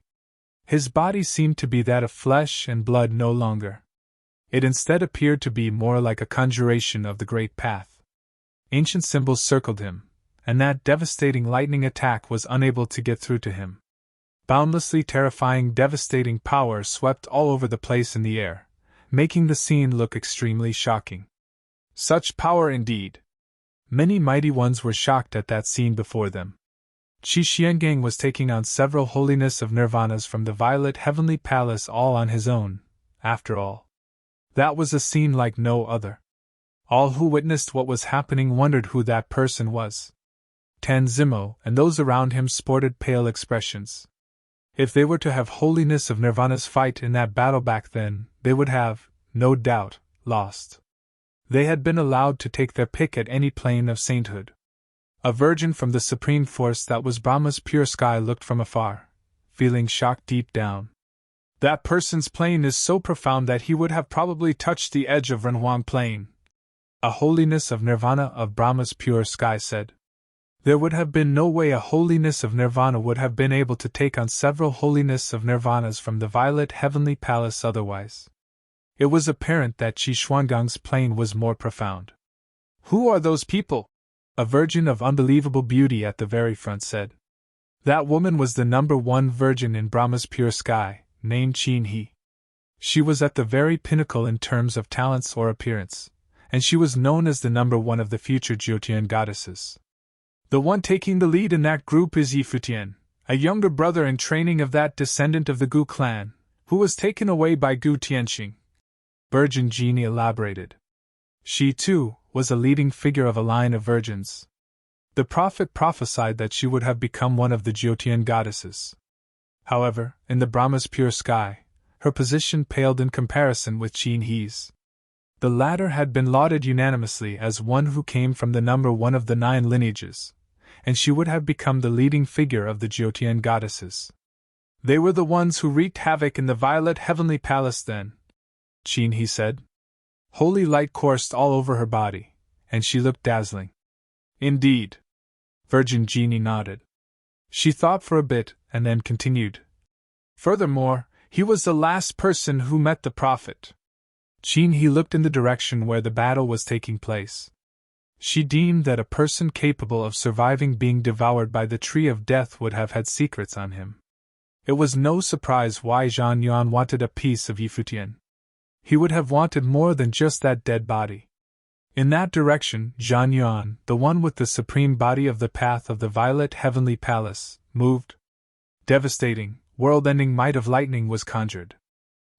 His body seemed to be that of flesh and blood no longer. It instead appeared to be more like a conjuration of the great path. Ancient symbols circled him, and that devastating lightning attack was unable to get through to him. Boundlessly terrifying, devastating power swept all over the place in the air, making the scene look extremely shocking. Such power indeed! Many mighty ones were shocked at that scene before them. Qi Xiangang was taking on several holiness of nirvanas from the violet heavenly palace all on his own, after all. That was a scene like no other. All who witnessed what was happening wondered who that person was. Tanzimo and those around him sported pale expressions. If they were to have holiness of nirvanas fight in that battle back then, they would have, no doubt, lost. They had been allowed to take their pick at any plane of sainthood. A virgin from the supreme force that was Brahma's pure sky looked from afar, feeling shocked deep down. That person's plane is so profound that he would have probably touched the edge of Renhuang Plain. A holiness of nirvana of Brahma's pure sky said. There would have been no way a holiness of nirvana would have been able to take on several holiness of nirvanas from the violet heavenly palace otherwise. It was apparent that Qi Xuangang's plane was more profound. Who are those people? A virgin of unbelievable beauty at the very front said. That woman was the number one virgin in Brahma's pure sky, named Qin He. She was at the very pinnacle in terms of talents or appearance, and she was known as the number one of the future Jiutian goddesses. The one taking the lead in that group is Yi Futian, a younger brother in training of that descendant of the Gu clan, who was taken away by Gu Tianxing. Virgin Genie elaborated. She, too, was a leading figure of a line of virgins. The prophet prophesied that she would have become one of the Jiutian goddesses. However, in the Brahma's pure sky, her position paled in comparison with Qin He's. The latter had been lauded unanimously as one who came from the number one of the 9 lineages, and she would have become the leading figure of the Jyotian goddesses. They were the ones who wreaked havoc in the violet heavenly palace then. Qin, he said. Holy light coursed all over her body, and she looked dazzling. Indeed. Virgin Genie nodded. She thought for a bit, and then continued. Furthermore, he was the last person who met the prophet. Qin, he looked in the direction where the battle was taking place. She deemed that a person capable of surviving being devoured by the tree of death would have had secrets on him. It was no surprise why Zhang Yuan wanted a piece of Futian. He would have wanted more than just that dead body. In that direction, Zhang Yuan, the one with the supreme body of the path of the violet heavenly palace, moved. Devastating, world-ending might of lightning was conjured.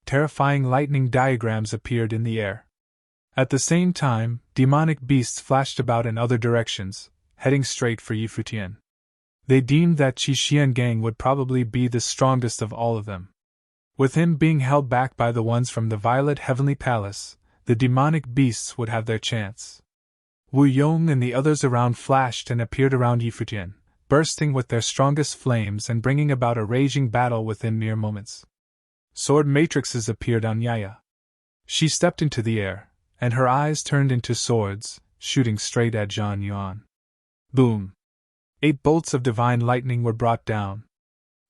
Terrifying lightning diagrams appeared in the air. At the same time, demonic beasts flashed about in other directions, heading straight for Futian. They deemed that Qi Xiangang would probably be the strongest of all of them. With him being held back by the ones from the violet heavenly palace, the demonic beasts would have their chance. Wu Yong and the others around flashed and appeared around Futian, bursting with their strongest flames and bringing about a raging battle within mere moments. Sword matrices appeared on Yaya. She stepped into the air, and her eyes turned into swords, shooting straight at Zhang Yuan. Boom! 8 bolts of divine lightning were brought down.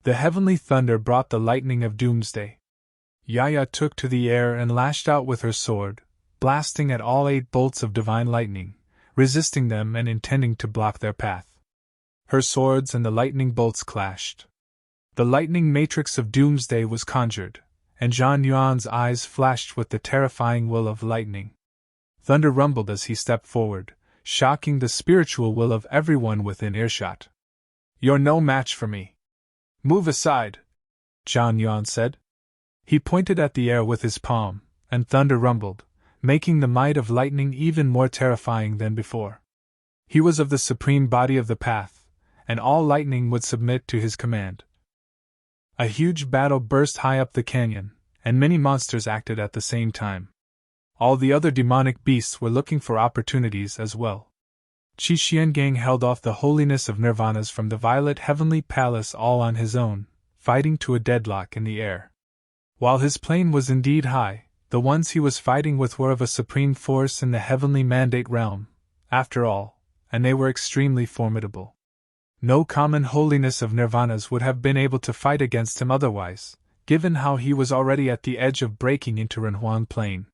The heavenly thunder brought the lightning of doomsday. Yaya took to the air and lashed out with her sword, blasting at all 8 bolts of divine lightning, resisting them and intending to block their path. Her swords and the lightning bolts clashed. The lightning matrix of doomsday was conjured, and Zhang Yuan's eyes flashed with the terrifying will of lightning. Thunder rumbled as he stepped forward, shocking the spiritual will of everyone within earshot. You're no match for me. Move aside, Zhang Yuan said. He pointed at the air with his palm, and thunder rumbled, making the might of lightning even more terrifying than before. He was of the supreme body of the path, and all lightning would submit to his command. A huge battle burst high up the canyon, and many monsters acted at the same time. All the other demonic beasts were looking for opportunities as well. Qi Xiangang held off the holiness of nirvanas from the violet heavenly palace all on his own, fighting to a deadlock in the air. While his plane was indeed high, the ones he was fighting with were of a supreme force in the heavenly mandate realm, after all, and they were extremely formidable. No common holiness of nirvanas would have been able to fight against him otherwise, given how he was already at the edge of breaking into Renhuang Plain.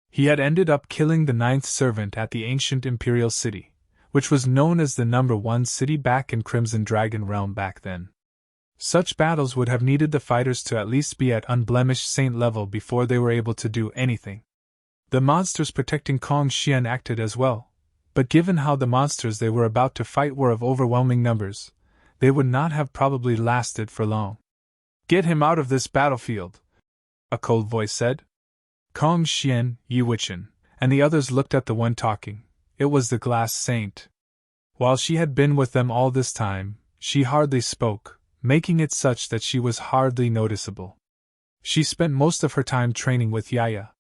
He had ended up killing the 9th servant at the ancient imperial city, which was known as the number 1 city back in Crimson Dragon Realm back then. Such battles would have needed the fighters to at least be at unblemished saint level before they were able to do anything. The monsters protecting Kong Xian acted as well, but given how the monsters they were about to fight were of overwhelming numbers, they would not have probably lasted for long. Get him out of this battlefield, a cold voice said. Kong Xian, Yi Wuchen, and the others looked at the one talking. It was the glass saint. While she had been with them all this time, she hardly spoke, making it such that she was hardly noticeable. She spent most of her time training with Yaya.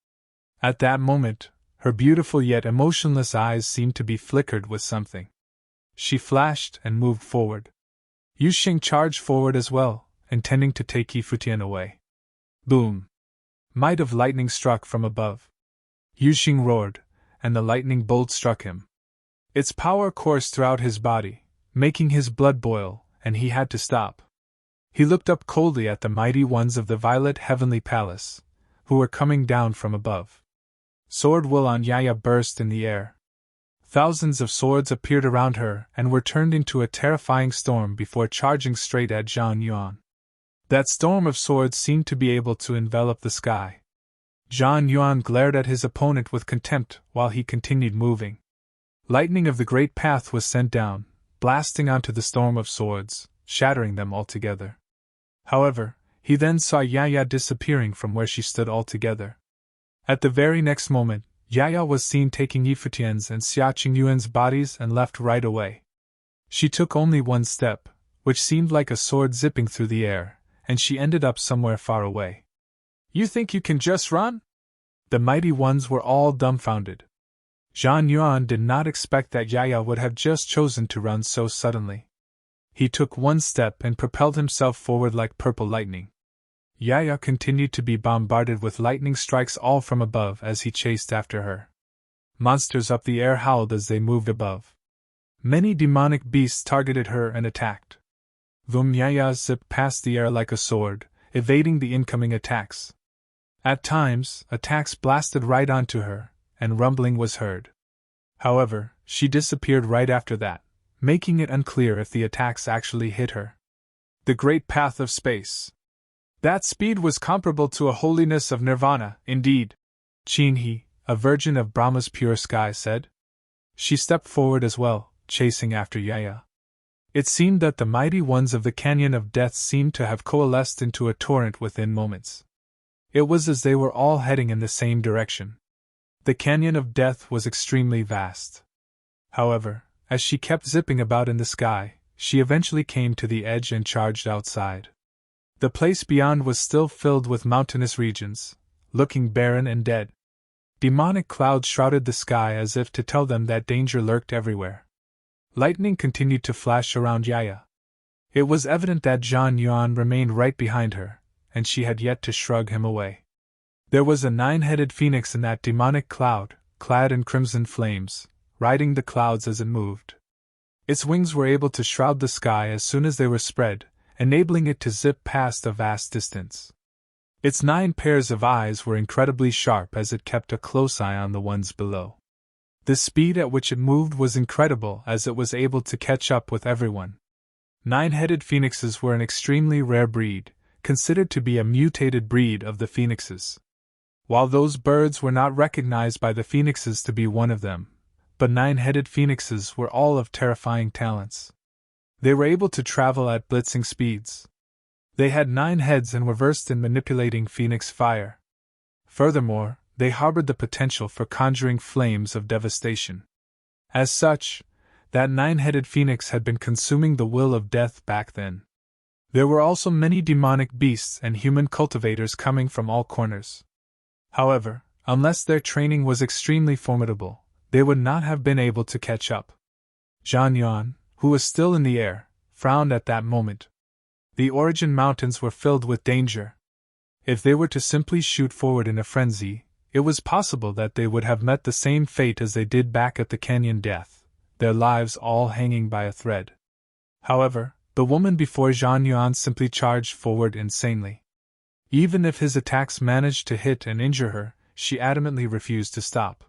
At that moment, her beautiful yet emotionless eyes seemed to be flickered with something. She flashed and moved forward. Yu Xing charged forward as well, intending to take Futian away. Boom! Might of lightning struck from above. Yu Xing roared, and the lightning bolt struck him. Its power coursed throughout his body, making his blood boil, and he had to stop. He looked up coldly at the mighty ones of the violet heavenly palace, who were coming down from above. Sword will on Yaya burst in the air. Thousands of swords appeared around her and were turned into a terrifying storm before charging straight at Zhang Yuan. That storm of swords seemed to be able to envelop the sky. Zhang Yuan glared at his opponent with contempt while he continued moving. Lightning of the great path was sent down, blasting onto the storm of swords, shattering them altogether. However, he then saw Yaya disappearing from where she stood altogether. At the very next moment, Yaya was seen taking Futian's and Xia Qingyuan's bodies and left right away. She took only one step, which seemed like a sword zipping through the air, and she ended up somewhere far away. You think you can just run? The mighty ones were all dumbfounded. Zhang Yuan did not expect that Yaya would have just chosen to run so suddenly. He took one step and propelled himself forward like purple lightning. Yaya continued to be bombarded with lightning strikes all from above as he chased after her. Monsters up the air howled as they moved above. Many demonic beasts targeted her and attacked. Yaya zipped past the air like a sword, evading the incoming attacks. At times, attacks blasted right onto her, and rumbling was heard. However, she disappeared right after that, making it unclear if the attacks actually hit her. The great path of space. That speed was comparable to a holiness of nirvana, indeed. Chinhi, a virgin of Brahma's pure sky, said. She stepped forward as well, chasing after Yaya. It seemed that the mighty ones of the Canyon of Death seemed to have coalesced into a torrent within moments. It was as they were all heading in the same direction. The Canyon of Death was extremely vast. However, as she kept zipping about in the sky, she eventually came to the edge and charged outside. The place beyond was still filled with mountainous regions, looking barren and dead. Demonic clouds shrouded the sky as if to tell them that danger lurked everywhere. Lightning continued to flash around Yaya. It was evident that Zhang Yuan remained right behind her, and she had yet to shrug him away. There was a 9-headed phoenix in that demonic cloud, clad in crimson flames, riding the clouds as it moved. Its wings were able to shroud the sky as soon as they were spread, enabling it to zip past a vast distance. Its 9 pairs of eyes were incredibly sharp as it kept a close eye on the ones below. The speed at which it moved was incredible as it was able to catch up with everyone. 9-headed phoenixes were an extremely rare breed, considered to be a mutated breed of the phoenixes. While those birds were not recognized by the phoenixes to be one of them, but 9-headed phoenixes were all of terrifying talents. They were able to travel at blitzing speeds. They had 9 heads and were versed in manipulating phoenix fire. Furthermore, they harbored the potential for conjuring flames of devastation. As such, that 9-headed phoenix had been consuming the will of death back then. There were also many demonic beasts and human cultivators coming from all corners. However, unless their training was extremely formidable, they would not have been able to catch up. Zhang Yuan, who was still in the air, frowned at that moment. The Origin Mountains were filled with danger. If they were to simply shoot forward in a frenzy, it was possible that they would have met the same fate as they did back at the Canyon Death, their lives all hanging by a thread. However, the woman before Zhang Yuan simply charged forward insanely. Even if his attacks managed to hit and injure her, she adamantly refused to stop.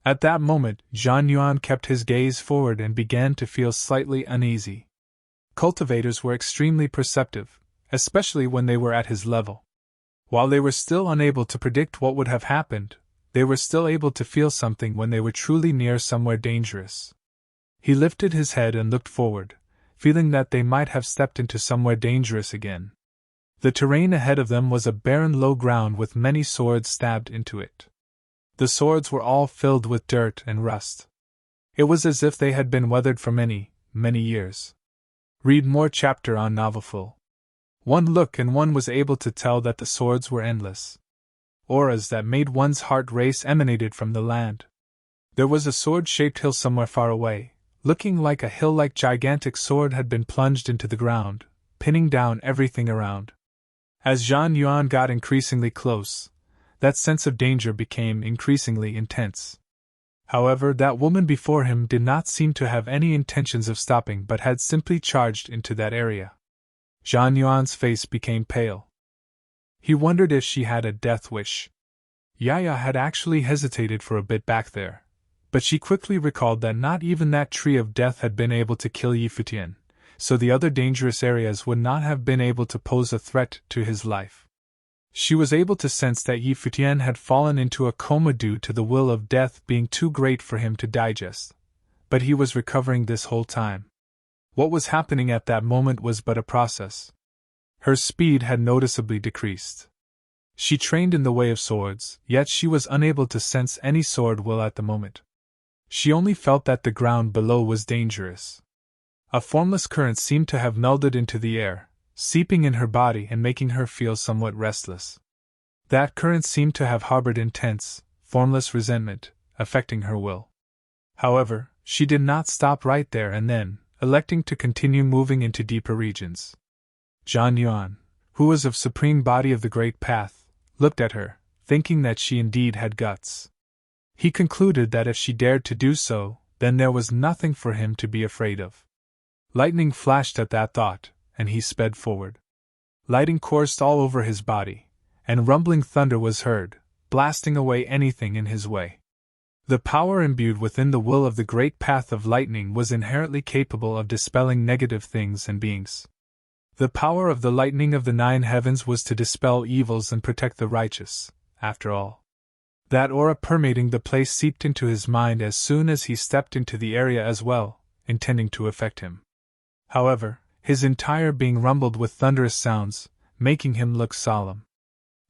At that moment, Zhang Yuan kept his gaze forward and began to feel slightly uneasy. Cultivators were extremely perceptive, especially when they were at his level. While they were still unable to predict what would have happened, they were still able to feel something when they were truly near somewhere dangerous. He lifted his head and looked forward, feeling that they might have stepped into somewhere dangerous again. The terrain ahead of them was a barren low ground with many swords stabbed into it. The swords were all filled with dirt and rust. It was as if they had been weathered for many, many years. Read more chapter on Novelful. One look and one was able to tell that the swords were endless. Auras that made one's heart race emanated from the land. There was a sword-shaped hill somewhere far away, looking like a hill-like gigantic sword had been plunged into the ground, pinning down everything around. As Zhang Yuan got increasingly close, that sense of danger became increasingly intense. However, that woman before him did not seem to have any intentions of stopping but had simply charged into that area. Zhang Yuan's face became pale. He wondered if she had a death wish. Yaya had actually hesitated for a bit back there, but she quickly recalled that not even that tree of death had been able to kill Futian, so the other dangerous areas would not have been able to pose a threat to his life. She was able to sense that Futian had fallen into a coma due to the will of death being too great for him to digest, but he was recovering this whole time. What was happening at that moment was but a process. Her speed had noticeably decreased. She trained in the way of swords, yet she was unable to sense any sword will at the moment. She only felt that the ground below was dangerous. A formless current seemed to have melded into the air, seeping in her body and making her feel somewhat restless. That current seemed to have harbored intense, formless resentment, affecting her will. However, she did not stop right there and then, electing to continue moving into deeper regions. Zhang Yuan, who was of supreme body of the Great Path, looked at her, thinking that she indeed had guts. He concluded that if she dared to do so, then there was nothing for him to be afraid of. Lightning flashed at that thought, and he sped forward. Lightning coursed all over his body, and rumbling thunder was heard, blasting away anything in his way. The power imbued within the will of the Great Path of Lightning was inherently capable of dispelling negative things and beings. The power of the lightning of the 9 heavens was to dispel evils and protect the righteous, after all. That aura permeating the place seeped into his mind as soon as he stepped into the area as well, intending to affect him. However, his entire being rumbled with thunderous sounds, making him look solemn.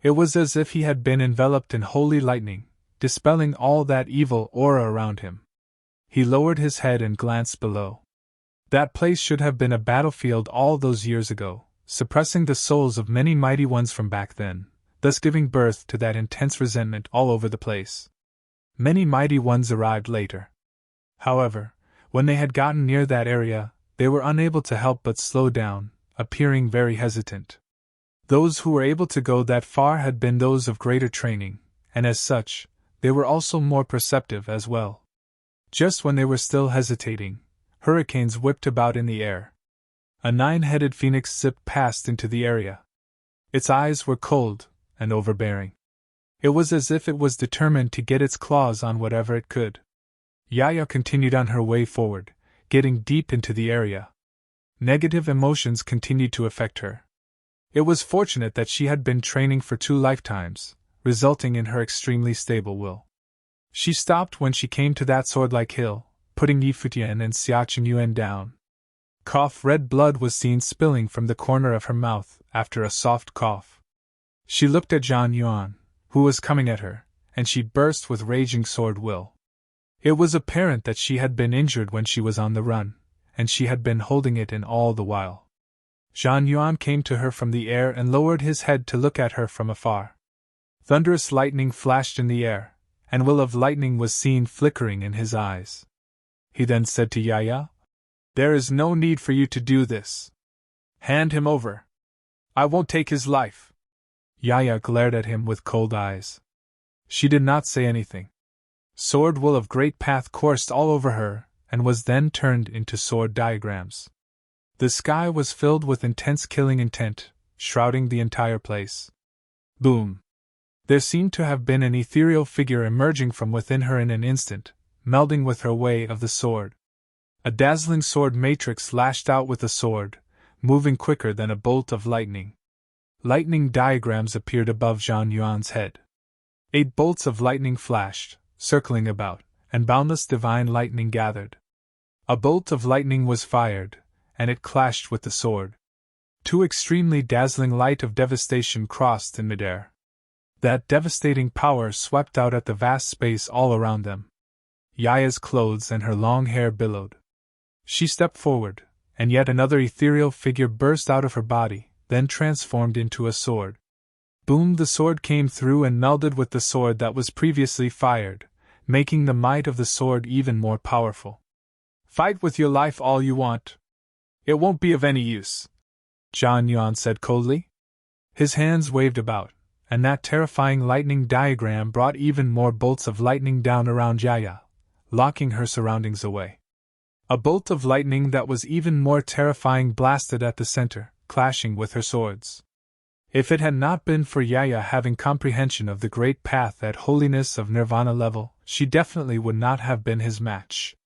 It was as if he had been enveloped in holy lightning, dispelling all that evil aura around him. He lowered his head and glanced below. That place should have been a battlefield all those years ago, suppressing the souls of many mighty ones from back then, thus giving birth to that intense resentment all over the place. Many mighty ones arrived later. However, when they had gotten near that area, they were unable to help but slow down, appearing very hesitant. Those who were able to go that far had been those of greater training, and as such, they were also more perceptive as well. Just when they were still hesitating, hurricanes whipped about in the air. A 9-headed phoenix zipped past into the area. Its eyes were cold and overbearing. It was as if it was determined to get its claws on whatever it could. Yaya continued on her way forward, getting deep into the area. Negative emotions continued to affect her. It was fortunate that she had been training for 2 lifetimes, resulting in her extremely stable will. She stopped when she came to that sword-like hill, putting Futian and Yuan down. Red blood was seen spilling from the corner of her mouth after a soft cough. She looked at Zhang Yuan, who was coming at her, and she burst with raging sword will. It was apparent that she had been injured when she was on the run, and she had been holding it in all the while. Zhang Yuan came to her from the air and lowered his head to look at her from afar. Thunderous lightning flashed in the air, and will of lightning was seen flickering in his eyes. He then said to Yaya, "There is no need for you to do this. Hand him over. I won't take his life." Yaya glared at him with cold eyes. She did not say anything. Sword will of Great Path coursed all over her, and was then turned into sword diagrams. The sky was filled with intense killing intent, shrouding the entire place. Boom! There seemed to have been an ethereal figure emerging from within her in an instant, melding with her way of the sword. A dazzling sword matrix lashed out with the sword, moving quicker than a bolt of lightning. Lightning diagrams appeared above Zhang Yuan's head. 8 bolts of lightning flashed, circling about, and boundless divine lightning gathered. A bolt of lightning was fired, and it clashed with the sword. 2 extremely dazzling light of devastation crossed in midair. That devastating power swept out at the vast space all around them. Yaya's clothes and her long hair billowed. She stepped forward, and yet another ethereal figure burst out of her body, then transformed into a sword. Boom! The sword came through and melded with the sword that was previously fired, making the might of the sword even more powerful. "Fight with your life all you want. It won't be of any use," Zhang Yuan said coldly. His hands waved about, and that terrifying lightning diagram brought even more bolts of lightning down around Yaya, locking her surroundings away. A bolt of lightning that was even more terrifying blasted at the center, clashing with her swords. If it had not been for Yaya having comprehension of the Great Path at holiness of Nirvana level, she definitely would not have been his match.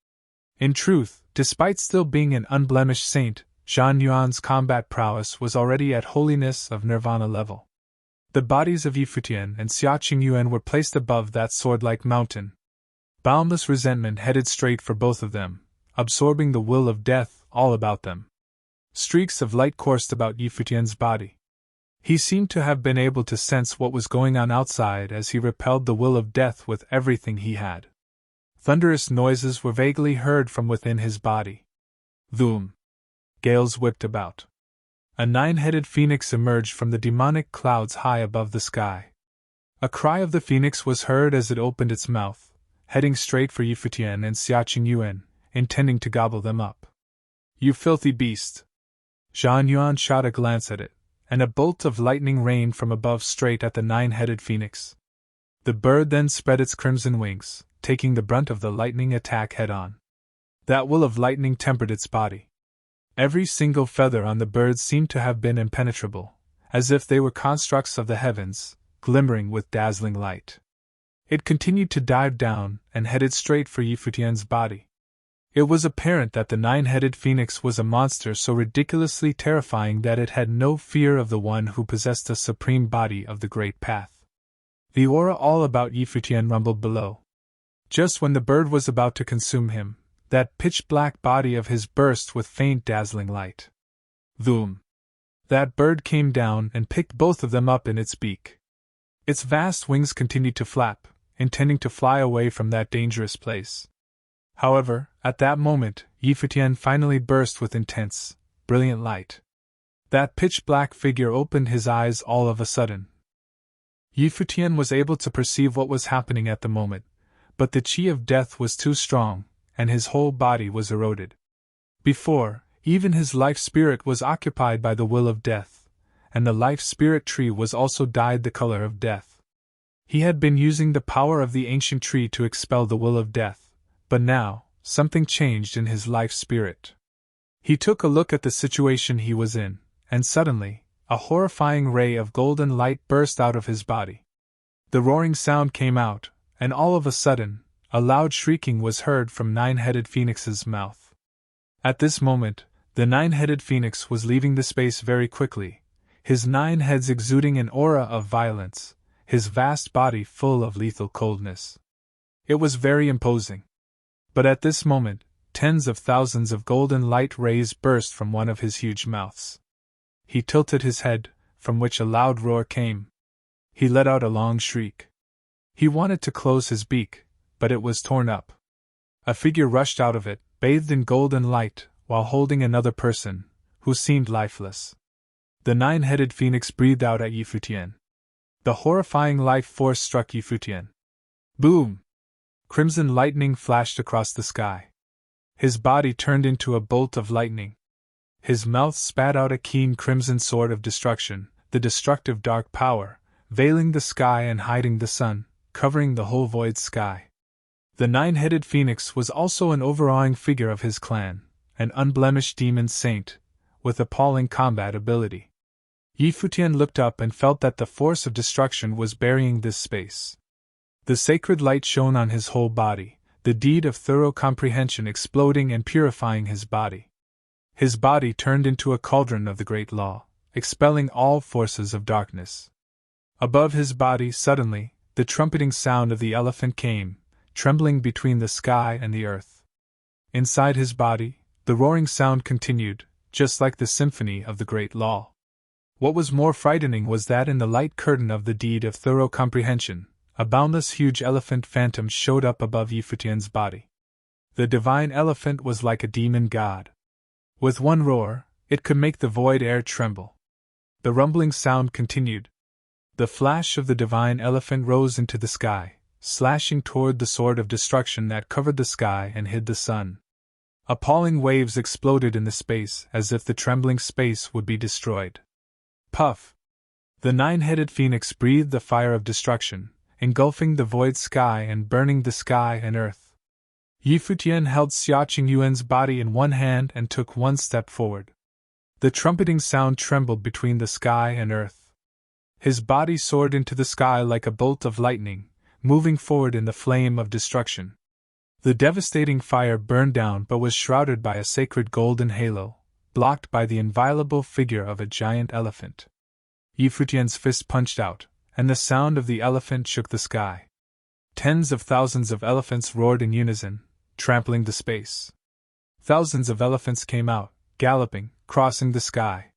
In truth, despite still being an unblemished saint, Zhang Yuan's combat prowess was already at holiness of Nirvana level. The bodies of Futian and Yuan were placed above that sword-like mountain. Boundless resentment headed straight for both of them, absorbing the will of death all about them. Streaks of light coursed about Futian's body. He seemed to have been able to sense what was going on outside as he repelled the will of death with everything he had. Thunderous noises were vaguely heard from within his body. Boom! Gales whipped about. A 9-headed phoenix emerged from the demonic clouds high above the sky. A cry of the phoenix was heard as it opened its mouth, heading straight for Yi Futian and Xia Qingyuan, intending to gobble them up. "You filthy beast!" Zhang Yuan shot a glance at it, and a bolt of lightning rained from above straight at the nine-headed phoenix. The bird then spread its crimson wings, taking the brunt of the lightning attack head-on. That will of lightning tempered its body. Every single feather on the bird seemed to have been impenetrable, as if they were constructs of the heavens, glimmering with dazzling light. It continued to dive down and headed straight for Yi Futian's body. It was apparent that the nine-headed phoenix was a monster so ridiculously terrifying that it had no fear of the one who possessed the supreme body of the Great Path. The aura all about Yi Futian rumbled below. Just when the bird was about to consume him, that pitch-black body of his burst with faint dazzling light. Vroom! That bird came down and picked both of them up in its beak. Its vast wings continued to flap, intending to fly away from that dangerous place. However, at that moment, Yi Futian finally burst with intense, brilliant light. That pitch-black figure opened his eyes all of a sudden. Yi Futian was able to perceive what was happening at the moment, but the qi of death was too strong, and his whole body was eroded. Before, even his life spirit was occupied by the will of death, and the life spirit tree was also dyed the color of death. He had been using the power of the ancient tree to expel the will of death, but now, something changed in his life spirit. He took a look at the situation he was in, and suddenly, a horrifying ray of golden light burst out of his body. The roaring sound came out, and all of a sudden, a loud shrieking was heard from Nine-Headed Phoenix's mouth. At this moment, the Nine-Headed Phoenix was leaving the space very quickly, his 9 heads exuding an aura of violence, his vast body full of lethal coldness. It was very imposing. But at this moment, tens of thousands of golden light rays burst from one of his huge mouths. He tilted his head, from which a loud roar came. He let out a long shriek. He wanted to close his beak, but it was torn up. A figure rushed out of it, bathed in golden light, while holding another person, who seemed lifeless. The nine-headed phoenix breathed out at Yi Futian. The horrifying life force struck Yi Futian. Boom! Crimson lightning flashed across the sky. His body turned into a bolt of lightning. His mouth spat out a keen crimson sword of destruction, the destructive dark power, veiling the sky and hiding the sun, covering the whole void sky. The nine-headed phoenix was also an overawing figure of his clan, an unblemished demon saint, with appalling combat ability. Yi Futian looked up and felt that the force of destruction was burying this space. The sacred light shone on his whole body, the deed of thorough comprehension exploding and purifying his body. His body turned into a cauldron of the great law, expelling all forces of darkness. Above his body, suddenly, the trumpeting sound of the elephant came, trembling between the sky and the earth. Inside his body, the roaring sound continued, just like the symphony of the great law. What was more frightening was that in the light curtain of the deed of thorough comprehension, a boundless huge elephant phantom showed up above Yi Futian's body. The divine elephant was like a demon god. With one roar, it could make the void air tremble. The rumbling sound continued. The flash of the divine elephant rose into the sky, slashing toward the sword of destruction that covered the sky and hid the sun. Appalling waves exploded in the space as if the trembling space would be destroyed. Puff! The nine-headed phoenix breathed the fire of destruction, engulfing the void sky and burning the sky and earth. Yi Futian held Xia Qingyuan's body in one hand and took one step forward. The trumpeting sound trembled between the sky and earth. His body soared into the sky like a bolt of lightning, moving forward in the flame of destruction. The devastating fire burned down but was shrouded by a sacred golden halo, blocked by the inviolable figure of a giant elephant. Yi Futian's fist punched out, and the sound of the elephant shook the sky. Tens of thousands of elephants roared in unison, trampling the space. Thousands of elephants came out, galloping, crossing the sky.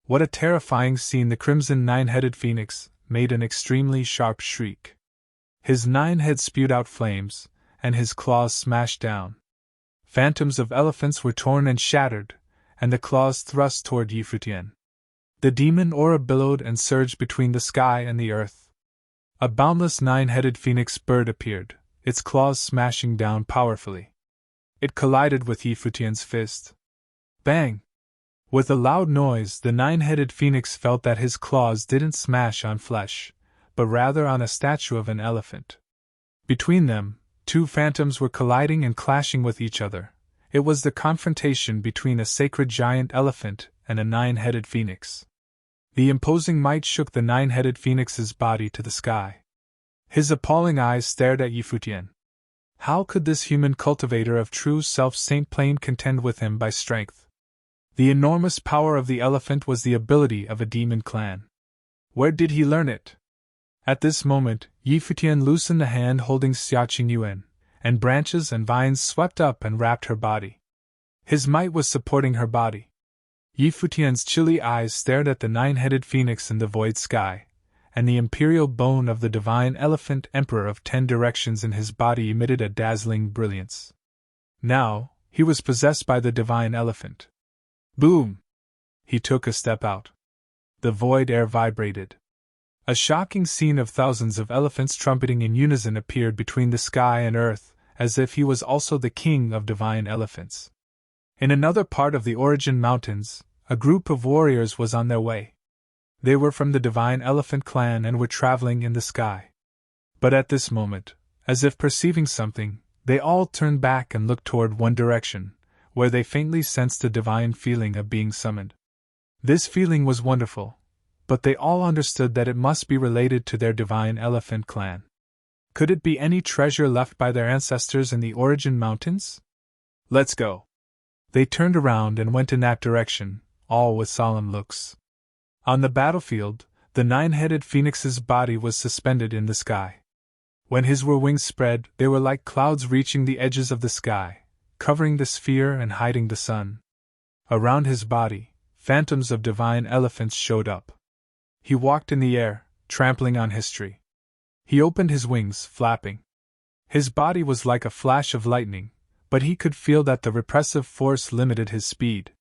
What a terrifying scene! The crimson nine-headed phoenix made an extremely sharp shriek. His 9 heads spewed out flames, and his claws smashed down. Phantoms of elephants were torn and shattered, and the claws thrust toward Yi Futian. The demon aura billowed and surged between the sky and the earth. A boundless nine-headed phoenix bird appeared, its claws smashing down powerfully. It collided with Futian's fist. Bang! With a loud noise, the nine-headed phoenix felt that his claws didn't smash on flesh, but rather on a statue of an elephant. Between them, two phantoms were colliding and clashing with each other. It was the confrontation between a sacred giant elephant and a nine-headed phoenix. The imposing might shook the nine-headed phoenix's body to the sky. His appalling eyes stared at Futian. How could this human cultivator of true self-Saint Plain contend with him by strength? The enormous power of the elephant was the ability of a demon clan. Where did he learn it? At this moment, Futian loosened the hand holding Xiaqing Yuan, and branches and vines swept up and wrapped her body. His might was supporting her body. Futian's chilly eyes stared at the nine-headed phoenix in the void sky, and the imperial bone of the divine elephant emperor of 10 directions in his body emitted a dazzling brilliance. Now, he was possessed by the divine elephant. Boom! He took a step out. The void air vibrated. A shocking scene of thousands of elephants trumpeting in unison appeared between the sky and earth, as if he was also the king of divine elephants. In another part of the Origin Mountains, a group of warriors was on their way. They were from the divine elephant clan and were traveling in the sky. But at this moment, as if perceiving something, they all turned back and looked toward one direction, where they faintly sensed a divine feeling of being summoned. This feeling was wonderful, but they all understood that it must be related to their divine elephant clan. Could it be any treasure left by their ancestors in the Origin Mountains? Let's go. They turned around and went in that direction, all with solemn looks. On the battlefield, the nine-headed phoenix's body was suspended in the sky. When his wings spread, they were like clouds reaching the edges of the sky, covering the sphere and hiding the sun. Around his body, phantoms of divine elephants showed up. He walked in the air, trampling on history. He opened his wings, flapping. His body was like a flash of lightning, but he could feel that the repressive force limited his speed.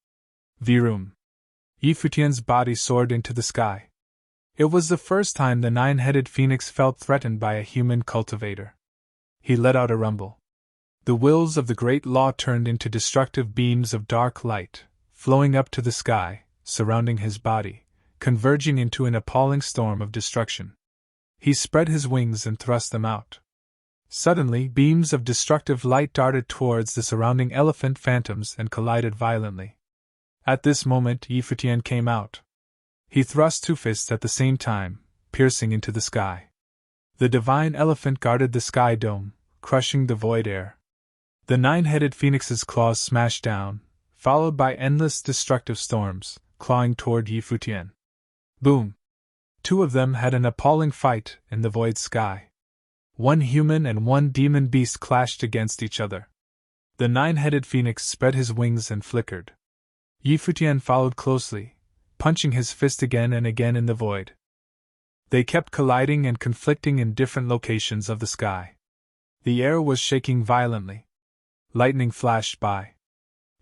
Virum. Futian's body soared into the sky. It was the first time the nine-headed phoenix felt threatened by a human cultivator. He let out a rumble. The wheels of the great law turned into destructive beams of dark light, flowing up to the sky, surrounding his body, converging into an appalling storm of destruction. He spread his wings and thrust them out. Suddenly, beams of destructive light darted towards the surrounding elephant phantoms and collided violently. At this moment, Futian came out. He thrust 2 fists at the same time, piercing into the sky. The divine elephant guarded the sky dome, crushing the void air. The nine-headed phoenix's claws smashed down, followed by endless destructive storms, clawing toward Futian. Boom! 2 of them had an appalling fight in the void sky. 1 human and 1 demon beast clashed against each other. The nine-headed phoenix spread his wings and flickered. Futian followed closely, punching his fist again and again in the void. They kept colliding and conflicting in different locations of the sky. The air was shaking violently. Lightning flashed by.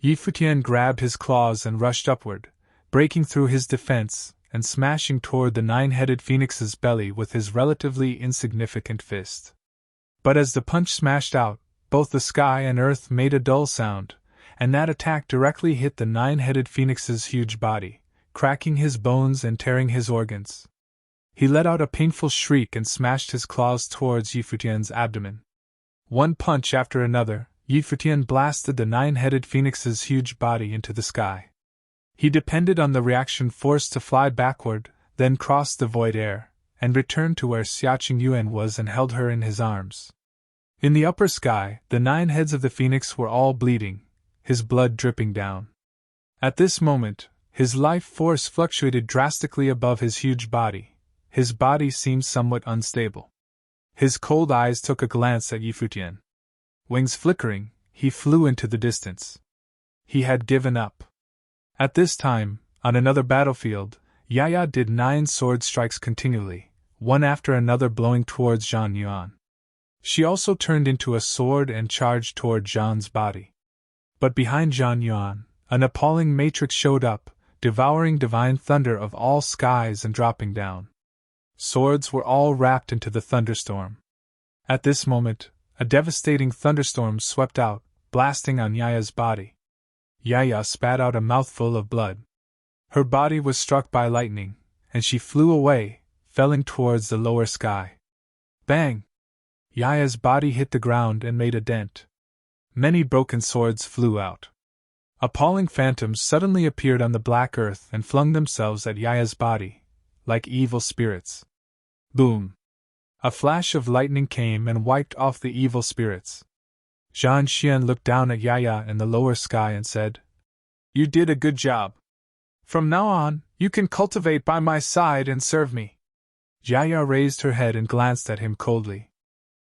Futian grabbed his claws and rushed upward, breaking through his defense and smashing toward the nine-headed phoenix's belly with his relatively insignificant fist. But as the punch smashed out, both the sky and earth made a dull sound, and that attack directly hit the nine-headed phoenix's huge body, cracking his bones and tearing his organs. He let out a painful shriek and smashed his claws towards Futian's abdomen. One punch after another, Futian blasted the nine-headed phoenix's huge body into the sky. He depended on the reaction force to fly backward, then crossed the void air, and returned to where Xiaqing Yuan was and held her in his arms. In the upper sky, the 9 heads of the phoenix were all bleeding, his blood dripping down. At this moment, his life force fluctuated drastically above his huge body. His body seemed somewhat unstable. His cold eyes took a glance at Futian. Wings flickering, he flew into the distance. He had given up. At this time, on another battlefield, Yaya did 9 sword strikes continually, one after another blowing towards Zhang Yuan. She also turned into a sword and charged toward Zhang's body. But behind Zhang Yuan, an appalling matrix showed up, devouring divine thunder of all skies and dropping down. Swords were all wrapped into the thunderstorm. At this moment, a devastating thunderstorm swept out, blasting on Yaya's body. Yaya spat out a mouthful of blood. Her body was struck by lightning, and she flew away, felling towards the lower sky. Bang! Yaya's body hit the ground and made a dent. Many broken swords flew out. Appalling phantoms suddenly appeared on the black earth and flung themselves at Yaya's body, like evil spirits. Boom! A flash of lightning came and wiped off the evil spirits. Zhang Xian looked down at Yaya in the lower sky and said, "You did a good job. From now on, you can cultivate by my side and serve me." Yaya raised her head and glanced at him coldly.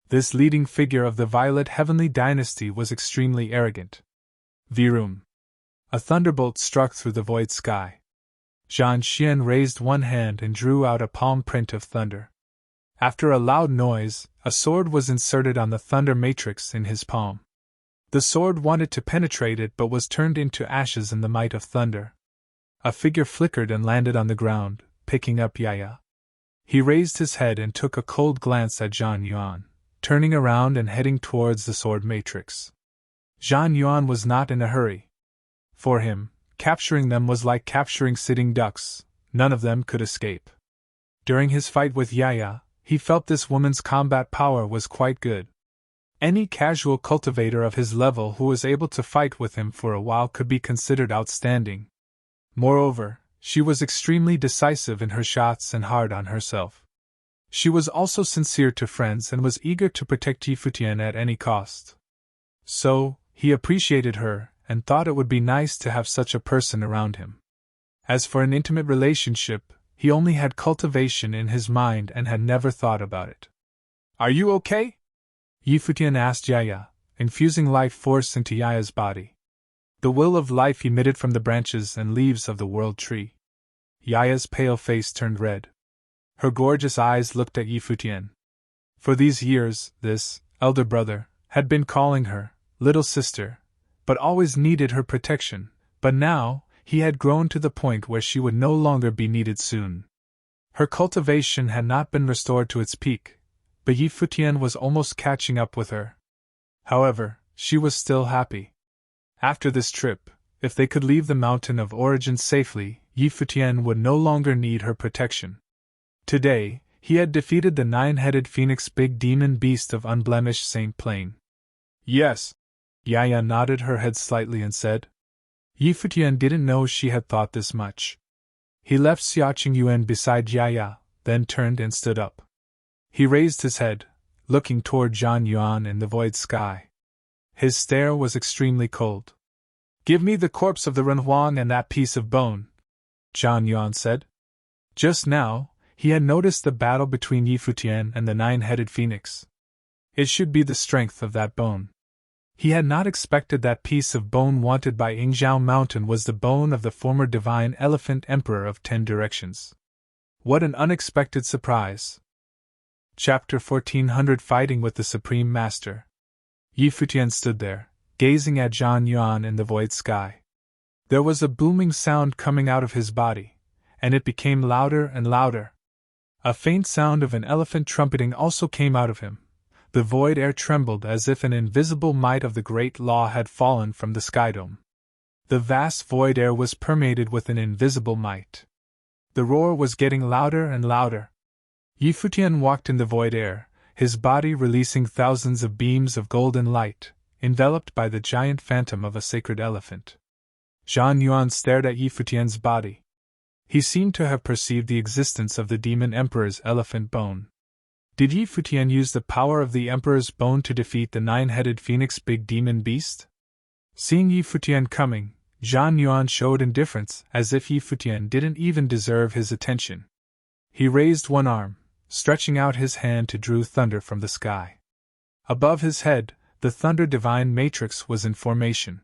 This leading figure of the Violet Heavenly Dynasty was extremely arrogant. Virum! A thunderbolt struck through the void sky. Zhang Xian raised one hand and drew out a palm print of thunder. After a loud noise, a sword was inserted on the thunder matrix in his palm. The sword wanted to penetrate it but was turned into ashes in the might of thunder. A figure flickered and landed on the ground, picking up Yaya. He raised his head and took a cold glance at Zhang Yuan, turning around and heading towards the sword matrix. Zhang Yuan was not in a hurry. For him, capturing them was like capturing sitting ducks, none of them could escape. During his fight with Yaya, he felt this woman's combat power was quite good. Any casual cultivator of his level who was able to fight with him for a while could be considered outstanding. Moreover, she was extremely decisive in her shots and hard on herself. She was also sincere to friends and was eager to protect Futian at any cost. So, he appreciated her, and thought it would be nice to have such a person around him. As for an intimate relationship, he only had cultivation in his mind and had never thought about it. "Are you okay?" Futian asked Yaya, infusing life force into Yaya's body. The will of life emitted from the branches and leaves of the world tree. Yaya's pale face turned red. Her gorgeous eyes looked at Futian. For these years, this elder brother had been calling her little sister, but always needed her protection, but now, he had grown to the point where she would no longer be needed soon. Her cultivation had not been restored to its peak, but Futian was almost catching up with her. However, she was still happy. After this trip, if they could leave the mountain of origin safely, Futian would no longer need her protection. Today, he had defeated the 9-headed phoenix big demon beast of unblemished Saint Plain. "Yes." Yaya nodded her head slightly and said. Futian didn't know she had thought this much. He left Xiaoqing Yuan beside Yaya, then turned and stood up. He raised his head, looking toward Zhang Yuan in the void sky. His stare was extremely cold. "Give me the corpse of the Renhuang and that piece of bone," Zhang Yuan said. Just now, he had noticed the battle between Futian and the 9-headed phoenix. It should be the strength of that bone. He had not expected that piece of bone wanted by Yingzhou Mountain was the bone of the former divine elephant emperor of 10 directions. What an unexpected surprise! Chapter 1400 Fighting with the Supreme Master. Futian stood there, gazing at Zhang Yuan in the void sky. There was a booming sound coming out of his body, and it became louder and louder. A faint sound of an elephant trumpeting also came out of him. The void air trembled as if an invisible might of the great law had fallen from the skydome. The vast void air was permeated with an invisible might. The roar was getting louder and louder. Futian walked in the void air, his body releasing thousands of beams of golden light, enveloped by the giant phantom of a sacred elephant. Zhang Yuan stared at Futian's body. He seemed to have perceived the existence of the demon emperor's elephant bone. Did Futian use the power of the emperor's bone to defeat the 9-headed phoenix big demon beast? Seeing Futian coming, Zhang Yuan showed indifference, as if Futian didn't even deserve his attention. He raised one arm, stretching out his hand to drew thunder from the sky. Above his head, the thunder divine matrix was in formation.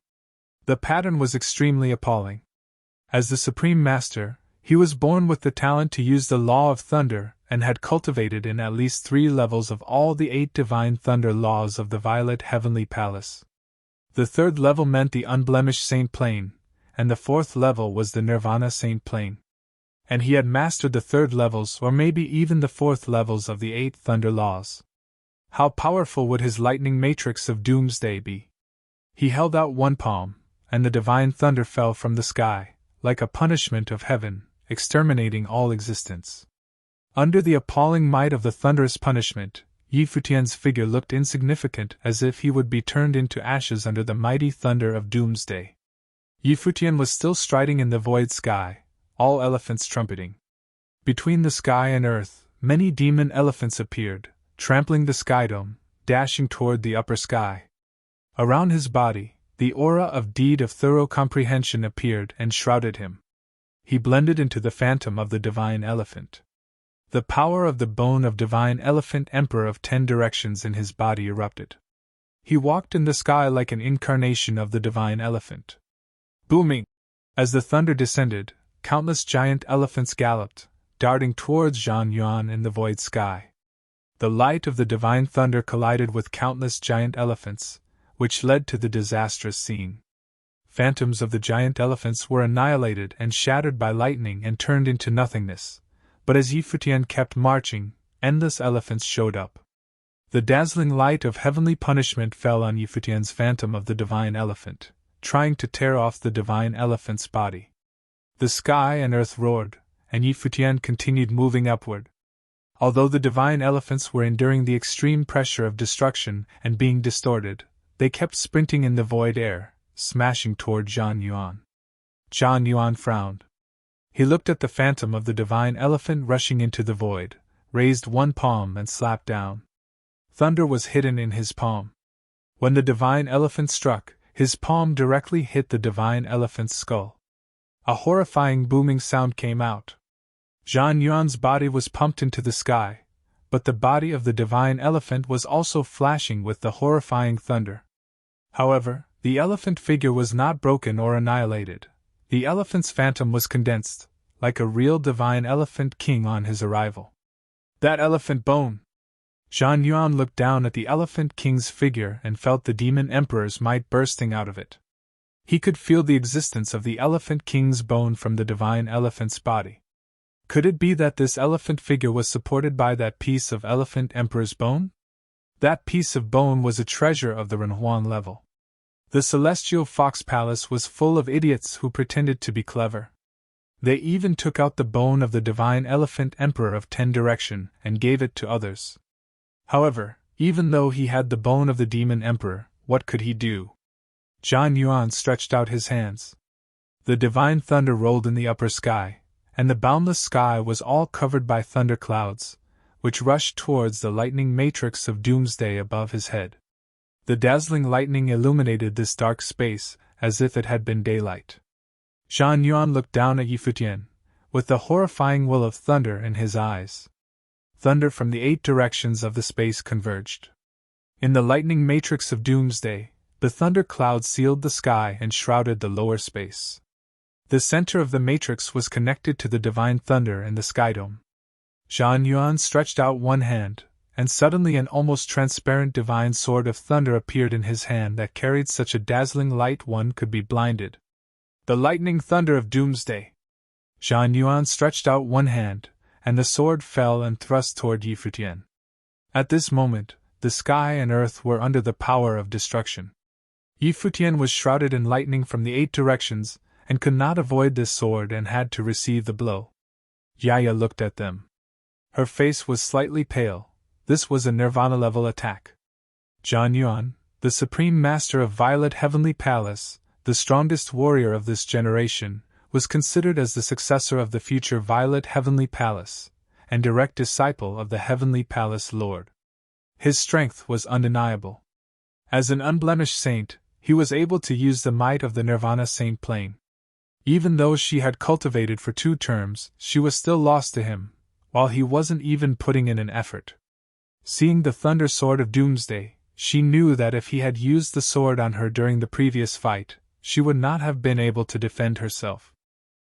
The pattern was extremely appalling. As the Supreme Master, he was born with the talent to use the law of thunder and had cultivated in at least 3 levels of all the 8 divine thunder laws of the Violet Heavenly Palace. The 3rd level meant the unblemished Saint Plane, and the 4th level was the Nirvana Saint Plane. And he had mastered the third levels or maybe even the fourth levels of the 8 thunder laws. How powerful would his lightning matrix of doomsday be? He held out one palm, and the divine thunder fell from the sky, like a punishment of heaven, exterminating all existence. Under the appalling might of the thunderous punishment, Futian's figure looked insignificant, as if he would be turned into ashes under the mighty thunder of doomsday. Futian was still striding in the void sky, all elephants trumpeting. Between the sky and earth, many demon elephants appeared, trampling the skydome, dashing toward the upper sky. Around his body, the aura of deed of thorough comprehension appeared and shrouded him. He blended into the phantom of the divine elephant. The power of the bone of divine elephant emperor of 10 directions in his body erupted. He walked in the sky like an incarnation of the divine elephant. Booming! As the thunder descended, countless giant elephants galloped, darting towards Zhang Yuan in the void sky. The light of the divine thunder collided with countless giant elephants, which led to the disastrous scene. Phantoms of the giant elephants were annihilated and shattered by lightning and turned into nothingness, but as Futian kept marching, endless elephants showed up. The dazzling light of heavenly punishment fell on Futian's phantom of the divine elephant, trying to tear off the divine elephant's body. The sky and earth roared, and Futian continued moving upward. Although the divine elephants were enduring the extreme pressure of destruction and being distorted, they kept sprinting in the void air, smashing toward Zhang Yuan. Zhang Yuan frowned. He looked at the phantom of the divine elephant rushing into the void, raised one palm and slapped down. Thunder was hidden in his palm. When the divine elephant struck, his palm directly hit the divine elephant's skull. A horrifying booming sound came out. Zhang Yuan's body was pumped into the sky, but the body of the divine elephant was also flashing with the horrifying thunder. However, the elephant figure was not broken or annihilated. The elephant's phantom was condensed, like a real divine elephant king on his arrival. That elephant bone! Zhang Yuan looked down at the elephant king's figure and felt the demon emperor's might bursting out of it. He could feel the existence of the elephant king's bone from the divine elephant's body. Could it be that this elephant figure was supported by that piece of elephant emperor's bone? That piece of bone was a treasure of the Renhuan level. The celestial fox palace was full of idiots who pretended to be clever. They even took out the bone of the divine elephant emperor of 10 direction and gave it to others. However, even though he had the bone of the demon emperor, what could he do? Zhang Yuan stretched out his hands. The divine thunder rolled in the upper sky, and the boundless sky was all covered by thunder clouds, which rushed towards the lightning matrix of doomsday above his head. The dazzling lightning illuminated this dark space as if it had been daylight. Zhang Yuan looked down at Futian, with the horrifying will of thunder in his eyes. Thunder from the 8 directions of the space converged. In the lightning matrix of doomsday, the thunder cloud sealed the sky and shrouded the lower space. The center of the matrix was connected to the divine thunder in the skydome. Zhang Yuan stretched out one hand, and suddenly an almost transparent divine sword of thunder appeared in his hand that carried such a dazzling light one could be blinded. The lightning thunder of doomsday! Zhang Yuan stretched out one hand, and the sword fell and thrust toward Futian. At this moment, the sky and earth were under the power of destruction. Futian was shrouded in lightning from the 8 directions, and could not avoid this sword and had to receive the blow. Yaya looked at them. Her face was slightly pale. This was a Nirvana-level attack. Zhang Yuan, the supreme master of Violet Heavenly Palace, the strongest warrior of this generation, was considered as the successor of the future Violet Heavenly Palace, and direct disciple of the Heavenly Palace Lord. His strength was undeniable. As an unblemished saint, he was able to use the might of the Nirvana Saint Plane. Even though she had cultivated for 2 terms, she was still lost to him, while he wasn't even putting in an effort. Seeing the thunder sword of doomsday, she knew that if he had used the sword on her during the previous fight, she would not have been able to defend herself.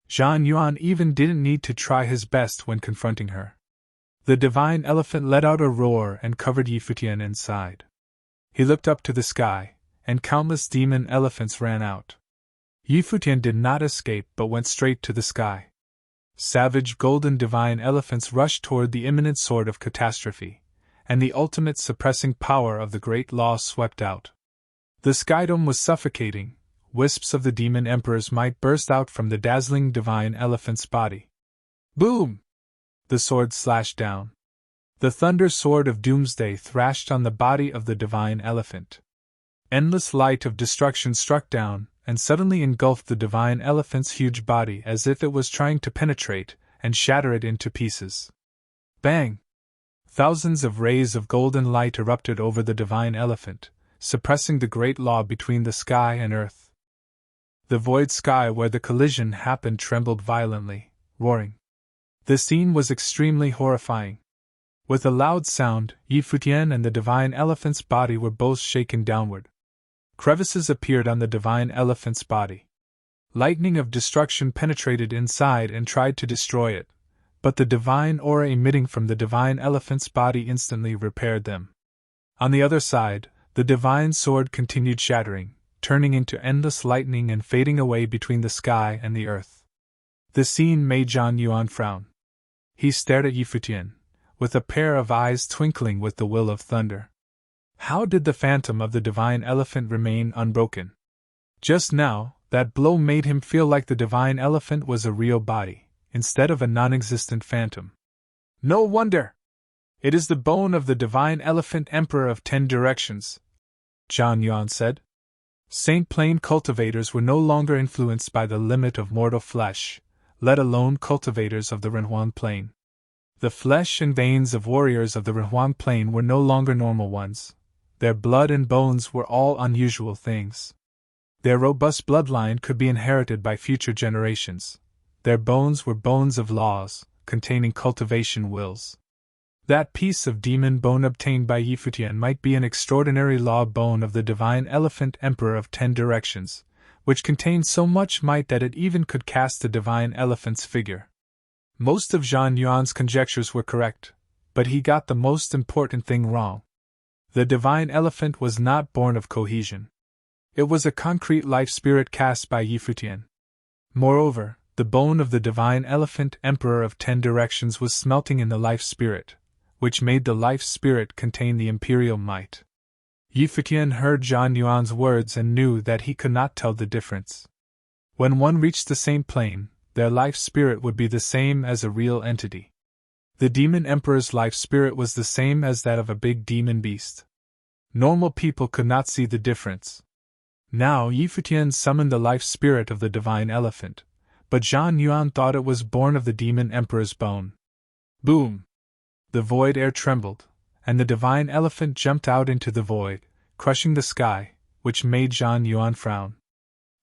Zhang Yuan even didn't need to try his best when confronting her. The divine elephant let out a roar and covered Futian inside. He looked up to the sky, and countless demon elephants ran out. Futian did not escape but went straight to the sky. Savage golden divine elephants rushed toward the imminent sword of catastrophe, and the ultimate suppressing power of the great law swept out. The skydome was suffocating. Wisps of the demon emperor's might burst out from the dazzling divine elephant's body. Boom! The sword slashed down. The thunder sword of doomsday thrashed on the body of the divine elephant. Endless light of destruction struck down, and suddenly engulfed the divine elephant's huge body as if it was trying to penetrate and shatter it into pieces. Bang! Thousands of rays of golden light erupted over the divine elephant, suppressing the great law between the sky and earth. The void sky where the collision happened trembled violently, roaring. The scene was extremely horrifying. With a loud sound, Futian and the divine elephant's body were both shaken downward. Crevices appeared on the divine elephant's body. Lightning of destruction penetrated inside and tried to destroy it, but the divine aura emitting from the divine elephant's body instantly repaired them. On the other side, the divine sword continued shattering, turning into endless lightning and fading away between the sky and the earth. The scene made Zhang Yuan frown. He stared at Futian, with a pair of eyes twinkling with the will of thunder. How did the phantom of the divine elephant remain unbroken? Just now, that blow made him feel like the divine elephant was a real body, instead of a non-existent phantom. No wonder! It is the bone of the divine elephant emperor of 10 directions, Zhang Yuan said. Saint Plane cultivators were no longer influenced by the limit of mortal flesh, let alone cultivators of the Renhuang Plane. The flesh and veins of warriors of the Renhuang Plane were no longer normal ones. Their blood and bones were all unusual things. Their robust bloodline could be inherited by future generations. Their bones were bones of laws, containing cultivation wills. That piece of demon bone obtained by Futian might be an extraordinary law bone of the divine elephant emperor of 10 directions, which contained so much might that it even could cast the divine elephant's figure. Most of Zhang Yuan's conjectures were correct, but he got the most important thing wrong. The divine elephant was not born of cohesion. It was a concrete life spirit cast by Futian. Moreover, the bone of the divine elephant emperor of 10 directions was smelting in the life spirit, which made the life spirit contain the imperial might. Futian heard Zhang Yuan's words and knew that he could not tell the difference. When one reached the same plane, their life spirit would be the same as a real entity. The demon emperor's life spirit was the same as that of a big demon beast. Normal people could not see the difference. Now Futian summoned the life spirit of the divine elephant, but Zhang Yuan thought it was born of the demon emperor's bone. Boom! The void air trembled, and the divine elephant jumped out into the void, crushing the sky, which made Zhang Yuan frown.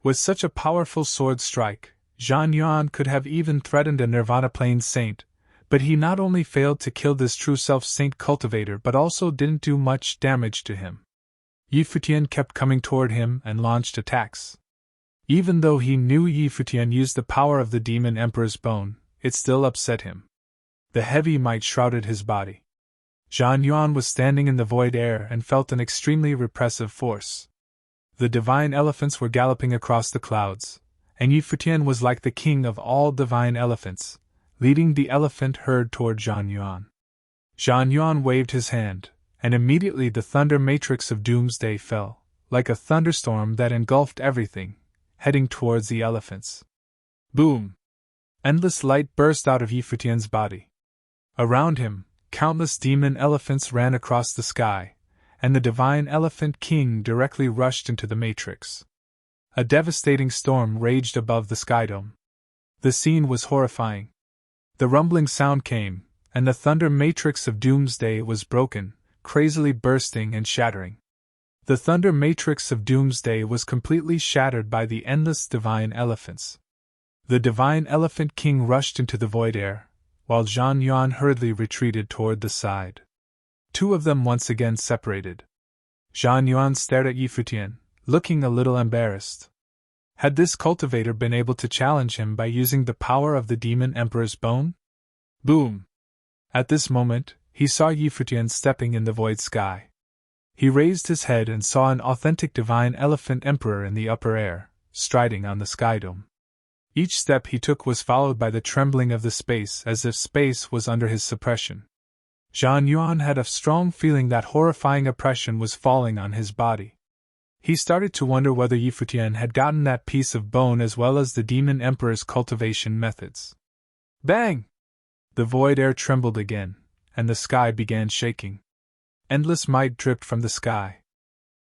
With such a powerful sword strike, Zhang Yuan could have even threatened a Nirvana Plane saint, but he not only failed to kill this true self-saint cultivator but also didn't do much damage to him. Futian kept coming toward him and launched attacks. Even though he knew Futian used the power of the demon emperor's bone, it still upset him. The heavy might shrouded his body. Zhang Yuan was standing in the void air and felt an extremely repressive force. The divine elephants were galloping across the clouds, and Futian was like the king of all divine elephants, leading the elephant herd toward Zhang Yuan. Zhang Yuan waved his hand, and immediately the thunder matrix of doomsday fell, like a thunderstorm that engulfed everything, heading towards the elephants. Boom! Endless light burst out of Futian's body. Around him, countless demon elephants ran across the sky, and the divine elephant king directly rushed into the matrix. A devastating storm raged above the skydome. The scene was horrifying. The rumbling sound came, and the thunder matrix of doomsday was broken, crazily bursting and shattering. The thunder matrix of doomsday was completely shattered by the endless divine elephants. The divine elephant king rushed into the void air, while Zhang Yuan hurriedly retreated toward the side. Two of them once again separated. Zhang Yuan stared at Futian, looking a little embarrassed. Had this cultivator been able to challenge him by using the power of the demon emperor's bone? Boom! At this moment, he saw Futian stepping in the void sky. He raised his head and saw an authentic divine elephant emperor in the upper air, striding on the skydome. Each step he took was followed by the trembling of the space, as if space was under his suppression. Zhang Yuan had a strong feeling that horrifying oppression was falling on his body. He started to wonder whether Yi Futian had gotten that piece of bone as well as the demon emperor's cultivation methods. Bang! The void air trembled again, and the sky began shaking. Endless might dripped from the sky.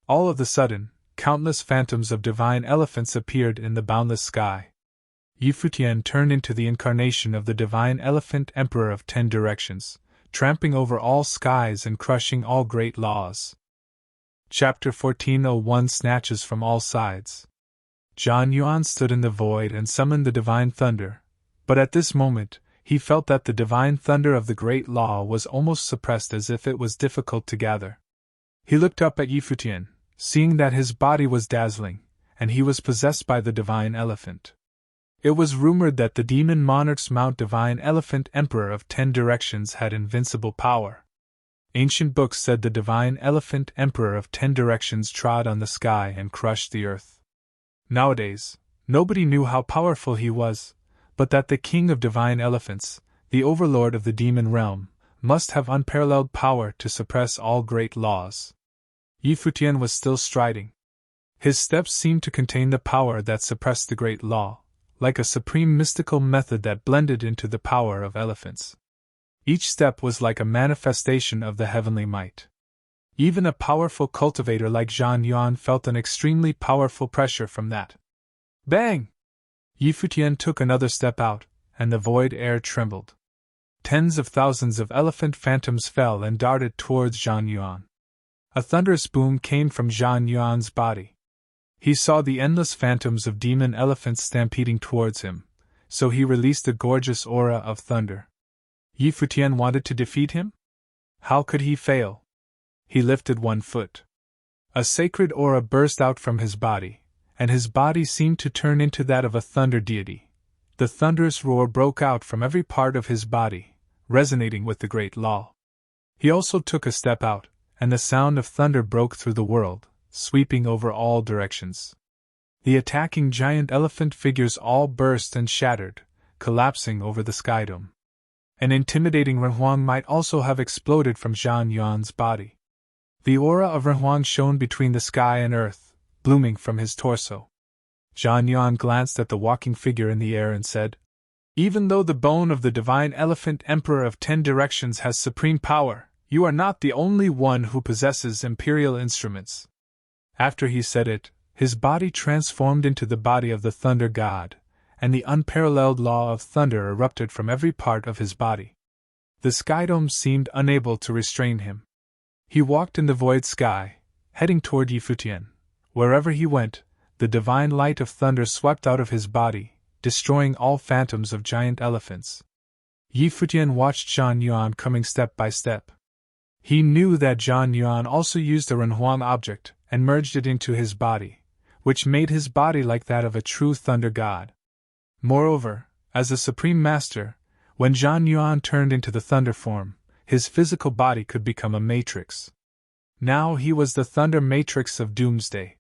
All of a sudden, countless phantoms of divine elephants appeared in the boundless sky. Yi Futian turned into the incarnation of the divine elephant emperor of 10 directions, tramping over all skies and crushing all great laws. Chapter 14:01 Snatches from All Sides. Zhang Yuan stood in the void and summoned the divine thunder, but at this moment, he felt that the divine thunder of the great law was almost suppressed, as if it was difficult to gather. He looked up at Yi Futian, seeing that his body was dazzling, and he was possessed by the divine elephant. It was rumored that the demon monarch's Mount Divine Elephant Emperor of 10 Directions had invincible power. Ancient books said the Divine Elephant Emperor of 10 Directions trod on the sky and crushed the earth. Nowadays, nobody knew how powerful he was, but that the King of Divine Elephants, the overlord of the demon realm, must have unparalleled power to suppress all great laws. Yi Futian was still striding. His steps seemed to contain the power that suppressed the great law, like a supreme mystical method that blended into the power of elephants. Each step was like a manifestation of the heavenly might. Even a powerful cultivator like Zhang Yuan felt an extremely powerful pressure from that. Bang! Yi Futian took another step out, and the void air trembled. Tens of thousands of elephant phantoms fell and darted towards Zhang Yuan. A thunderous boom came from Zhang Yuan's body. He saw the endless phantoms of demon elephants stampeding towards him, so he released a gorgeous aura of thunder. Yi Futian wanted to defeat him? How could he fail? He lifted one foot. A sacred aura burst out from his body, and his body seemed to turn into that of a thunder deity. The thunderous roar broke out from every part of his body, resonating with the great law. He also took a step out, and the sound of thunder broke through the world, sweeping over all directions. The attacking giant elephant figures all burst and shattered, collapsing over the skydome. An intimidating Renhuang might also have exploded from Zhang Yuan's body. The aura of Renhuang shone between the sky and earth, blooming from his torso. Zhang Yuan glanced at the walking figure in the air and said, "Even though the bone of the divine elephant emperor of 10 directions has supreme power, you are not the only one who possesses imperial instruments." After he said it, his body transformed into the body of the thunder god, and the unparalleled law of thunder erupted from every part of his body. The skydome seemed unable to restrain him. He walked in the void sky, heading toward Yi Futian. Wherever he went, the divine light of thunder swept out of his body, destroying all phantoms of giant elephants. Yi Futian watched Zhang Yuan coming step by step. He knew that Zhang Yuan also used a Renhuang object and merged it into his body, which made his body like that of a true thunder god. Moreover, as a supreme master, when Zhang Yuan turned into the thunder form, his physical body could become a matrix. Now he was the thunder matrix of doomsday.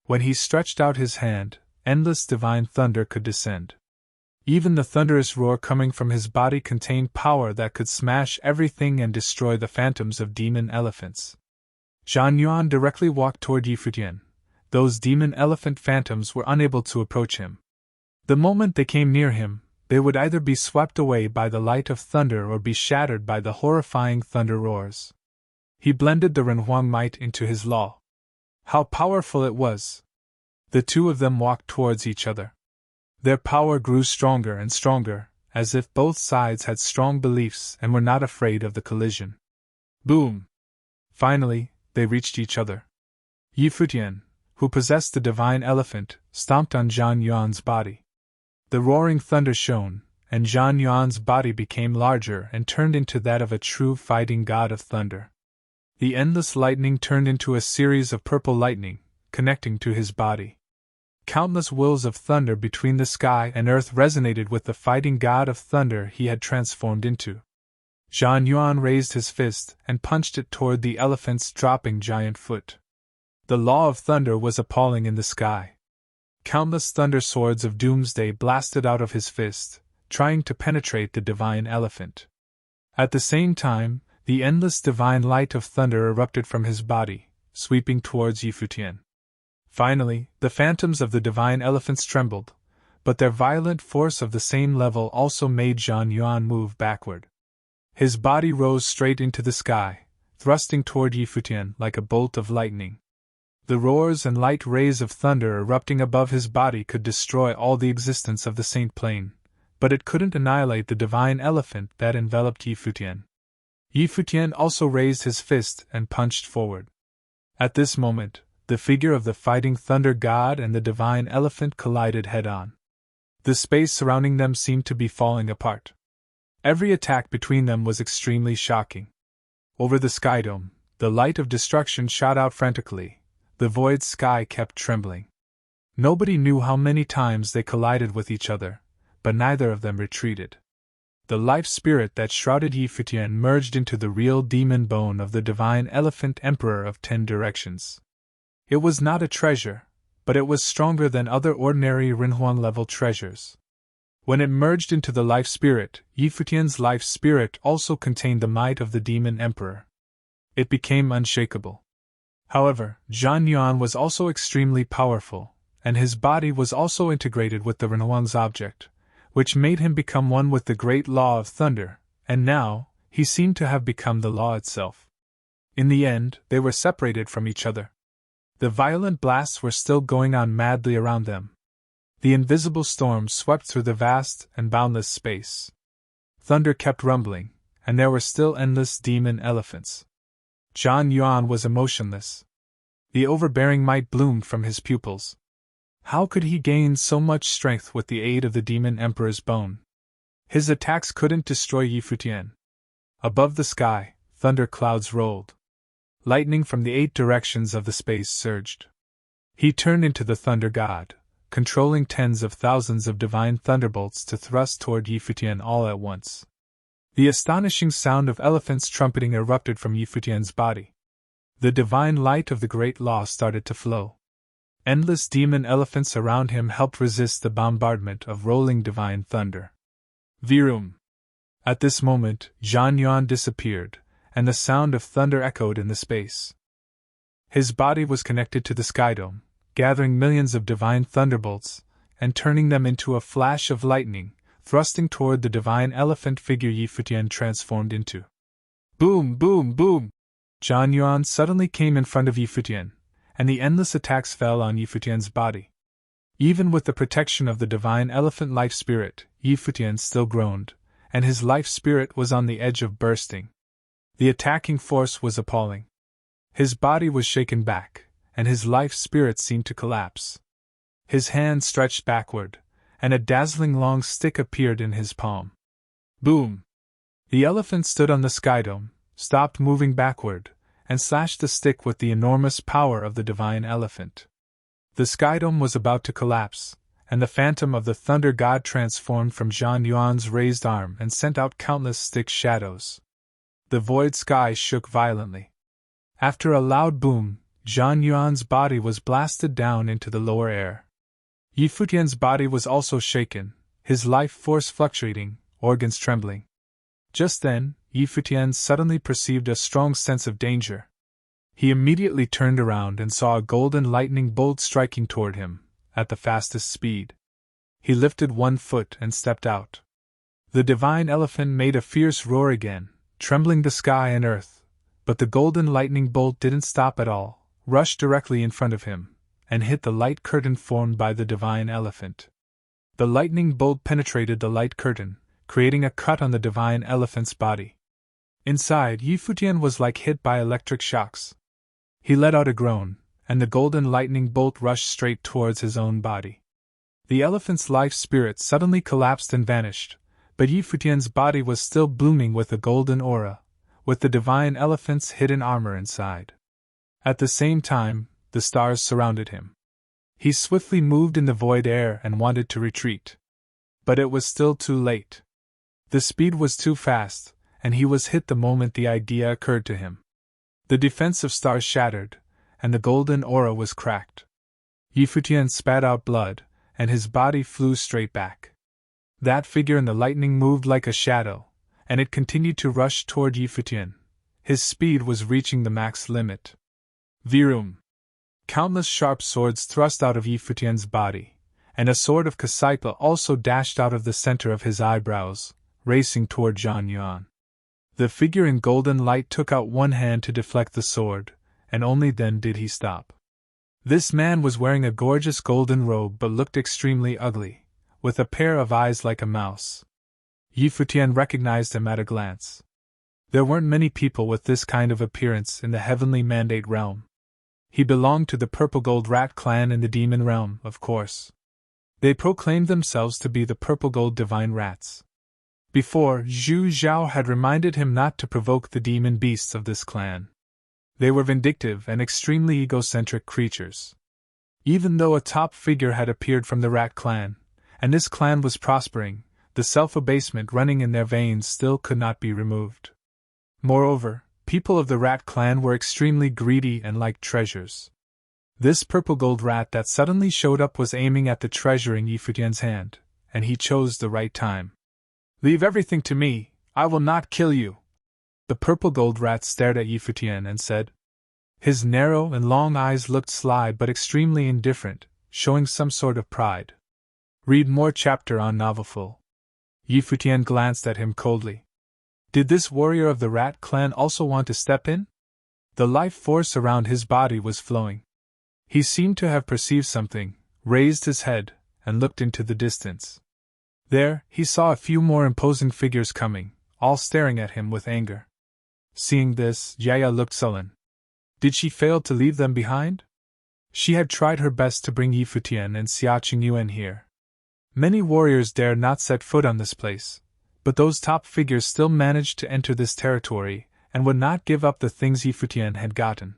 When he stretched out his hand, endless divine thunder could descend. Even the thunderous roar coming from his body contained power that could smash everything and destroy the phantoms of demon elephants. Zhang Yuan directly walked toward Yi Futian. Those demon elephant phantoms were unable to approach him. The moment they came near him, they would either be swept away by the light of thunder or be shattered by the horrifying thunder roars. He blended the Renhuang might into his law. How powerful it was! The two of them walked towards each other. Their power grew stronger and stronger, as if both sides had strong beliefs and were not afraid of the collision. Boom! Finally, they reached each other. Yi Futian, who possessed the divine elephant, stomped on Zhang Yuan's body. The roaring thunder shone, and Zhang Yuan's body became larger and turned into that of a true fighting god of thunder. The endless lightning turned into a series of purple lightning, connecting to his body. Countless wills of thunder between the sky and earth resonated with the fighting god of thunder he had transformed into. Zhang Yuan raised his fist and punched it toward the elephant's dropping giant foot. The law of thunder was appalling in the sky. Countless thunder swords of doomsday blasted out of his fist, trying to penetrate the divine elephant. At the same time, the endless divine light of thunder erupted from his body, sweeping towards Futian. Finally, the phantoms of the divine elephants trembled, but their violent force of the same level also made Zhang Yuan move backward. His body rose straight into the sky, thrusting toward Futian like a bolt of lightning. The roars and light rays of thunder erupting above his body could destroy all the existence of the Saint Plane, but it couldn't annihilate the divine elephant that enveloped Futian. Futian also raised his fist and punched forward. At this moment, the figure of the fighting thunder god and the divine elephant collided head-on. The space surrounding them seemed to be falling apart. Every attack between them was extremely shocking. Over the skydome, the light of destruction shot out frantically. The void sky kept trembling. Nobody knew how many times they collided with each other, but neither of them retreated. The life spirit that shrouded Futian merged into the real demon bone of the divine elephant emperor of 10 directions. It was not a treasure, but it was stronger than other ordinary Rinhuan-level treasures. When it merged into the life spirit, Futian's life spirit also contained the might of the demon emperor. It became unshakable. However, Zhang Yuan was also extremely powerful, and his body was also integrated with the Rinhuan's object, which made him become one with the great law of thunder, and now, he seemed to have become the law itself. In the end, they were separated from each other. The violent blasts were still going on madly around them. The invisible storm swept through the vast and boundless space. Thunder kept rumbling, and there were still endless demon elephants. Zhang Yuan was emotionless. The overbearing might bloomed from his pupils. How could he gain so much strength with the aid of the demon emperor's bone? His attacks couldn't destroy Futian. Above the sky, thunder clouds rolled. Lightning from the 8 directions of the space surged. He turned into the thunder god, controlling tens of thousands of divine thunderbolts to thrust toward Futian all at once. The astonishing sound of elephants trumpeting erupted from Futian's body. The divine light of the great law started to flow. Endless demon elephants around him helped resist the bombardment of rolling divine thunder. Virum! At this moment, Zhang Yuan disappeared, and the sound of thunder echoed in the space. His body was connected to the skydome, gathering millions of divine thunderbolts, and turning them into a flash of lightning, thrusting toward the divine elephant figure Futian transformed into. Boom, boom, boom! Zhang Yuan suddenly came in front of Futian, and the endless attacks fell on Futian's body. Even with the protection of the divine elephant life spirit, Futian still groaned, and his life spirit was on the edge of bursting. The attacking force was appalling. His body was shaken back, and his life spirit seemed to collapse. His hand stretched backward, and a dazzling long stick appeared in his palm. Boom! The elephant stood on the skydome, stopped moving backward, and slashed the stick with the enormous power of the divine elephant. The skydome was about to collapse, and the phantom of the thunder god transformed from Zhang Yuan's raised arm and sent out countless stick shadows. The void sky shook violently. After a loud boom, Zhang Yuan's body was blasted down into the lower air. Futian's body was also shaken, his life force fluctuating, organs trembling. Just then, Futian suddenly perceived a strong sense of danger. He immediately turned around and saw a golden lightning bolt striking toward him, at the fastest speed. He lifted one foot and stepped out. The divine elephant made a fierce roar again, trembling the sky and earth, but the golden lightning bolt didn't stop at all, rushed directly in front of him, and hit the light curtain formed by the divine elephant. The lightning bolt penetrated the light curtain, creating a cut on the divine elephant's body. Inside, Futian was like hit by electric shocks. He let out a groan, and the golden lightning bolt rushed straight towards his own body. The elephant's life spirit suddenly collapsed and vanished, but Futian's body was still blooming with a golden aura, with the divine elephant's hidden armor inside. At the same time, the stars surrounded him. He swiftly moved in the void air and wanted to retreat. But it was still too late. The speed was too fast, and he was hit the moment the idea occurred to him. The defense of stars shattered, and the golden aura was cracked. Futian spat out blood, and his body flew straight back. That figure in the lightning moved like a shadow, and it continued to rush toward Futian. His speed was reaching the max limit. Virum! Countless sharp swords thrust out of Futian's body, and a sword of Cassiopeia also dashed out of the center of his eyebrows, racing toward Zhang Yuan. The figure in golden light took out one hand to deflect the sword, and only then did he stop. This man was wearing a gorgeous golden robe but looked extremely ugly, with a pair of eyes like a mouse. Futian recognized him at a glance. There weren't many people with this kind of appearance in the heavenly mandate realm. He belonged to the Purple Gold Rat clan in the demon realm, of course. They proclaimed themselves to be the Purple Gold Divine Rats. Before, Zhu Zhao had reminded him not to provoke the demon beasts of this clan. They were vindictive and extremely egocentric creatures. Even though a top figure had appeared from the Rat clan, and this clan was prospering, the self-abasement running in their veins still could not be removed. Moreover, people of the Rat clan were extremely greedy and liked treasures. This purple gold rat that suddenly showed up was aiming at the treasure in Futian's hand, and he chose the right time. "Leave everything to me, I will not kill you." The purple gold rat stared at Futian and said. His narrow and long eyes looked sly but extremely indifferent, showing some sort of pride. Read more chapter on Novelful. Futian glanced at him coldly. Did this warrior of the Rat clan also want to step in? The life force around his body was flowing. He seemed to have perceived something, raised his head, and looked into the distance. There, he saw a few more imposing figures coming, all staring at him with anger. Seeing this, Yaya looked sullen. Did she fail to leave them behind? She had tried her best to bring Futian and Xia Qingyuan here. Many warriors dared not set foot on this place, but those top figures still managed to enter this territory and would not give up the things Futian had gotten.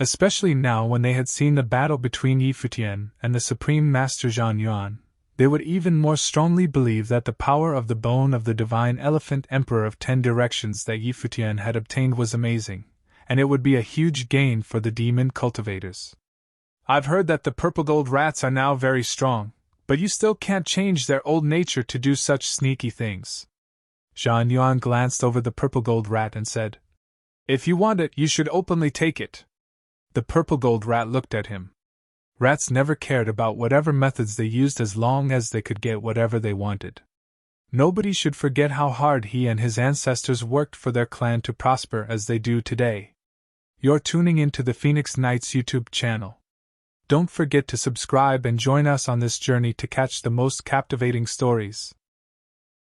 Especially now when they had seen the battle between Futian and the Supreme Master Zhang Yuan, they would even more strongly believe that the power of the bone of the Divine Elephant Emperor of 10 Directions that Futian had obtained was amazing, and it would be a huge gain for the demon cultivators. "I've heard that the purple gold rats are now very strong, but you still can't change their old nature to do such sneaky things." Zhang Yuan glanced over the purple gold rat and said, "If you want it, you should openly take it." The purple gold rat looked at him. Rats never cared about whatever methods they used as long as they could get whatever they wanted. Nobody should forget how hard he and his ancestors worked for their clan to prosper as they do today. You're tuning into the Phoenix Knights YouTube channel. Don't forget to subscribe and join us on this journey to catch the most captivating stories.